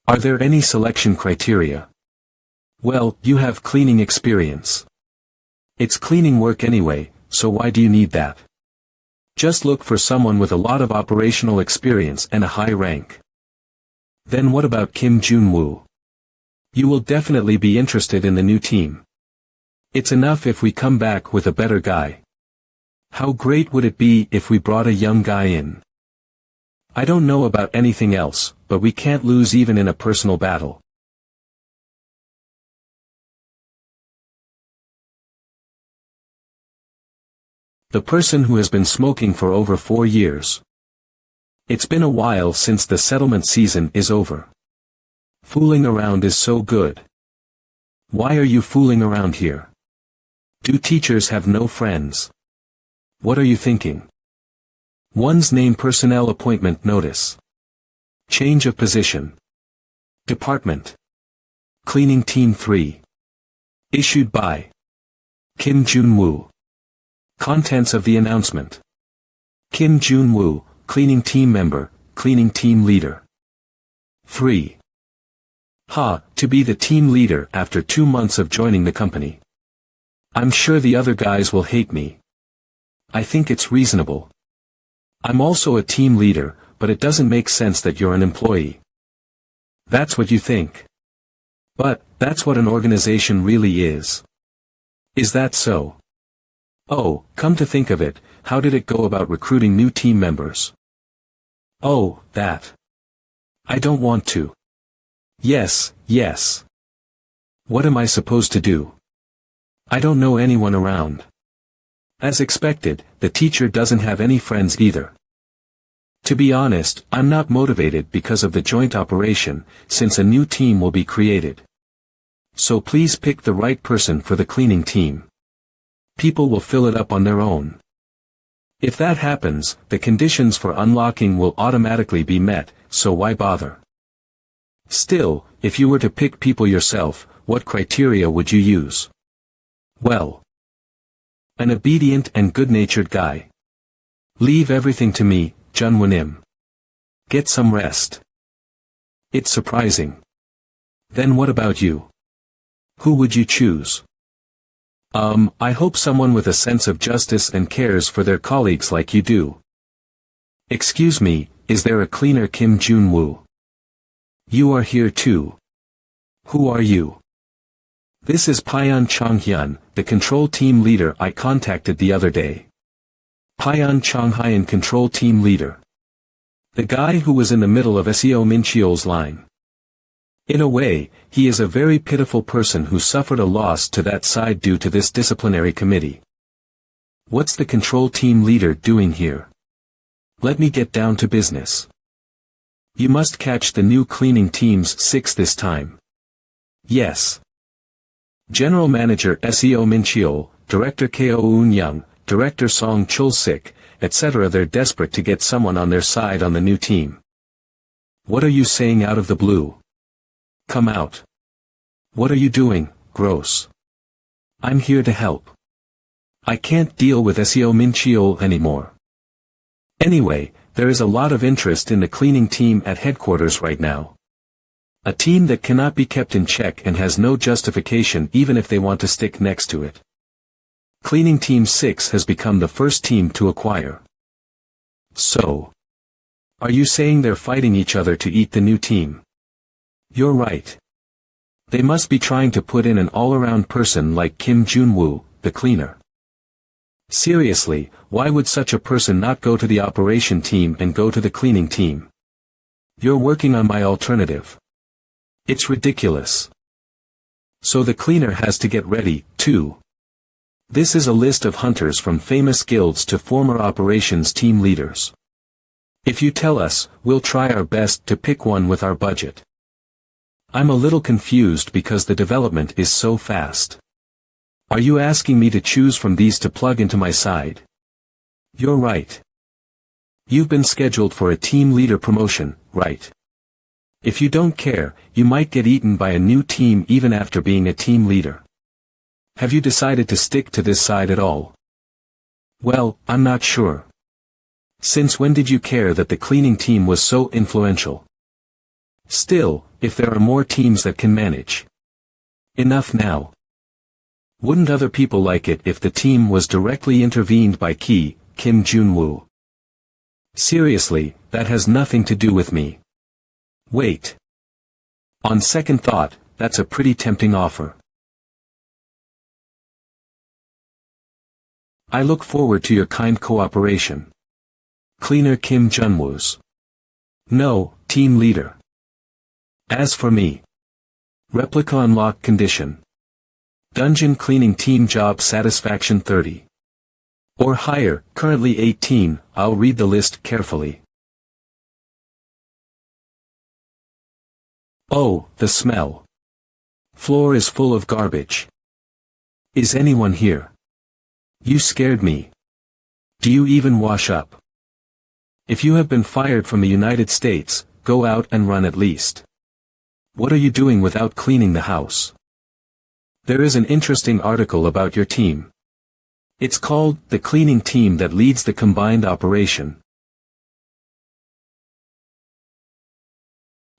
Are there any selection criteria? Well, you have cleaning experience. It's cleaning work anyway, so why do you need that? Just look for someone with a lot of operational experience and a high rank. Then what about Kim Jun-woo? You will definitely be interested in the new team. It's enough if we come back with a better guy. How great would it be if we brought a young guy in? I don't know about anything else, but we can't lose even in a personal battle. The person who has been smoking for over 4 years. It's been a while since the settlement season is over. Fooling around is so good. Why are you fooling around here? Do teachers have no friends? What are you thinking? One's name personnel appointment notice. Change of position. Department. Cleaning Team 3. Issued by Kim Jun-woo. Contents of the announcement. Kim Jun-woo, cleaning team member, cleaning team leader. 3. To be the team leader after 2 months of joining the company. I'm sure the other guys will hate me. I think it's reasonable. I'm also a team leader, but it doesn't make sense that you're an employee. That's what you think. But, that's what an organization really is. Is that so? Oh, come to think of it, how did it go about recruiting new team members? Oh, that. I don't want to. Yes. What am I supposed to do? I don't know anyone around. As expected, the teacher doesn't have any friends either. To be honest, I'm not motivated because of the joint operation, since a new team will be created. So please pick the right person for the cleaning team. People will fill it up on their own. If that happens, the conditions for unlocking will automatically be met, so why bother? Still, if you were to pick people yourself, what criteria would you use? Well, an obedient and good-natured guy. Leave everything to me, Jun-woo. Get some rest. It's surprising. Then what about you? Who would you choose? I hope someone with a sense of justice and cares for their colleagues like you do. Excuse me, is there a cleaner Kim Jun-woo? You are here too. Who are you? This is Pyeon Chong-hyun, the control team leader I contacted the other day. Pyeon Chong-hyun, control team leader. The guy who was in the middle of Seo Min-cheol's line. In a way, he is a very pitiful person who suffered a loss to that side due to this disciplinary committee. What's the control team leader doing here? Let me get down to business. You must catch the new cleaning team's 6 this time. Yes. General Manager Seo Min-cheol, Director Ko Eun-young, Director Song Chul-sik, etc. They're desperate to get someone on their side on the new team. What are you saying out of the blue? Come out. What are you doing, gross? I'm here to help. I can't deal with Seo Min-cheol anymore. Anyway, there is a lot of interest in the cleaning team at headquarters right now. A team that cannot be kept in check and has no justification even if they want to stick next to it. Cleaning Team 6 has become the first team to acquire. So, are you saying they're fighting each other to eat the new team? You're right. They must be trying to put in an all-around person like Kim Jun-woo, the cleaner. Seriously, why would such a person not go to the operation team and go to the cleaning team? You're working on my alternative. It's ridiculous. So the cleaner has to get ready, too. This is a list of hunters from famous guilds to former operations team leaders. If you tell us, we'll try our best to pick one with our budget. I'm a little confused because the development is so fast. Are you asking me to choose from these to plug into my side? You're right. You've been scheduled for a team leader promotion, right? If you don't care, you might get eaten by a new team even after being a team leader. Have you decided to stick to this side at all? Well, I'm not sure. Since when did you care that the cleaning team was so influential? Still, if there are more teams that can manage. Enough now. Wouldn't other people like it if the team was directly intervened by Kim Jun-woo? Seriously, that has nothing to do with me. Wait. On second thought, that's a pretty tempting offer. I look forward to your kind cooperation. Cleaner Kim Jun-woo's. No, team leader. As for me. Replica unlock condition. Dungeon cleaning team job satisfaction 30. Or higher, currently 18, I'll read the list carefully. Oh, the smell. Floor is full of garbage. Is anyone here? You scared me. Do you even wash up? If you have been fired from the United States, go out and run at least. What are you doing without cleaning the house? There is an interesting article about your team. It's called The Cleaning Team That Leads the Combined Operation.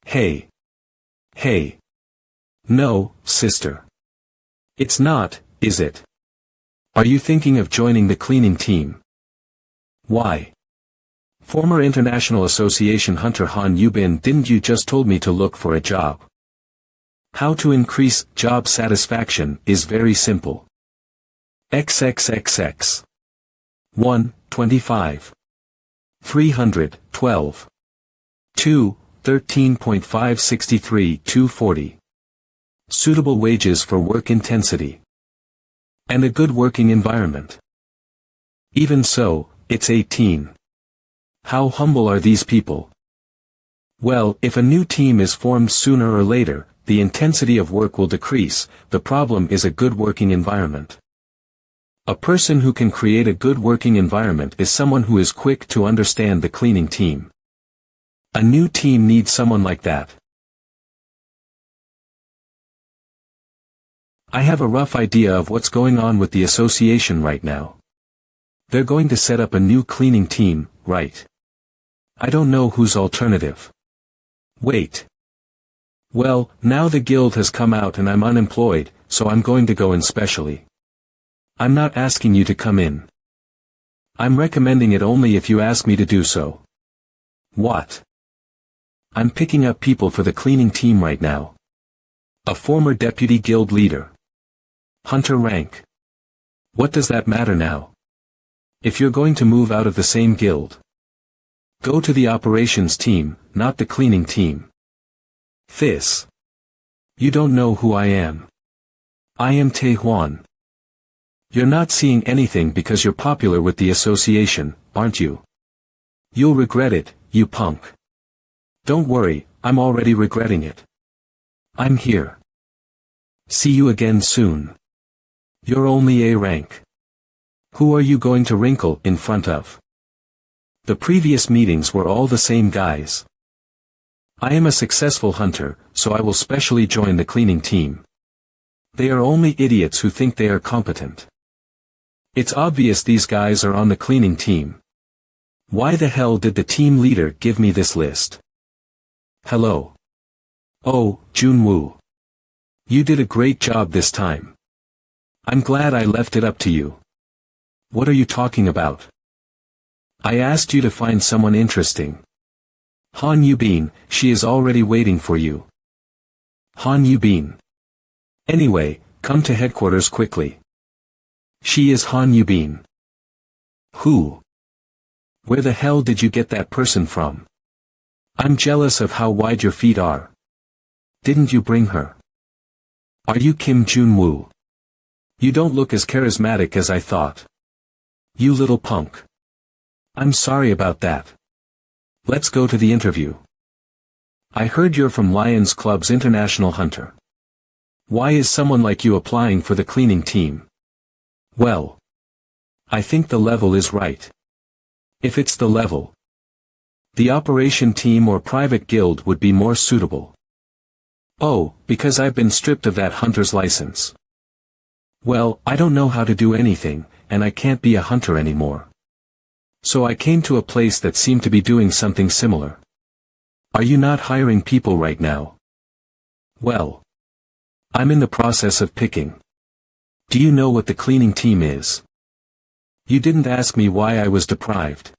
Hey. Hey. No, sister. It's not, is it? Are you thinking of joining the cleaning team? Why? Former International Association Hunter Han Yubin, didn't you just told me to look for a job? How to increase job satisfaction is very simple. XXXX 1, 25 300, 12 2, 13.563 240. Suitable wages for work intensity. And a good working environment. Even so, it's 18. How humble are these people? Well, if a new team is formed sooner or later, the intensity of work will decrease. The problem is a good working environment. A person who can create a good working environment is someone who is quick to understand the cleaning team. A new team needs someone like that. I have a rough idea of what's going on with the association right now. They're going to set up a new cleaning team, right? I don't know who's alternative. Wait. Well, now the guild has come out and I'm unemployed, so I'm going to go in specially. I'm not asking you to come in. I'm recommending it only if you ask me to do so. What? I'm picking up people for the cleaning team right now. A former deputy guild leader. Hunter rank. What does that matter now? If you're going to move out of the same guild, go to the operations team, not the cleaning team. This. You don't know who I am. I am Taehwan. You're not seeing anything because you're popular with the association, aren't you? You'll regret it, you punk. Don't worry, I'm already regretting it. I'm here. See you again soon. You're only A rank. Who are you going to wrinkle in front of? The previous meetings were all the same guys. I am a successful hunter, so I will specially join the cleaning team. They are only idiots who think they are competent. It's obvious these guys are on the cleaning team. Why the hell did the team leader give me this list? Hello. Oh, Jun-woo. You did a great job this time. I'm glad I left it up to you. What are you talking about? I asked you to find someone interesting. Han Yubin, she is already waiting for you. Han Yubin. Anyway, come to headquarters quickly. She is Han Yubin. Who? Where the hell did you get that person from? I'm jealous of how wide your feet are. Didn't you bring her? Are you Kim Jun-woo? You don't look as charismatic as I thought. You little punk. I'm sorry about that. Let's go to the interview. I heard you're from Lions Club's International Hunter. Why is someone like you applying for the cleaning team? Well, I think the level is right. If it's the level, the operation team or private guild would be more suitable. Oh, because I've been stripped of that hunter's license. Well, I don't know how to do anything, and I can't be a hunter anymore. So I came to a place that seemed to be doing something similar. Are you not hiring people right now? Well, I'm in the process of picking. Do you know what the cleaning team is? You didn't ask me why I was deprived.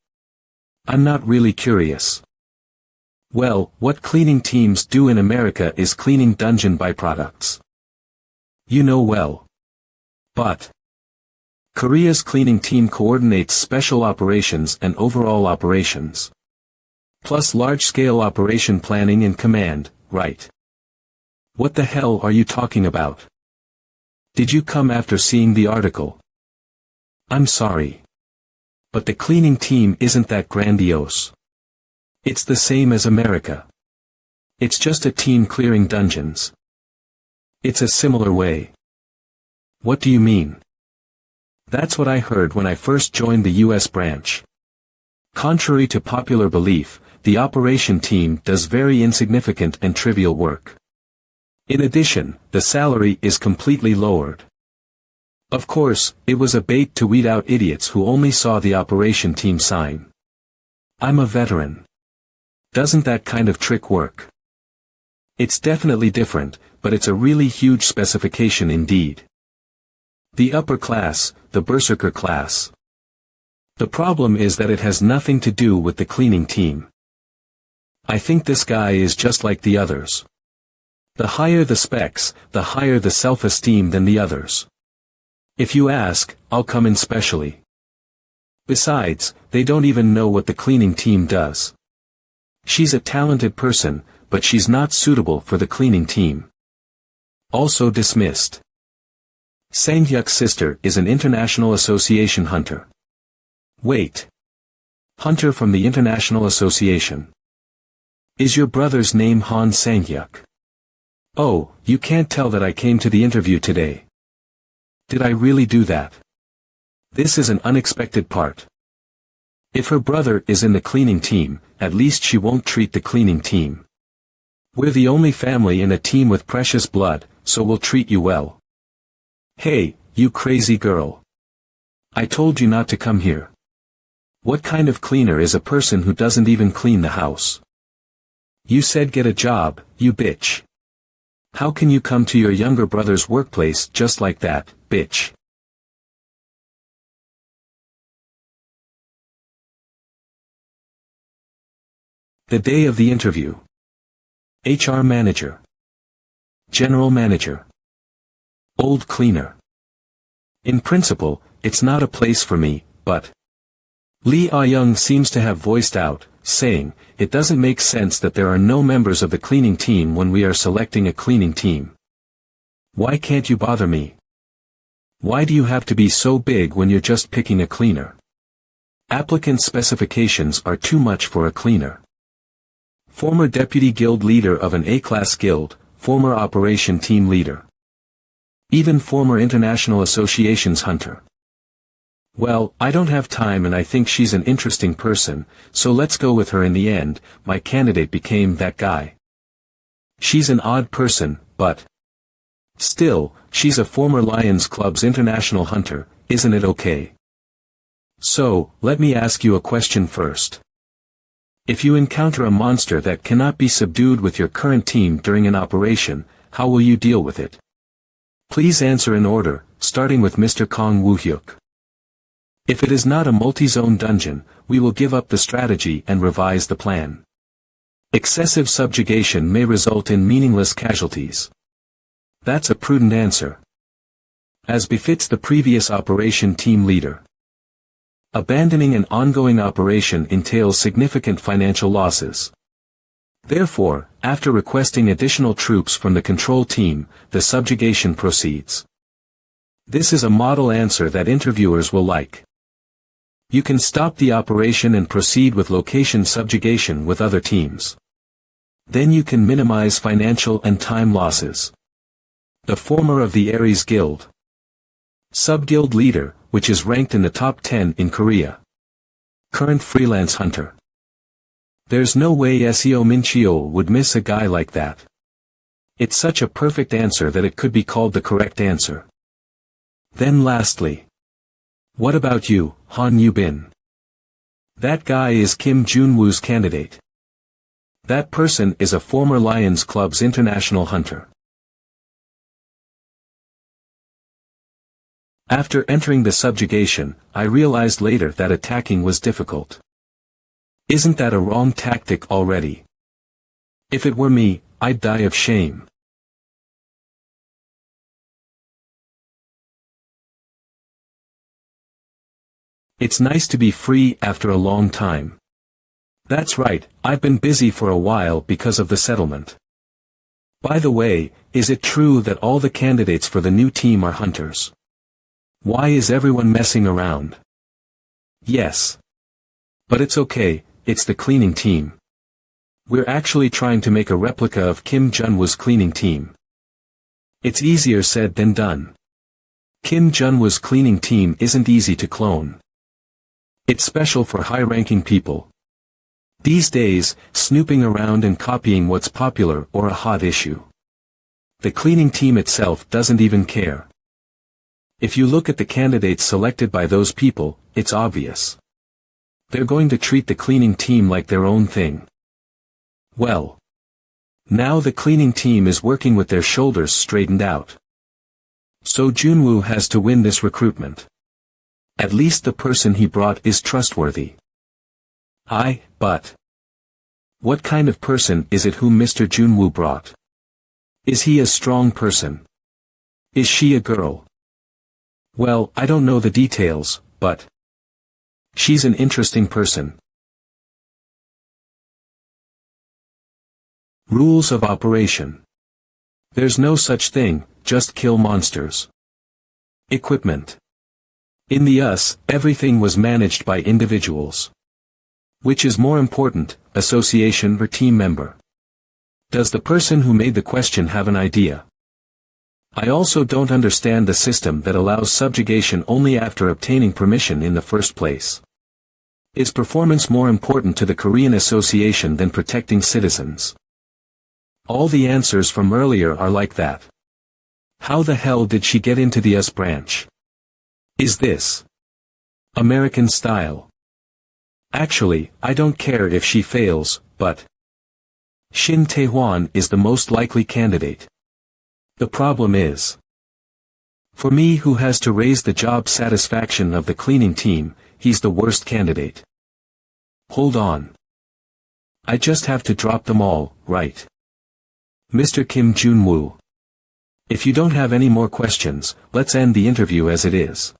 I'm not really curious. Well, what cleaning teams do in America is cleaning dungeon byproducts. You know well. But Korea's cleaning team coordinates special operations and overall operations. Plus large-scale operation planning and command, right? What the hell are you talking about? Did you come after seeing the article? I'm sorry. But the cleaning team isn't that grandiose. It's the same as America. It's just a team clearing dungeons. It's a similar way. What do you mean? That's what I heard when I first joined the US branch. Contrary to popular belief, the operation team does very insignificant and trivial work. In addition, the salary is completely lowered. Of course, it was a bait to weed out idiots who only saw the operation team sign. I'm a veteran. Doesn't that kind of trick work? It's definitely different, but it's a really huge specification indeed. The upper class, the berserker class. The problem is that it has nothing to do with the cleaning team. I think this guy is just like the others. The higher the specs, the higher the self-esteem than the others. If you ask, I'll come in specially. Besides, they don't even know what the cleaning team does. She's a talented person, but she's not suitable for the cleaning team. Also dismissed. Sang-hyuk's sister is an International Association hunter. Wait. Hunter from the International Association. Is your brother's name Han Sang-hyuk? Oh, you can't tell that I came to the interview today. Did I really do that? This is an unexpected part. If her brother is in the cleaning team, at least she won't treat the cleaning team. We're the only family in a team with precious blood, so we'll treat you well. Hey, you crazy girl. I told you not to come here. What kind of cleaner is a person who doesn't even clean the house? You said get a job, you bitch. How can you come to your younger brother's workplace just like that, bitch? The day of the interview. HR manager. General manager. Old cleaner. In principle, it's not a place for me, but Lee Ah-young seems to have voiced out, saying, it doesn't make sense that there are no members of the cleaning team when we are selecting a cleaning team. Why can't you bother me? Why do you have to be so big when you're just picking a cleaner? Applicant specifications are too much for a cleaner. Former deputy guild leader of an A-class guild, former operation team leader. Even former international associations hunter. Well, I don't have time and I think she's an interesting person, so let's go with her in the end. My candidate became that guy. She's an odd person, but still, she's a former Lions Club's international hunter, isn't it okay? So, let me ask you a question first. If you encounter a monster that cannot be subdued with your current team during an operation, how will you deal with it? Please answer in order, starting with Mr. Kong Woo-hyuk. If it is not a multi-zone dungeon, we will give up the strategy and revise the plan. Excessive subjugation may result in meaningless casualties. That's a prudent answer. As befits the previous operation team leader. Abandoning an ongoing operation entails significant financial losses. Therefore, after requesting additional troops from the control team, the subjugation proceeds. This is a model answer that interviewers will like. You can stop the operation and proceed with location subjugation with other teams. Then you can minimize financial and time losses. The former of the Ares Guild. Sub-guild leader, which is ranked in the top 10 in Korea. Current freelance hunter. There's no way Seo Min-cheo would miss a guy like that. It's such a perfect answer that it could be called the correct answer. Then lastly. What about you, Han Yu-bin? That guy is Kim Jun-woo's candidate. That person is a former Lions Club's international hunter. After entering the subjugation, I realized later that attacking was difficult. Isn't that a wrong tactic already? If it were me, I'd die of shame. It's nice to be free after a long time. That's right, I've been busy for a while because of the settlement. By the way, is it true that all the candidates for the new team are hunters? Why is everyone messing around? Yes. But it's okay, it's the cleaning team. We're actually trying to make a replica of Kim Jun-woo's cleaning team. It's easier said than done. Kim Jun-woo's cleaning team isn't easy to clone. It's special for high-ranking people. These days, snooping around and copying what's popular or a hot issue. The cleaning team itself doesn't even care. If you look at the candidates selected by those people, it's obvious. They're going to treat the cleaning team like their own thing. Well, now the cleaning team is working with their shoulders straightened out. So Jun-woo has to win this recruitment. At least the person he brought is trustworthy. But what kind of person is it whom Mr. Jun-woo brought? Is he a strong person? Is she a girl? Well, I don't know the details, but she's an interesting person. Rules of operation. There's no such thing, just kill monsters. Equipment. In the US, everything was managed by individuals. Which is more important, association or team member? Does the person who made the question have an idea? I also don't understand the system that allows subjugation only after obtaining permission in the first place. Is performance more important to the Korean Association than protecting citizens? All the answers from earlier are like that. How the hell did she get into the US branch? Is this American style? Actually, I don't care if she fails, but Shin Tae-hwan is the most likely candidate. The problem is, for me who has to raise the job satisfaction of the cleaning team, he's the worst candidate. Hold on. I just have to drop them all, right? Mr. Kim Jun-woo. If you don't have any more questions, let's end the interview as it is.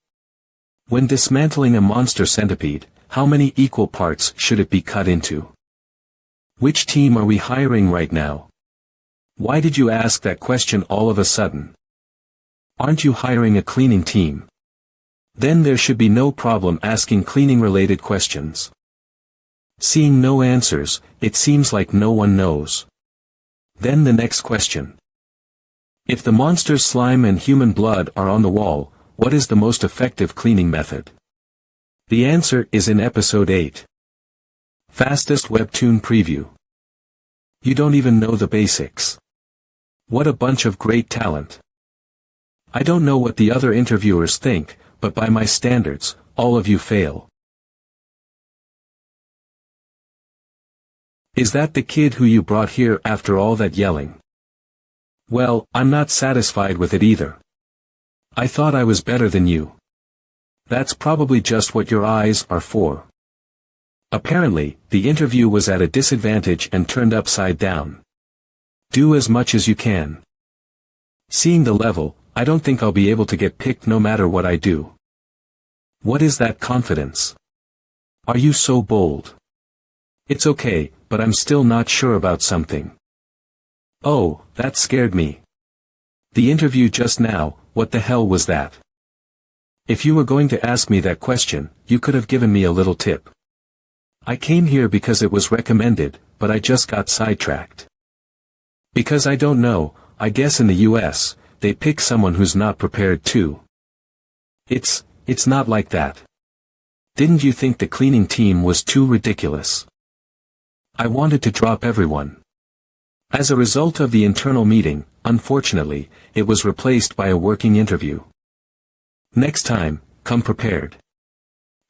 When dismantling a monster centipede, how many equal parts should it be cut into? Which team are we hiring right now? Why did you ask that question all of a sudden? Aren't you hiring a cleaning team? Then there should be no problem asking cleaning-related questions. Seeing no answers, it seems like no one knows. Then the next question. If the monster's slime and human blood are on the wall, what is the most effective cleaning method? The answer is in episode 8. Fastest webtoon preview. You don't even know the basics. What a bunch of great talent. I don't know what the other interviewers think, but by my standards, all of you fail. Is that the kid who you brought here after all that yelling? Well, I'm not satisfied with it either. I thought I was better than you. That's probably just what your eyes are for. Apparently, the interview was at a disadvantage and turned upside down. Do as much as you can. Seeing the level, I don't think I'll be able to get picked no matter what I do. What is that confidence? Are you so bold? It's okay, but I'm still not sure about something. Oh, that scared me. The interview just now, what the hell was that? If you were going to ask me that question, you could have given me a little tip. I came here because it was recommended, but I just got sidetracked. Because I don't know, I guess in the US, they pick someone who's not prepared too. It's not like that. Didn't you think the cleaning team was too ridiculous? I wanted to drop everyone. As a result of the internal meeting, unfortunately, it was replaced by a working interview. Next time, come prepared.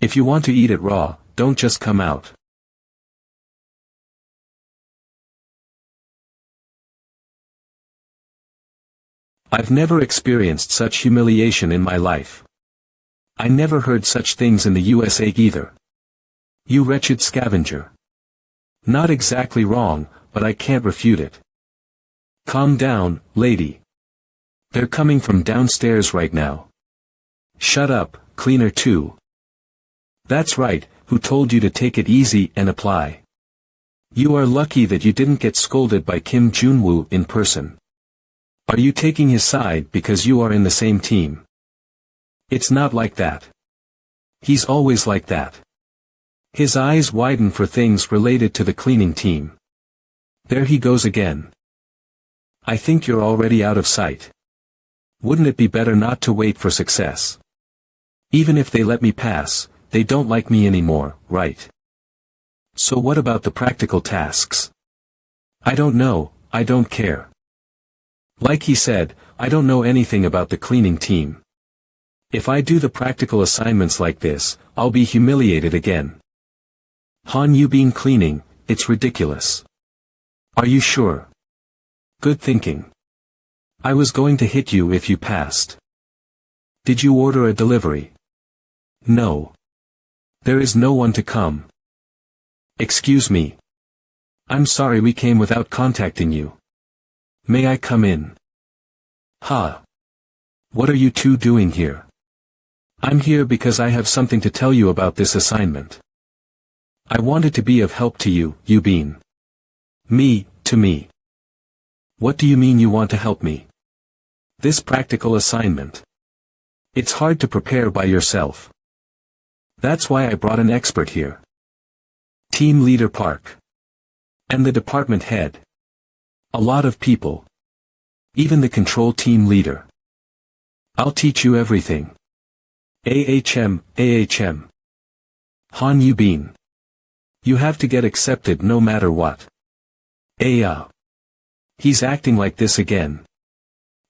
If you want to eat it raw, don't just come out. I've never experienced such humiliation in my life. I never heard such things in the USA either. You wretched scavenger. Not exactly wrong, but I can't refute it. Calm down, lady. They're coming from downstairs right now. Shut up, cleaner too. That's right, who told you to take it easy and apply? You are lucky that you didn't get scolded by Kim Jun-woo in person. Are you taking his side because you are in the same team? It's not like that. He's always like that. His eyes widen for things related to the cleaning team. There he goes again. I think you're already out of sight. Wouldn't it be better not to wait for success? Even if they let me pass, they don't like me anymore, right? So what about the practical tasks? I don't know, I don't care. Like he said, I don't know anything about the cleaning team. If I do the practical assignments like this, I'll be humiliated again. Han Yubin cleaning, it's ridiculous. Are you sure? Good thinking. I was going to hit you if you passed. Did you order a delivery? No. There is no one to come. Excuse me. I'm sorry we came without contacting you. May I come in? Ha. What are you two doing here? I'm here because I have something to tell you about this assignment. I wanted to be of help to you, Yubin. Me, to me. What do you mean you want to help me? This practical assignment. It's hard to prepare by yourself. That's why I brought an expert here. Team Leader Park. And the department head. A lot of people. Even the control team leader. I'll teach you everything. AHM. Han Yubin. You have to get accepted no matter what. He's acting like this again.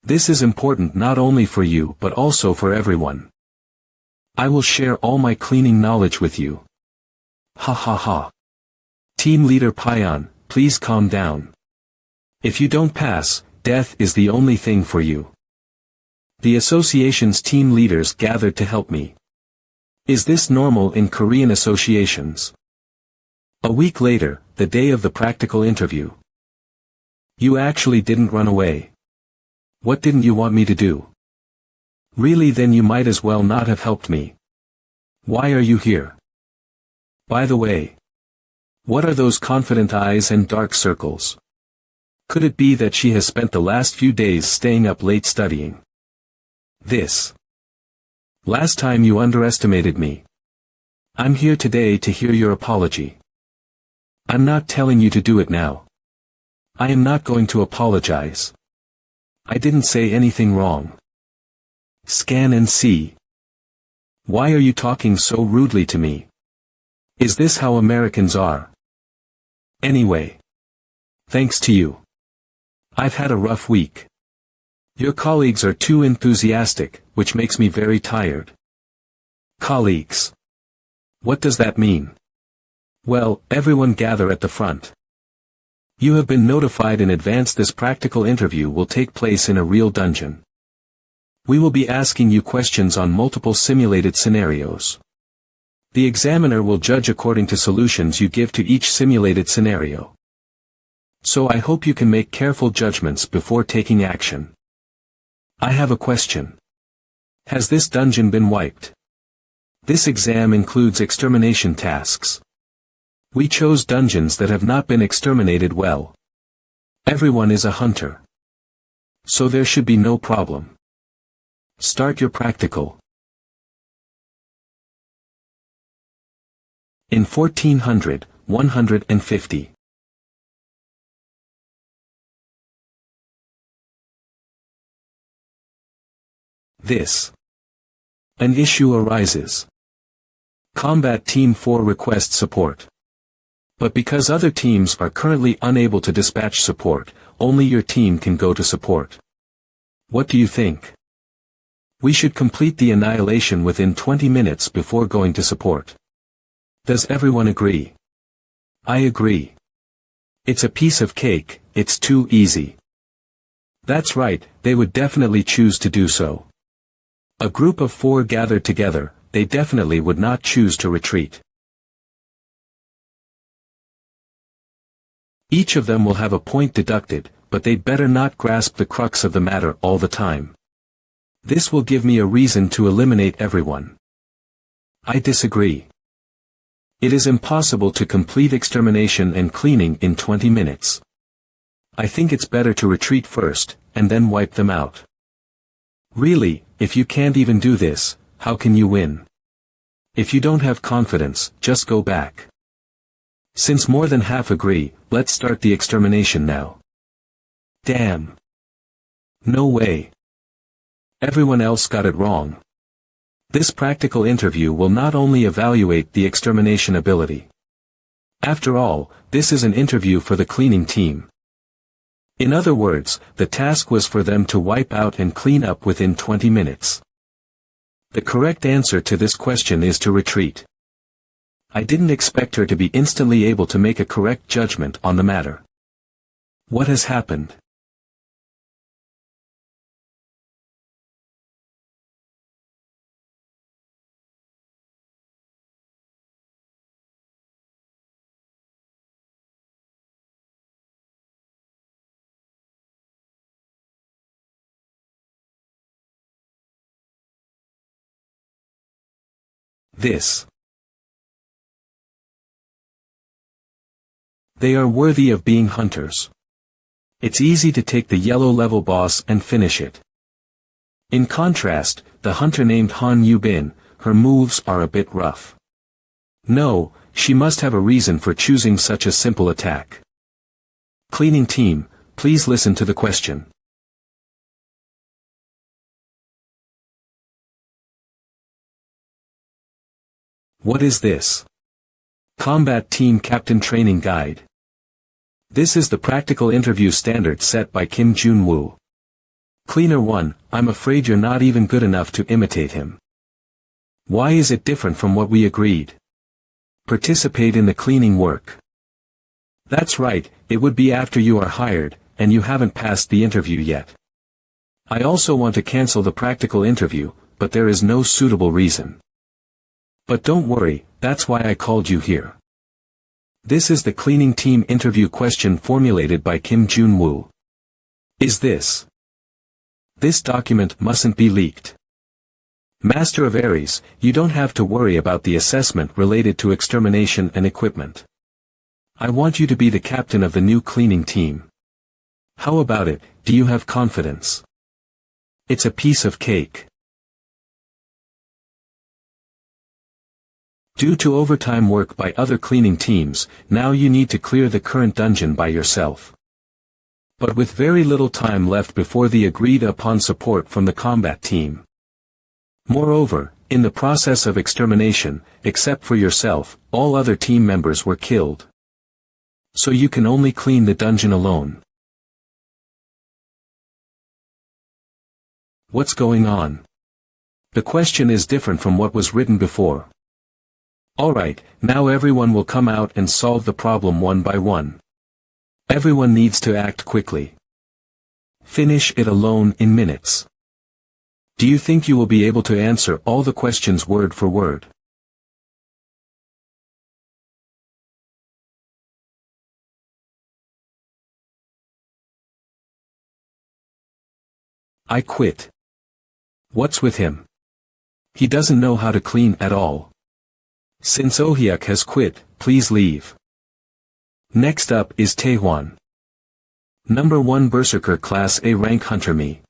This is important not only for you but also for everyone. I will share all my cleaning knowledge with you. Ha ha ha. Team Leader Payan, please calm down. If you don't pass, death is the only thing for you. The association's team leaders gathered to help me. Is this normal in Korean associations? A week later, the day of the practical interview. You actually didn't run away. What didn't you want me to do? Really, then you might as well not have helped me. Why are you here? By the way. What are those confident eyes and dark circles? Could it be that she has spent the last few days staying up late studying? This. Last time you underestimated me. I'm here today to hear your apology. I'm not telling you to do it now. I am not going to apologize. I didn't say anything wrong. Scan and see. Why are you talking so rudely to me? Is this how Americans are? Anyway. Thanks to you. I've had a rough week. Your colleagues are too enthusiastic, which makes me very tired. Colleagues. What does that mean? Well, everyone gather at the front. You have been notified in advance this practical interview will take place in a real dungeon. We will be asking you questions on multiple simulated scenarios. The examiner will judge according to solutions you give to each simulated scenario. So I hope you can make careful judgments before taking action. I have a question. Has this dungeon been wiped? This exam includes extermination tasks. We chose dungeons that have not been exterminated well. Everyone is a hunter. So there should be no problem. Start your practical. In 1400, 150. This. An issue arises. Combat Team 4 requests support. But because other teams are currently unable to dispatch support, only your team can go to support. What do you think? We should complete the annihilation within 20 minutes before going to support. Does everyone agree? I agree. It's a piece of cake, it's too easy. That's right, they would definitely choose to do so. A group of 4 gathered together, they definitely would not choose to retreat. Each of them will have a point deducted, but they'd better not grasp the crux of the matter all the time. This will give me a reason to eliminate everyone. I disagree. It is impossible to complete extermination and cleaning in 20 minutes. I think it's better to retreat first, and then wipe them out. Really, if you can't even do this, how can you win? If you don't have confidence, just go back. Since more than half agree, let's start the extermination now. Damn. No way. Everyone else got it wrong. This practical interview will not only evaluate the extermination ability. After all, this is an interview for the cleaning team. In other words, the task was for them to wipe out and clean up within 20 minutes. The correct answer to this question is to retreat. I didn't expect her to be instantly able to make a correct judgment on the matter. What has happened? This. They are worthy of being hunters. It's easy to take the yellow level boss and finish it. In contrast, the hunter named Han Yu-bin, her moves are a bit rough. No, she must have a reason for choosing such a simple attack. Cleaning team, please listen to the question. What is this? Combat Team Captain Training Guide. This is the practical interview standard set by Kim Jun-woo. Cleaner 1, I'm afraid you're not even good enough to imitate him. Why is it different from what we agreed? Participate in the cleaning work. That's right, it would be after you are hired, and you haven't passed the interview yet. I also want to cancel the practical interview, but there is no suitable reason. But don't worry, that's why I called you here. This is the cleaning team interview question formulated by Kim Jun-woo. Is this? This document mustn't be leaked. Master of Aries, you don't have to worry about the assessment related to extermination and equipment. I want you to be the captain of the new cleaning team. How about it, do you have confidence? It's a piece of cake. Due to overtime work by other cleaning teams, now you need to clear the current dungeon by yourself. But with very little time left before the agreed-upon support from the combat team. Moreover, in the process of extermination, except for yourself, all other team members were killed. So you can only clean the dungeon alone. What's going on? The question is different from what was written before. Alright, now everyone will come out and solve the problem one by one. Everyone needs to act quickly. Finish it alone in minutes. Do you think you will be able to answer all the questions word for word? I quit. What's with him? He doesn't know how to clean at all. Since Ohyuk has quit, please leave. Next up is Taehwan. Number 1 Berserker Class A rank hunter me.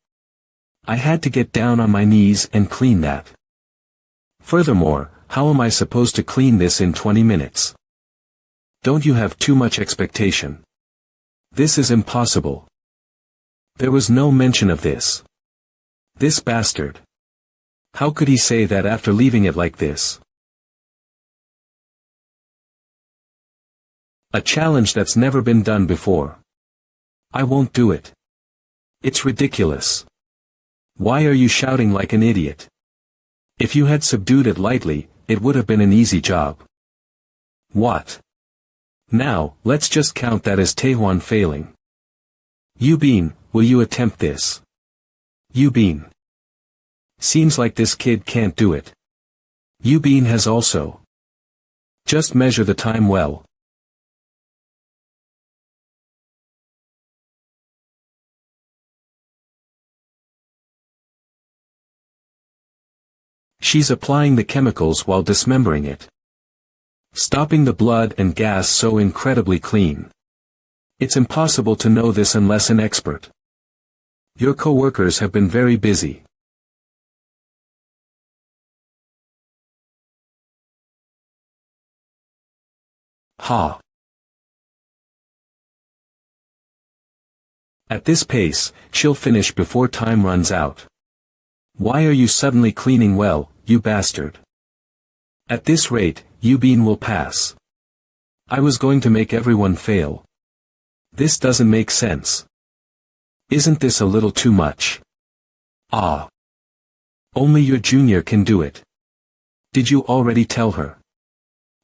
I had to get down on my knees and clean that. Furthermore, how am I supposed to clean this in 20 minutes? Don't you have too much expectation? This is impossible. There was no mention of this. This bastard. How could he say that after leaving it like this? A challenge that's never been done before. I won't do it. It's ridiculous. Why are you shouting like an idiot? If you had subdued it lightly, it would have been an easy job. What? Now, let's just count that as Taehwan failing. Yu-bin, will you attempt this? Yu-bin. Seems like this kid can't do it. Yu-bin has also. Just measure the time well. She's applying the chemicals while dismembering it. Stopping the blood and gas so incredibly clean. It's impossible to know this unless an expert. Your co-workers have been very busy. Ha! At this pace, she'll finish before time runs out. Why are you suddenly cleaning well, you bastard. At this rate, Yubin will pass. I was going to make everyone fail. This doesn't make sense. Isn't this a little too much? Ah. Only your junior can do it. Did you already tell her?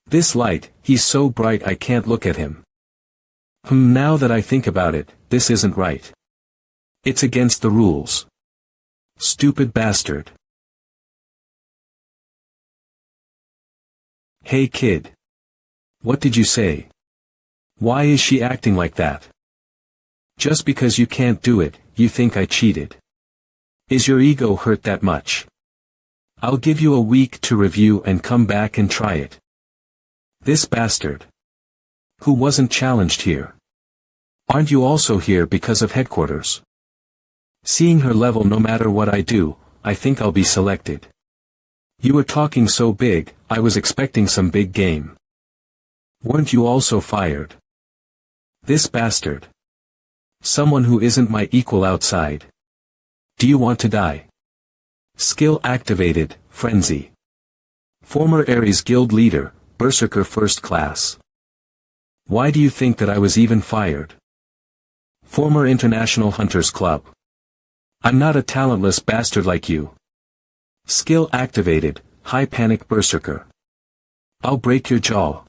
This light, he's so bright I can't look at him. Now that I think about it, this isn't right. It's against the rules. Stupid bastard. Hey kid. What did you say? Why is she acting like that? Just because you can't do it, you think I cheated. Is your ego hurt that much? I'll give you a week to review and come back and try it. This bastard. Who wasn't challenged here? Aren't you also here because of headquarters? Seeing her level no matter what I do, I think I'll be selected. You were talking so big, I was expecting some big game. Weren't you also fired? This bastard. Someone who isn't my equal outside. Do you want to die? Skill activated, frenzy. Former Ares Guild leader, Berserker First Class. Why do you think that I was even fired? Former International Hunters Club. I'm not a talentless bastard like you. Skill activated, High Panic Berserker. I'll break your jaw.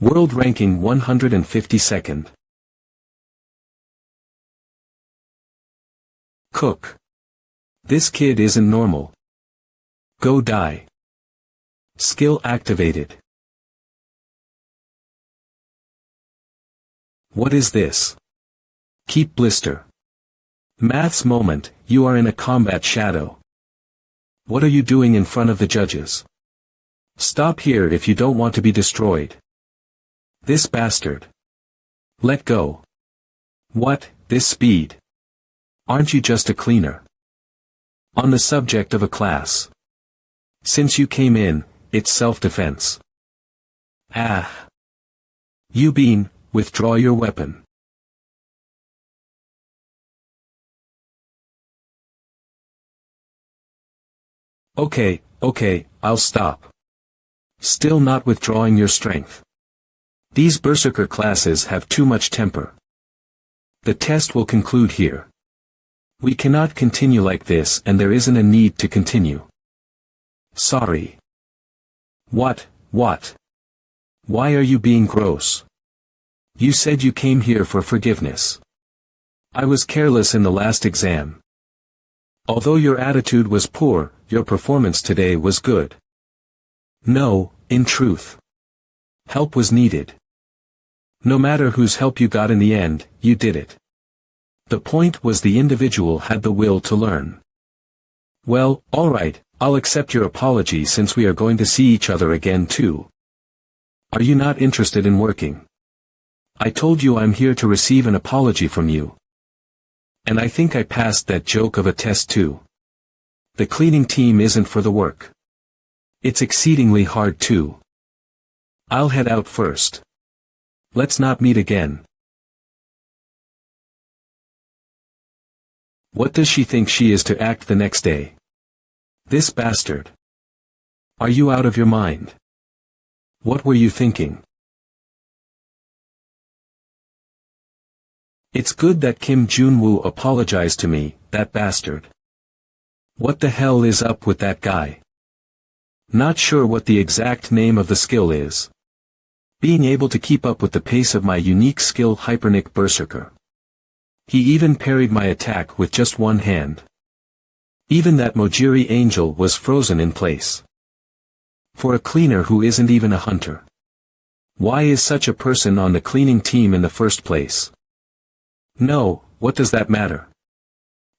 World ranking 152nd. Cook. This kid isn't normal. Go die. Skill activated. What is this? Keep blister. Maths moment, you are in a combat shadow. What are you doing in front of the judges? Stop here if you don't want to be destroyed. This bastard. Let go. What, this speed? Aren't you just a cleaner? On the subject of a class. Since you came in, it's self-defense. Ah. Yubin, withdraw your weapon. Okay, I'll stop. Still not withdrawing your strength. These berserker classes have too much temper. The test will conclude here. We cannot continue like this and there isn't a need to continue. Sorry. What? Why are you being gross? You said you came here for forgiveness. I was careless in the last exam. Although your attitude was poor, your performance today was good. No, in truth. Help was needed. No matter whose help you got in the end, you did it. The point was the individual had the will to learn. Well, alright, I'll accept your apology since we are going to see each other again too. Are you not interested in working? I told you I'm here to receive an apology from you. And I think I passed that joke of a test too. The cleaning team isn't for the work. It's exceedingly hard too. I'll head out first. Let's not meet again. What does she think she is to act the next day? This bastard. Are you out of your mind? What were you thinking? It's good that Kim Jun-woo apologized to me, that bastard. What the hell is up with that guy? Not sure what the exact name of the skill is. Being able to keep up with the pace of my unique skill Hypernic Berserker. He even parried my attack with just one hand. Even that Mojiri angel was frozen in place. For a cleaner who isn't even a hunter. Why is such a person on the cleaning team in the first place? No, what does that matter?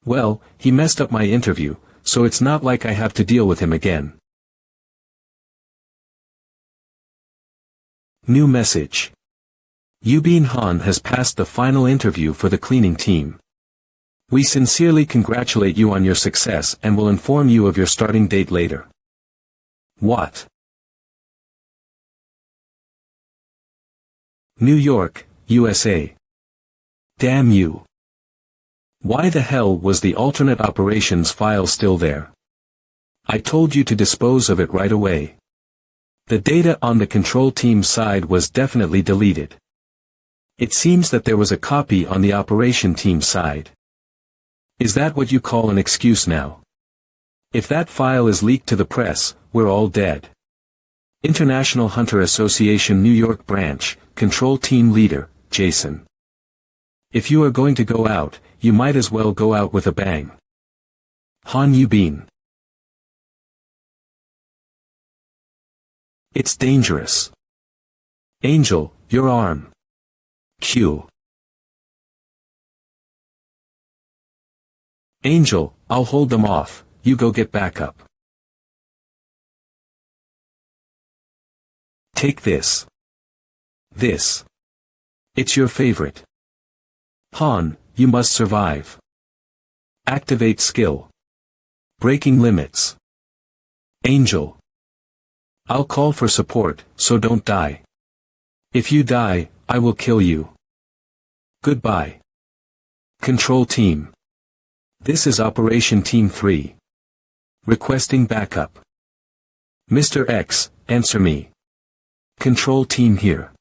Well, he messed up my interview, so it's not like I have to deal with him again. New message. Yubin Han has passed the final interview for the cleaning team. We sincerely congratulate you on your success and will inform you of your starting date later. What? New York, USA. Damn you. Why the hell was the alternate operations file still there? I told you to dispose of it right away. The data on the control team side was definitely deleted. It seems that there was a copy on the operation team side. Is that what you call an excuse now? If that file is leaked to the press, we're all dead. International Hunter Association New York Branch, Control Team Leader, Jason. If you are going to go out, you might as well go out with a bang. Han Yubin. It's dangerous. Angel, your arm. Q. Angel, I'll hold them off, you go get backup. Take this. This. It's your favorite. Han, you must survive. Activate skill. Breaking limits. Angel. I'll call for support, so don't die. If you die, I will kill you. Goodbye. Control Team. This is Operation Team 3. Requesting backup. Mr. X, answer me. Control Team here.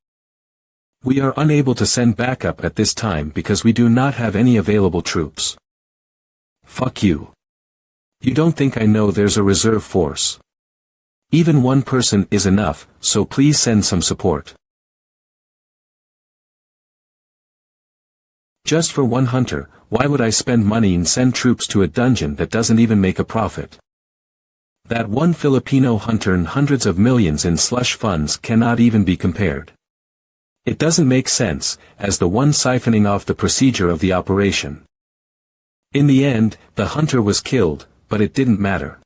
We are unable to send backup at this time because we do not have any available troops. Fuck you. You don't think I know there's a reserve force? Even one person is enough, so please send some support. Just for one hunter, why would I spend money and send troops to a dungeon that doesn't even make a profit? That one Filipino hunter and hundreds of millions in slush funds cannot even be compared. It doesn't make sense, as the one siphoning off the procedure of the operation. In the end, the hunter was killed, but it didn't matter.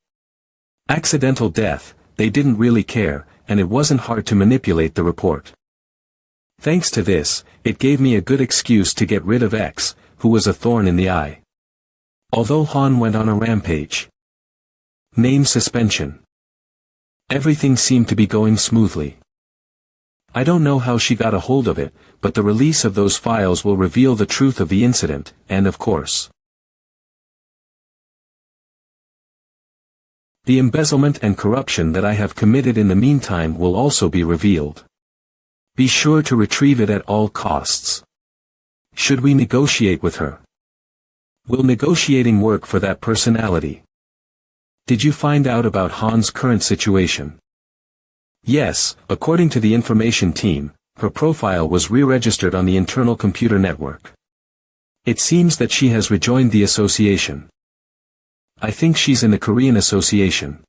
Accidental death, they didn't really care, and it wasn't hard to manipulate the report. Thanks to this, it gave me a good excuse to get rid of X, who was a thorn in the eye. Although Han went on a rampage. Name suspension. Everything seemed to be going smoothly. I don't know how she got a hold of it, but the release of those files will reveal the truth of the incident, and of course, the embezzlement and corruption that I have committed in the meantime will also be revealed. Be sure to retrieve it at all costs. Should we negotiate with her? Will negotiating work for that personality? Did you find out about Han's current situation? Yes, according to the information team, her profile was re-registered on the internal computer network. It seems that she has rejoined the association. I think she's in the Korean Association.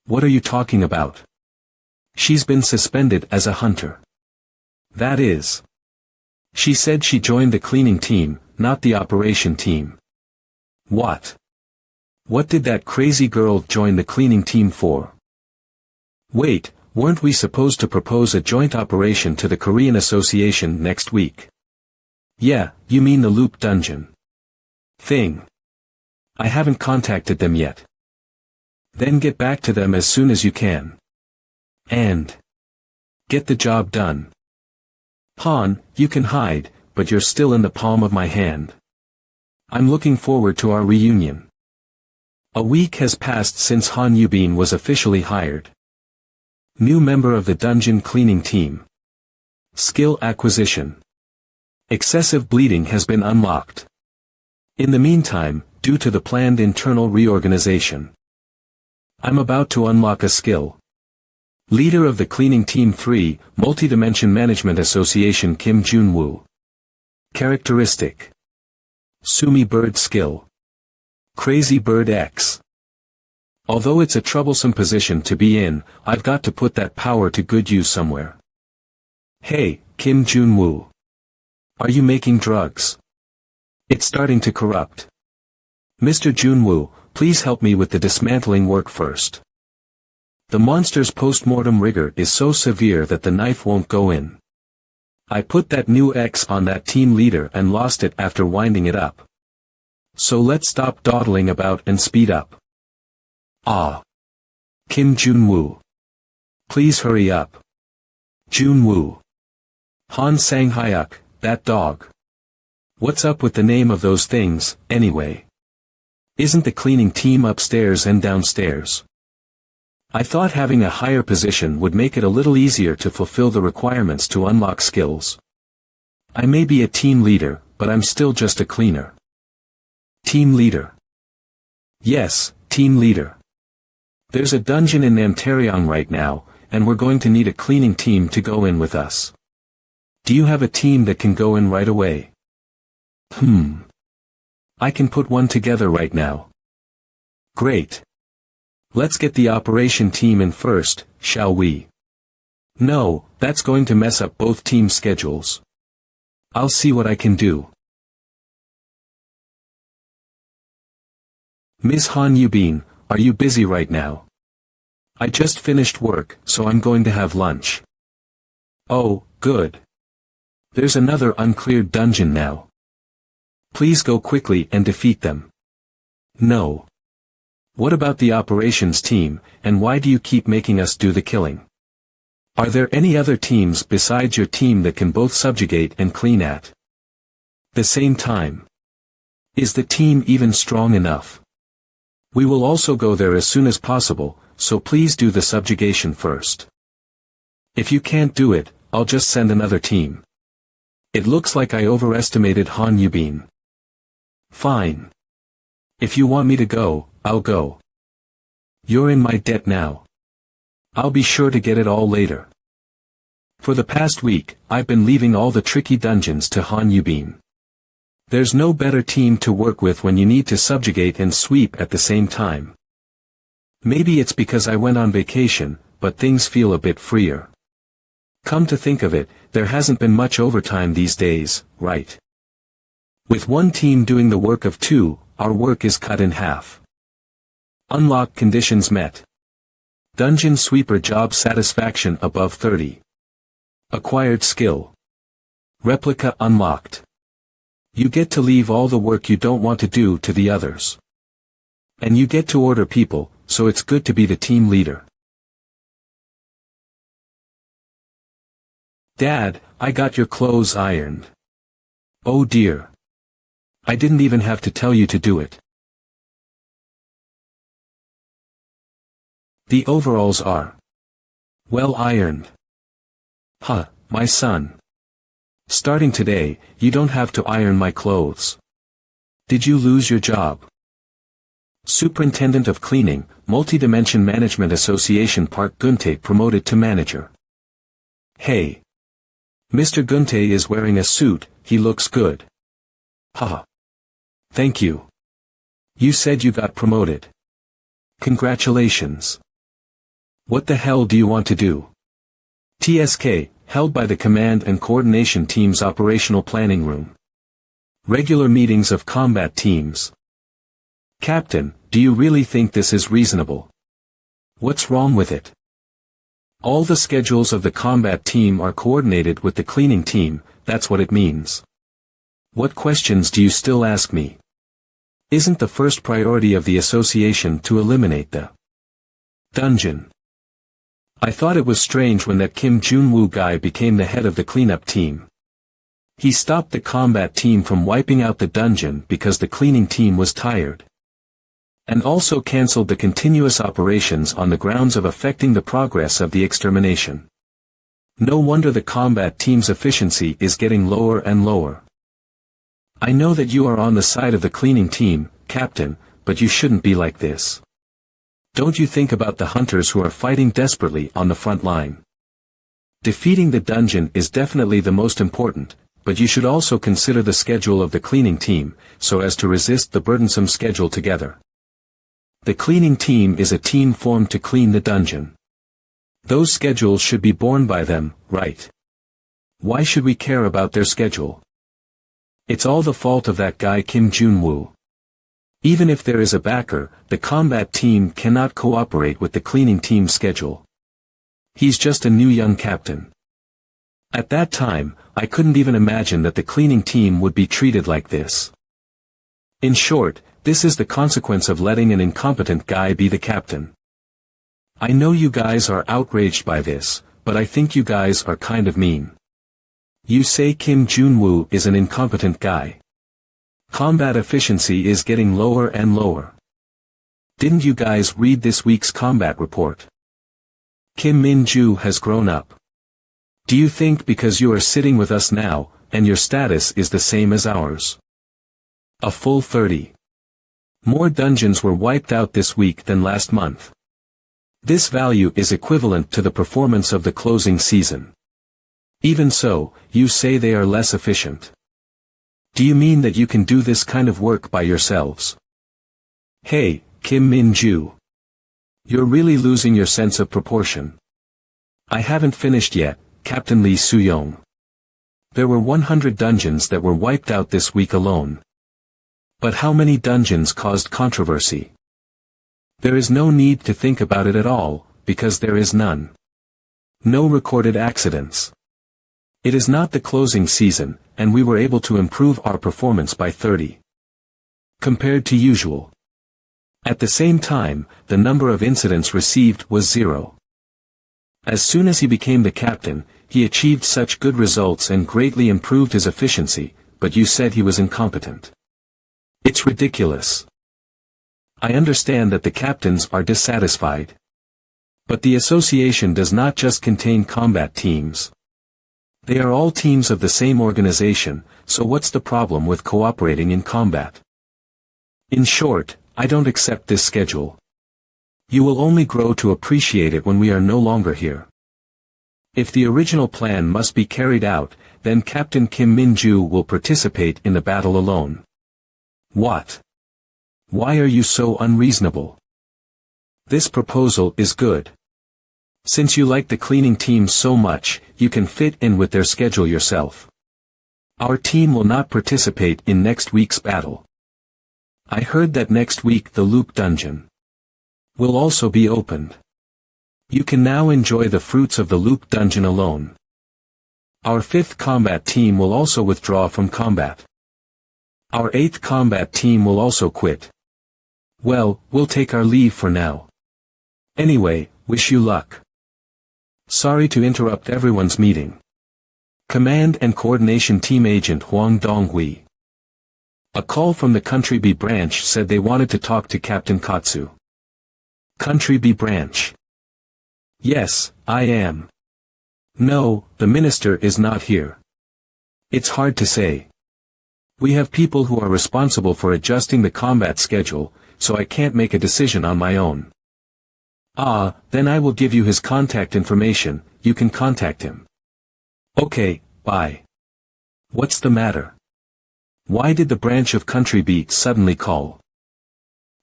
What are you talking about? She's been suspended as a hunter. That is. She said she joined the cleaning team, not the operation team. What? What did that crazy girl join the cleaning team for? Wait, weren't we supposed to propose a joint operation to the Korean Association next week? Yeah, you mean the loop dungeon thing. I haven't contacted them yet. Then get back to them as soon as you can. And get the job done. Han, you can hide, but you're still in the palm of my hand. I'm looking forward to our reunion. A week has passed since Han Yubin was officially hired. New member of the dungeon cleaning team. Skill acquisition. Excessive bleeding has been unlocked. In the meantime, due to the planned internal reorganization, I'm about to unlock a skill. Leader of the Cleaning Team 3, Multidimension Management Association Kim Jun-woo. Characteristic. Sumi Bird Skill. Crazy Bird X. Although it's a troublesome position to be in, I've got to put that power to good use somewhere. Hey, Kim Jun-woo. Are you making drugs? It's starting to corrupt. Mr. Jun-woo, please help me with the dismantling work first. The monster's post-mortem rigor is so severe that the knife won't go in. I put that new X on that team leader and lost it after winding it up. So let's stop dawdling about and speed up. Ah. Kim Jun-woo. Please hurry up. Jun-woo. Han Sang-hyuk, that dog. What's up with the name of those things, anyway? Isn't the cleaning team upstairs and downstairs? I thought having a higher position would make it a little easier to fulfill the requirements to unlock skills. I may be a team leader, but I'm still just a cleaner. Team leader. Yes, team leader. There's a dungeon in Namtaryong right now, and we're going to need a cleaning team to go in with us. Do you have a team that can go in right away? I can put one together right now. Great. Let's get the operation team in first, shall we? No, that's going to mess up both team schedules. I'll see what I can do. Ms. Han Yubin, are you busy right now? I just finished work, so I'm going to have lunch. Oh, good. There's another uncleared dungeon now. Please go quickly and defeat them. No. What about the operations team, and why do you keep making us do the killing? Are there any other teams besides your team that can both subjugate and clean at the same time? Is the team even strong enough? We will also go there as soon as possible, so please do the subjugation first. If you can't do it, I'll just send another team. It looks like I overestimated Han Yubin. Fine. If you want me to go, I'll go. You're in my debt now. I'll be sure to get it all later. For the past week, I've been leaving all the tricky dungeons to Han Yubin. There's no better team to work with when you need to subjugate and sweep at the same time. Maybe it's because I went on vacation, but things feel a bit freer. Come to think of it, there hasn't been much overtime these days, right? With one team doing the work of two, our work is cut in half. Unlock conditions met. Dungeon Sweeper job satisfaction above 30. Acquired skill. Replica unlocked. You get to leave all the work you don't want to do to the others. And you get to order people, so it's good to be the team leader. Dad, I got your clothes ironed. Oh dear. I didn't even have to tell you to do it. The overalls are well ironed. Huh, my son. Starting today, you don't have to iron my clothes. Did you lose your job? Superintendent of Cleaning, Multidimension Management Association Park Guntae promoted to manager. Hey. Mr. Guntae is wearing a suit, he looks good. Haha. Thank you. You said you got promoted. Congratulations. What the hell do you want to do? TSK, held by the Command and Coordination Team's Operational Planning Room. Regular meetings of combat teams. Captain, do you really think this is reasonable? What's wrong with it? All the schedules of the combat team are coordinated with the cleaning team, that's what it means. What questions do you still ask me? Isn't the first priority of the association to eliminate the dungeon? I thought it was strange when that Jun-woo guy became the head of the cleanup team. He stopped the combat team from wiping out the dungeon because the cleaning team was tired. And also cancelled the continuous operations on the grounds of affecting the progress of the extermination. No wonder the combat team's efficiency is getting lower and lower. I know that you are on the side of the cleaning team, Captain, but you shouldn't be like this. Don't you think about the hunters who are fighting desperately on the front line? Defeating the dungeon is definitely the most important, but you should also consider the schedule of the cleaning team, so as to resist the burdensome schedule together. The cleaning team is a team formed to clean the dungeon. Those schedules should be borne by them, right? Why should we care about their schedule? It's all the fault of that guy Jun-woo. Even if there is a backer, the combat team cannot cooperate with the cleaning team's schedule. He's just a new young captain. At that time, I couldn't even imagine that the cleaning team would be treated like this. In short, this is the consequence of letting an incompetent guy be the captain. I know you guys are outraged by this, but I think you guys are kind of mean. You say Jun-woo is an incompetent guy. Combat efficiency is getting lower and lower. Didn't you guys read this week's combat report? Kim Min-ju has grown up. Do you think because you are sitting with us now, and your status is the same as ours? A full 30. More dungeons were wiped out this week than last month. This value is equivalent to the performance of the closing season. Even so, you say they are less efficient. Do you mean that you can do this kind of work by yourselves? Hey, Kim Min-ju. You're really losing your sense of proportion. I haven't finished yet, Captain Lee Soo-young. There were 100 dungeons that were wiped out this week alone. But how many dungeons caused controversy? There is no need to think about it at all, because there is none. No recorded accidents. It is not the closing season, and we were able to improve our performance by 30. Compared to usual. At the same time, the number of incidents received was 0. As soon as he became the captain, he achieved such good results and greatly improved his efficiency, but you said he was incompetent. It's ridiculous. I understand that the captains are dissatisfied. But the association does not just contain combat teams. They are all teams of the same organization, so what's the problem with cooperating in combat? In short, I don't accept this schedule. You will only grow to appreciate it when we are no longer here. If the original plan must be carried out, then Captain Kim Min-ju will participate in the battle alone. What? Why are you so unreasonable? This proposal is good. Since you like the cleaning team so much, you can fit in with their schedule yourself. Our team will not participate in next week's battle. I heard that next week the Luke dungeon will also be opened. You can now enjoy the fruits of the Luke dungeon alone. Our 5th combat team will also withdraw from combat. Our 8th combat team will also quit. Well, we'll take our leave for now. Anyway, wish you luck. Sorry to interrupt everyone's meeting. Command and Coordination Team Agent Hwang Dong-hui. A call from the Country B branch said they wanted to talk to Captain Katsu. Country B branch. Yes, I am. No, the minister is not here. It's hard to say. We have people who are responsible for adjusting the combat schedule, so I can't make a decision on my own. Ah, then I will give you his contact information, you can contact him. Okay, bye. What's the matter? Why did the branch of Country B suddenly call?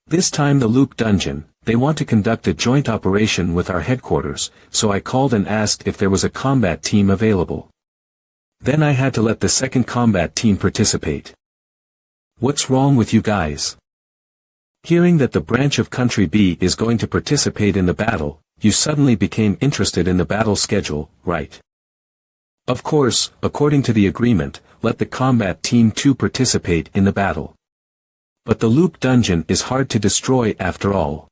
This time the Luke dungeon, they want to conduct a joint operation with our headquarters, so I called and asked if there was a combat team available. Then I had to let the 2nd combat team participate. What's wrong with you guys? Hearing that the branch of Country B is going to participate in the battle, you suddenly became interested in the battle schedule, right? Of course, according to the agreement, let the combat team too participate in the battle. But the Luke dungeon is hard to destroy after all.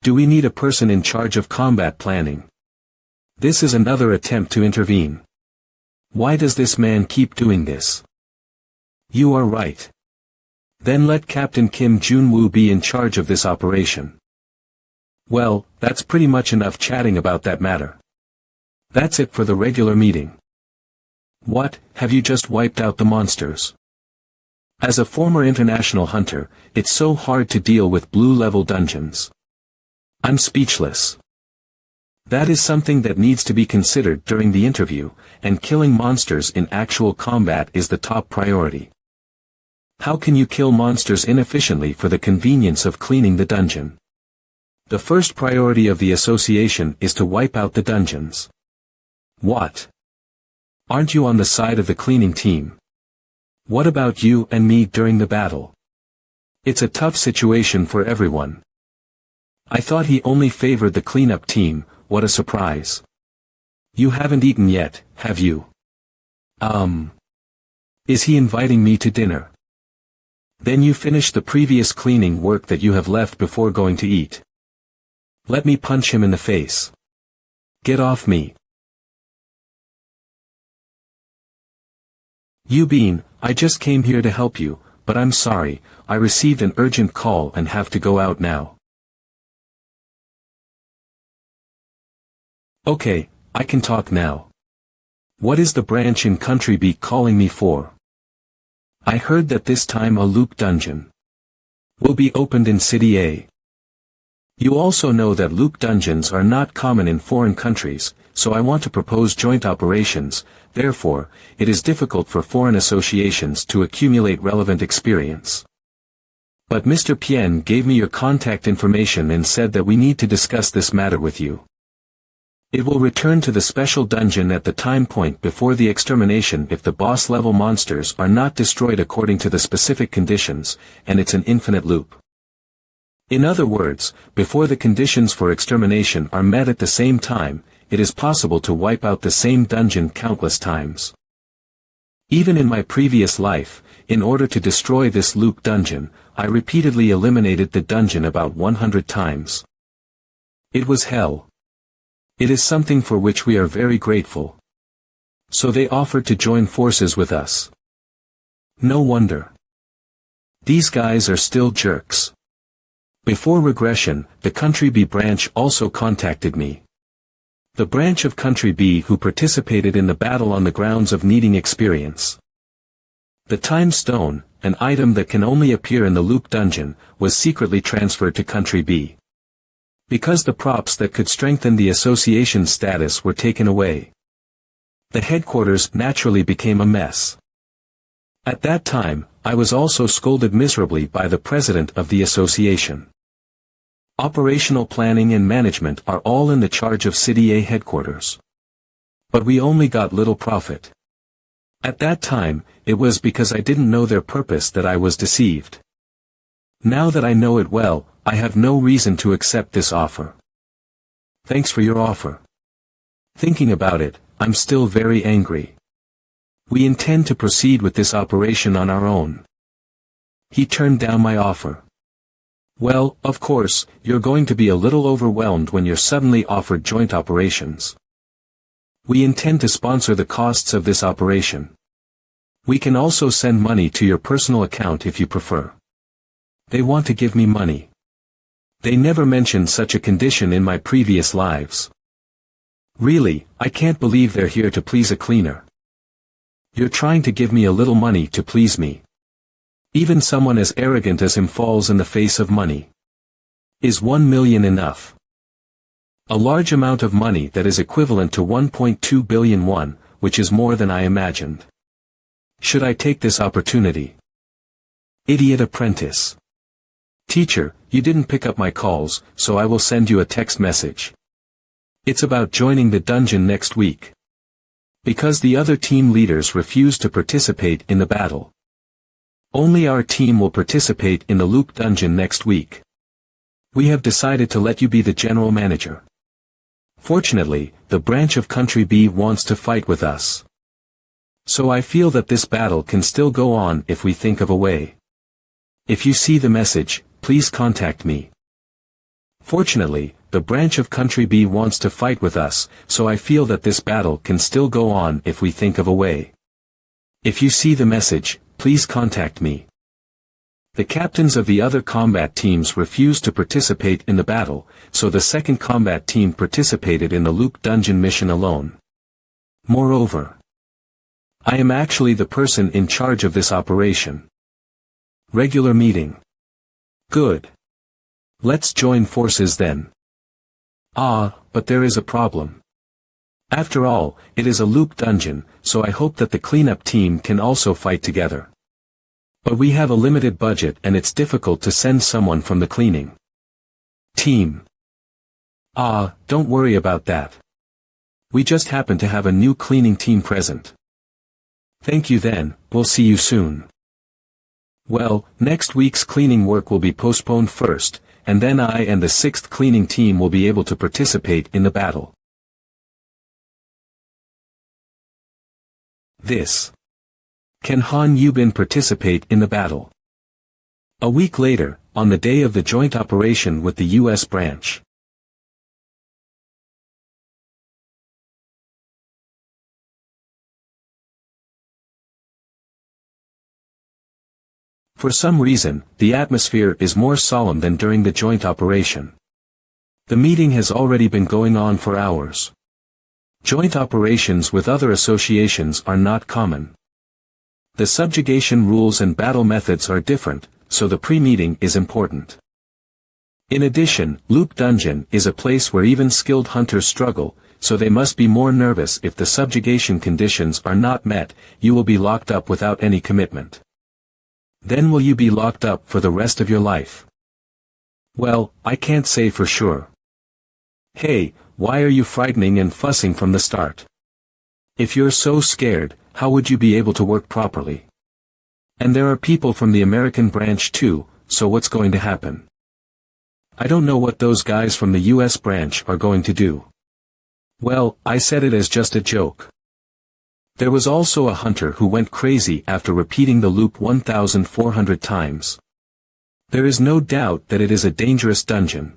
Do we need a person in charge of combat planning? This is another attempt to intervene. Why does this man keep doing this? You are right. Then let Captain Kim Jun-woo be in charge of this operation. Well, that's pretty much enough chatting about that matter. That's it for the regular meeting. What, have you just wiped out the monsters? As a former international hunter, it's so hard to deal with blue-level dungeons. I'm speechless. That is something that needs to be considered during the interview, and killing monsters in actual combat is the top priority. How can you kill monsters inefficiently for the convenience of cleaning the dungeon? The first priority of the association is to wipe out the dungeons. What? Aren't you on the side of the cleaning team? What about you and me during the battle? It's a tough situation for everyone. I thought he only favored the cleanup team, what a surprise. You haven't eaten yet, have you? Is he inviting me to dinner? Then you finish the previous cleaning work that you have left before going to eat. Let me punch him in the face. Get off me. Bean, I just came here to help you, but I'm sorry, I received an urgent call and have to go out now. Okay, I can talk now. What is the branch in Country B calling me for? I heard that this time a loop dungeon will be opened in City A. You also know that loop dungeons are not common in foreign countries, so I want to propose joint operations. Therefore, it is difficult for foreign associations to accumulate relevant experience. But Mr. Pien gave me your contact information and said that we need to discuss this matter with you. It will return to the special dungeon at the time point before the extermination if the boss-level monsters are not destroyed according to the specific conditions, and it's an infinite loop. In other words, before the conditions for extermination are met at the same time, it is possible to wipe out the same dungeon countless times. Even in my previous life, in order to destroy this loop dungeon, I repeatedly eliminated the dungeon about 100 times. It was hell. It is something for which we are very grateful. So they offered to join forces with us. No wonder. These guys are still jerks. Before regression, the Country B branch also contacted me. The branch of Country B who participated in the battle on the grounds of needing experience. The Time Stone, an item that can only appear in the loop dungeon, was secretly transferred to Country B. Because the props that could strengthen the association's status were taken away. The headquarters naturally became a mess. At that time, I was also scolded miserably by the president of the association. Operational planning and management are all in the charge of City A headquarters. But we only got little profit. At that time, it was because I didn't know their purpose that I was deceived. Now that I know it well, I have no reason to accept this offer. Thanks for your offer. Thinking about it, I'm still very angry. We intend to proceed with this operation on our own. He turned down my offer. Well, of course, you're going to be a little overwhelmed when you're suddenly offered joint operations. We intend to sponsor the costs of this operation. We can also send money to your personal account if you prefer. They want to give me money. They never mentioned such a condition in my previous lives. Really, I can't believe they're here to please a cleaner. You're trying to give me a little money to please me. Even someone as arrogant as him falls in the face of money. Is 1 million enough? A large amount of money that is equivalent to 1.2 billion won, which is more than I imagined. Should I take this opportunity? Idiot apprentice. Teacher, you didn't pick up my calls, so I will send you a text message. It's about joining the dungeon next week. Because the other team leaders refuse to participate in the battle. Only our team will participate in the loop dungeon next week. We have decided to let you be the general manager. Fortunately, the branch of Country B wants to fight with us. So I feel that this battle can still go on if we think of a way. If you see the message, please contact me. Fortunately, the branch of Country B wants to fight with us, so I feel that this battle can still go on if we think of a way. If you see the message, please contact me. The captains of the other combat teams refused to participate in the battle, so the second combat team participated in the loop dungeon mission alone. Moreover, I am actually the person in charge of this operation. Regular meeting. Good. Let's join forces then. Ah, but there is a problem. After all, it is a loop dungeon, so I hope that the cleanup team can also fight together. But we have a limited budget and it's difficult to send someone from the cleaning team. Ah, don't worry about that. We just happen to have a new cleaning team present. Thank you then, we'll see you soon. Well, next week's cleaning work will be postponed first, and then I and the 6th cleaning team will be able to participate in the battle. This. Can Han Yubin participate in the battle? A week later, on the day of the joint operation with the U.S. branch. For some reason, the atmosphere is more solemn than during the joint operation. The meeting has already been going on for hours. Joint operations with other associations are not common. The subjugation rules and battle methods are different, so the pre-meeting is important. In addition, Loop Dungeon is a place where even skilled hunters struggle, so they must be more nervous if the subjugation conditions are not met. You will be locked up without any commitment. Then will you be locked up for the rest of your life? Well, I can't say for sure. Hey, why are you frightening and fussing from the start? If you're so scared, how would you be able to work properly? And there are people from the American branch too, so what's going to happen? I don't know what those guys from the US branch are going to do. Well, I said it as just a joke. There was also a hunter who went crazy after repeating the loop 1,400 times. There is no doubt that it is a dangerous dungeon.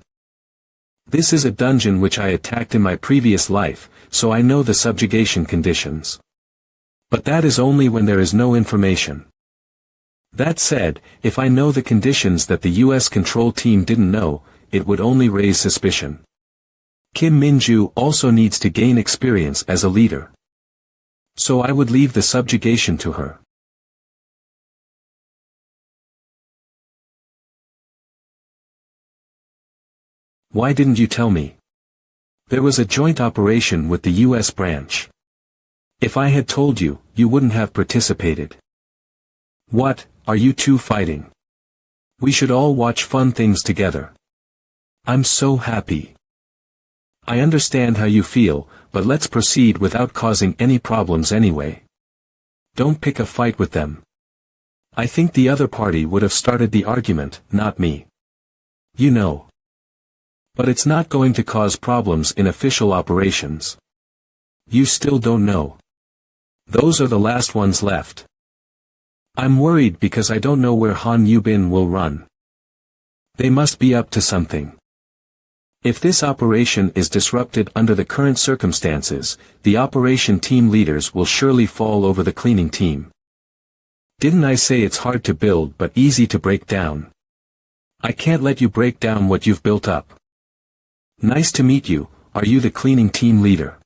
This is a dungeon which I attacked in my previous life, so I know the subjugation conditions. But that is only when there is no information. That said, if I know the conditions that the US control team didn't know, it would only raise suspicion. Kim Min-ju also needs to gain experience as a leader. So I would leave the subjugation to her. Why didn't you tell me? There was a joint operation with the US branch. If I had told you, you wouldn't have participated. What, are you two fighting? We should all watch fun things together. I'm so happy. I understand how you feel, but let's proceed without causing any problems anyway. Don't pick a fight with them. I think the other party would have started the argument, not me. You know. But it's not going to cause problems in official operations. You still don't know. Those are the last ones left. I'm worried because I don't know where Han Yubin will run. They must be up to something. If this operation is disrupted under the current circumstances, the operation team leaders will surely fall over the cleaning team. Didn't I say it's hard to build but easy to break down? I can't let you break down what you've built up. Nice to meet you, are you the cleaning team leader?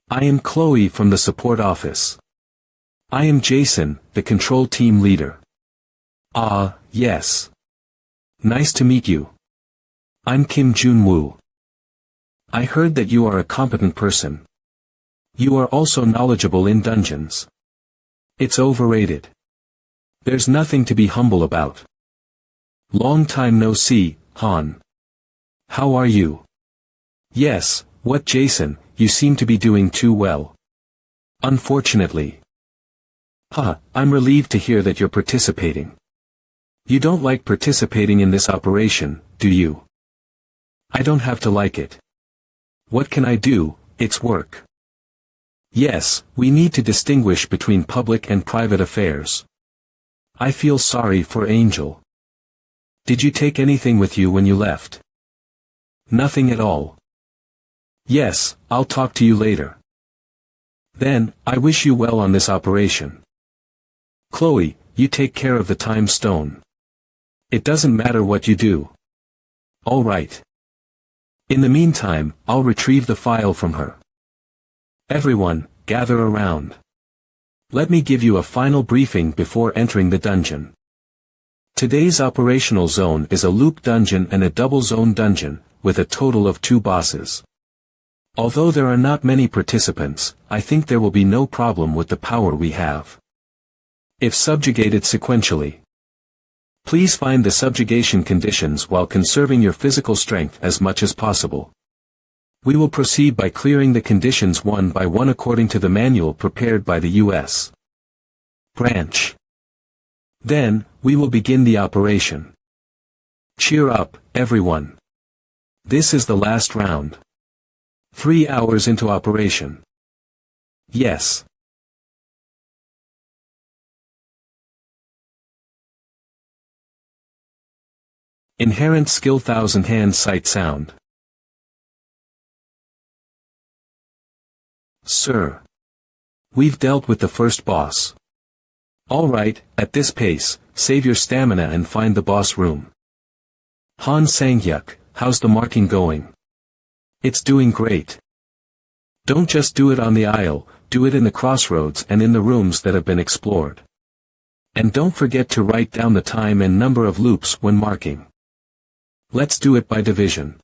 I am Chloe from the support office. I am Jason, the control team leader. Ah, yes. Nice to meet you. I'm Kim Jun-woo. I heard that you are a competent person. You are also knowledgeable in dungeons. It's overrated. There's nothing to be humble about. Long time no see, Han. How are you? Yes, what Jason, you seem to be doing too well. Unfortunately. I'm relieved to hear that you're participating. You don't like participating in this operation, do you? I don't have to like it. What can I do? It's work. Yes, we need to distinguish between public and private affairs. I feel sorry for Angel. Did you take anything with you when you left? Nothing at all. Yes, I'll talk to you later. Then, I wish you well on this operation. Chloe, you take care of the time stone. It doesn't matter what you do. All right. In the meantime, I'll retrieve the file from her. Everyone, gather around. Let me give you a final briefing before entering the dungeon. Today's operational zone is a loop dungeon and a double zone dungeon, with a total of 2 bosses. Although there are not many participants, I think there will be no problem with the power we have. If subjugated sequentially. Please find the subjugation conditions while conserving your physical strength as much as possible. We will proceed by clearing the conditions one by one according to the manual prepared by the U.S. branch. Then, we will begin the operation. Cheer up, everyone. This is the last round. 3 hours into operation. Yes. Inherent skill 1000 hand sight sound. Sir. We've dealt with the first boss. Alright, at this pace, save your stamina and find the boss room. Han Sang-hyuk, how's the marking going? It's doing great. Don't just do it on the aisle, do it in the crossroads and in the rooms that have been explored. And don't forget to write down the time and number of loops when marking. Let's do it by division.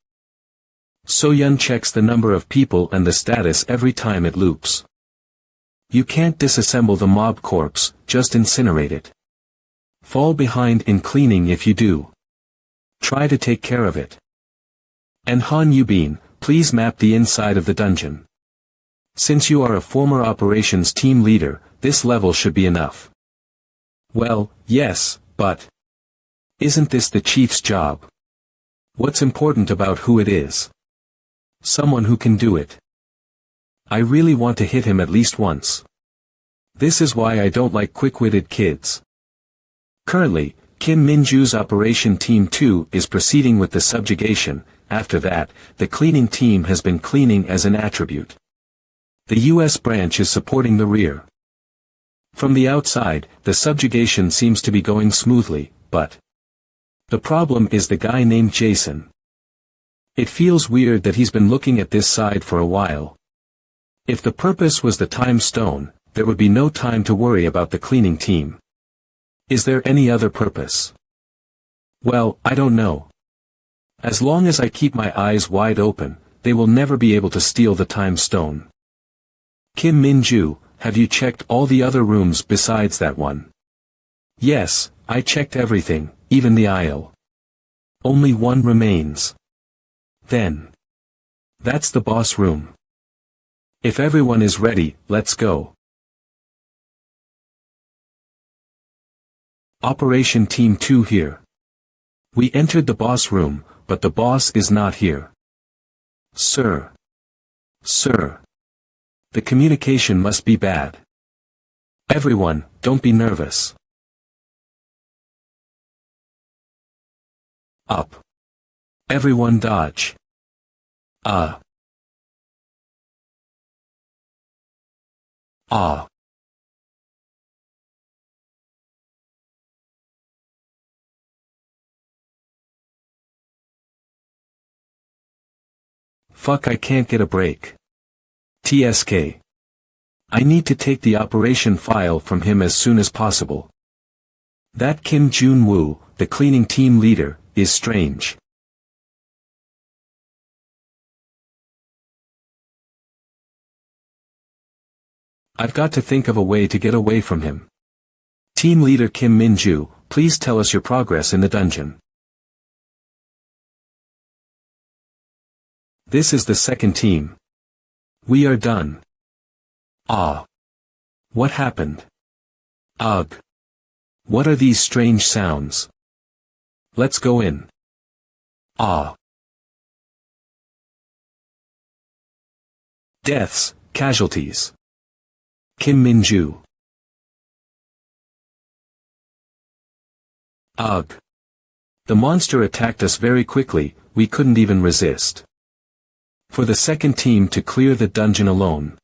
So-yun checks the number of people and the status every time it loops. You can't disassemble the mob corpse, just incinerate it. Fall behind in cleaning if you do. Try to take care of it. And Han Yubin, please map the inside of the dungeon. Since you are a former operations team leader, this level should be enough. Well, yes, but isn't this the chief's job? What's important about who it is? Someone who can do it. I really want to hit him at least once. This is why I don't like quick-witted kids. Currently, Kim Min-ju's Operation Team 2 is proceeding with the subjugation. After that, the cleaning team has been cleaning as an attribute. The US branch is supporting the rear. From the outside, the subjugation seems to be going smoothly, but the problem is the guy named Jason. It feels weird that he's been looking at this side for a while. If the purpose was the time stone, there would be no time to worry about the cleaning team. Is there any other purpose? Well, I don't know. As long as I keep my eyes wide open, they will never be able to steal the time stone. Kim Min-ju, have you checked all the other rooms besides that one? Yes, I checked everything, even the aisle. Only one remains. Then. That's the boss room. If everyone is ready, let's go. Operation Team 2 here. We entered the boss room, but the boss is not here. Sir. Sir. The communication must be bad. Everyone, don't be nervous. Up. Everyone dodge. Ah. Ah. Fuck, I can't get a break. TSK. I need to take the operation file from him as soon as possible. That Kim Jun-woo, the cleaning team leader, is strange. I've got to think of a way to get away from him. Team leader Kim Min-ju, please tell us your progress in the dungeon. This is the second team. We are done. Ah. What happened? Ugh. What are these strange sounds? Let's go in. Ah. Deaths, casualties. Kim Min-ju. Ugh. The monster attacked us very quickly, we couldn't even resist. For the second team to clear the dungeon alone.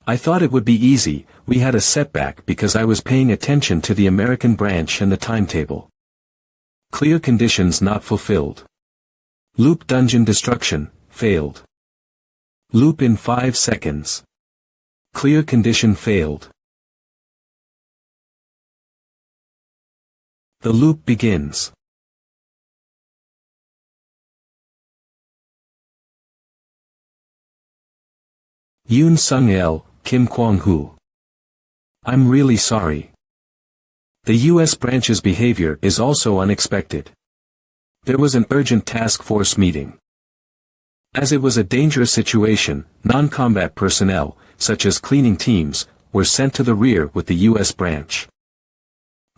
I thought it would be easy, we had a setback because I was paying attention to the American branch and the timetable. Clear conditions not fulfilled. Loop dungeon destruction, failed. Loop in 5 seconds. Clear condition failed. The loop begins. Yoon Sung-il, Kim Kwang-hoo. I'm really sorry. The U.S. branch's behavior is also unexpected. There was an urgent task force meeting. As it was a dangerous situation, non-combat personnel, such as cleaning teams, were sent to the rear with the U.S. branch.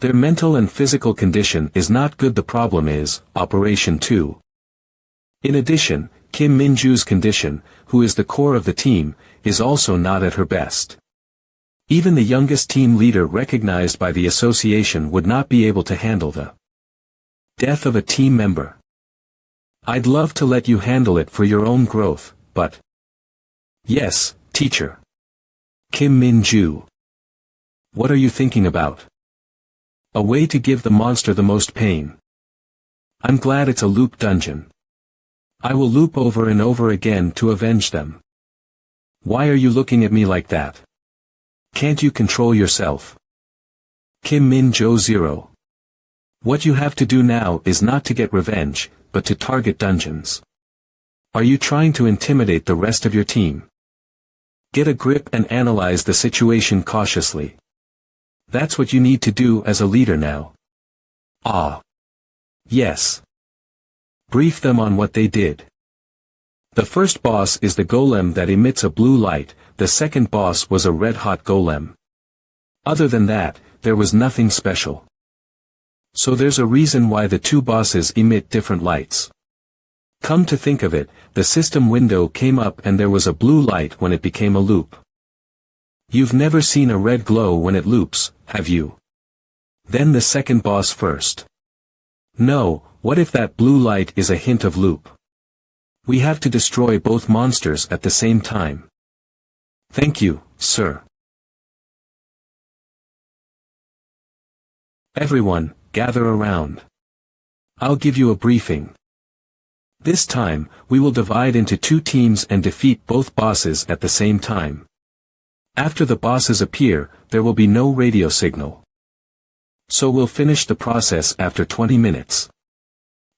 Their mental and physical condition is not good. The problem is, Operation 2. In addition, Kim Min-ju's condition, who is the core of the team, is also not at her best. Even the youngest team leader recognized by the association would not be able to handle the death of a team member. I'd love to let you handle it for your own growth, but... Yes, teacher. Kim Min-ju. What are you thinking about? A way to give the monster the most pain. I'm glad it's a loop dungeon. I will loop over and over again to avenge them. Why are you looking at me like that? Can't you control yourself? Kim Min-jo 0. What you have to do now is not to get revenge, but to target dungeons. Are you trying to intimidate the rest of your team? Get a grip and analyze the situation cautiously. That's what you need to do as a leader now. Ah. Yes. Brief them on what they did. The first boss is the golem that emits a blue light, the second boss was a red-hot golem. Other than that, there was nothing special. So there's a reason why the two bosses emit different lights. Come to think of it, the system window came up and there was a blue light when it became a loop. You've never seen a red glow when it loops, have you? Then the second boss first. No, what if that blue light is a hint of loop? We have to destroy both monsters at the same time. Thank you, sir. Everyone, gather around. I'll give you a briefing. This time, we will divide into two teams and defeat both bosses at the same time. After the bosses appear, there will be no radio signal. So we'll finish the process after 20 minutes.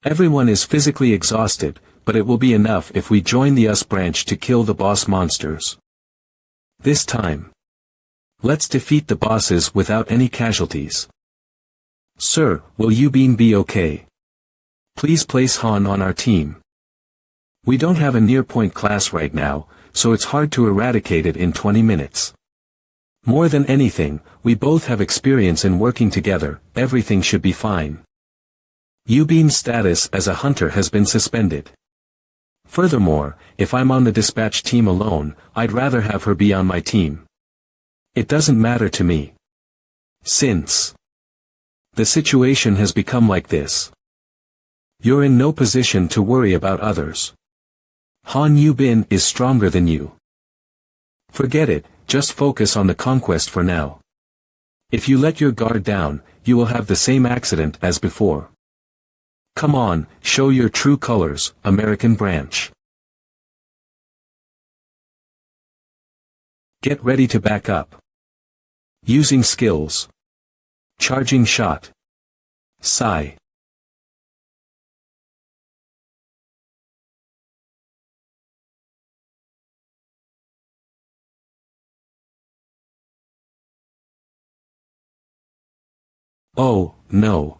Everyone is physically exhausted, but it will be enough if we join the US branch to kill the boss monsters. This time. Let's defeat the bosses without any casualties. Sir, will Yubin be okay? Please place Han on our team. We don't have a near-point class right now, so it's hard to eradicate it in 20 minutes. More than anything, we both have experience in working together, everything should be fine. Yubin's status as a hunter has been suspended. Furthermore, if I'm on the dispatch team alone, I'd rather have her be on my team. It doesn't matter to me. Since the situation has become like this. You're in no position to worry about others. Han Yubin is stronger than you. Forget it, just focus on the conquest for now. If you let your guard down, you will have the same accident as before. Come on, show your true colors, American branch. Get ready to back up. Using skills. Charging shot. Sigh. Oh, no.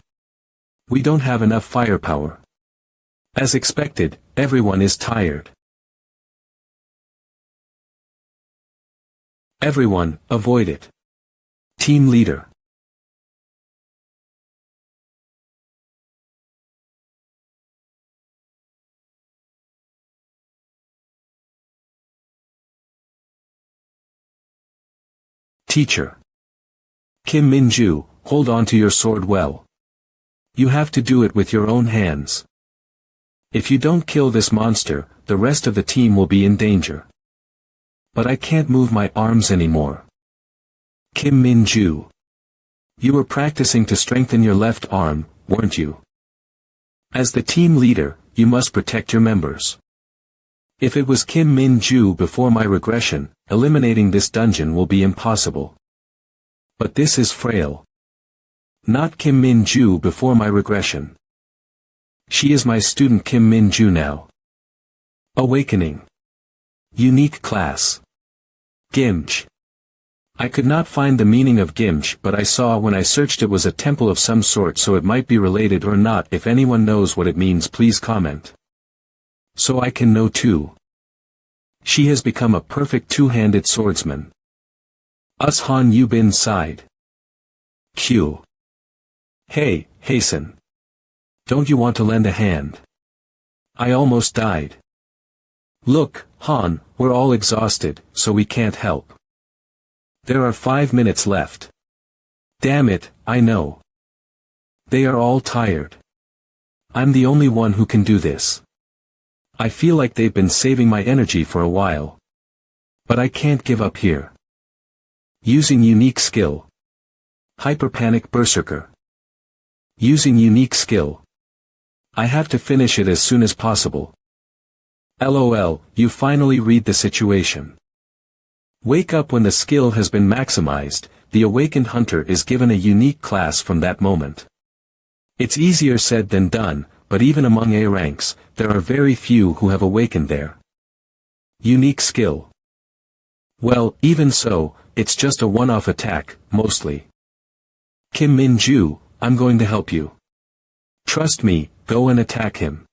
We don't have enough firepower. As expected, everyone is tired. Everyone, avoid it. Team leader. Teacher. Kim Min-ju, hold on to your sword well. You have to do it with your own hands. If you don't kill this monster, the rest of the team will be in danger. But I can't move my arms anymore. Kim Min-ju. You were practicing to strengthen your left arm, weren't you? As the team leader, you must protect your members. If it was Kim Min-ju before my regression, eliminating this dungeon will be impossible. But this is frail. Not Kim Min-ju before my regression. She is my student Kim Min-ju now. Awakening. Unique class. Gimch. I could not find the meaning of Gimch, but I saw when I searched it was a temple of some sort, so it might be related or not. If anyone knows what it means, please comment. So I can know too. She has become a perfect two-handed swordsman. Us Han Yubin sighed. Q. Hey, hasten. Don't you want to lend a hand? I almost died. Look, Han, we're all exhausted, so we can't help. There are 5 minutes left. Damn it, I know. They are all tired. I'm the only one who can do this. I feel like they've been saving my energy for a while. But I can't give up here. Using unique skill. Hyperpanic Berserker. Using unique skill. I have to finish it as soon as possible. LOL, you finally read the situation. Wake up when the skill has been maximized, the awakened hunter is given a unique class from that moment. It's easier said than done, but even among A ranks, there are very few who have awakened there. Unique skill. Well, even so, it's just a one-off attack, mostly. Kim Min-ju, I'm going to help you. Trust me, go and attack him.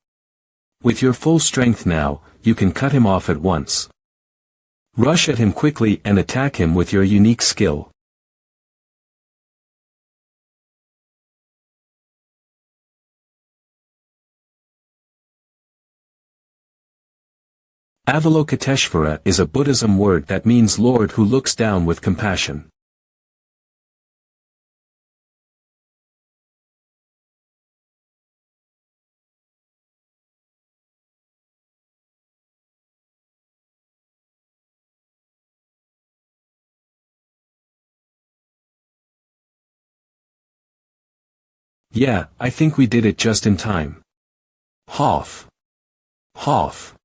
With your full strength now, you can cut him off at once. Rush at him quickly and attack him with your unique skill. Avalokiteshvara is a Buddhism word that means Lord who looks down with compassion. Yeah, I think we did it just in time. Hoff. Hoff.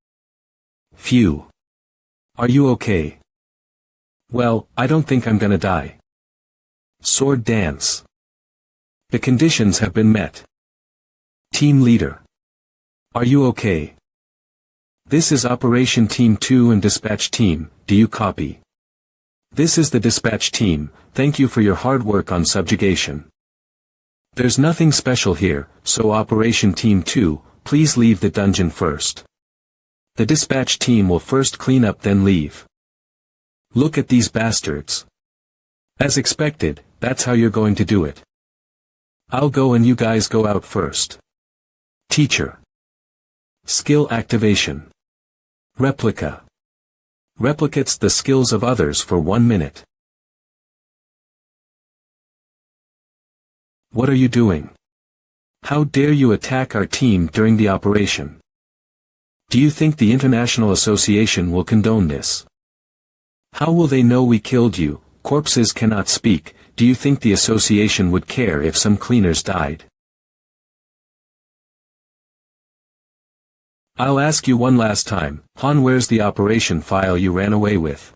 Phew. Are you okay? Well, I don't think I'm gonna die. Sword dance. The conditions have been met. Team leader. Are you okay? This is Operation Team 2 and Dispatch Team, do you copy? This is the Dispatch Team, thank you for your hard work on subjugation. There's nothing special here, so Operation Team 2, please leave the dungeon first. The dispatch team will first clean up then leave. Look at these bastards. As expected, that's how you're going to do it. I'll go and you guys go out first. Teacher. Skill activation. Replica. Replicates the skills of others for 1 minute. What are you doing? How dare you attack our team during the operation? Do you think the International Association will condone this? How will they know we killed you? Corpses cannot speak. Do you think the association would care if some cleaners died? I'll ask you one last time, Han, where's the operation file you ran away with?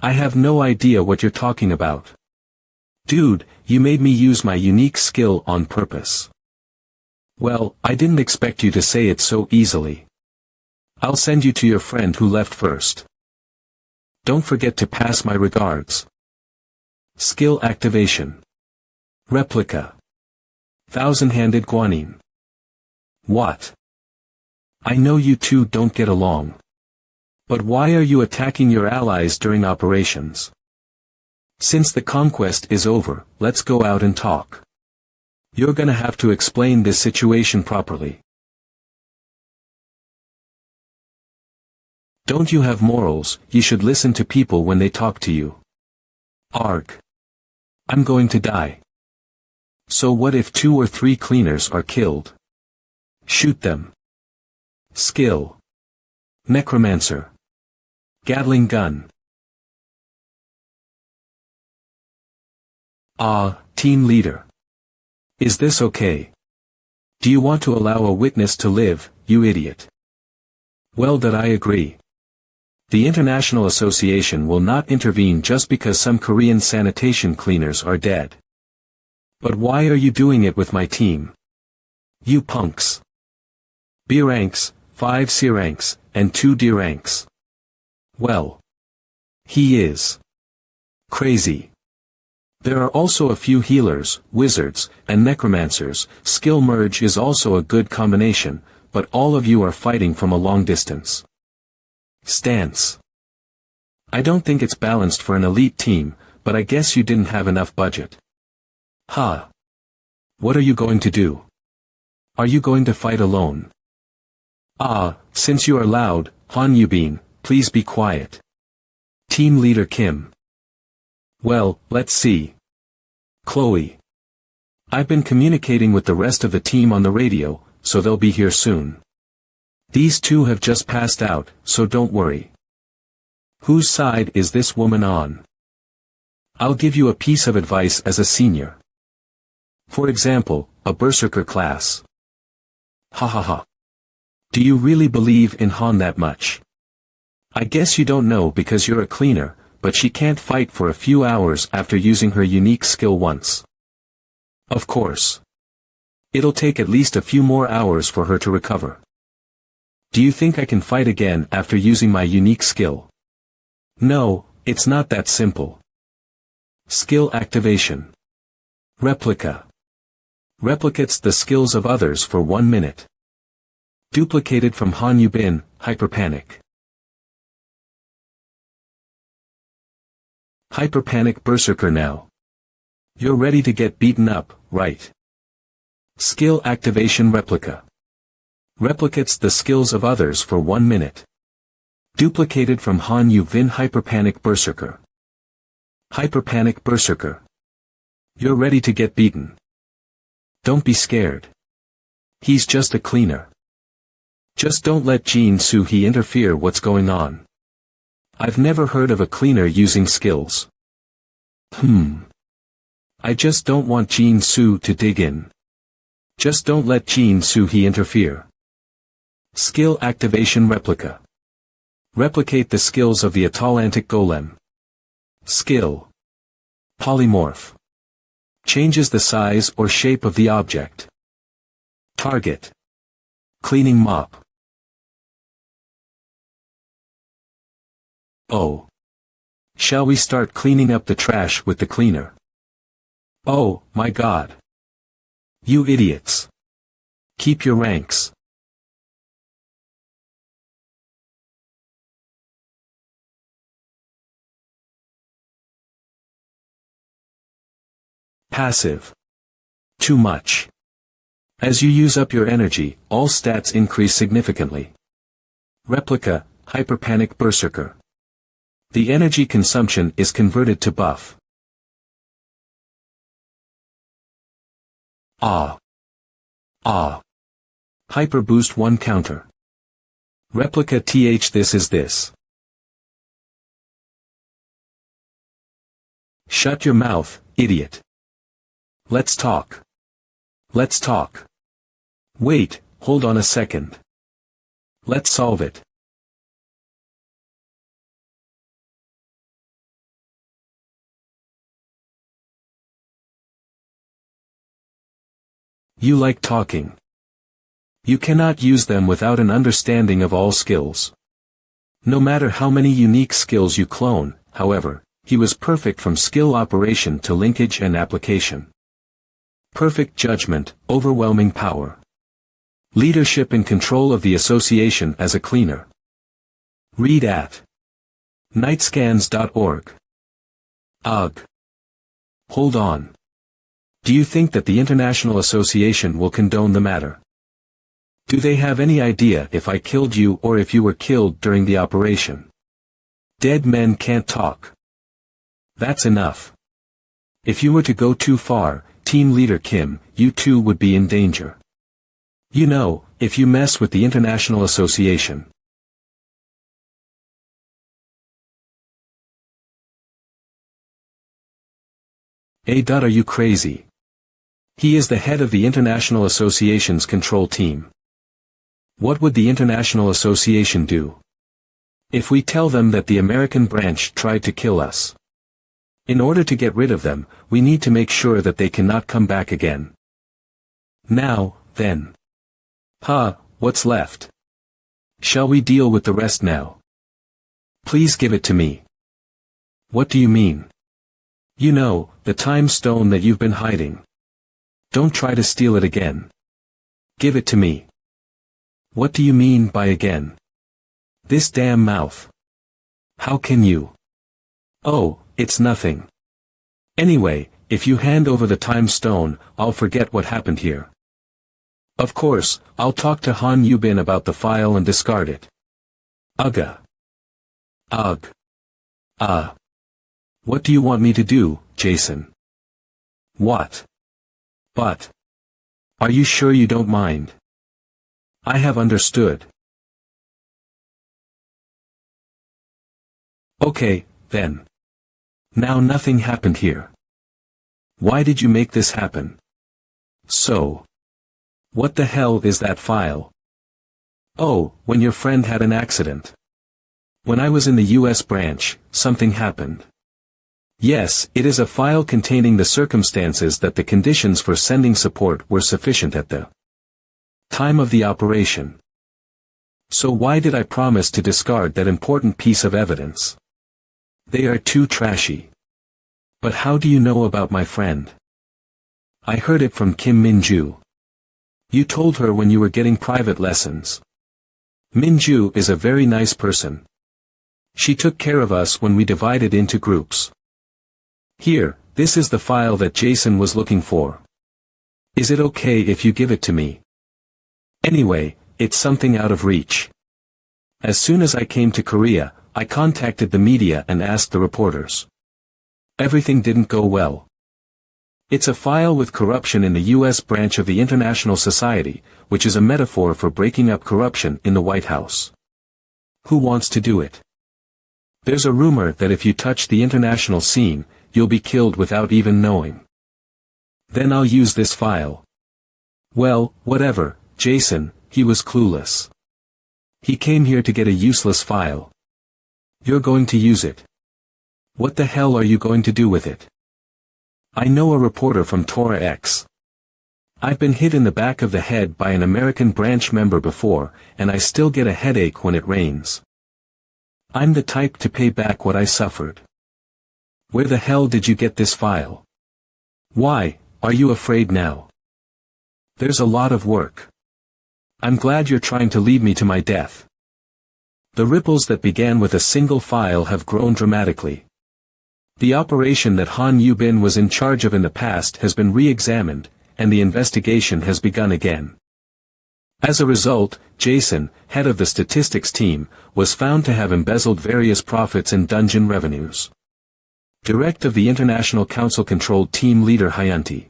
I have no idea what you're talking about. Dude, you made me use my unique skill on purpose. Well, I didn't expect you to say it so easily. I'll send you to your friend who left first. Don't forget to pass my regards. Skill activation. Replica. Thousand-handed guanine. What? I know you two don't get along. But why are you attacking your allies during operations? Since the conquest is over, let's go out and talk. You're gonna have to explain this situation properly. Don't you have morals? You should listen to people when they talk to you. Arg. I'm going to die. So what if 2 or 3 cleaners are killed? Shoot them. Skill. Necromancer. Gatling gun. Team leader. Is this okay? Do you want to allow a witness to live, you idiot? Well, that I agree. The International Association will not intervene just because some Korean sanitation cleaners are dead. But why are you doing it with my team? You punks. B ranks, 5 C ranks, and 2 D ranks. Well. He is crazy. There are also a few healers, wizards, and necromancers. Skill merge is also a good combination, but all of you are fighting from a long distance. Stance. I don't think it's balanced for an elite team, but I guess you didn't have enough budget. Ha. What are you going to do? Are you going to fight alone? Since you are loud, Han Yubin, please be quiet. Team leader Kim. Well, let's see. Chloe. I've been communicating with the rest of the team on the radio, so they'll be here soon. These 2 have just passed out, so don't worry. Whose side is this woman on? I'll give you a piece of advice as a senior. For example, a berserker class. Ha ha ha. Do you really believe in Han that much? I guess you don't know because you're a cleaner, but she can't fight for a few hours after using her unique skill once. Of course. It'll take at least a few more hours for her to recover. Do you think I can fight again after using my unique skill? No, it's not that simple. Skill activation. Replica. Replicates the skills of others for 1 minute. Duplicated from Han Yubin, Hyperpanic. Hyperpanic Berserker now. You're ready to get beaten up, right? Skill activation replica. Replicates the skills of others for 1 minute. Duplicated from Han Yubin Hyperpanic Berserker. Hyperpanic Berserker. You're ready to get beaten. Don't be scared. He's just a cleaner. Just don't let Jun-woo interfere what's going on. I've never heard of a cleaner using skills. I just don't want Jun-woo to dig in. Just don't let Jun-woo interfere. Skill activation replica. Replicate the skills of the Atalantic Golem. Skill. Polymorph. Changes the size or shape of the object. Target. Cleaning mop. Oh. Shall we start cleaning up the trash with the cleaner? Oh, my God. You idiots. Keep your ranks. Passive. Too much. As you use up your energy, all stats increase significantly. Replica, Hyperpanic Berserker. The energy consumption is converted to buff. Hyper Boost 1 counter. Replica this is this. Shut your mouth, idiot. Let's talk. Let's talk. Wait, hold on a second. Let's solve it. You like talking. You cannot use them without an understanding of all skills. No matter how many unique skills you clone, however, he was perfect from skill operation to linkage and application. Perfect judgment, overwhelming power. Leadership and control of the association as a cleaner. Read at nightscans.org. Ugh. Hold on. Do you think that the International Association will condone the matter? Do they have any idea if I killed you or if you were killed during the operation? Dead men can't talk. That's enough. If you were to go too far, Team Leader Kim, you too would be in danger. You know, if you mess with the International Association. Are you crazy? He is the head of the International Association's control team. What would the International Association do? If we tell them that the American branch tried to kill us. In order to get rid of them, we need to make sure that they cannot come back again. Now, then. What's left? Shall we deal with the rest now? Please give it to me. What do you mean? You know, the time stone that you've been hiding. Don't try to steal it again. Give it to me. What do you mean by again? This damn mouth. How can you? Oh, it's nothing. Anyway, if you hand over the time stone, I'll forget what happened here. Of course, I'll talk to Han Yubin about the file and discard it. Ugh. What do you want me to do, Jason? What? But. Are you sure you don't mind? I have understood. Okay, then. Now nothing happened here. Why did you make this happen? So. What the hell is that file? Oh, when your friend had an accident. When I was in the US branch, something happened. Yes, it is a file containing the circumstances that the conditions for sending support were sufficient at the time of the operation. So why did I promise to discard that important piece of evidence? They are too trashy. But how do you know about my friend? I heard it from Kim Min-ju. You told her when you were getting private lessons. Min-ju is a very nice person. She took care of us when we divided into groups. Here, this is the file that Jason was looking for. Is it okay if you give it to me? Anyway, it's something out of reach. As soon as I came to Korea, I contacted the media and asked the reporters. Everything didn't go well. It's a file with corruption in the U.S. branch of the International Society, which is a metaphor for breaking up corruption in the White House. Who wants to do it? There's a rumor that if you touch the international scene, you'll be killed without even knowing. Then I'll use this file. Well, whatever, Jason, he was clueless. He came here to get a useless file. You're going to use it. What the hell are you going to do with it? I know a reporter from Tora X. I've been hit in the back of the head by an American branch member before, and I still get a headache when it rains. I'm the type to pay back what I suffered. Where the hell did you get this file? Why, are you afraid now? There's a lot of work. I'm glad you're trying to lead me to my death. The ripples that began with a single file have grown dramatically. The operation that Han Yubin was in charge of in the past has been re-examined, and the investigation has begun again. As a result, Jason, head of the statistics team, was found to have embezzled various profits and dungeon revenues. Direct of the International Council-controlled team leader Hyunti.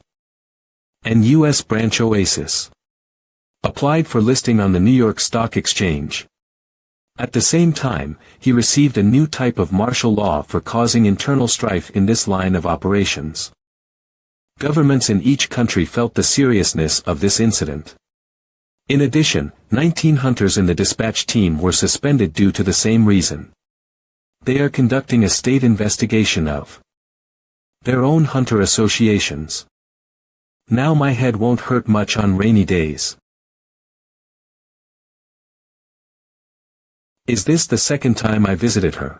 And U.S. branch Oasis. Applied for listing on the New York Stock Exchange. At the same time, he received a new type of martial law for causing internal strife in this line of operations. Governments in each country felt the seriousness of this incident. In addition, 19 hunters in the dispatch team were suspended due to the same reason. They are conducting a state investigation of their own hunter associations. Now my head won't hurt much on rainy days. Is this the second time I visited her?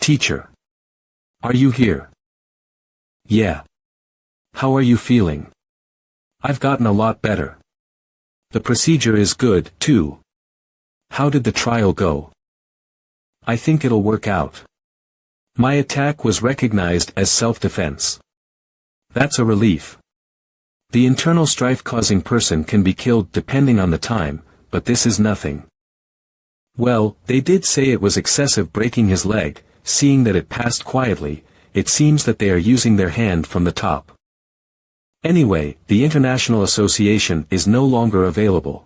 Teacher. Are you here? Yeah. How are you feeling? I've gotten a lot better. The procedure is good, too. How did the trial go? I think it'll work out. My attack was recognized as self-defense. That's a relief. The internal strife-causing person can be killed depending on the time, but this is nothing. Well, they did say it was excessive breaking his leg. Seeing that it passed quietly, it seems that they are using their hand from the top. Anyway, the International Association is no longer available.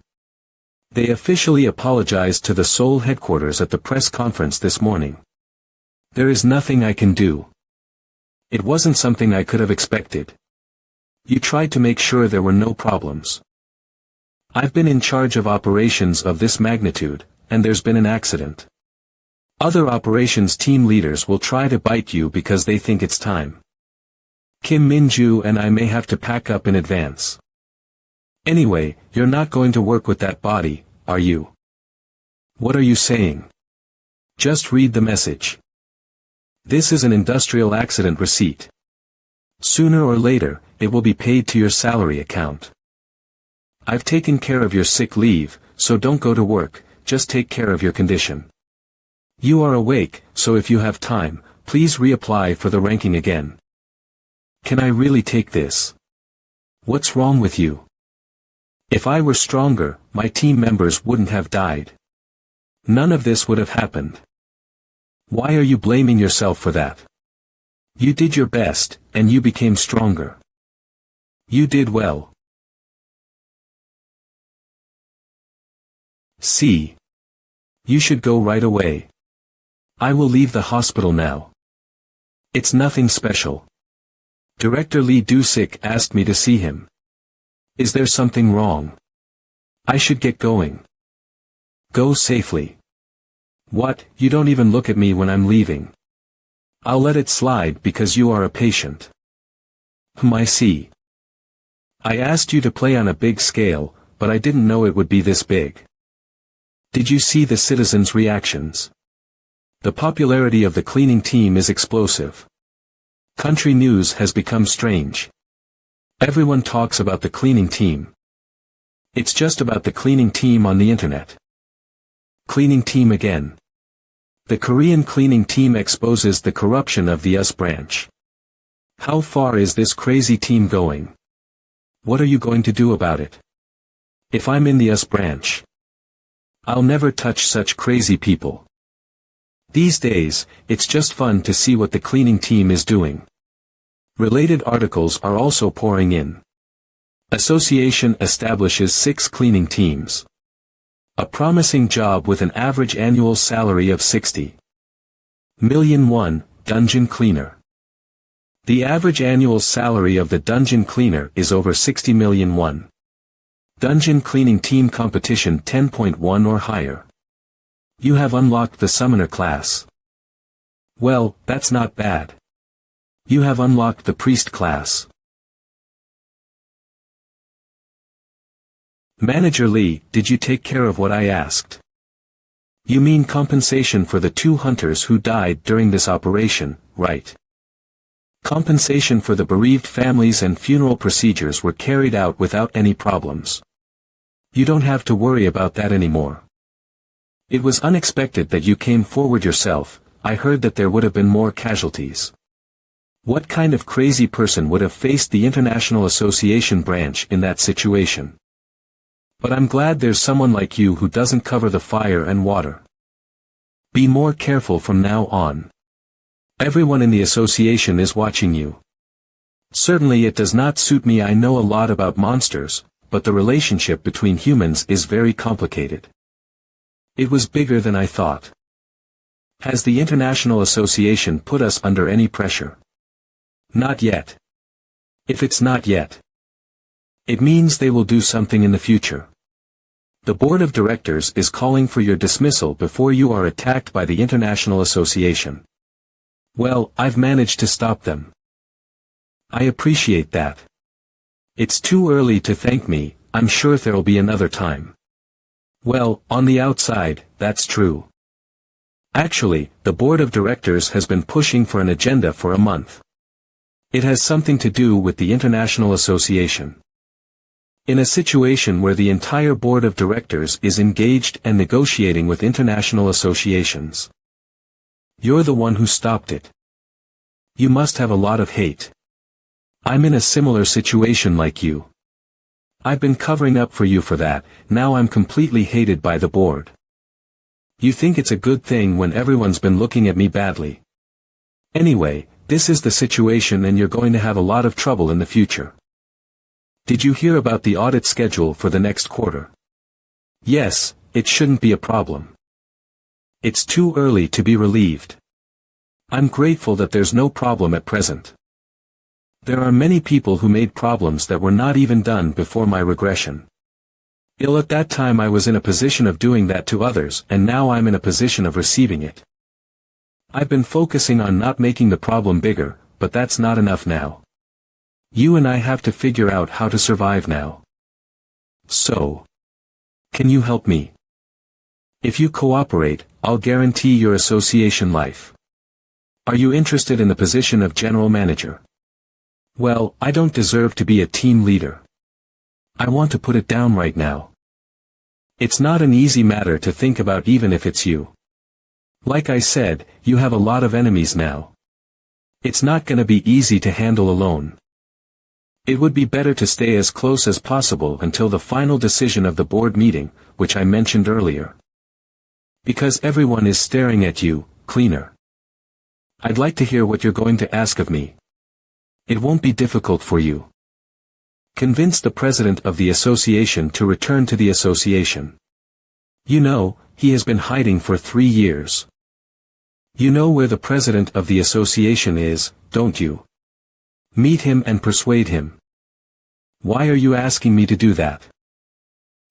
They officially apologized to the Seoul headquarters at the press conference this morning. There is nothing I can do. It wasn't something I could have expected. You tried to make sure there were no problems. I've been in charge of operations of this magnitude, and there's been an accident. Other operations team leaders will try to bite you because they think it's time. Kim Min-ju and I may have to pack up in advance. Anyway, you're not going to work with that body, are you? What are you saying? Just read the message. This is an industrial accident receipt. Sooner or later, it will be paid to your salary account. I've taken care of your sick leave, so don't go to work, just take care of your condition. You are awake, so if you have time, please reapply for the ranking again. Can I really take this? What's wrong with you? If I were stronger, my team members wouldn't have died. None of this would have happened. Why are you blaming yourself for that? You did your best, and you became stronger. You did well. See. You should go right away. I will leave the hospital now. It's nothing special. Director Lee Do-sik asked me to see him. Is there something wrong? I should get going. Go safely. What, you don't even look at me when I'm leaving. I'll let it slide because you are a patient. I see. I asked you to play on a big scale, but I didn't know it would be this big. Did you see the citizens' reactions? The popularity of the cleaning team is explosive. Country news has become strange. Everyone talks about the cleaning team. It's just about the cleaning team on the internet. Cleaning team again. The Korean cleaning team exposes the corruption of the US branch. How far is this crazy team going? What are you going to do about it? If I'm in the US branch, I'll never touch such crazy people. These days, it's just fun to see what the cleaning team is doing. Related articles are also pouring in. Association establishes 6 cleaning teams. A promising job with an average annual salary of 60 million won, dungeon cleaner. The average annual salary of the dungeon cleaner is over 60 million won. Dungeon cleaning team competition 10.1 or higher. You have unlocked the summoner class. Well, that's not bad. You have unlocked the priest class. Manager Lee, did you take care of what I asked? You mean compensation for the 2 hunters who died during this operation, right? Compensation for the bereaved families and funeral procedures were carried out without any problems. You don't have to worry about that anymore. It was unexpected that you came forward yourself. I heard that there would have been more casualties. What kind of crazy person would have faced the International Association branch in that situation? But I'm glad there's someone like you who doesn't cover the fire and water. Be more careful from now on. Everyone in the association is watching you. Certainly it does not suit me. I know a lot about monsters, but the relationship between humans is very complicated. It was bigger than I thought. Has the International Association put us under any pressure? Not yet. If it's not yet, it means they will do something in the future. The board of directors is calling for your dismissal before you are attacked by the International Association. Well, I've managed to stop them. I appreciate that. It's too early to thank me. I'm sure there'll be another time. Well, on the outside, that's true. Actually, the board of directors has been pushing for an agenda for a month. It has something to do with the International Association. In a situation where the entire board of directors is engaged and negotiating with international associations. You're the one who stopped it. You must have a lot of hate. I'm in a similar situation like you. I've been covering up for you for that. Now I'm completely hated by the board. You think it's a good thing when everyone's been looking at me badly. Anyway, this is the situation and you're going to have a lot of trouble in the future. Did you hear about the audit schedule for the next quarter? Yes, it shouldn't be a problem. It's too early to be relieved. I'm grateful that there's no problem at present. There are many people who made problems that were not even done before my regression. At that time I was in a position of doing that to others, and now I'm in a position of receiving it. I've been focusing on not making the problem bigger, but that's not enough now. You and I have to figure out how to survive now. So, can you help me? If you cooperate, I'll guarantee your association life. Are you interested in the position of general manager? Well, I don't deserve to be a team leader. I want to put it down right now. It's not an easy matter to think about even if it's you. Like I said, you have a lot of enemies now. It's not gonna be easy to handle alone. It would be better to stay as close as possible until the final decision of the board meeting, which I mentioned earlier. Because everyone is staring at you, cleaner. I'd like to hear what you're going to ask of me. It won't be difficult for you. Convince the president of the association to return to the association. You know, he has been hiding for 3 years. You know where the president of the association is, don't you? Meet him and persuade him. Why are you asking me to do that?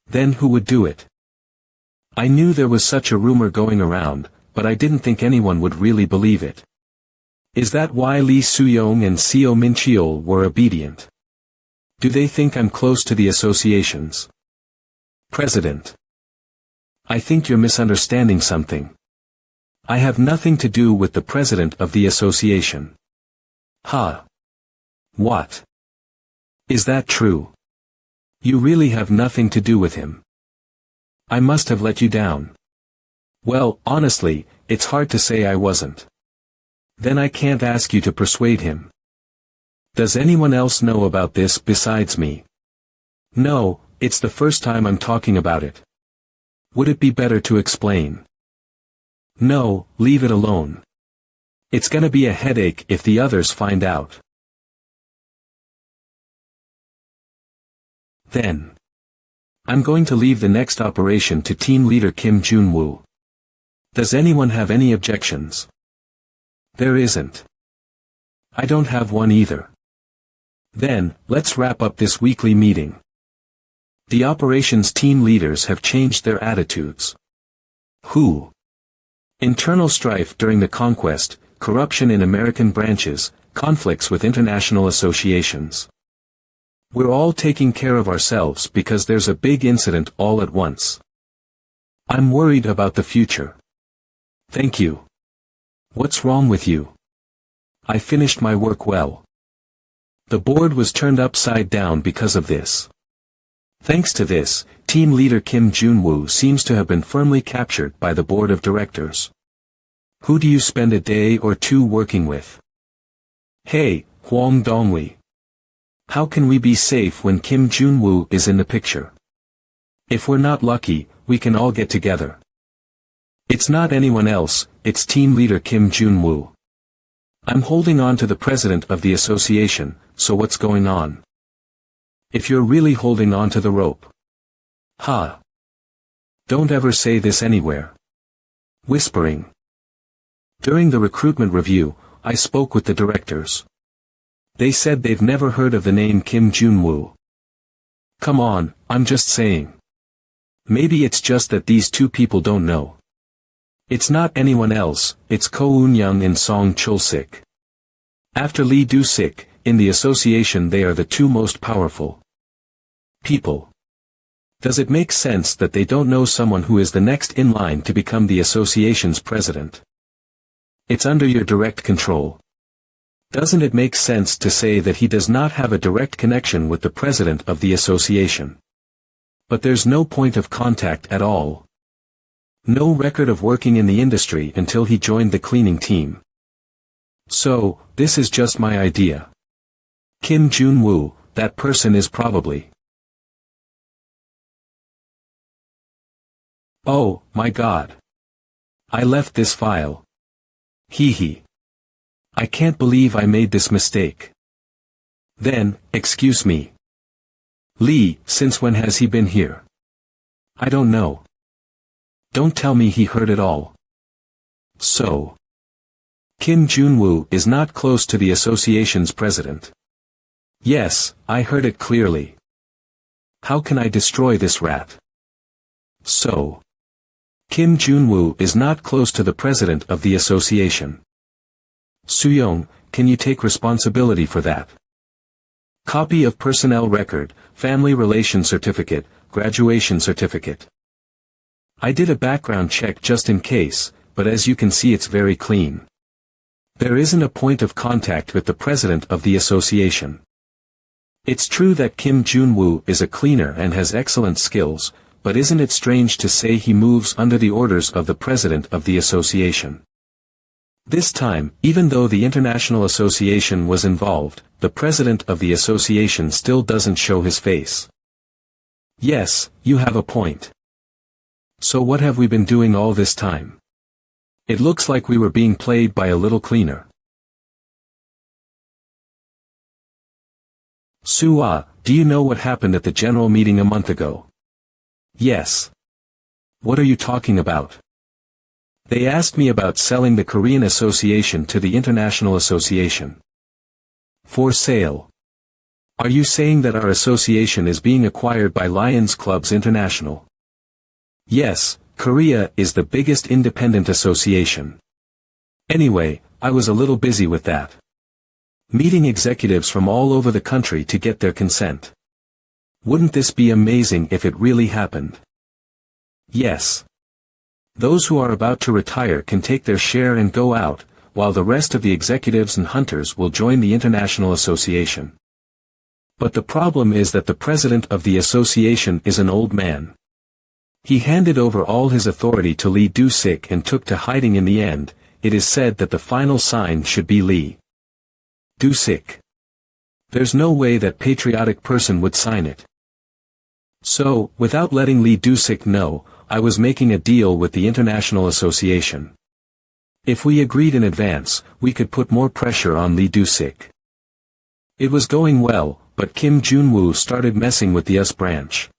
Then who would do it? I knew there was such a rumor going around, but I didn't think anyone would really believe it. Is that why Lee Soo-young and Seo Min-cheol were obedient? Do they think I'm close to the associations? President. I think you're misunderstanding something. I have nothing to do with the president of the association. Huh? What? Is that true? You really have nothing to do with him. I must have let you down. Well, honestly, it's hard to say I wasn't. Then I can't ask you to persuade him. Does anyone else know about this besides me? No, it's the first time I'm talking about it. Would it be better to explain? No, leave it alone. It's gonna be a headache if the others find out. Then. I'm going to leave the next operation to team leader Kim Jun-woo. Does anyone have any objections? There isn't. I don't have one either. Then, let's wrap up this weekly meeting. The operations team leaders have changed their attitudes. Who? Internal strife during the conquest, corruption in American branches, conflicts with international associations. We're all taking care of ourselves because there's a big incident all at once. I'm worried about the future. Thank you. What's wrong with you? I finished my work well. The board was turned upside down because of this. Thanks to this, team leader Kim Jun-woo seems to have been firmly captured by the board of directors. Who do you spend a day or two working with? Hey, Hwang Dong-wi. How can we be safe when Kim Jun-woo is in the picture? If we're not lucky, we can all get together. It's not anyone else, it's team leader Kim Jun-woo. I'm holding on to the president of the association, so what's going on? If you're really holding on to the rope. Ha! Don't ever say this anywhere. Whispering. During the recruitment review, I spoke with the directors. They said they've never heard of the name Kim Jun-woo. Come on, I'm just saying. Maybe it's just that these two people don't know. It's not anyone else, it's Ko Eun-young and Song Chul-sik. After Lee Do-sik, in the association they are the two most powerful people. Does it make sense that they don't know someone who is the next in line to become the association's president? It's under your direct control. Doesn't it make sense to say that he does not have a direct connection with the president of the association? But there's no point of contact at all. No record of working in the industry until he joined the cleaning team. So, this is just my idea. Kim Jun-woo, that person is probably. Oh, my God. I left this file. Hee hee. I can't believe I made this mistake. Then, excuse me. Lee, since when has he been here? I don't know. Don't tell me he heard it all. So. Kim Jun-woo is not close to the association's president. Yes, I heard it clearly. How can I destroy this rat? So. Kim Jun-woo is not close to the president of the association. Soo-young, can you take responsibility for that? Copy of personnel record, family relation certificate, graduation certificate. I did a background check just in case, but as you can see it's very clean. There isn't a point of contact with the president of the association. It's true that Kim Jun-woo is a cleaner and has excellent skills, but isn't it strange to say he moves under the orders of the president of the association? This time, even though the International Association was involved, the president of the association still doesn't show his face. Yes, you have a point. So what have we been doing all this time? It looks like we were being played by a little cleaner. Soo-ah, do you know what happened at the general meeting a month ago? Yes. What are you talking about? They asked me about selling the Korean Association to the International Association. For sale. Are you saying that our association is being acquired by Lions Clubs International? Yes, Korea is the biggest independent association. Anyway, I was a little busy with that. Meeting executives from all over the country to get their consent. Wouldn't this be amazing if it really happened? Yes. Those who are about to retire can take their share and go out, while the rest of the executives and hunters will join the International Association. But the problem is that the president of the association is an old man. He handed over all his authority to Lee Do-sik and took to hiding in the end. It is said that the final sign should be Lee Do-sik. There's no way that patriotic person would sign it. So, without letting Lee Do-sik know, I was making a deal with the International Association. If we agreed in advance, we could put more pressure on Lee Do-sik. It was going well, but Kim Jun-woo started messing with the US branch.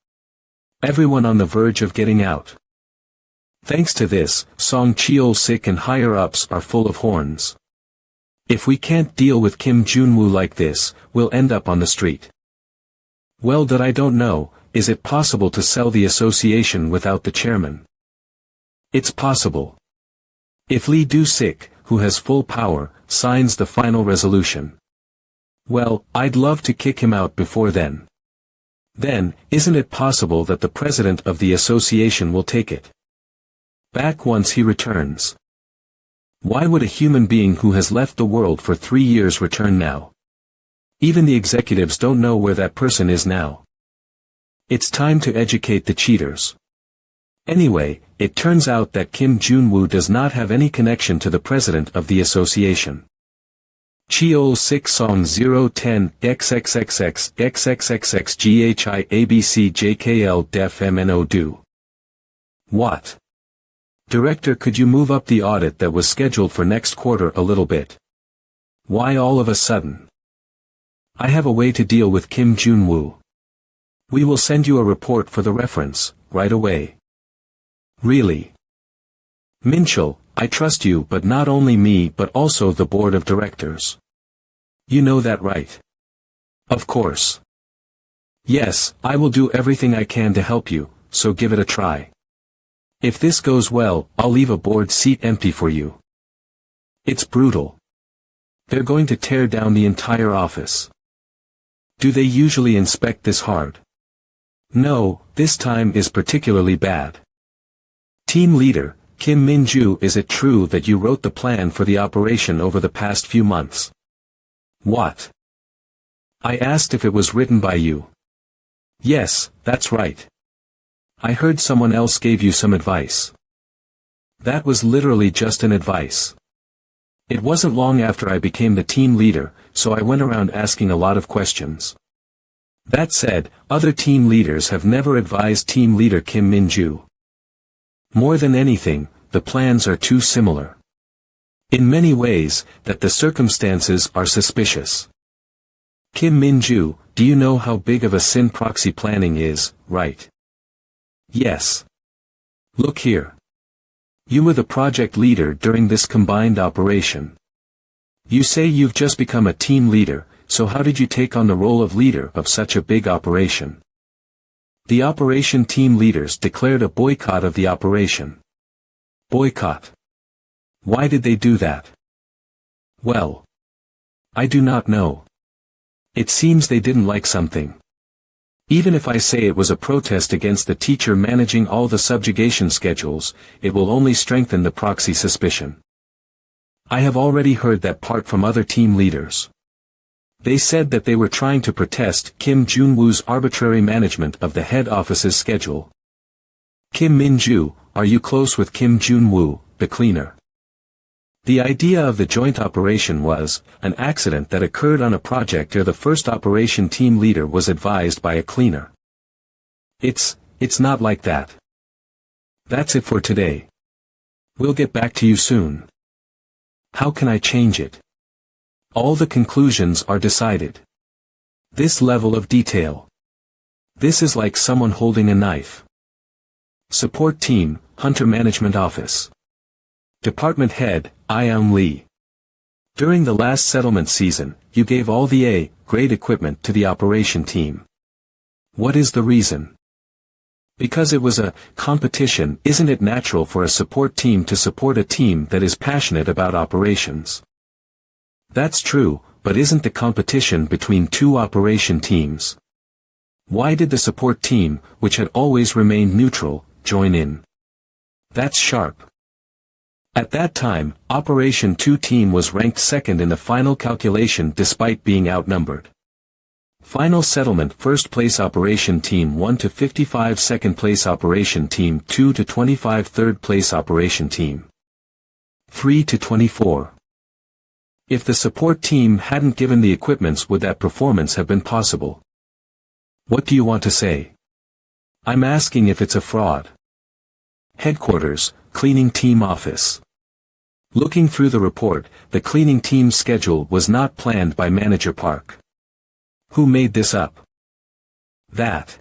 Everyone on the verge of getting out. Thanks to this, Song Cheol-sik and higher-ups are full of horns. If we can't deal with Kim Jun-woo like this, we'll end up on the street. Well, that I don't know. Is it possible to sell the association without the chairman? It's possible. If Lee Do-sik, who has full power, signs the final resolution. Well, I'd love to kick him out before then. Then, isn't it possible that the president of the association will take it back once he returns? Why would a human being who has left the world for 3 years return now? Even the executives don't know where that person is now. It's time to educate the cheaters. Anyway, it turns out that Kim Jun-woo does not have any connection to the president of the association. Cheol-sik Song 010 XXXX XXXX GHI ABC JKL Def MNO Do. What? Director, could you move up the audit that was scheduled for next quarter a little bit? Why all of a sudden? I have a way to deal with Kim Jun-woo. We will send you a report for the reference, right away. Really? Minchul, I trust you, but not only me but also the board of directors. You know that, right? Of course. Yes, I will do everything I can to help you, so give it a try. If this goes well, I'll leave a board seat empty for you. It's brutal. They're going to tear down the entire office. Do they usually inspect this hard? No, this time is particularly bad. Team leader, Kim Min-ju, is it true that you wrote the plan for the operation over the past few months? What? I asked if it was written by you. Yes, that's right. I heard someone else gave you some advice. That was literally just an advice. It wasn't long after I became the team leader, so I went around asking a lot of questions. That said, other team leaders have never advised team leader Kim Min-ju. More than anything, the plans are too similar. In many ways, that the circumstances are suspicious. Kim Min-ju, do you know how big of a sin proxy planning is, right? Yes. Look here. You were the project leader during this combined operation. You say you've just become a team leader, so how did you take on the role of leader of such a big operation? The operation team leaders declared a boycott of the operation. Boycott. Why did they do that? Well, I do not know. It seems they didn't like something. Even if I say it was a protest against the teacher managing all the subjugation schedules, it will only strengthen the proxy suspicion. I have already heard that part from other team leaders. They said that they were trying to protest Kim Jun-woo's arbitrary management of the head office's schedule. Kim Min-ju, are you close with Kim Jun-woo, the cleaner? The idea of the joint operation was an accident that occurred on a project where the first operation team leader was advised by a cleaner. It's not like that. That's it for today. We'll get back to you soon. How can I change it? All the conclusions are decided. This level of detail. This is like someone holding a knife. Support Team, Hunter Management Office. Department Head, I am Lee During the last settlement season, you gave all the A-grade equipment to the operation team. What is the reason? Because it was a competition. Isn't it natural for a support team to support a team that is passionate about operations? That's true, but isn't the competition between two operation teams? Why did the support team, which had always remained neutral, join in? That's sharp. At that time, Operation 2 team was ranked second in the final calculation despite being outnumbered. Final settlement: first place Operation Team 1 to 55, second place Operation Team 2 to 25, third place Operation Team 3 to 24. If the support team hadn't given the equipments, would that performance have been possible? What do you want to say? I'm asking if it's a fraud. Headquarters, Cleaning Team Office. Looking through the report, the cleaning team's schedule was not planned by Manager Park. Who made this up? That.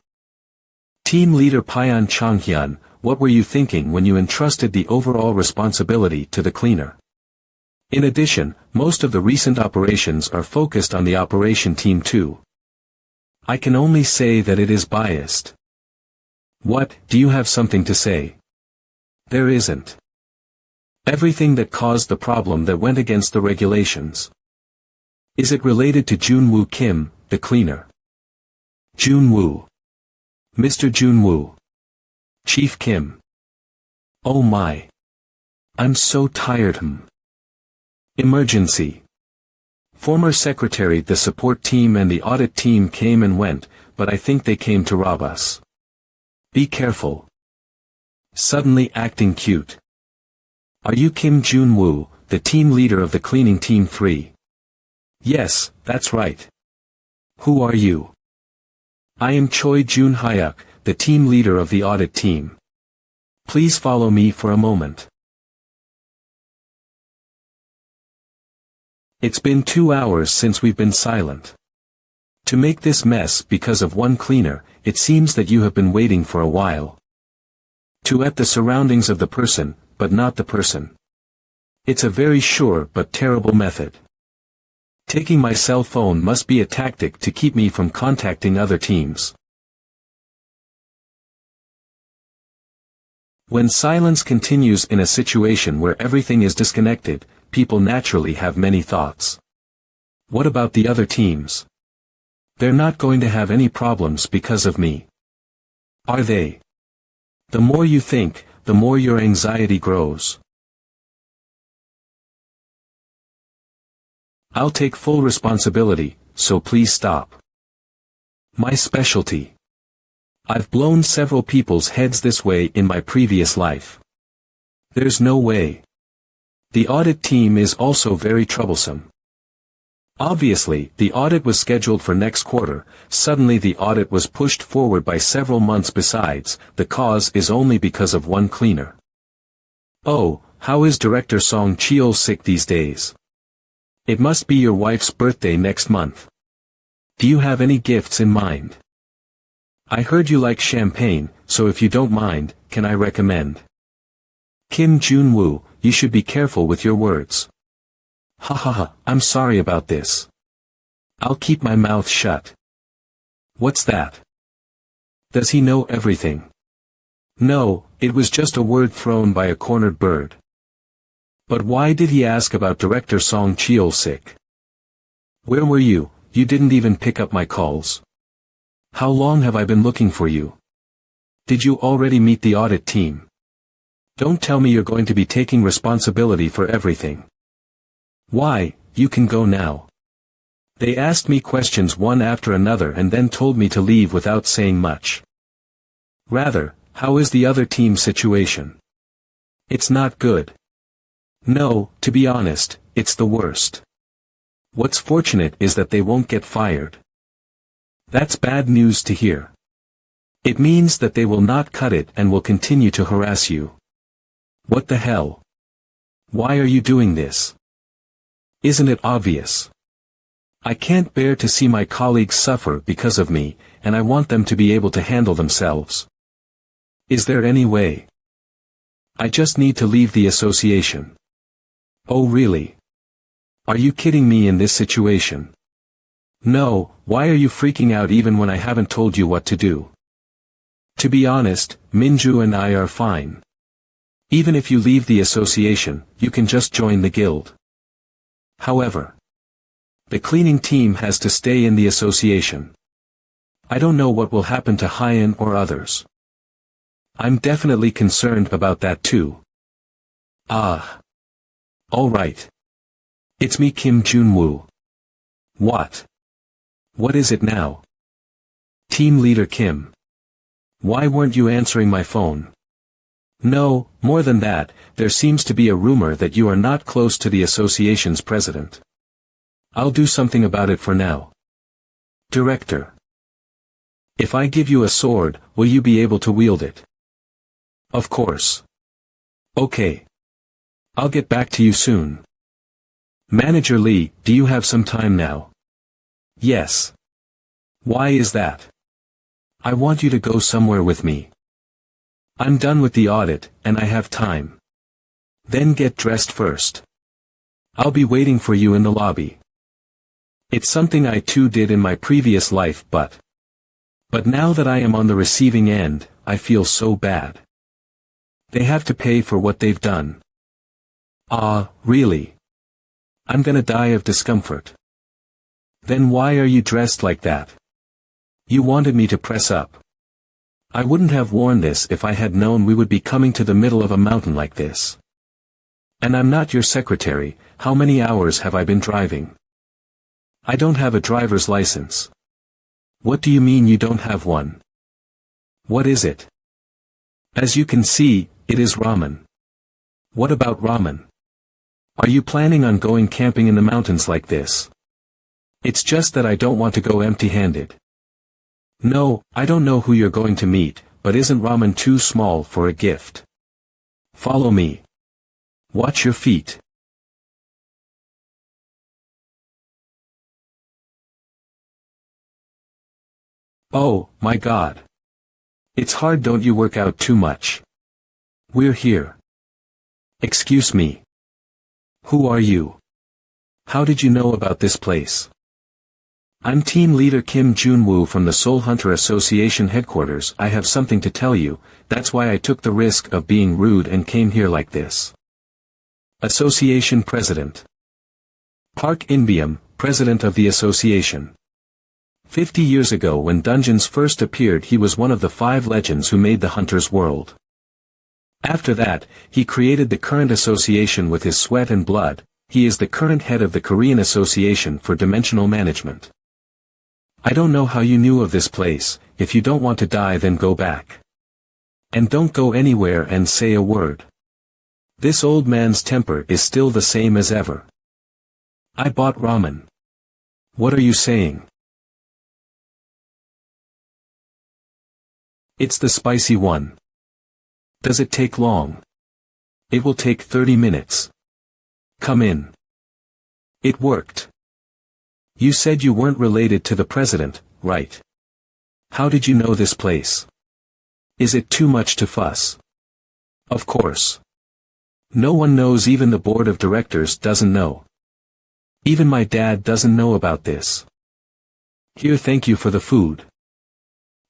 Team Leader Pyeon Changhyun, what were you thinking when you entrusted the overall responsibility to the cleaner? In addition, most of the recent operations are focused on the Operation Team 2. I can only say that it is biased. What, do you have something to say? There isn't. Everything that caused the problem that went against the regulations. Is it related to Jun-woo Kim, the cleaner? Jun-woo. Mr. Jun-woo. Chief Kim. Oh my. I'm so tired. Emergency. Former secretary: the support team and the audit team came and went, but I think they came to rob us. Be careful. Suddenly acting cute. Are you Kim Jun-woo, the team leader of the cleaning team 3? Yes, that's right. Who are you? I am Choi Jun-hyuk, the team leader of the audit team. Please follow me for a moment. It's been 2 hours since we've been silent. To make this mess because of one cleaner, it seems that you have been waiting for a while. To at the surroundings of the person, but not the person. It's a very sure but terrible method. Taking my cell phone must be a tactic to keep me from contacting other teams. When silence continues in a situation where everything is disconnected, people naturally have many thoughts. What about the other teams? They're not going to have any problems because of me. Are they? The more you think, the more your anxiety grows. I'll take full responsibility, so please stop. My specialty. I've blown several people's heads this way in my previous life. There's no way. The audit team is also very troublesome. Obviously, the audit was scheduled for next quarter. Suddenly the audit was pushed forward by several months. Besides, the cause is only because of one cleaner. Oh, how is Director Song Cheol sick these days? It must be your wife's birthday next month. Do you have any gifts in mind? I heard you like champagne, so if you don't mind, can I recommend? Kim Jun-woo, you should be careful with your words. Ha ha ha, I'm sorry about this. I'll keep my mouth shut. What's that? Does he know everything? No, it was just a word thrown by a cornered bird. But why did he ask about Director Song Cheol sick? Where were you? You didn't even pick up my calls. How long have I been looking for you? Did you already meet the audit team? Don't tell me you're going to be taking responsibility for everything. Why, you can go now. They asked me questions one after another and then told me to leave without saying much. Rather, how is the other team's situation? It's not good. No, to be honest, it's the worst. What's fortunate is that they won't get fired. That's bad news to hear. It means that they will not cut it and will continue to harass you. What the hell? Why are you doing this? Isn't it obvious? I can't bear to see my colleagues suffer because of me, and I want them to be able to handle themselves. Is there any way? I just need to leave the association. Oh really? Are you kidding me in this situation? No, why are you freaking out even when I haven't told you what to do? To be honest, Minju and I are fine. Even if you leave the association, you can just join the guild. However, the cleaning team has to stay in the association. I don't know what will happen to Hyen or others. I'm definitely concerned about that too. Ah. Alright. It's me, Kim Jun-woo. What? What is it now? Team Leader Kim. Why weren't you answering my phone? No, more than that, there seems to be a rumor that you are not close to the association's president. I'll do something about it for now. Director. If I give you a sword, will you be able to wield it? Of course. Okay. I'll get back to you soon. Manager Lee, do you have some time now? Yes. Why is that? I want you to go somewhere with me. I'm done with the audit, and I have time. Then get dressed first. I'll be waiting for you in the lobby. It's something I too did in my previous life, but now that I am on the receiving end, I feel so bad. They have to pay for what they've done. Ah, really? I'm gonna die of discomfort. Then why are you dressed like that? You wanted me to press up. I wouldn't have worn this if I had known we would be coming to the middle of a mountain like this. And I'm not your secretary. How many hours have I been driving? I don't have a driver's license. What do you mean you don't have one? What is it? As you can see, it is ramen. What about ramen? Are you planning on going camping in the mountains like this? It's just that I don't want to go empty-handed. No, I don't know who you're going to meet, but isn't ramen too small for a gift? Follow me. Watch your feet. Oh, my God. It's hard, don't you work out too much? We're here. Excuse me. Who are you? How did you know about this place? I'm Team Leader Kim Jun-woo from the Soul Hunter Association headquarters. I have something to tell you, that's why I took the risk of being rude and came here like this. Association President. Park In-beom, President of the Association. 50 years ago when Dungeons first appeared, he was one of the 5 legends who made the Hunter's world. After that, he created the current association with his sweat and blood. He is the current head of the Korean Association for Dimensional Management. I don't know how you knew of this place. If you don't want to die, then go back. And don't go anywhere and say a word. This old man's temper is still the same as ever. I bought ramen. What are you saying? It's the spicy one. Does it take long? It will take 30 minutes. Come in. It worked. You said you weren't related to the president, right? How did you know this place? Is it too much to fuss? Of course. No one knows, even the board of directors doesn't know. Even my dad doesn't know about this. Here, thank you for the food.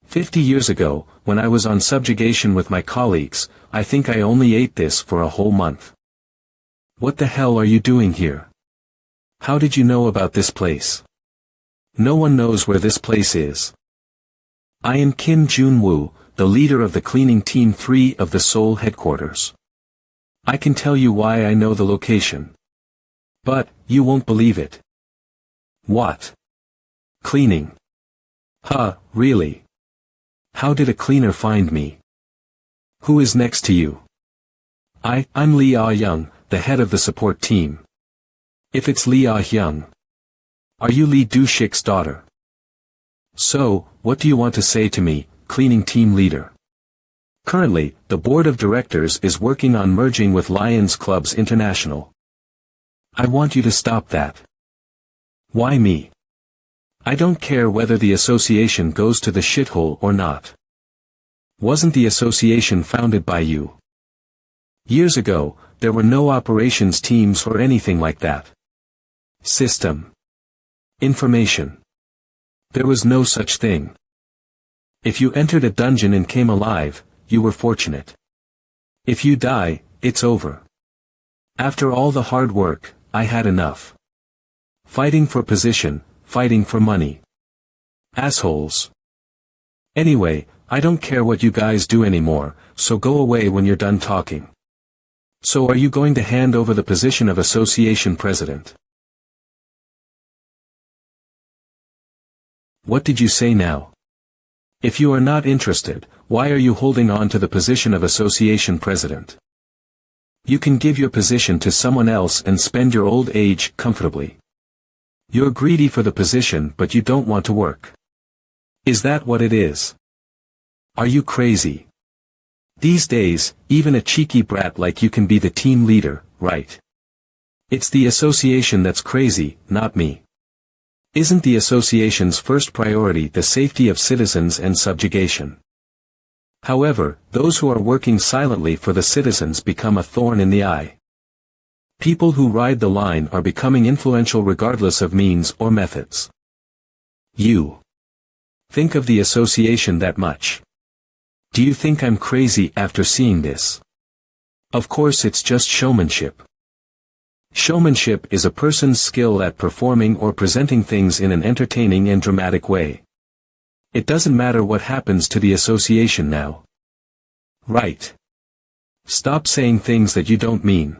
50 years ago, when I was on subjugation with my colleagues, I think I only ate this for a whole month. What the hell are you doing here? How did you know about this place? No one knows where this place is. I am Kim Jun-woo, the leader of the cleaning team 3 of the Seoul headquarters. I can tell you why I know the location. But, you won't believe it. What? Cleaning? Huh, really? How did a cleaner find me? Who is next to you? I'm Lee Ah-young, the head of the support team. If it's Lee Ah-young. Are you Lee Do-shik's daughter? So, what do you want to say to me, cleaning team leader? Currently, the board of directors is working on merging with Lions Clubs International. I want you to stop that. Why me? I don't care whether the association goes to the shithole or not. Wasn't the association founded by you? Years ago, there were no operations teams or anything like that. System. Information. There was no such thing. If you entered a dungeon and came alive, you were fortunate. If you die, it's over. After all the hard work, I had enough. Fighting for position, fighting for money. Assholes. Anyway, I don't care what you guys do anymore, so go away when you're done talking. So are you going to hand over the position of association president? What did you say now? If you are not interested, why are you holding on to the position of association president? You can give your position to someone else and spend your old age comfortably. You're greedy for the position but you don't want to work. Is that what it is? Are you crazy? These days, even a cheeky brat like you can be the team leader, right? It's the association that's crazy, not me. Isn't the association's first priority the safety of citizens and subjugation? However, those who are working silently for the citizens become a thorn in the eye. People who ride the line are becoming influential regardless of means or methods. You think of the association that much. Do you think I'm crazy after seeing this? Of course it's just showmanship. Showmanship is a person's skill at performing or presenting things in an entertaining and dramatic way. It doesn't matter what happens to the association now. Right. Stop saying things that you don't mean.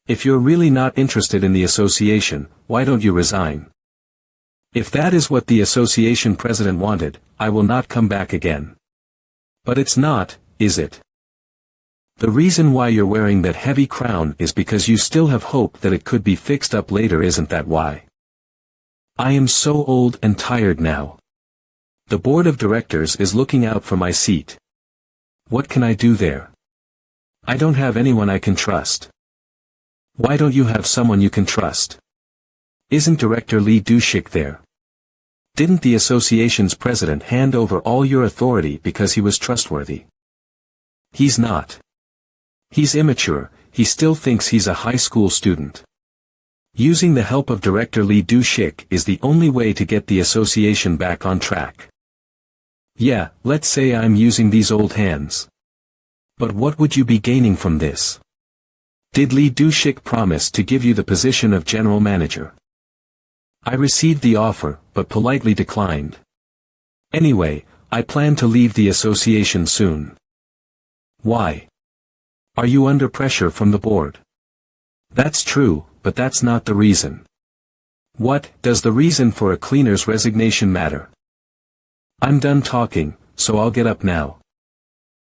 If you're really not interested in the association, why don't you resign? If that is what the association president wanted, I will not come back again. But it's not, is it? The reason why you're wearing that heavy crown is because you still have hope that it could be fixed up later, isn't that why? I am so old and tired now. The board of directors is looking out for my seat. What can I do there? I don't have anyone I can trust. Why don't you have someone you can trust? Isn't Director Lee Do-shik there? Didn't the association's president hand over all your authority because he was trustworthy? He's not. He's immature, he still thinks he's a high school student. Using the help of Director Lee Do-shik is the only way to get the association back on track. Yeah, let's say I'm using these old hands. But what would you be gaining from this? Did Lee Do-shik promise to give you the position of general manager? I received the offer, but politely declined. Anyway, I plan to leave the association soon. Why? Are you under pressure from the board? That's true, but that's not the reason. What does the reason for a cleaner's resignation matter? I'm done talking, so I'll get up now.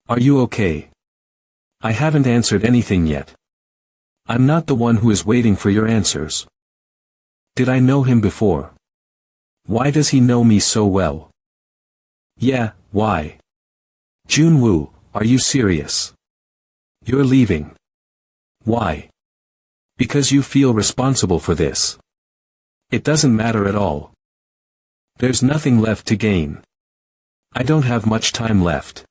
Are you okay? I haven't answered anything yet. I'm not the one who is waiting for your answers. Did I know him before? Why does he know me so well? Yeah, why? Jun-woo, are you serious? You're leaving. Why? Because you feel responsible for this. It doesn't matter at all. There's nothing left to gain. I don't have much time left.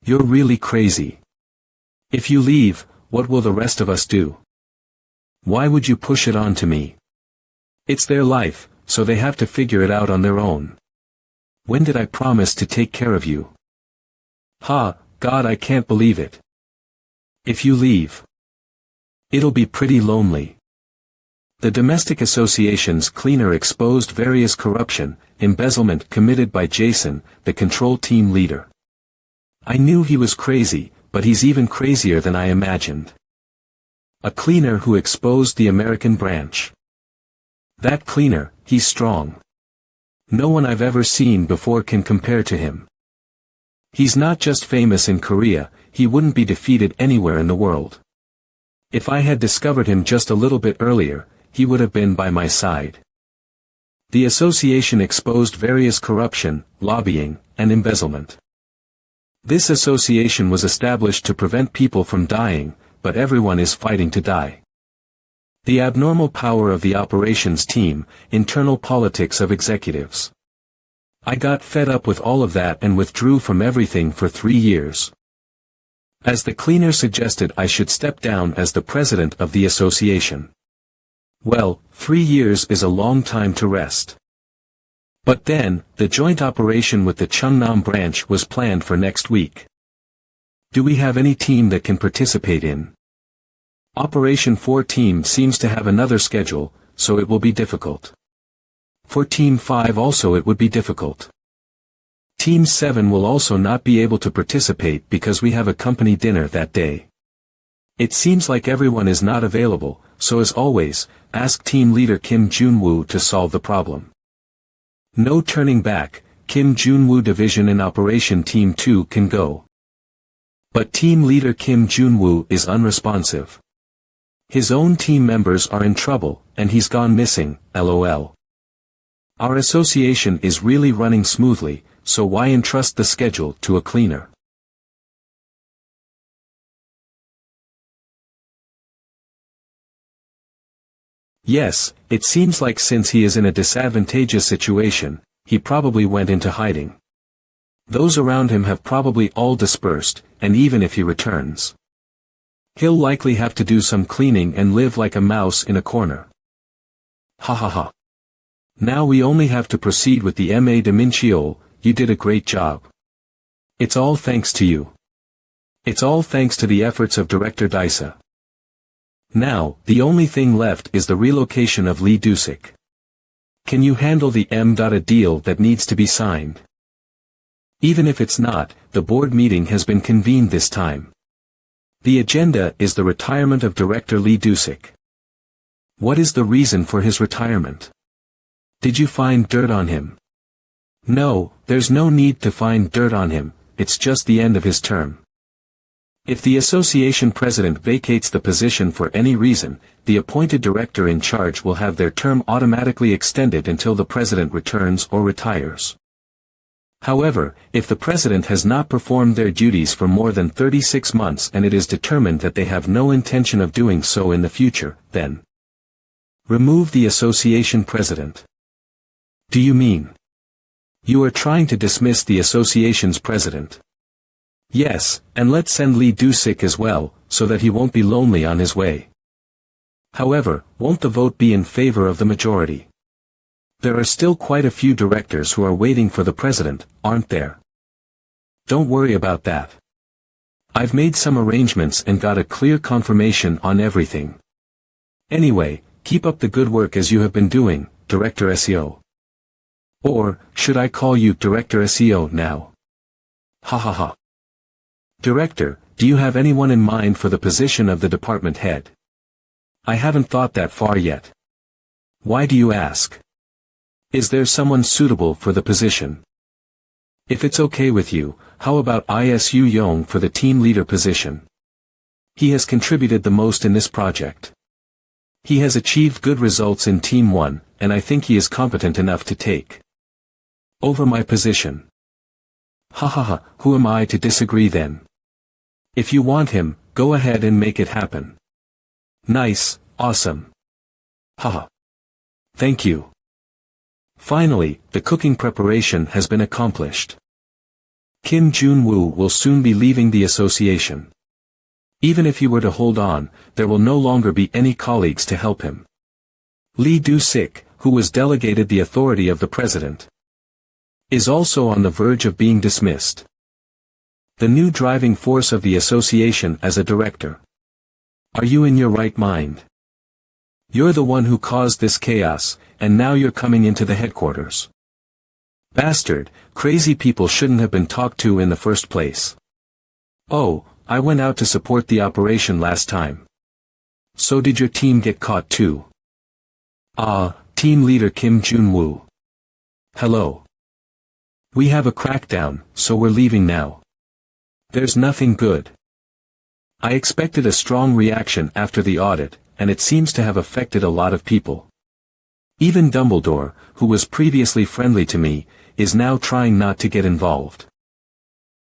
You're really crazy. If you leave, what will the rest of us do? Why would you push it on to me? It's their life, so they have to figure it out on their own. When did I promise to take care of you? Ha, God, I can't believe it. If you leave, it'll be pretty lonely. The domestic association's cleaner exposed various corruption, embezzlement committed by Jason, the control team leader. I knew he was crazy, but he's even crazier than I imagined. A cleaner who exposed the American branch. That cleaner, he's strong. No one I've ever seen before can compare to him. He's not just famous in Korea, he wouldn't be defeated anywhere in the world. If I had discovered him just a little bit earlier, he would have been by my side. The association exposed various corruption, lobbying, and embezzlement. This association was established to prevent people from dying, but everyone is fighting to die. The abnormal power of the operations team, internal politics of executives. I got fed up with all of that and withdrew from everything for 3 years. As the cleaner suggested, I should step down as the president of the association. Well, 3 years is a long time to rest. But then, the joint operation with the Cheongnam branch was planned for next week. Do we have any team that can participate in? Operation 4 team seems to have another schedule, so it will be difficult. For Team 5 also it would be difficult. Team 7 will also not be able to participate because we have a company dinner that day. It seems like everyone is not available, so as always, ask team leader Kim Jun-woo to solve the problem. No turning back, Kim Jun-woo division in Operation Team 2 can go. But team leader Kim Jun-woo is unresponsive. His own team members are in trouble, and he's gone missing, lol. Our association is really running smoothly, so why entrust the schedule to a cleaner? Yes, it seems like since he is in a disadvantageous situation, he probably went into hiding. Those around him have probably all dispersed, and even if he returns, he'll likely have to do some cleaning and live like a mouse in a corner. Ha ha ha. Now we only have to proceed with the MA de Minchiol. You did a great job. It's all thanks to you. It's all thanks to the efforts of Director Daisa. Now, the only thing left is the relocation of Lee Dusik. Can you handle the a deal that needs to be signed? Even if it's not, the board meeting has been convened this time. The agenda is the retirement of Director Lee Dusik. What is the reason for his retirement? Did you find dirt on him? No, there's no need to find dirt on him, it's just the end of his term. If the association president vacates the position for any reason, the appointed director in charge will have their term automatically extended until the president returns or retires. However, if the president has not performed their duties for more than 36 months and it is determined that they have no intention of doing so in the future, then remove the association president. Do you mean you are trying to dismiss the association's president? Yes, and let's send Lee Dusik as well, so that he won't be lonely on his way. However, won't the vote be in favor of the majority? There are still quite a few directors who are waiting for the president, aren't there? Don't worry about that. I've made some arrangements and got a clear confirmation on everything. Anyway, keep up the good work as you have been doing, Director SEO. Or, should I call you Director SEO now? Ha ha ha. Director, do you have anyone in mind for the position of the department head? I haven't thought that far yet. Why do you ask? Is there someone suitable for the position? If it's okay with you, how about Isu Yong for the team leader position? He has contributed the most in this project. He has achieved good results in Team 1, and I think he is competent enough to take over my position. Ha ha ha, who am I to disagree then? If you want him, go ahead and make it happen. Nice, awesome. Haha. Thank you. Finally, the cooking preparation has been accomplished. Kim Jun-woo will soon be leaving the association. Even if he were to hold on, there will no longer be any colleagues to help him. Lee Do-sik, who was delegated the authority of the president, is also on the verge of being dismissed. The new driving force of the association as a director. Are you in your right mind? You're the one who caused this chaos, and now you're coming into the headquarters. Bastard, crazy people shouldn't have been talked to in the first place. Oh, I went out to support the operation last time. So did your team get caught too? Ah, team leader Kim Jun-woo. Hello. We have a crackdown, so we're leaving now. There's nothing good. I expected a strong reaction after the audit, and it seems to have affected a lot of people. Even Dumbledore, who was previously friendly to me, is now trying not to get involved.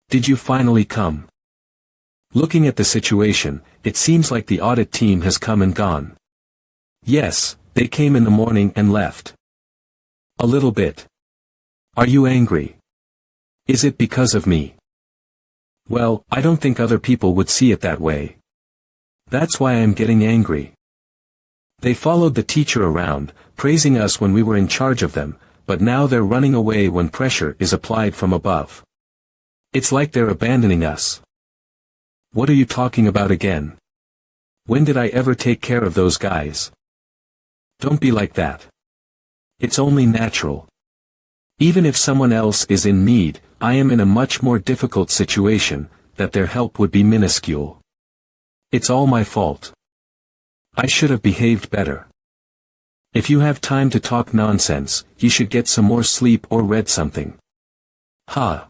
Did you finally come? Looking at the situation, it seems like the audit team has come and gone. Yes, they came in the morning and left. A little bit. Are you angry? Is it because of me? Well, I don't think other people would see it that way. That's why I'm getting angry. They followed the teacher around, praising us when we were in charge of them, but now they're running away when pressure is applied from above. It's like they're abandoning us. What are you talking about again? When did I ever take care of those guys? Don't be like that. It's only natural. Even if someone else is in need, I am in a much more difficult situation, that their help would be minuscule. It's all my fault. I should have behaved better. If you have time to talk nonsense, you should get some more sleep or read something. Ha.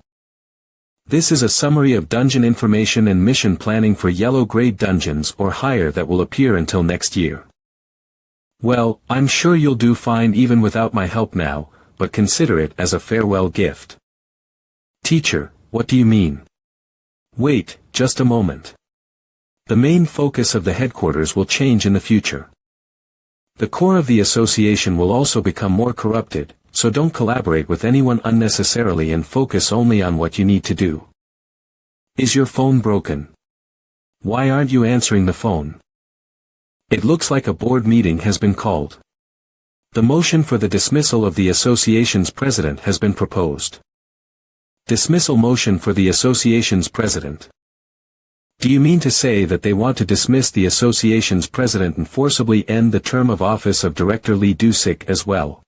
This is a summary of dungeon information and mission planning for yellow grade dungeons or higher that will appear until next year. Well, I'm sure you'll do fine even without my help now, but consider it as a farewell gift. Teacher, what do you mean? Wait, just a moment. The main focus of the headquarters will change in the future. The core of the association will also become more corrupted, so don't collaborate with anyone unnecessarily and focus only on what you need to do. Is your phone broken? Why aren't you answering the phone? It looks like a board meeting has been called. The motion for the dismissal of the association's president has been proposed. Dismissal motion for the association's president. Do you mean to say that they want to dismiss the association's president and forcibly end the term of office of Director Lee Do-sik as well?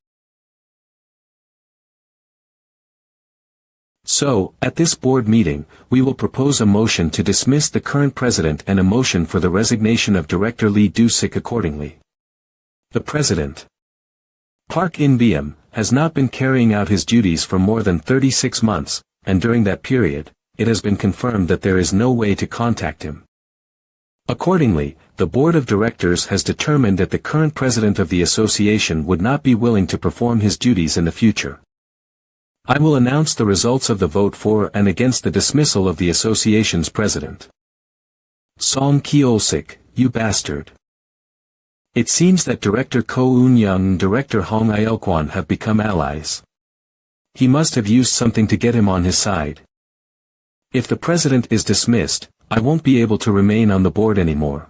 So, at this board meeting, we will propose a motion to dismiss the current president and a motion for the resignation of Director Lee Do-sik accordingly. The president, Park In-beom, has not been carrying out his duties for more than 36 months, and during that period, it has been confirmed that there is no way to contact him. Accordingly, the board of directors has determined that the current president of the association would not be willing to perform his duties in the future. I will announce the results of the vote for and against the dismissal of the association's president. Song Ki-ol-sik, you bastard. It seems that Director Ko Un-young and Director Hong Il-kwon have become allies. He must have used something to get him on his side. If the president is dismissed, I won't be able to remain on the board anymore.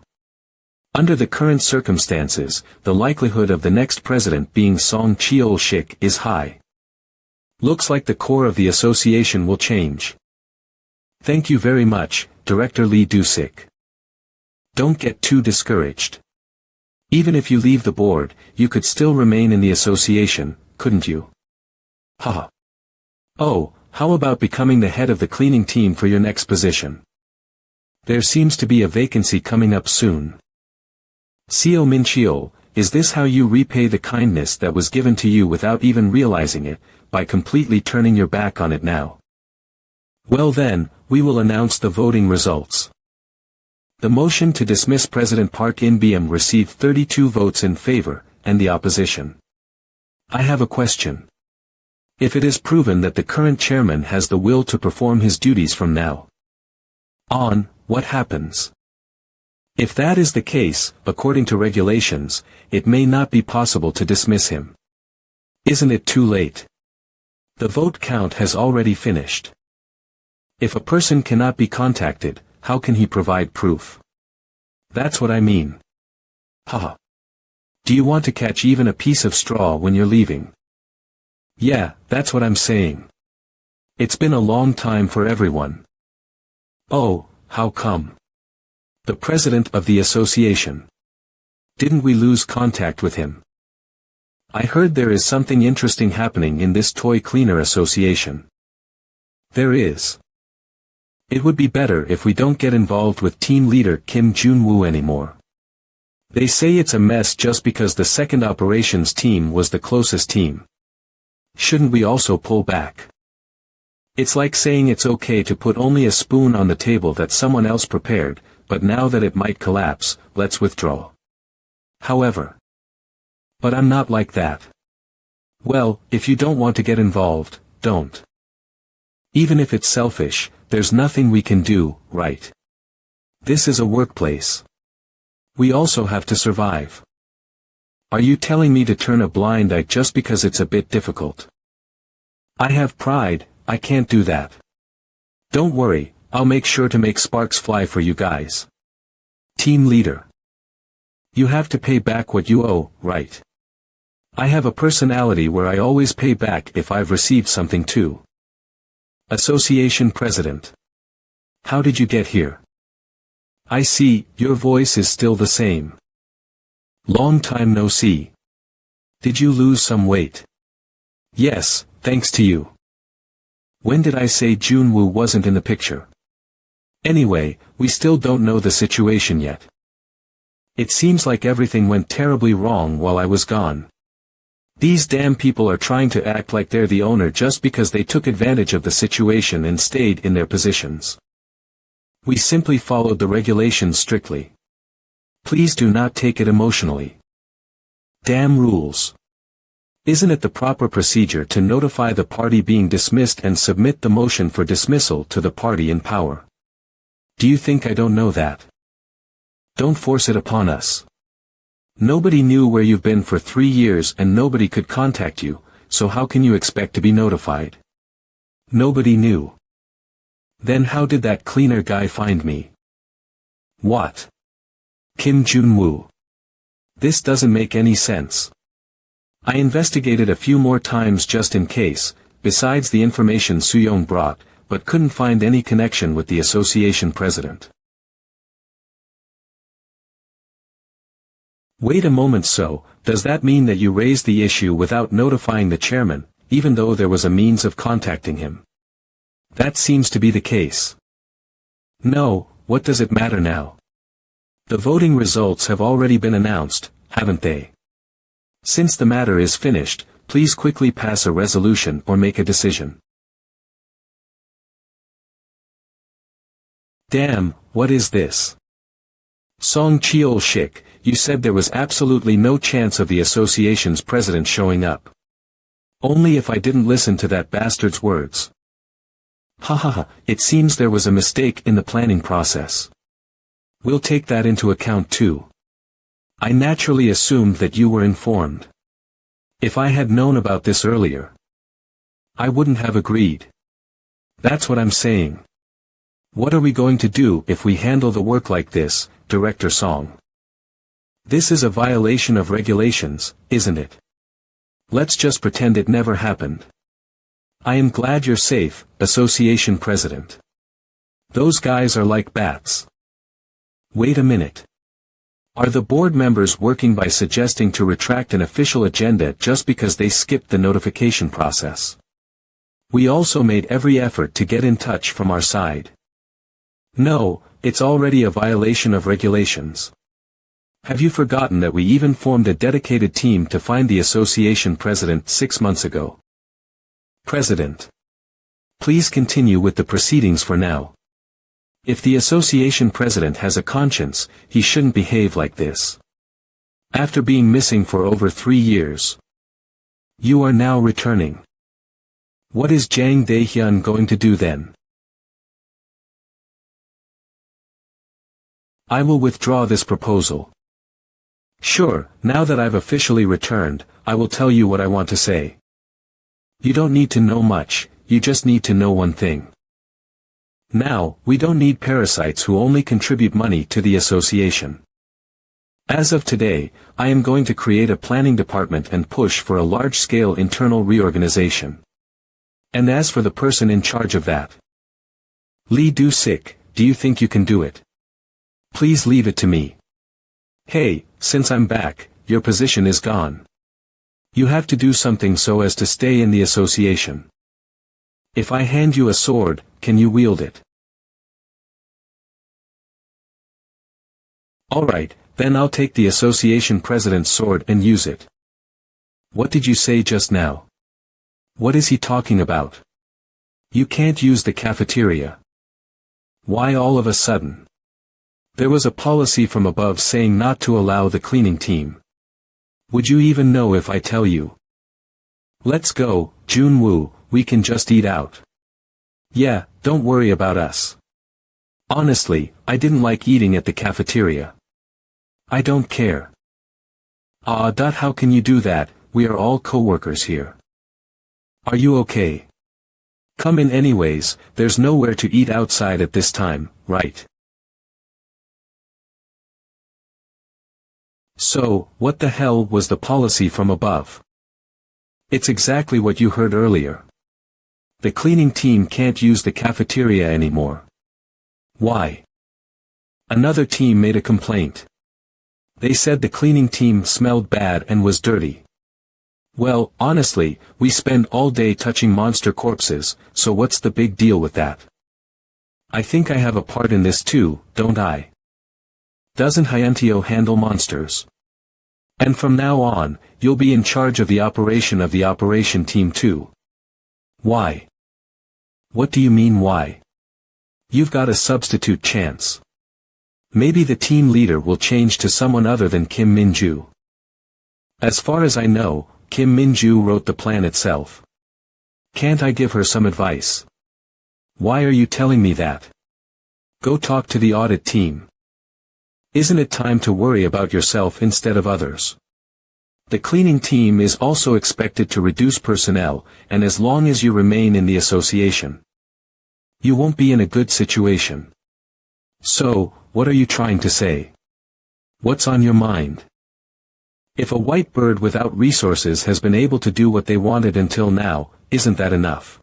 Under the current circumstances, the likelihood of the next president being Song Cheol-sik is high. Looks like the core of the association will change. Thank you very much, Director Lee Do-sik. Don't get too discouraged. Even if you leave the board, you could still remain in the association, couldn't you? Haha. Oh, how about becoming the head of the cleaning team for your next position? There seems to be a vacancy coming up soon. Seo Min-cheol, is this how you repay the kindness that was given to you without even realizing it, by completely turning your back on it now? Well then, we will announce the voting results. The motion to dismiss President Park In-beom received 32 votes in favor, and the opposition. I have a question. If it is proven that the current chairman has the will to perform his duties from now on, what happens? If that is the case, according to regulations, it may not be possible to dismiss him. Isn't it too late? The vote count has already finished. If a person cannot be contacted, how can he provide proof? That's what I mean. Haha. Do you want to catch even a piece of straw when you're leaving? Yeah, that's what I'm saying. It's been a long time for everyone. Oh, how come? The president of the association. Didn't we lose contact with him? I heard there is something interesting happening in this toy cleaner association. There is. It would be better if we don't get involved with team leader Kim Jun-woo anymore. They say it's a mess just because the second operations team was the closest team. Shouldn't we also pull back? It's like saying it's okay to put only a spoon on the table that someone else prepared, but now that it might collapse, let's withdraw. However. But I'm not like that. Well, if you don't want to get involved, don't. Even if it's selfish, there's nothing we can do, right? This is a workplace. We also have to survive. Are you telling me to turn a blind eye just because it's a bit difficult? I have pride, I can't do that. Don't worry, I'll make sure to make sparks fly for you guys. Team leader. You have to pay back what you owe, right? I have a personality where I always pay back if I've received something too. Association President. How did you get here? I see, your voice is still the same. Long time no see. Did you lose some weight? Yes, thanks to you. When did I say Jun-woo wasn't in the picture? Anyway, we still don't know the situation yet. It seems like everything went terribly wrong while I was gone. These damn people are trying to act like they're the owner just because they took advantage of the situation and stayed in their positions. We simply followed the regulations strictly. Please do not take it emotionally. Damn rules. Isn't it the proper procedure to notify the party being dismissed and submit the motion for dismissal to the party in power? Do you think I don't know that? Don't force it upon us. Nobody knew where you've been for 3 years and nobody could contact you, so how can you expect to be notified? Nobody knew. Then how did that cleaner guy find me? What? Kim Jun-woo. This doesn't make any sense. I investigated a few more times just in case, besides the information Soo-young brought, but couldn't find any connection with the association president. Wait a moment, so, does that mean that you raised the issue without notifying the chairman, even though there was a means of contacting him? That seems to be the case. No, what does it matter now? The voting results have already been announced, haven't they? Since the matter is finished, please quickly pass a resolution or make a decision. Damn, what is this? Song Cheol-shik, you said there was absolutely no chance of the association's president showing up. Only if I didn't listen to that bastard's words. Hahaha, it seems there was a mistake in the planning process. We'll take that into account too. I naturally assumed that you were informed. If I had known about this earlier, I wouldn't have agreed. That's what I'm saying. What are we going to do if we handle the work like this, Director Song? This is a violation of regulations, isn't it? Let's just pretend it never happened. I am glad you're safe, Association President. Those guys are like bats. Wait a minute. Are the board members working by suggesting to retract an official agenda just because they skipped the notification process? We also made every effort to get in touch from our side. No, it's already a violation of regulations. Have you forgotten that we even formed a dedicated team to find the association president 6 months ago? President. Please continue with the proceedings for now. If the association president has a conscience, he shouldn't behave like this. After being missing for over 3 years. You are now returning. What is Jang Dae-hyun going to do then? I will withdraw this proposal. Sure, now that I've officially returned, I will tell you what I want to say. You don't need to know much, you just need to know one thing. Now, we don't need parasites who only contribute money to the association. As of today, I am going to create a planning department and push for a large-scale internal reorganization. And as for the person in charge of that, Lee Do-sik, do you think you can do it? Please leave it to me. Hey, since I'm back, your position is gone. You have to do something so as to stay in the association. If I hand you a sword, can you wield it? Alright, then I'll take the association president's sword and use it. What did you say just now? What is he talking about? You can't use the cafeteria. Why all of a sudden? There was a policy from above saying not to allow the cleaning team. Would you even know if I tell you? Let's go, Jun-woo, we can just eat out. Yeah, don't worry about us. Honestly, I didn't like eating at the cafeteria. I don't care. How can you do that, we are all co-workers here. Are you okay? Come in anyways, there's nowhere to eat outside at this time, right? So, what the hell was the policy from above? It's exactly what you heard earlier. The cleaning team can't use the cafeteria anymore. Why? Another team made a complaint. They said the cleaning team smelled bad and was dirty. Well, honestly, we spend all day touching monster corpses, so what's the big deal with that? I think I have a part in this too, don't I? Doesn't Hyunteo handle monsters? And from now on, you'll be in charge of the operation team too. Why? What do you mean why? You've got a substitute chance. Maybe the team leader will change to someone other than Kim Min-ju. As far as I know, Kim Min-ju wrote the plan itself. Can't I give her some advice? Why are you telling me that? Go talk to the audit team. Isn't it time to worry about yourself instead of others? The cleaning team is also expected to reduce personnel, and as long as you remain in the association, you won't be in a good situation. So, what are you trying to say? What's on your mind? If a white bird without resources has been able to do what they wanted until now, isn't that enough?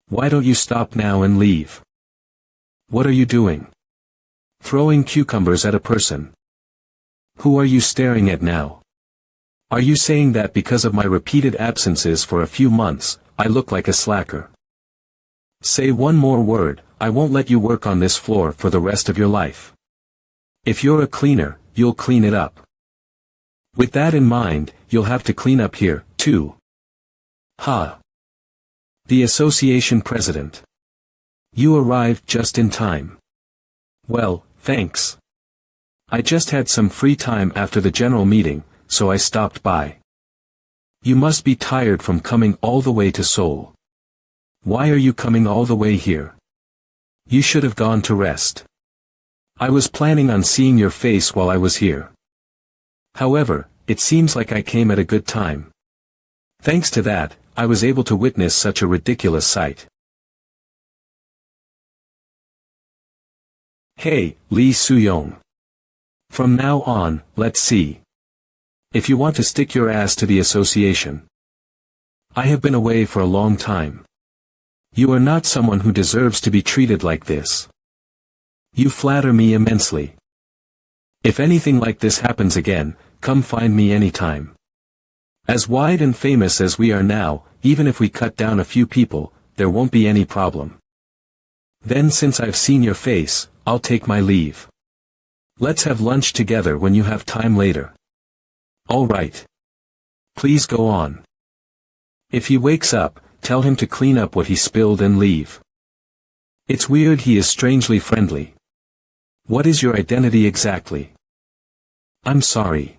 Why don't you stop now and leave? What are you doing? Throwing cucumbers at a person. Who are you staring at now? Are you saying that because of my repeated absences for a few months, I look like a slacker? Say one more word, I won't let you work on this floor for the rest of your life. If you're a cleaner, you'll clean it up. With that in mind, you'll have to clean up here, too. Ha! The association president. You arrived just in time. Well, thanks. I just had some free time after the general meeting, so I stopped by. You must be tired from coming all the way to Seoul. Why are you coming all the way here? You should have gone to rest. I was planning on seeing your face while I was here. However, it seems like I came at a good time. Thanks to that, I was able to witness such a ridiculous sight. Hey, Lee Soo-young. From now on, let's see. If you want to stick your ass to the association. I have been away for a long time. You are not someone who deserves to be treated like this. You flatter me immensely. If anything like this happens again, come find me anytime. As wide and famous as we are now, even if we cut down a few people, there won't be any problem. Then since I've seen your face, I'll take my leave. Let's have lunch together when you have time later. All right. Please go on. If he wakes up, tell him to clean up what he spilled and leave. It's weird he is strangely friendly. What is your identity exactly? I'm sorry.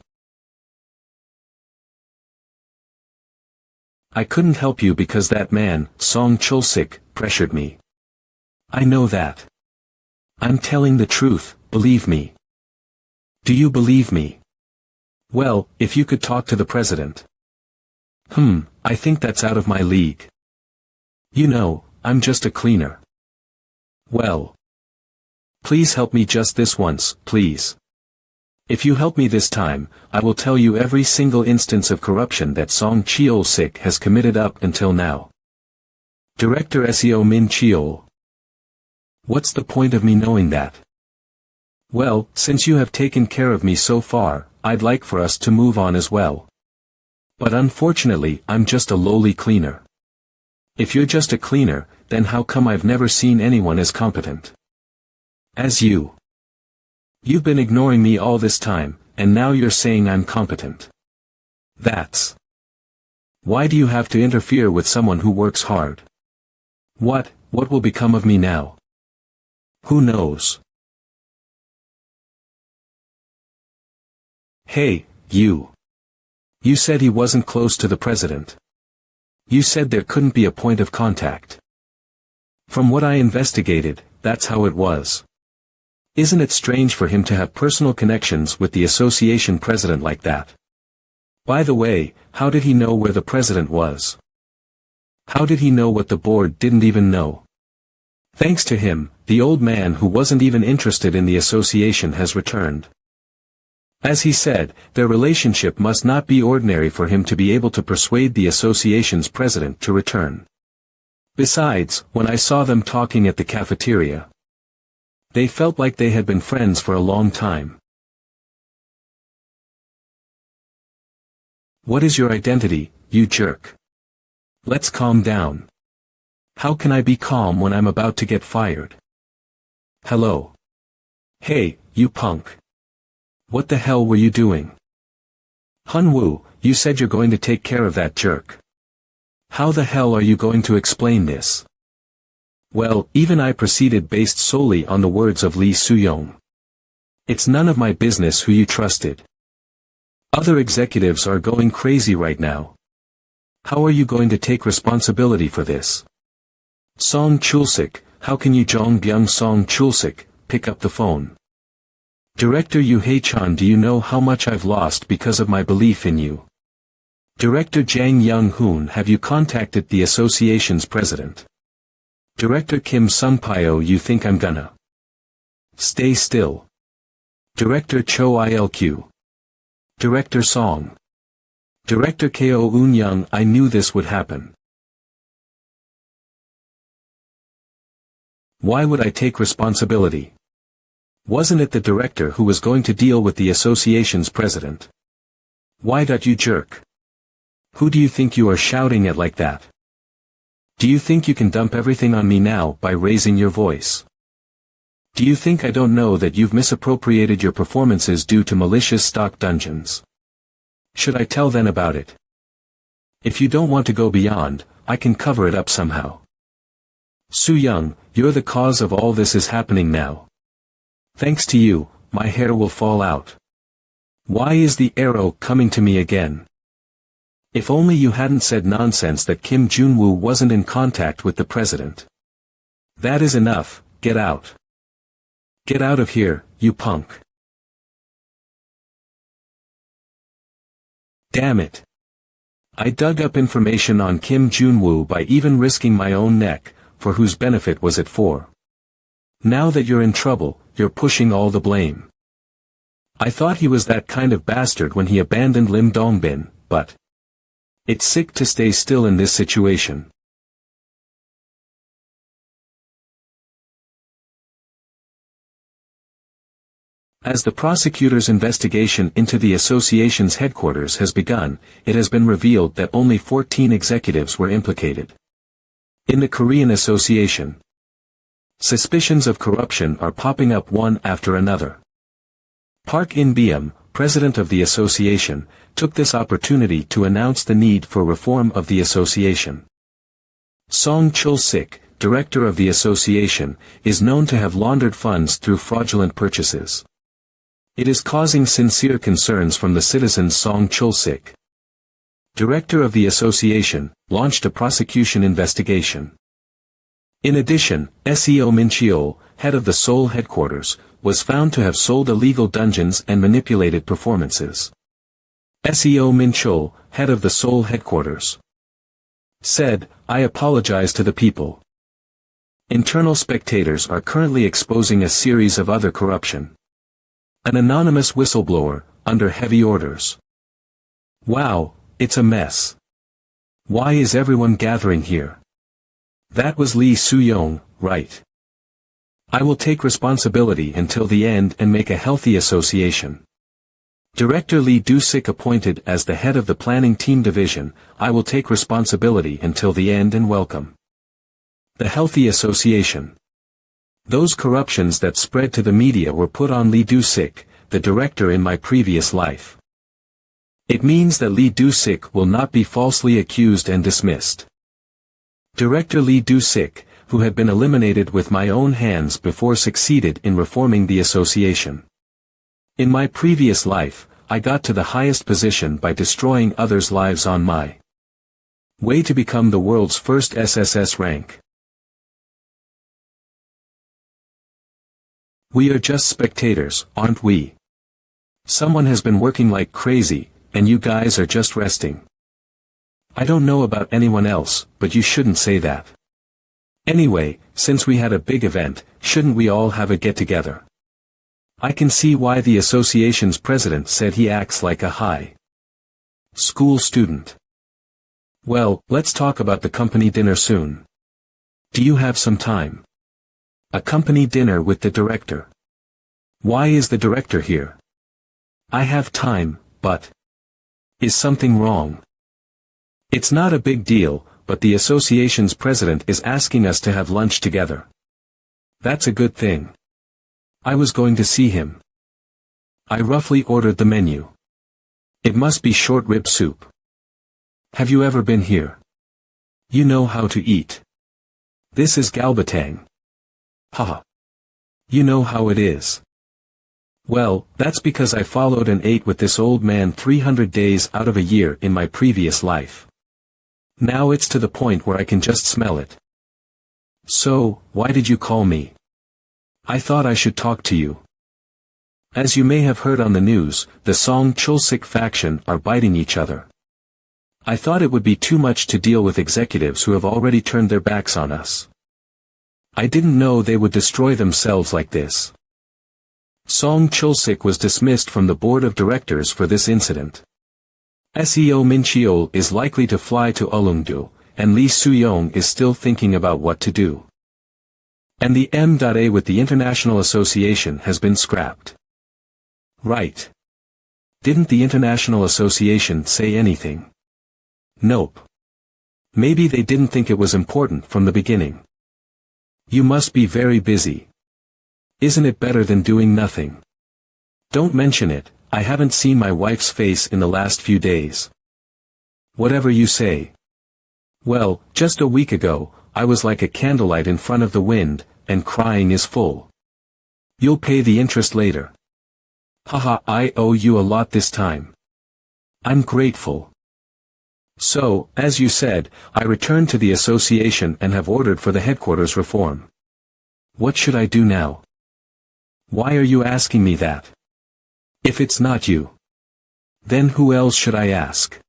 I couldn't help you because that man, Song Chul-sik, pressured me. I know that. I'm telling the truth, believe me. Do you believe me? Well, if you could talk to the president. I think that's out of my league. You know, I'm just a cleaner. Well. Please help me just this once, please. If you help me this time, I will tell you every single instance of corruption that Song Cheol-sik has committed up until now. Director Seo Min Cheol. What's the point of me knowing that? Well, since you have taken care of me so far, I'd like for us to move on as well. But unfortunately, I'm just a lowly cleaner. If you're just a cleaner, then how come I've never seen anyone as competent as you? You've been ignoring me all this time, and now you're saying I'm competent. That's. Why do you have to interfere with someone who works hard? What will become of me now? Who knows? Hey, you. You said he wasn't close to the president. You said there couldn't be a point of contact. From what I investigated, that's how it was. Isn't it strange for him to have personal connections with the association president like that? By the way, how did he know where the president was? How did he know what the board didn't even know? Thanks to him, the old man who wasn't even interested in the association has returned. As he said, their relationship must not be ordinary for him to be able to persuade the association's president to return. Besides, when I saw them talking at the cafeteria, they felt like they had been friends for a long time. What is your identity, you jerk? Let's calm down. How can I be calm when I'm about to get fired? Hello. Hey, you punk. What the hell were you doing? Jun-woo, you said you're going to take care of that jerk. How the hell are you going to explain this? Well, even I proceeded based solely on the words of Lee Soo-young. It's none of my business who you trusted. Other executives are going crazy right now. How are you going to take responsibility for this? Song Chulsik, how can you Jong-byung Song Chulsik, pick up the phone? Director Yoo Hae-chan, do you know how much I've lost because of my belief in you? Director Jang Young-hoon, have you contacted the association's president? Director Kim Sung-pyo, you think I'm gonna stay still? Director Cho Ilq. Director Song. Director Ko Eun-young, I knew this would happen. Why would I take responsibility? Wasn't it the director who was going to deal with the association's president? Why you jerk? Who do you think you are shouting at like that? Do you think you can dump everything on me now by raising your voice? Do you think I don't know that you've misappropriated your performances due to malicious stock dungeons? Should I tell them about it? If you don't want to go beyond, I can cover it up somehow. Soo-young, you're the cause of all this is happening now. Thanks to you, my hair will fall out. Why is the arrow coming to me again? If only you hadn't said nonsense that Kim Jun-woo wasn't in contact with the president. That is enough, get out. Get out of here, you punk. Damn it. I dug up information on Kim Jun-woo by even risking my own neck, for whose benefit was it for? Now that you're in trouble, you're pushing all the blame. I thought he was that kind of bastard when he abandoned Lim Dongbin, but it's sick to stay still in this situation. As the prosecutor's investigation into the association's headquarters has begun, it has been revealed that only 14 executives were implicated. In the Korean Association, suspicions of corruption are popping up one after another. Park In-beom, president of the association, took this opportunity to announce the need for reform of the association. Song Chul-sik, director of the association, is known to have laundered funds through fraudulent purchases. It is causing sincere concerns from the citizens. Song Chul-sik, director of the association, launched a prosecution investigation. In addition, Seo Min-cheol, head of the Seoul headquarters, was found to have sold illegal dungeons and manipulated performances. Seo Min-cheol, head of the Seoul headquarters, said, "I apologize to the people. Internal spectators are currently exposing a series of other corruption. An anonymous whistleblower, under heavy orders. Wow, it's a mess. Why is everyone gathering here? That was Lee Soo-young, right? I will take responsibility until the end and make a healthy association. Director Lee Do-sik appointed as the head of the planning team division, I will take responsibility until the end and welcome the healthy association. Those corruptions that spread to the media were put on Lee Do-sik, the director in my previous life. It means that Lee Do-sik will not be falsely accused and dismissed. Director Lee Do-sik, who had been eliminated with my own hands before succeeded in reforming the association. In my previous life, I got to the highest position by destroying others' lives on my way to become the world's first SSS rank. We are just spectators, aren't we? Someone has been working like crazy, and you guys are just resting. I don't know about anyone else, but you shouldn't say that. Anyway, since we had a big event, shouldn't we all have a get-together? I can see why the association's president said he acts like a high school student. Well, let's talk about the company dinner soon. Do you have some time? A company dinner with the director. Why is the director here? I have time, but... Is something wrong? It's not a big deal, but the association's president is asking us to have lunch together. That's a good thing. I was going to see him. I roughly ordered the menu. It must be short rib soup. Have you ever been here? You know how to eat. This is galbatang. Haha. You know how it is. Well, that's because I followed and ate with this old man 300 days out of a year in my previous life. Now it's to the point where I can just smell it. So, why did you call me? I thought I should talk to you. As you may have heard on the news, the Song Chul-sik faction are biting each other. I thought it would be too much to deal with executives who have already turned their backs on us. I didn't know they would destroy themselves like this. Song Chul-sik was dismissed from the board of directors for this incident. Seo Min Cheol is likely to fly to Ulleungdo, and Lee Soo-young is still thinking about what to do. And the M.A with the International Association has been scrapped. Right. Didn't the International Association say anything? Nope. Maybe they didn't think it was important from the beginning. You must be very busy. Isn't it better than doing nothing? Don't mention it, I haven't seen my wife's face in the last few days. Whatever you say. Well, just a week ago, I was like a candlelight in front of the wind, and crying is full. You'll pay the interest later. Haha, I owe you a lot this time. I'm grateful. So, as you said, I returned to the association and have ordered for the headquarters reform. What should I do now? Why are you asking me that? If it's not you, then who else should I ask?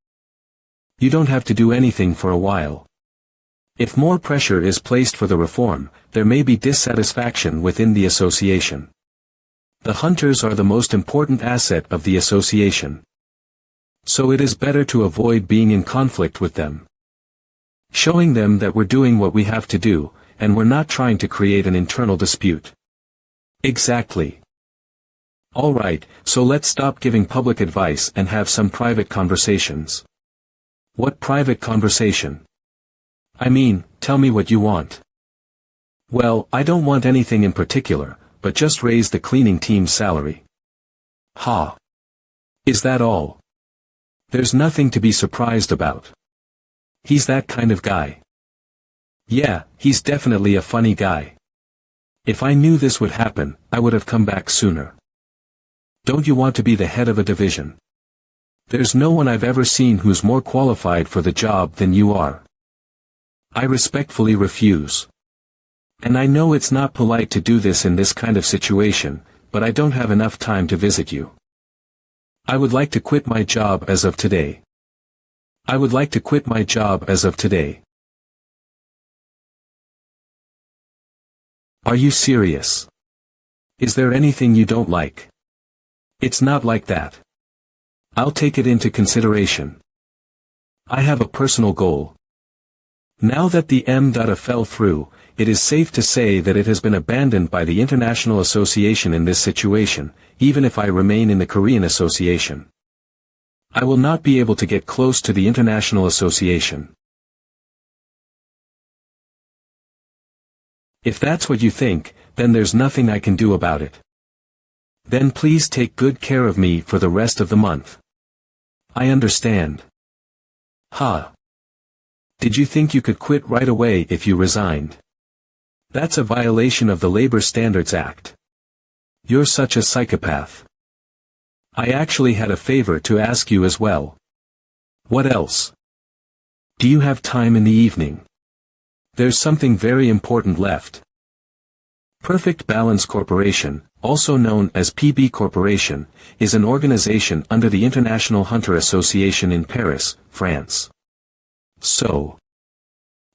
You don't have to do anything for a while. If more pressure is placed for the reform, there may be dissatisfaction within the association. The hunters are the most important asset of the association. So it is better to avoid being in conflict with them. Showing them that we're doing what we have to do, and we're not trying to create an internal dispute. Exactly. Alright, so let's stop giving public advice and have some private conversations. What private conversation? I mean, tell me what you want. Well, I don't want anything in particular, but just raise the cleaning team's salary. Ha. Is that all? There's nothing to be surprised about. He's that kind of guy. Yeah, he's definitely a funny guy. If I knew this would happen, I would have come back sooner. Don't you want to be the head of a division? There's no one I've ever seen who's more qualified for the job than you are. I respectfully refuse. And I know it's not polite to do this in this kind of situation, but I don't have enough time to visit you. I would like to quit my job as of today. I would like to quit my job as of today. Are you serious? Is there anything you don't like? It's not like that. I'll take it into consideration. I have a personal goal. Now that the M.A fell through, it is safe to say that it has been abandoned by the International Association in this situation, even if I remain in the Korean Association. I will not be able to get close to the International Association. If that's what you think, then there's nothing I can do about it. Then please take good care of me for the rest of the month. I understand. Ha. Did you think you could quit right away if you resigned? That's a violation of the Labor Standards Act. You're such a psychopath. I actually had a favor to ask you as well. What else? Do you have time in the evening? There's something very important left. Perfect Balance Corporation, also known as PB Corporation, is an organization under the International Hunter Association in Paris, France. So,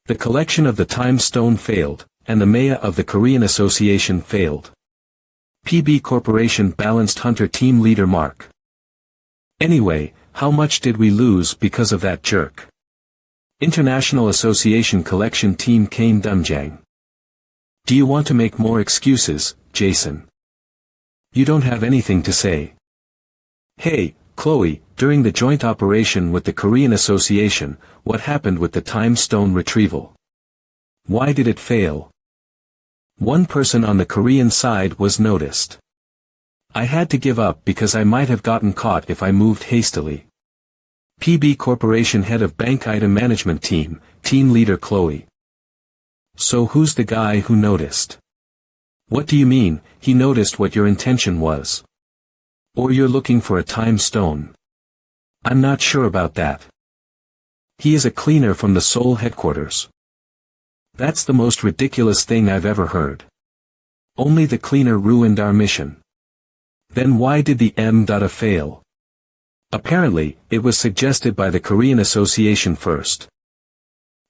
the collection of the Time Stone failed, and the MANHWA of the Korean Association failed. PB Corporation balanced Hunter team leader Mark. Anyway, how much did we lose because of that jerk? International Association Collection Team Kane Dumjang. Do you want to make more excuses, Jason? You don't have anything to say. Hey, Chloe, during the joint operation with the Korean Association, what happened with the time stone retrieval? Why did it fail? One person on the Korean side was noticed. I had to give up because I might have gotten caught if I moved hastily. PB Corporation Head of Bank Item Management Team, Team Leader Chloe. So who's the guy who noticed? What do you mean, he noticed what your intention was? Or you're looking for a time stone? I'm not sure about that. He is a cleaner from the Seoul headquarters. That's the most ridiculous thing I've ever heard. Only the cleaner ruined our mission. Then why did the MANHWA fail? Apparently, it was suggested by the Korean Association first.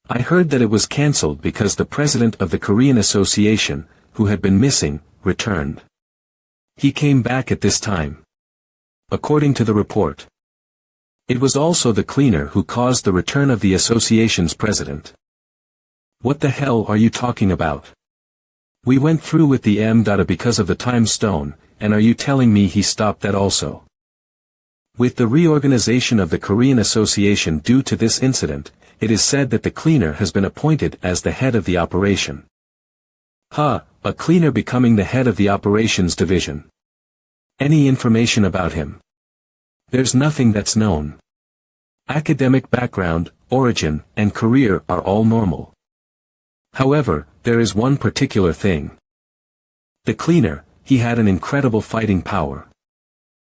I heard that it was cancelled because the president of the Korean Association, who had been missing, returned. He came back at this time. According to the report. It was also the cleaner who caused the return of the association's president. What the hell are you talking about? We went through with the MANHWA because of the time stone, and are you telling me he stopped that also? With the reorganization of the Korean Association due to this incident, it is said that the cleaner has been appointed as the head of the operation. A cleaner becoming the head of the operations division. Any information about him? There's nothing that's known. Academic background, origin, and career are all normal. However, there is one particular thing. The cleaner, he had an incredible fighting power.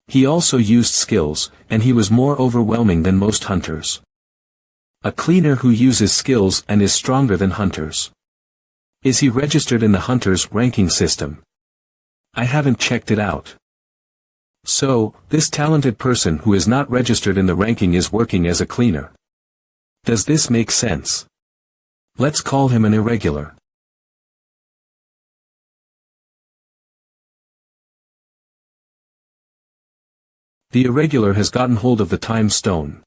He also used skills, and he was more overwhelming than most hunters. A cleaner who uses skills and is stronger than hunters. Is he registered in the hunters' ranking system? I haven't checked it out. So, this talented person who is not registered in the ranking is working as a cleaner. Does this make sense? Let's call him an irregular. The irregular has gotten hold of the time stone.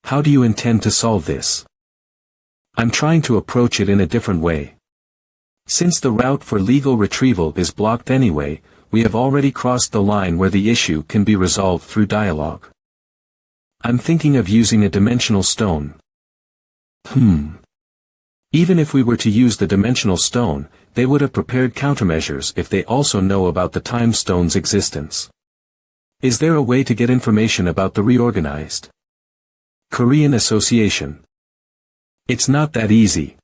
How do you intend to solve this? I'm trying to approach it in a different way. Since the route for legal retrieval is blocked anyway, we have already crossed the line where the issue can be resolved through dialogue. I'm thinking of using a dimensional stone. Even if we were to use the dimensional stone, they would have prepared countermeasures if they also know about the time stone's existence. Is there a way to get information about the reorganized Korean Association? It's not that easy.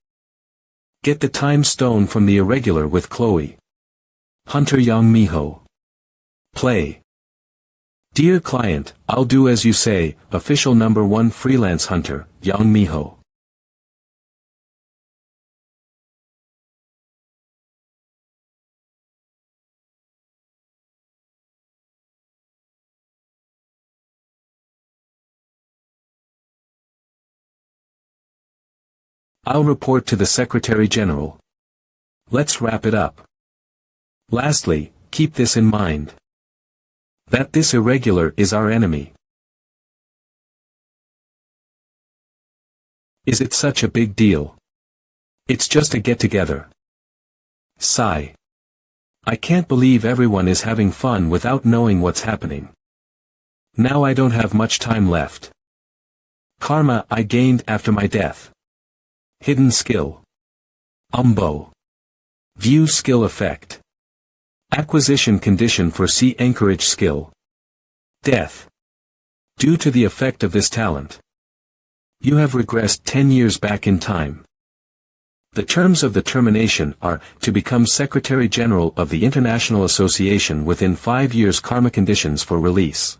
Get the time stone from the irregular with Chloe. Hunter Young Miho. Play. Dear client, I'll do as you say, official number 1 freelance hunter, Young Miho. I'll report to the Secretary General. Let's wrap it up. Lastly, keep this in mind. That this irregular is our enemy. Is it such a big deal? It's just a get-together. Sigh. I can't believe everyone is having fun without knowing what's happening. Now I don't have much time left. Karma I gained after my death. Hidden skill. Umbo. View skill effect. Acquisition condition for sea anchorage skill. Death. Due to the effect of this talent. You have regressed 10 years back in time. The terms of the termination are, to become Secretary General of the International Association within 5 years. Karma conditions for release.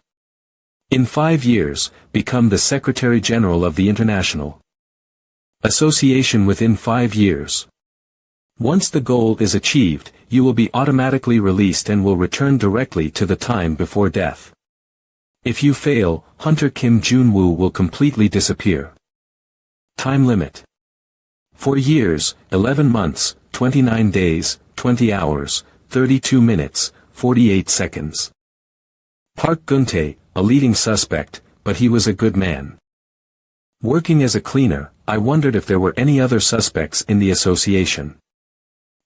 In 5 years, become the Secretary General of the International Association within 5 years. Once the goal is achieved, you will be automatically released and will return directly to the time before death. If you fail, Hunter Kim Jun-woo will completely disappear. Time limit. 4 years, 11 months, 29 days, 20 hours, 32 minutes, 48 seconds. Park Geun-tae, a leading suspect, but he was a good man. Working as a cleaner, I wondered if there were any other suspects in the association.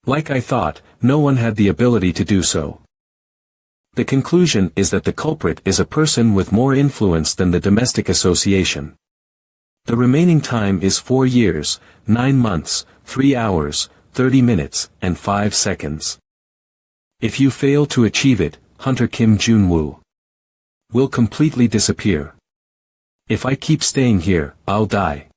Like I thought, no one had the ability to do so. The conclusion is that the culprit is a person with more influence than the domestic association. The remaining time is 4 years, 9 months, 3 hours, 30 minutes, and 5 seconds. If you fail to achieve it, Hunter Kim Jun-woo will completely disappear. If I keep staying here, I'll die.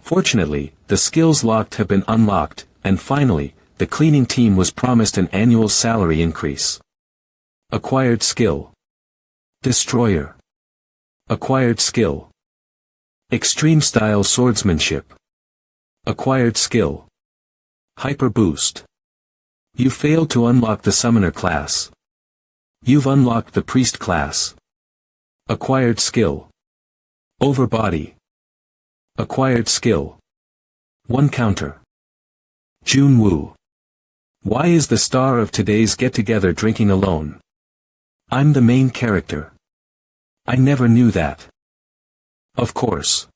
Fortunately, the skills locked have been unlocked, and finally, the cleaning team was promised an annual salary increase. Acquired skill. Destroyer. Acquired skill. Extreme style swordsmanship. Acquired skill. Hyper boost. You failed to unlock the summoner class. You've unlocked the priest class. Acquired skill. Overbody. Acquired skill. 1 counter. Jun-woo. Why is the star of today's get-together drinking alone? I'm the main character. I never knew that. Of course.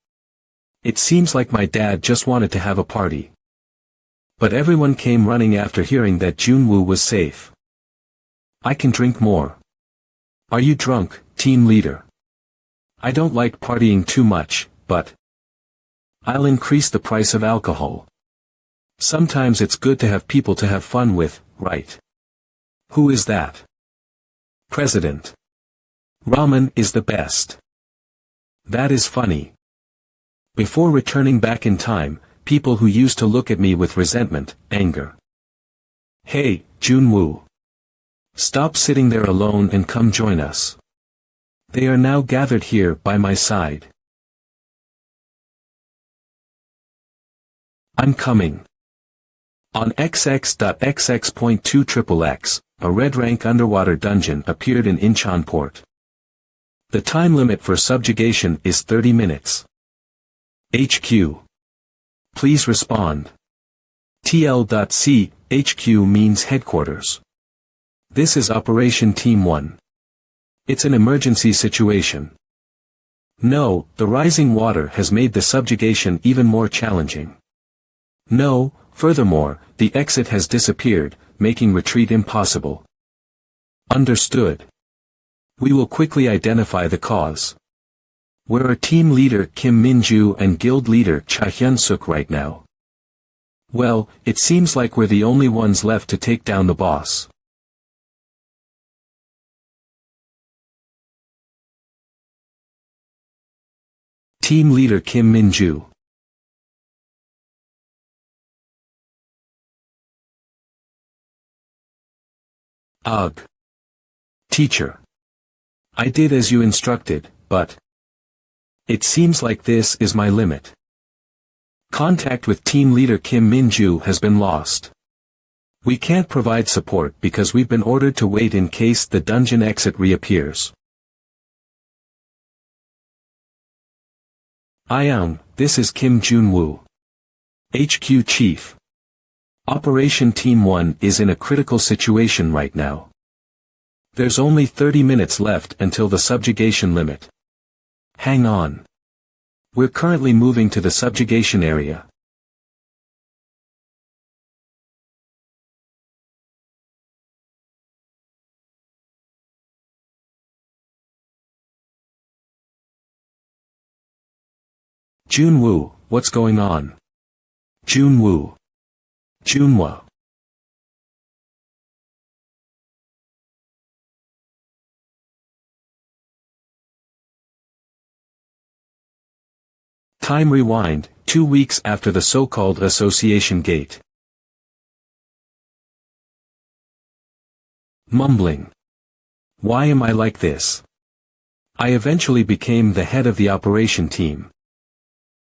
It seems like my dad just wanted to have a party. But everyone came running after hearing that Jun-woo was safe. I can drink more. Are you drunk, team leader? I don't like partying too much, but I'll increase the price of alcohol. Sometimes it's good to have people to have fun with, right? Who is that? President. Ramen is the best. That is funny. Before returning back in time, people who used to look at me with resentment, anger. Hey, Jun-woo. Stop sitting there alone and come join us. They are now gathered here by my side. I'm coming. On XX.XX.2XXX, a red rank underwater dungeon appeared in Incheon Port. The time limit for subjugation is 30 minutes. HQ. Please respond. TL.C, HQ means headquarters. This is Operation Team 1. It's an emergency situation. No, the rising water has made the subjugation even more challenging. No, furthermore, the exit has disappeared, making retreat impossible. Understood. We will quickly identify the cause. Where are Team Leader Kim Min-ju and Guild Leader Cha Hyun-suk right now? Well, it seems like we're the only ones left to take down the boss. Team Leader Kim Min-ju. Ugh. Teacher. I did as you instructed, but it seems like this is my limit. Contact with Team Leader Kim Min-ju has been lost. We can't provide support because we've been ordered to wait in case the dungeon exit reappears. This is Kim Jun-woo. HQ Chief. Operation Team 1 is in a critical situation right now. There's only 30 minutes left until the subjugation limit. Hang on. We're currently moving to the subjugation area. Jun-woo, what's going on? Jun-woo. Junhwa. Time rewind, 2 weeks after the so-called association gate. Mumbling. Why am I like this? I eventually became the head of the operation team.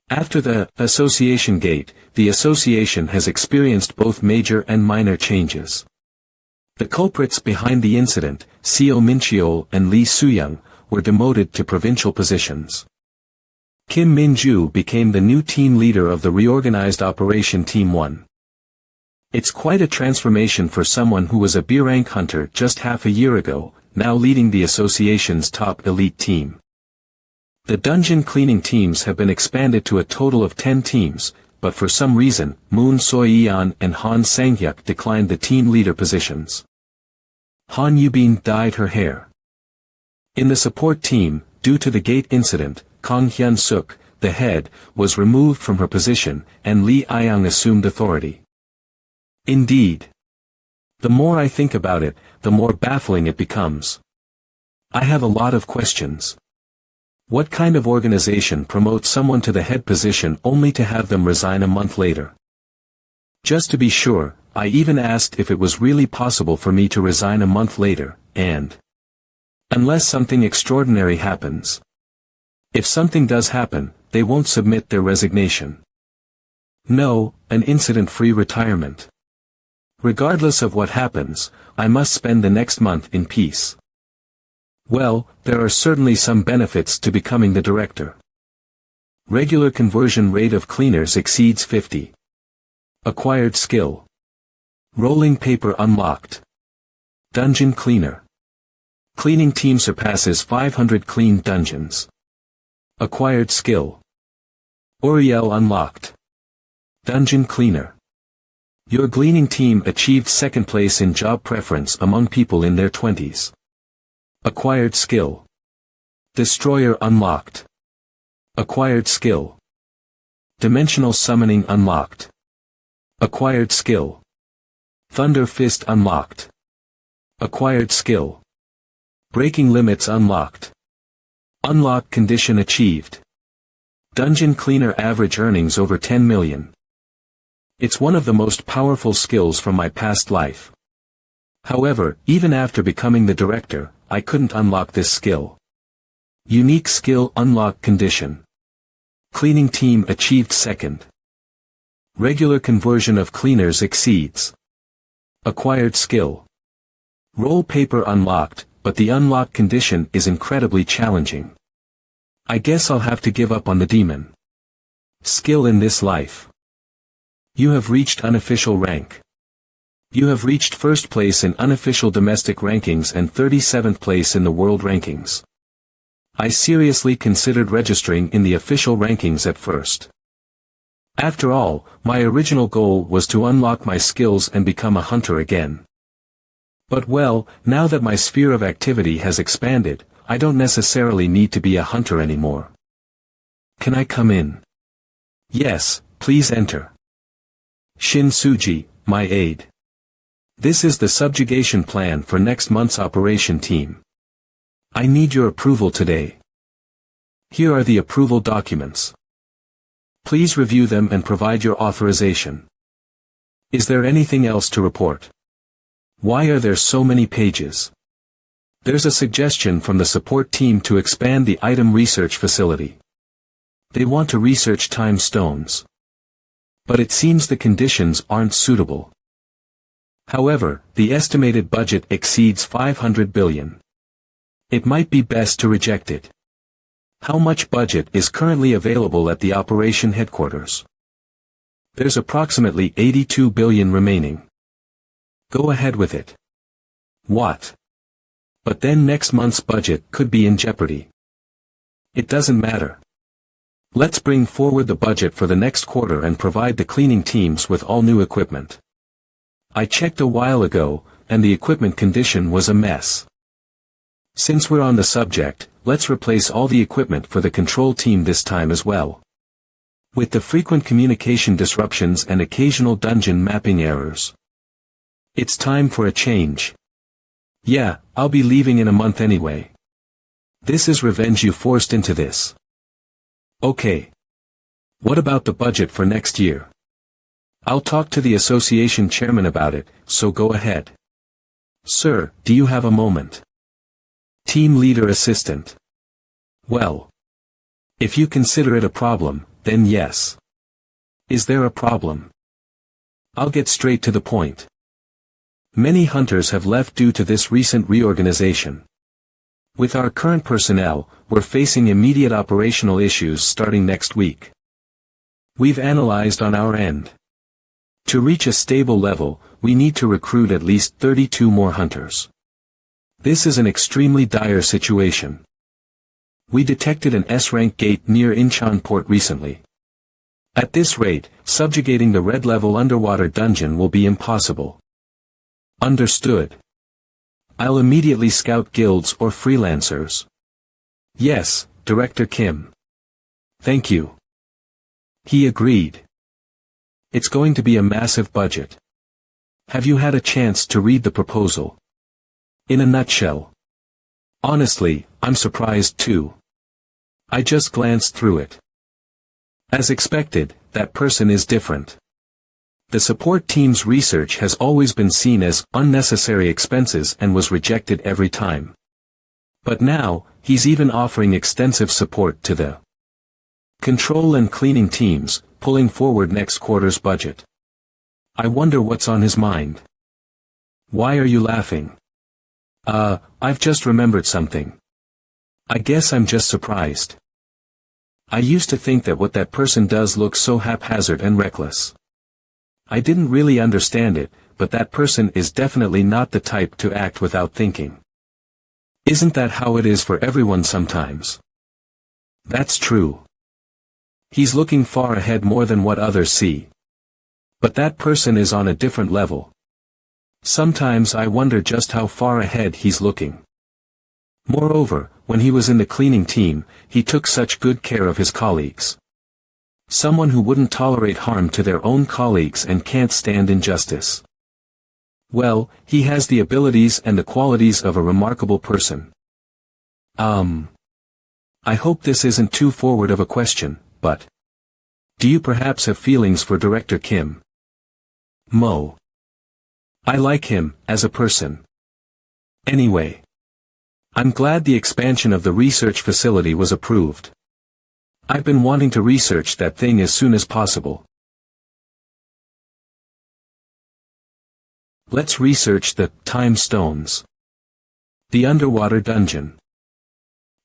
After the association gate, the association has experienced both major and minor changes. The culprits behind the incident, Seo Min-cheol and Lee Soo-young, were demoted to provincial positions. Kim Min-ju became the new team leader of the reorganized Operation Team 1. It's quite a transformation for someone who was a B-rank hunter just half a year ago, now leading the association's top elite team. The dungeon cleaning teams have been expanded to a total of 10 teams, but for some reason, Moon Soi-yeon and Han Sang-hyuk declined the team leader positions. Han Yubin dyed her hair. In the support team, due to the gate incident, Kang Hyun-suk, the head, was removed from her position, and Lee Ayoung assumed authority. Indeed. The more I think about it, the more baffling it becomes. I have a lot of questions. What kind of organization promotes someone to the head position only to have them resign a month later? Just to be sure, I even asked if it was really possible for me to resign a month later, and unless something extraordinary happens. If something does happen, they won't submit their resignation. No, an incident-free retirement. Regardless of what happens, I must spend the next month in peace. Well, there are certainly some benefits to becoming the director. Regular conversion rate of cleaners exceeds 50. Acquired skill. Rolling paper unlocked. Dungeon cleaner. Cleaning team surpasses 500 cleaned dungeons. Acquired skill. Oriel unlocked. Dungeon cleaner. Your cleaning team achieved second place in job preference among people in their 20s. Acquired skill. Destroyer unlocked. Acquired skill. Dimensional summoning unlocked. Acquired skill. Thunder fist unlocked. Acquired skill. Breaking limits unlocked. Unlock condition achieved. Dungeon cleaner average earnings over 10 million. It's one of the most powerful skills from my past life. However, even after becoming the director, I couldn't unlock this skill. Unique skill unlock condition. Cleaning team achieved second. Regular conversion of cleaners exceeds. Acquired skill. Roll paper unlocked, but the unlock condition is incredibly challenging. I guess I'll have to give up on the demon. Skill in this life. You have reached unofficial rank. You have reached first place in unofficial domestic rankings and 37th place in the world rankings. I seriously considered registering in the official rankings at first. After all, my original goal was to unlock my skills and become a hunter again. But well, now that my sphere of activity has expanded, I don't necessarily need to be a hunter anymore. Can I come in? Yes, please enter. Shin Suji, my aide. This is the subjugation plan for next month's operation team. I need your approval today. Here are the approval documents. Please review them and provide your authorization. Is there anything else to report? Why are there so many pages? There's a suggestion from the support team to expand the item research facility. They want to research time stones. But it seems the conditions aren't suitable. However, the estimated budget exceeds 500 billion. It might be best to reject it. How much budget is currently available at the operation headquarters? There's approximately 82 billion remaining. Go ahead with it. What? But then next month's budget could be in jeopardy. It doesn't matter. Let's bring forward the budget for the next quarter and provide the cleaning teams with all new equipment. I checked a while ago, and the equipment condition was a mess. Since we're on the subject, let's replace all the equipment for the control team this time as well. With the frequent communication disruptions and occasional dungeon mapping errors. It's time for a change. Yeah, I'll be leaving in a month anyway. This is revenge you forced into this. Okay. What about the budget for next year? I'll talk to the association chairman about it, so go ahead. Sir, do you have a moment? Team leader assistant. Well. If you consider it a problem, then yes. Is there a problem? I'll get straight to the point. Many hunters have left due to this recent reorganization. With our current personnel, we're facing immediate operational issues starting next week. We've analyzed on our end. To reach a stable level, we need to recruit at least 32 more hunters. This is an extremely dire situation. We detected an S-rank gate near Incheon port recently. At this rate, subjugating the red-level underwater dungeon will be impossible. Understood. I'll immediately scout guilds or freelancers. Yes, Director Kim. Thank you. He agreed. It's going to be a massive budget. Have you had a chance to read the proposal? In a nutshell. Honestly, I'm surprised too. I just glanced through it. As expected, that person is different. The support team's research has always been seen as unnecessary expenses and was rejected every time. But now, he's even offering extensive support to the control and cleaning teams, pulling forward next quarter's budget. I wonder what's on his mind. Why are you laughing? I've just remembered something. I guess I'm just surprised. I used to think that what that person does looks so haphazard and reckless. I didn't really understand it, but that person is definitely not the type to act without thinking. Isn't that how it is for everyone sometimes? That's true. He's looking far ahead more than what others see. But that person is on a different level. Sometimes I wonder just how far ahead he's looking. Moreover, when he was in the cleaning team, he took such good care of his colleagues. Someone who wouldn't tolerate harm to their own colleagues and can't stand injustice. Well, he has the abilities and the qualities of a remarkable person. I hope this isn't too forward of a question, but do you perhaps have feelings for Director Kim? Mo. I like him, as a person. Anyway. I'm glad the expansion of the research facility was approved. I've been wanting to research that thing as soon as possible. Let's research the time stones. The underwater dungeon.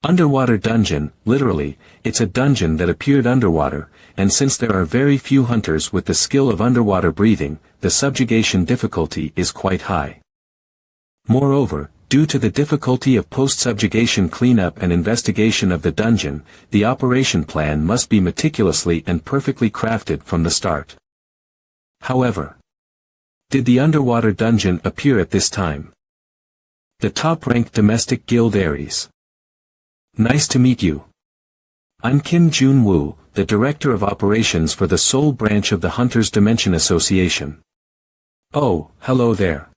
Underwater dungeon, literally, it's a dungeon that appeared underwater, and since there are very few hunters with the skill of underwater breathing, the subjugation difficulty is quite high. Moreover, due to the difficulty of post-subjugation cleanup and investigation of the dungeon, the operation plan must be meticulously and perfectly crafted from the start. However, did the underwater dungeon appear at this time? The top-ranked domestic guild Aries. Nice to meet you. I'm Kim Jun-woo, the Director of Operations for the Seoul branch of the Hunters Dimension Association. Oh, hello there.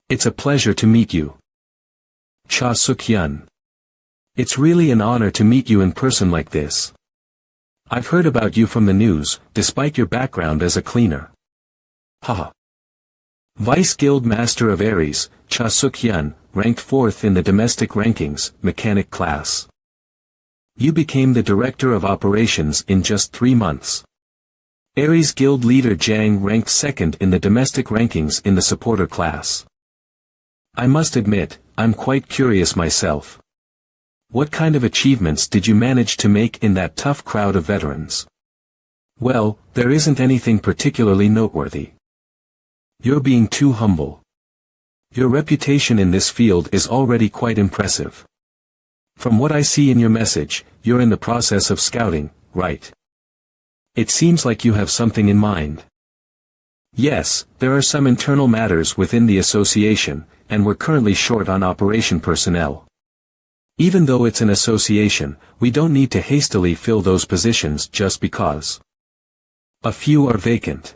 It's a pleasure to meet you. Cha Suk-hyun. It's really an honor to meet you in person like this. I've heard about you from the news, despite your background as a cleaner. Haha. Vice Guild Master of Aries, Cha Suk-hyun, ranked 4th in the domestic rankings, mechanic class. You became the Director of Operations in just 3 months. Aries Guild Leader Jang ranked 2nd in the domestic rankings in the supporter class. I must admit, I'm quite curious myself. What kind of achievements did you manage to make in that tough crowd of veterans? Well, there isn't anything particularly noteworthy. You're being too humble. Your reputation in this field is already quite impressive. From what I see in your message, you're in the process of scouting, right? It seems like you have something in mind. Yes, there are some internal matters within the association, and we're currently short on operation personnel. Even though it's an association, we don't need to hastily fill those positions just because a few are vacant.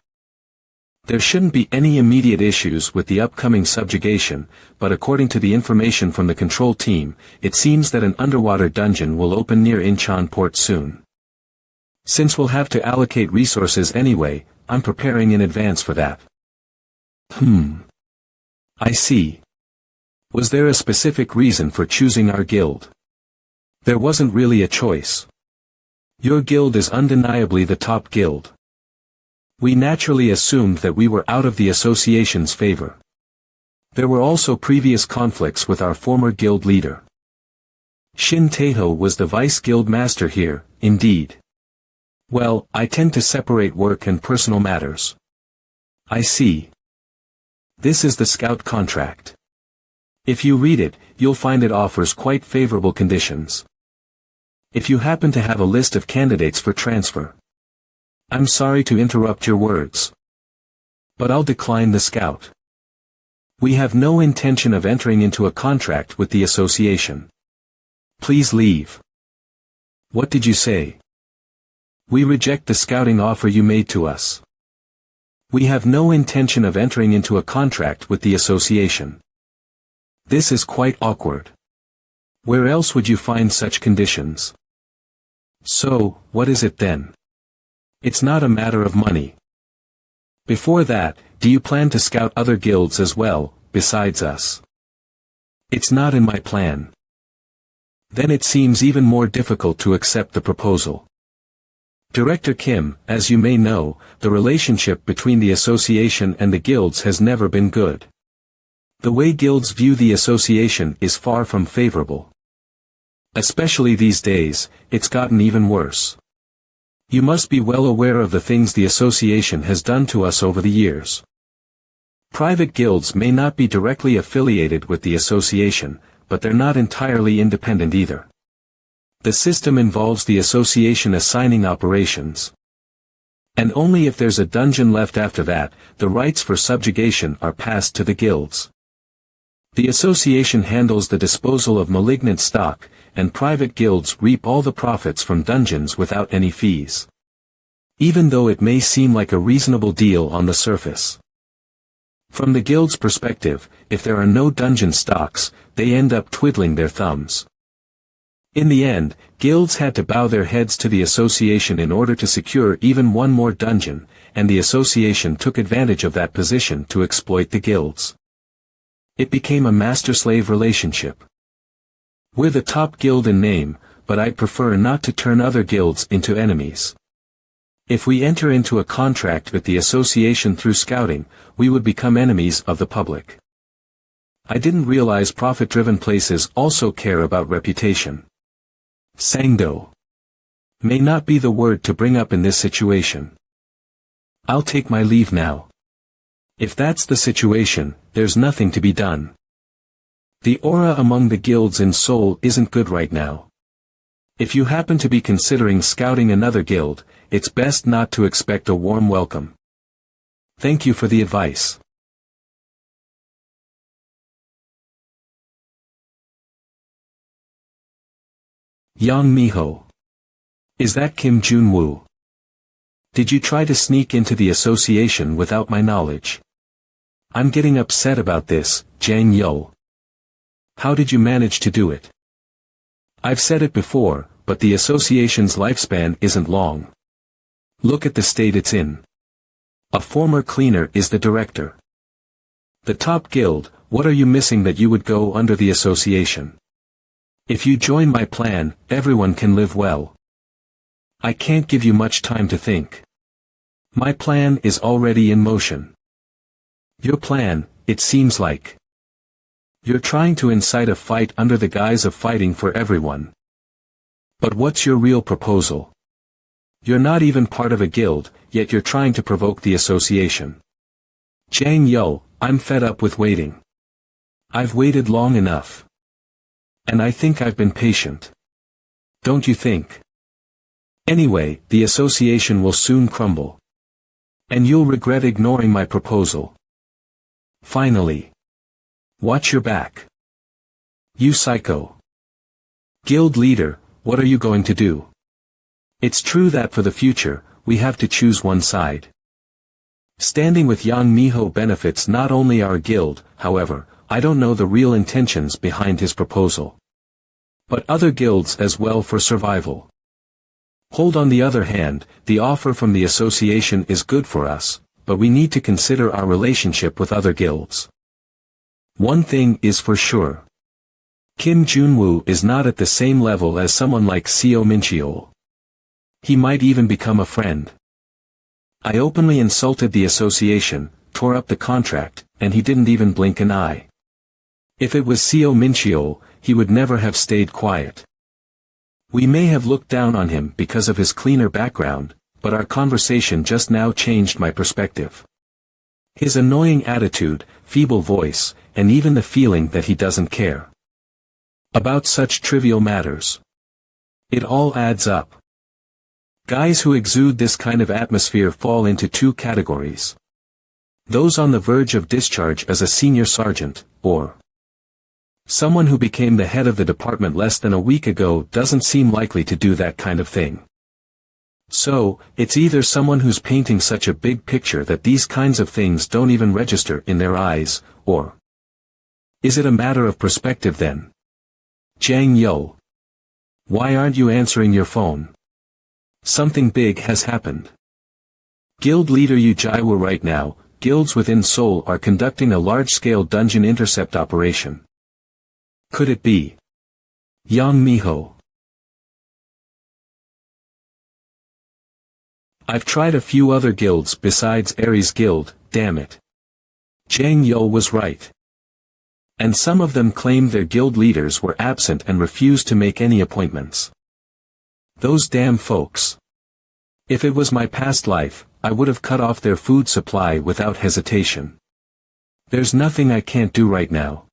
There shouldn't be any immediate issues with the upcoming subjugation, but according to the information from the control team, it seems that an underwater dungeon will open near Incheon port soon. Since we'll have to allocate resources anyway, I'm preparing in advance for that. I see. Was there a specific reason for choosing our guild? There wasn't really a choice. Your guild is undeniably the top guild. We naturally assumed that we were out of the association's favor. There were also previous conflicts with our former guild leader. Shin Taeho was the vice guild master here, indeed. Well, I tend to separate work and personal matters. I see. This is the scout contract. If you read it, you'll find it offers quite favorable conditions. If you happen to have a list of candidates for transfer. I'm sorry to interrupt your words. But I'll decline the scout. We have no intention of entering into a contract with the association. Please leave. What did you say? We reject the scouting offer you made to us. We have no intention of entering into a contract with the association. This is quite awkward. Where else would you find such conditions? So, what is it then? It's not a matter of money. Before that, do you plan to scout other guilds as well, besides us? It's not in my plan. Then it seems even more difficult to accept the proposal. Director Kim, as you may know, the relationship between the association and the guilds has never been good. The way guilds view the association is far from favorable. Especially these days, it's gotten even worse. You must be well aware of the things the association has done to us over the years. Private guilds may not be directly affiliated with the association, but they're not entirely independent either. The system involves the association assigning operations. And only if there's a dungeon left after that, the rights for subjugation are passed to the guilds. The association handles the disposal of malignant stock, and private guilds reap all the profits from dungeons without any fees. Even though it may seem like a reasonable deal on the surface. From the guild's perspective, if there are no dungeon stocks, they end up twiddling their thumbs. In the end, guilds had to bow their heads to the association in order to secure even one more dungeon, and the association took advantage of that position to exploit the guilds. It became a master-slave relationship. We're the top guild in name, but I'd prefer not to turn other guilds into enemies. If we enter into a contract with the association through scouting, we would become enemies of the public. I didn't realize profit-driven places also care about reputation. Sangdo. May not be the word to bring up in this situation. I'll take my leave now. If that's the situation, there's nothing to be done. The aura among the guilds in Seoul isn't good right now. If you happen to be considering scouting another guild, it's best not to expect a warm welcome. Thank you for the advice. Yang Miho. Is that Kim Jun-woo? Did you try to sneak into the association without my knowledge? I'm getting upset about this, Jang Yo. How did you manage to do it? I've said it before, but the association's lifespan isn't long. Look at the state it's in. A former cleaner is the director. The top guild, what are you missing that you would go under the association? If you join my plan, everyone can live well. I can't give you much time to think. My plan is already in motion. Your plan, it seems like. You're trying to incite a fight under the guise of fighting for everyone. But what's your real proposal? You're not even part of a guild, yet you're trying to provoke the association. Jang Yo, I'm fed up with waiting. I've waited long enough. And I think I've been patient. Don't you think? Anyway, the association will soon crumble. And you'll regret ignoring my proposal. Finally. Watch your back. You psycho. Guild leader, what are you going to do? It's true that for the future, we have to choose one side. Standing with Yang Miho benefits not only our guild, however, I don't know the real intentions behind his proposal. But other guilds as well for survival. Hold on the other hand, the offer from the association is good for us, but we need to consider our relationship with other guilds. One thing is for sure. Kim Jun-woo is not at the same level as someone like Seo Min-cheol. He might even become a friend. I openly insulted the association, tore up the contract, and he didn't even blink an eye. If it was Seo Min-cheol, he would never have stayed quiet. We may have looked down on him because of his cleaner background, but our conversation just now changed my perspective. His annoying attitude, feeble voice, and even the feeling that he doesn't care about such trivial matters. It all adds up. Guys who exude this kind of atmosphere fall into two categories. Those on the verge of discharge as a senior sergeant, or someone who became the head of the department less than a week ago doesn't seem likely to do that kind of thing. So, it's either someone who's painting such a big picture that these kinds of things don't even register in their eyes, or is it a matter of perspective then? Jang Yo. Why aren't you answering your phone? Something big has happened. Guild leader Yu Jaiwo right now, guilds within Seoul are conducting a large-scale dungeon intercept operation. Could it be Yang Miho? I've tried a few other guilds besides Aries Guild, damn it. Jang Yo was right. And some of them claimed their guild leaders were absent and refused to make any appointments. Those damn folks. If it was my past life, I would have cut off their food supply without hesitation. There's nothing I can't do right now.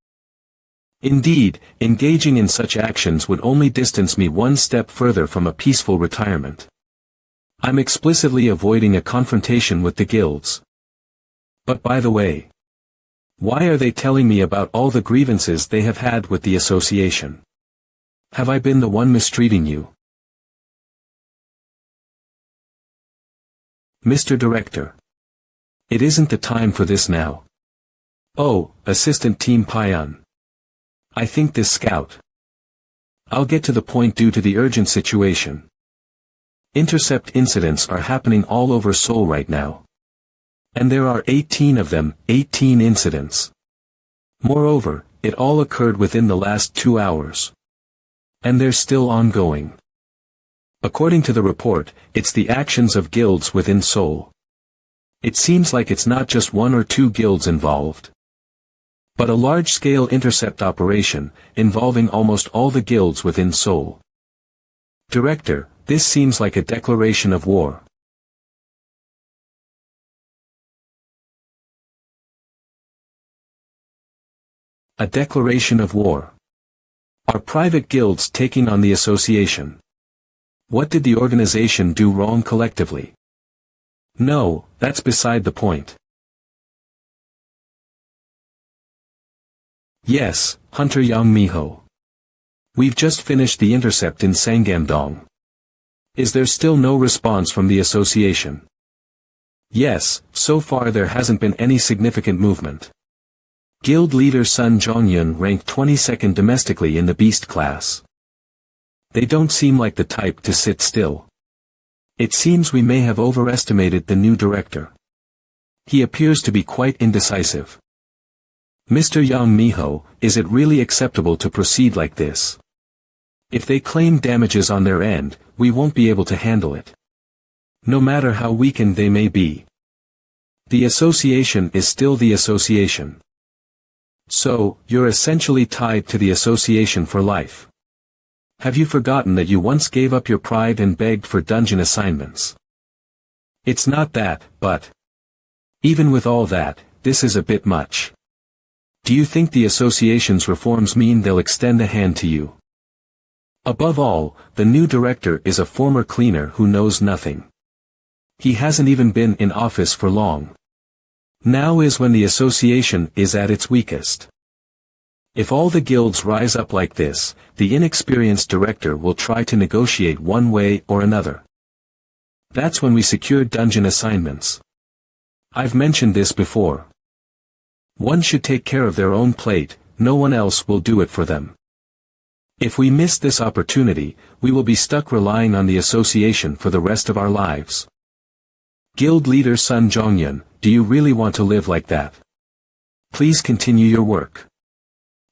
Indeed, engaging in such actions would only distance me one step further from a peaceful retirement. I'm explicitly avoiding a confrontation with the guilds. But by the way, why are they telling me about all the grievances they have had with the association? Have I been the one mistreating you? Mr. Director. It isn't the time for this now. Oh, Assistant Team Payan. I think this scout. I'll get to the point due to the urgent situation. Intercept incidents are happening all over Seoul right now. And there are 18 of them, 18 incidents. Moreover, it all occurred within the last 2 hours. And they're still ongoing. According to the report, it's the actions of guilds within Seoul. It seems like it's not just 1 or 2 guilds involved, but a large-scale intercept operation, involving almost all the guilds within Seoul. Director, this seems like a declaration of war. A declaration of war. Are private guilds taking on the association? What did the organization do wrong collectively? No, that's beside the point. Yes, Hunter Yang Miho. We've just finished the intercept in Sangam-dong. Is there still no response from the association? Yes, so far there hasn't been any significant movement. Guild leader Sun Jongyun ranked 22nd domestically in the Beast class. They don't seem like the type to sit still. It seems we may have overestimated the new director. He appears to be quite indecisive. Mr. Yang Miho, is it really acceptable to proceed like this? If they claim damages on their end, we won't be able to handle it. No matter how weakened they may be. The association is still the association. So, you're essentially tied to the association for life. Have you forgotten that you once gave up your pride and begged for dungeon assignments? It's not that, but even with all that, this is a bit much. Do you think the association's reforms mean they'll extend a hand to you? Above all, the new director is a former cleaner who knows nothing. He hasn't even been in office for long. Now is when the association is at its weakest. If all the guilds rise up like this, the inexperienced director will try to negotiate one way or another. That's when we secure dungeon assignments. I've mentioned this before. One should take care of their own plate, no one else will do it for them. If we miss this opportunity, we will be stuck relying on the association for the rest of our lives. Guild leader Sun Jongyun, do you really want to live like that? Please continue your work.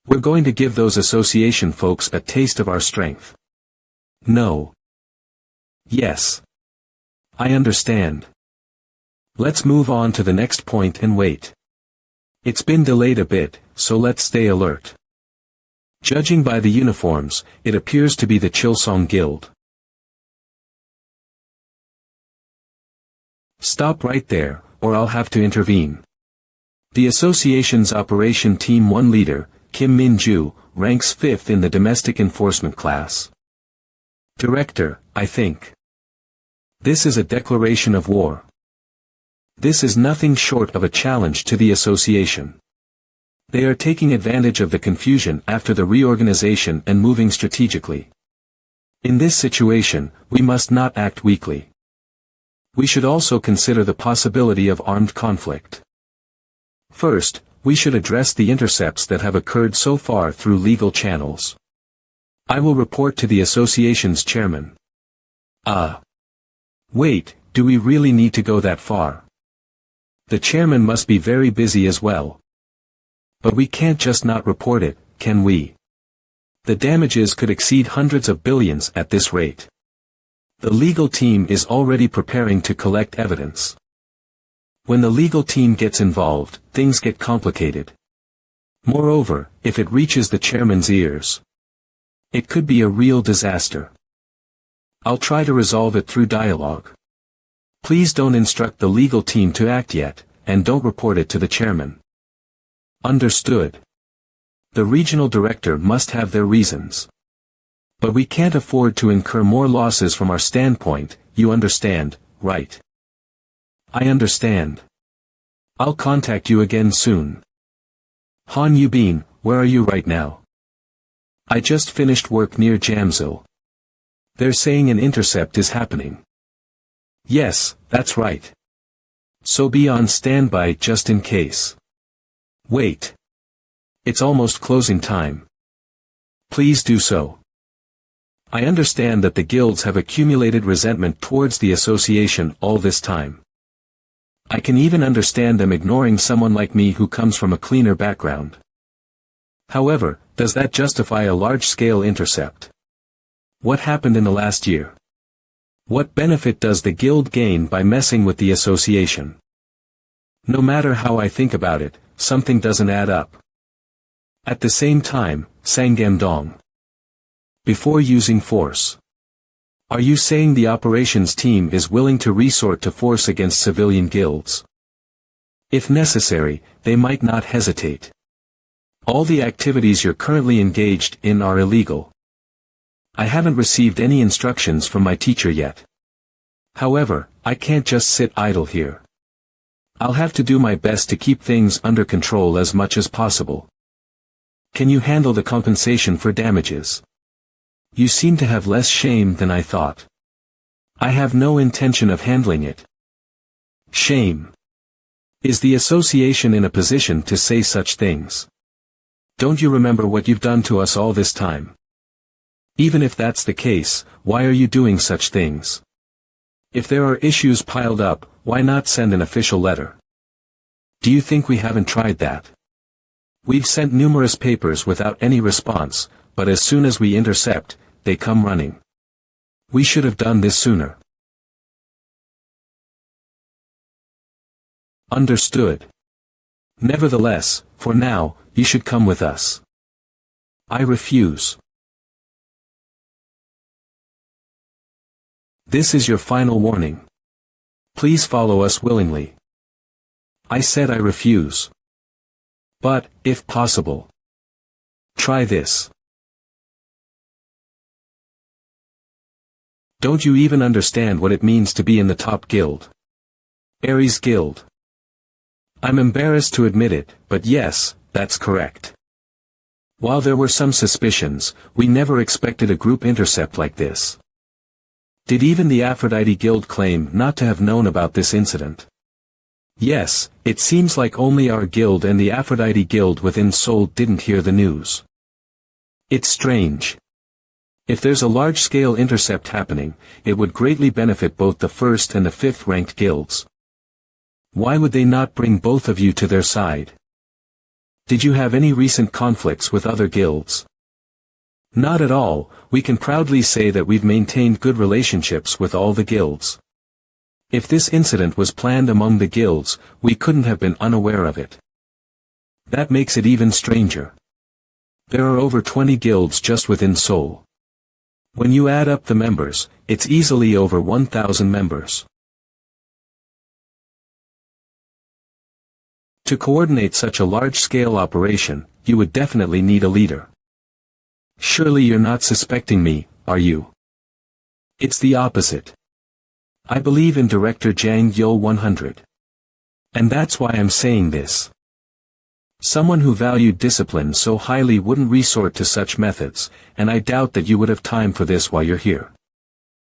We're going to give those association folks a taste of our strength. No. Yes. I understand. Let's move on to the next point and wait. It's been delayed a bit, so let's stay alert. Judging by the uniforms, it appears to be the Chilsong Guild. Stop right there, or I'll have to intervene. The association's Operation Team 1 leader, Kim Min-ju, ranks 5th in the domestic enforcement class. Director, I think. This is a declaration of war. This is nothing short of a challenge to the association. They are taking advantage of the confusion after the reorganization and moving strategically. In this situation, we must not act weakly. We should also consider the possibility of armed conflict. First, we should address the intercepts that have occurred so far through legal channels. I will report to the association's chairman. Wait, do we really need to go that far? The chairman must be very busy as well. But we can't just not report it, can we? The damages could exceed hundreds of billions at this rate. The legal team is already preparing to collect evidence. When the legal team gets involved, things get complicated. Moreover, if it reaches the chairman's ears, it could be a real disaster. I'll try to resolve it through dialogue. Please don't instruct the legal team to act yet, and don't report it to the chairman. Understood. The regional director must have their reasons. But we can't afford to incur more losses from our standpoint, you understand, right? I understand. I'll contact you again soon. Han Yubin, where are you right now? I just finished work near Jamsil. They're saying an intercept is happening. Yes, that's right. So be on standby just in case. Wait. It's almost closing time. Please do so. I understand that the guilds have accumulated resentment towards the association all this time. I can even understand them ignoring someone like me who comes from a cleaner background. However, does that justify a large-scale intercept? What happened in the last year? What benefit does the guild gain by messing with the association? No matter how I think about it, something doesn't add up. At the same time, Sangam-dong. Before using force. Are you saying the operations team is willing to resort to force against civilian guilds? If necessary, they might not hesitate. All the activities you're currently engaged in are illegal. I haven't received any instructions from my teacher yet. However, I can't just sit idle here. I'll have to do my best to keep things under control as much as possible. Can you handle the compensation for damages? You seem to have less shame than I thought. I have no intention of handling it. Shame. Is the association in a position to say such things? Don't you remember what you've done to us all this time? Even if that's the case, why are you doing such things? If there are issues piled up, why not send an official letter? Do you think we haven't tried that? We've sent numerous papers without any response, but as soon as we intercept, they come running. We should have done this sooner. Understood. Nevertheless, for now, you should come with us. I refuse. This is your final warning. Please follow us willingly. I said I refuse. But, if possible, try this. Don't you even understand what it means to be in the top guild? Ares Guild. I'm embarrassed to admit it, but yes, that's correct. While there were some suspicions, we never expected a group intercept like this. Did even the Aphrodite Guild claim not to have known about this incident? Yes, it seems like only our guild and the Aphrodite Guild within Seoul didn't hear the news. It's strange. If there's a large-scale intercept happening, it would greatly benefit both the 1st and the 5th ranked guilds. Why would they not bring both of you to their side? Did you have any recent conflicts with other guilds? Not at all. We can proudly say that we've maintained good relationships with all the guilds. If this incident was planned among the guilds, we couldn't have been unaware of it. That makes it even stranger. There are over 20 guilds just within Seoul. When you add up the members, it's easily over 1,000 members. To coordinate such a large-scale operation, you would definitely need a leader. Surely you're not suspecting me, are you? It's the opposite. I believe in Director Jang Yul 100. And that's why I'm saying this. Someone who valued discipline so highly wouldn't resort to such methods, and I doubt that you would have time for this while you're here.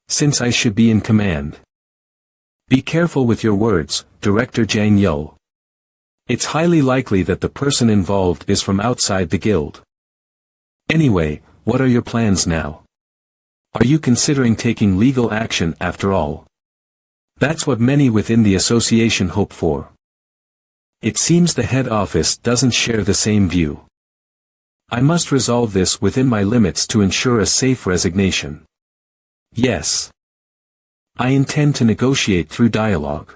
Since I should be in command. Be careful with your words, Director Jang Yul. It's highly likely that the person involved is from outside the guild. Anyway, what are your plans now? Are you considering taking legal action after all? That's what many within the association hope for. It seems the head office doesn't share the same view. I must resolve this within my limits to ensure a safe resignation. Yes. I intend to negotiate through dialogue.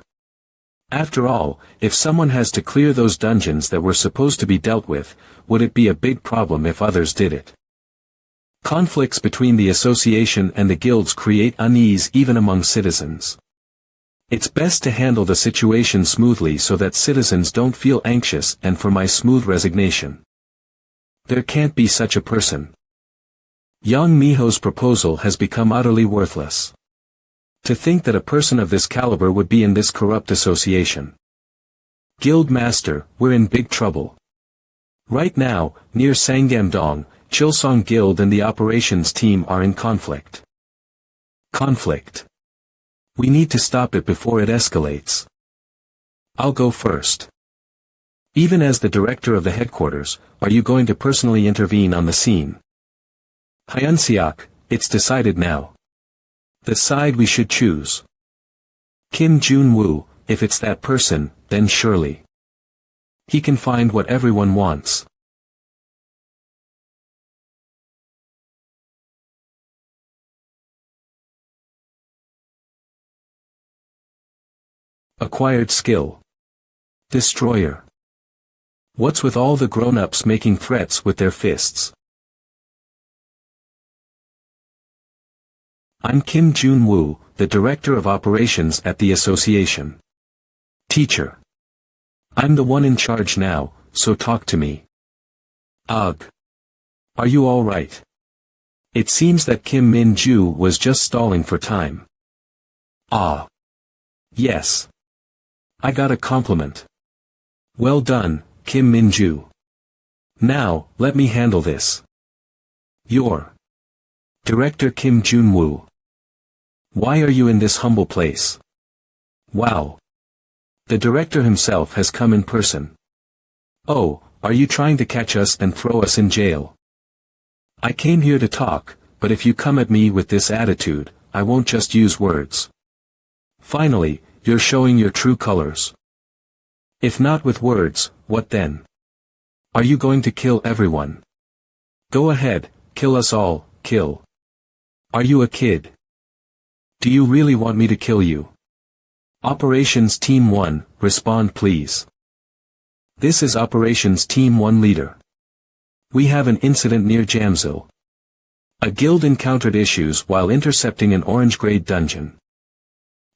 After all, if someone has to clear those dungeons that were supposed to be dealt with, would it be a big problem if others did it? Conflicts between the association and the guilds create unease even among citizens. It's best to handle the situation smoothly so that citizens don't feel anxious and for my smooth resignation. There can't be such a person. Yang Miho's proposal has become utterly worthless. To think that a person of this caliber would be in this corrupt association. Guild Master, we're in big trouble. Right now, near Sangam-dong, Chilsong Guild and the operations team are in conflict. Conflict. We need to stop it before it escalates. I'll go first. Even as the director of the headquarters, are you going to personally intervene on the scene? Hyunseok, it's decided now. The side we should choose. Kim Jun-woo, if it's that person, then surely. He can find what everyone wants. Acquired skill. Destroyer. What's with all the grown-ups making threats with their fists? I'm Kim Jun-woo, the Director of Operations at the Association. Teacher. I'm the one in charge now, so talk to me. Ugh. Are you all right? It seems that Kim Min-ju was just stalling for time. Ah. Yes. I got a compliment. Well done, Kim Min-ju. Now, let me handle this. You're Director Kim Jun-woo. Why are you in this humble place? Wow. The director himself has come in person. Oh, are you trying to catch us and throw us in jail? I came here to talk, but if you come at me with this attitude, I won't just use words. Finally, you're showing your true colors. If not with words, what then? Are you going to kill everyone? Go ahead, kill us all, kill. Are you a kid? Do you really want me to kill you? Operations Team 1, respond please. This is Operations Team 1 leader. We have an incident near Jamsil. A guild encountered issues while intercepting an orange-grade dungeon.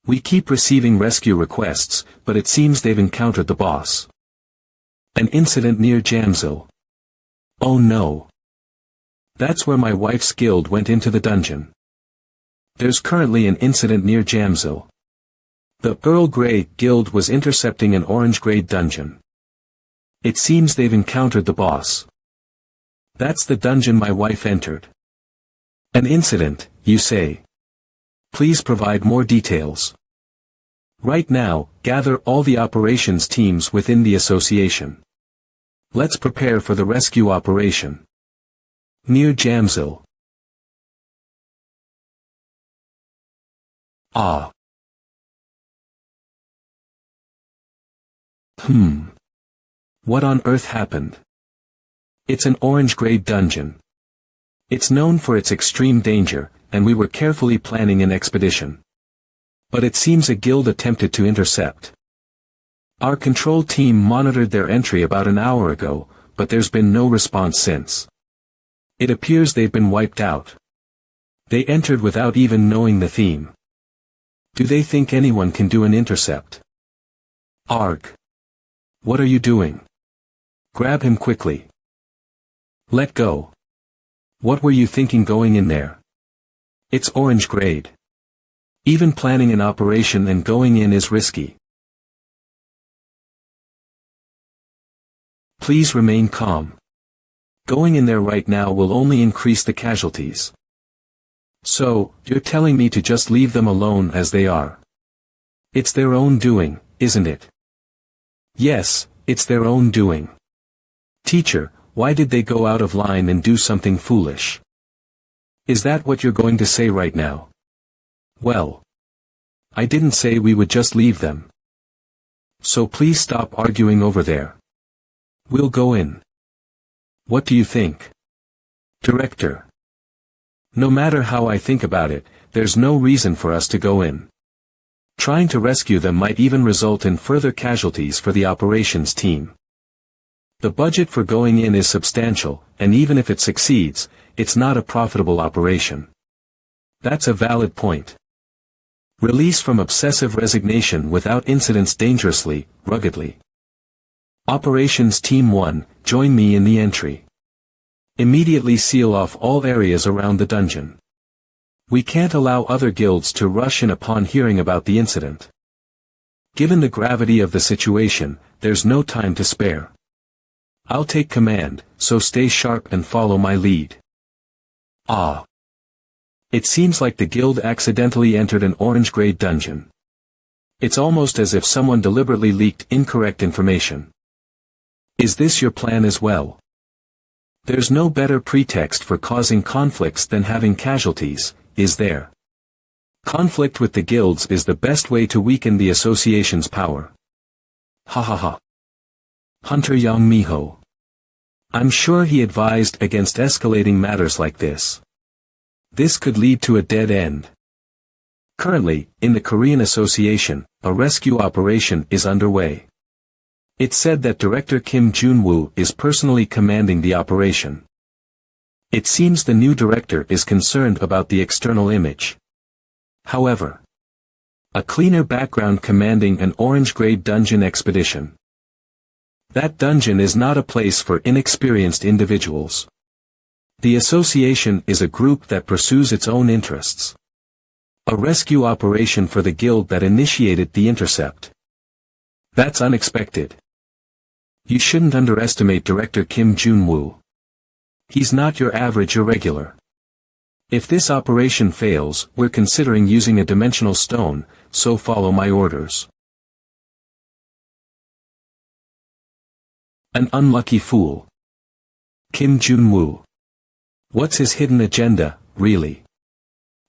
We keep receiving rescue requests, but it seems they've encountered the boss. An incident near Jamsil. Oh no. That's where my wife's guild went into the dungeon. There's currently an incident near Jamsil. The Earl Grey Guild was intercepting an orange-grade dungeon. It seems they've encountered the boss. That's the dungeon my wife entered. An incident, you say? Please provide more details. Right now, gather all the operations teams within the association. Let's prepare for the rescue operation. Near Jamsil. Ah. What on earth happened? It's an orange-grade dungeon. It's known for its extreme danger, and we were carefully planning an expedition. But it seems a guild attempted to intercept. Our control team monitored their entry about an hour ago, but there's been no response since. It appears they've been wiped out. They entered without even knowing the theme. Do they think anyone can do an intercept? Arg. What are you doing? Grab him quickly. Let go. What were you thinking going in there? It's orange grade. Even planning an operation and going in is risky. Please remain calm. Going in there right now will only increase the casualties. So, you're telling me to just leave them alone as they are? It's their own doing, isn't it? Yes, it's their own doing. Teacher, why did they go out of line and do something foolish? Is that what you're going to say right now? Well, I didn't say we would just leave them. So please stop arguing over there. We'll go in. What do you think? Director. No matter how I think about it, there's no reason for us to go in. Trying to rescue them might even result in further casualties for the operations team. The budget for going in is substantial, and even if it succeeds, it's not a profitable operation. That's a valid point. Release from obsessive resignation without incidents dangerously, ruggedly. Operations Team 1, join me in the entry. Immediately seal off all areas around the dungeon. We can't allow other guilds to rush in upon hearing about the incident. Given the gravity of the situation, there's no time to spare. I'll take command, so stay sharp and follow my lead. Ah. It seems like the guild accidentally entered an orange-grade dungeon. It's almost as if someone deliberately leaked incorrect information. Is this your plan as well? There's no better pretext for causing conflicts than having casualties, is there? Conflict with the guilds is the best way to weaken the association's power. Ha ha ha. Hunter Yang Miho. I'm sure he advised against escalating matters like this. This could lead to a dead end. Currently, in the Korean Association, a rescue operation is underway. It's said that Director Kim Jun-woo is personally commanding the operation. It seems the new director is concerned about the external image. However, a cleaner background commanding an orange-grade dungeon expedition. That dungeon is not a place for inexperienced individuals. The association is a group that pursues its own interests. A rescue operation for the guild that initiated the intercept. That's unexpected. You shouldn't underestimate Director Kim Jun-woo. He's not your average irregular. If this operation fails, we're considering using a dimensional stone, so follow my orders. An unlucky fool. Kim Jun-woo. What's his hidden agenda, really?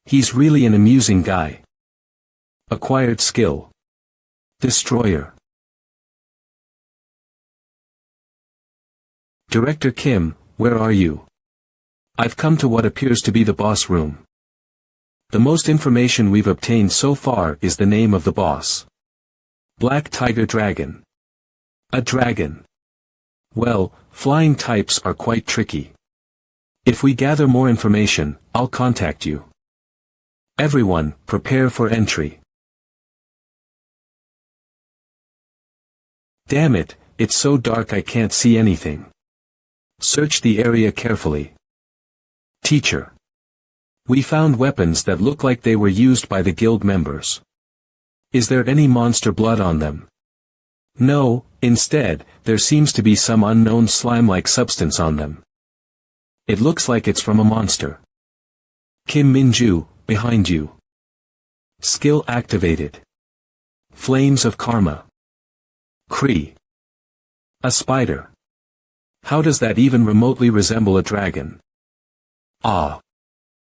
He's really an amusing guy. Acquired skill. Destroyer. Director Kim, where are you? I've come to what appears to be the boss room. The most information we've obtained so far is the name of the boss. Black Tiger Dragon. A dragon. Well, flying types are quite tricky. If we gather more information, I'll contact you. Everyone, prepare for entry. Damn it, it's so dark I can't see anything. Search the area carefully. Teacher. We found weapons that look like they were used by the guild members. Is there any monster blood on them? No, instead, there seems to be some unknown slime-like substance on them. It looks like it's from a monster. Kim Min-ju, behind you. Skill activated. Flames of Karma. Kree. A spider. How does that even remotely resemble a dragon? Ah.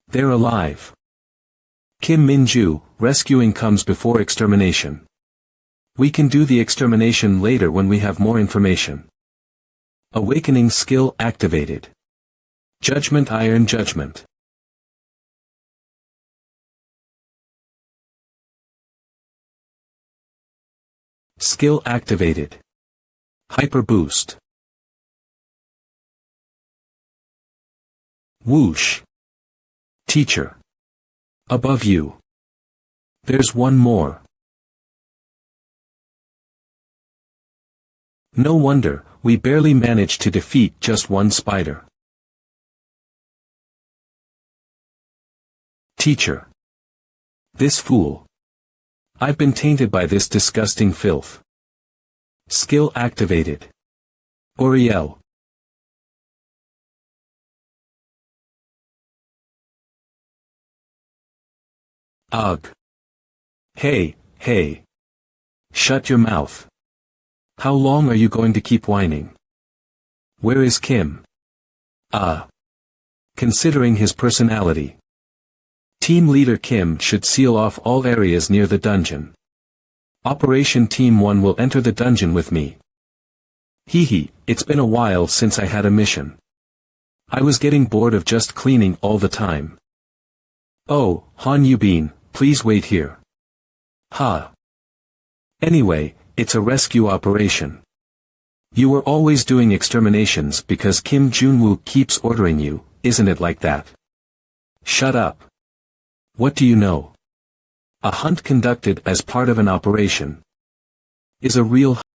They're alive. Kim Min-ju, rescuing comes before extermination. We can do the extermination later when we have more information. Awakening skill activated. Judgment Iron Judgment. Skill activated. Hyper Boost. Whoosh. Teacher. Above you. There's one more. No wonder, we barely managed to defeat just one spider. Teacher. This fool. I've been tainted by this disgusting filth. Skill activated. Oriel. Ugh. Hey, hey. Shut your mouth. How long are you going to keep whining? Where is Kim? Considering his personality. Team leader Kim should seal off all areas near the dungeon. Operation Team 1 will enter the dungeon with me. Hee, it's been a while since I had a mission. I was getting bored of just cleaning all the time. Oh, Han Yubin, please wait here. Ha. Anyway, it's a rescue operation. You were always doing exterminations because Kim Jun-woo keeps ordering you, isn't it like that? Shut up. What do you know? A hunt conducted as part of an operation is a real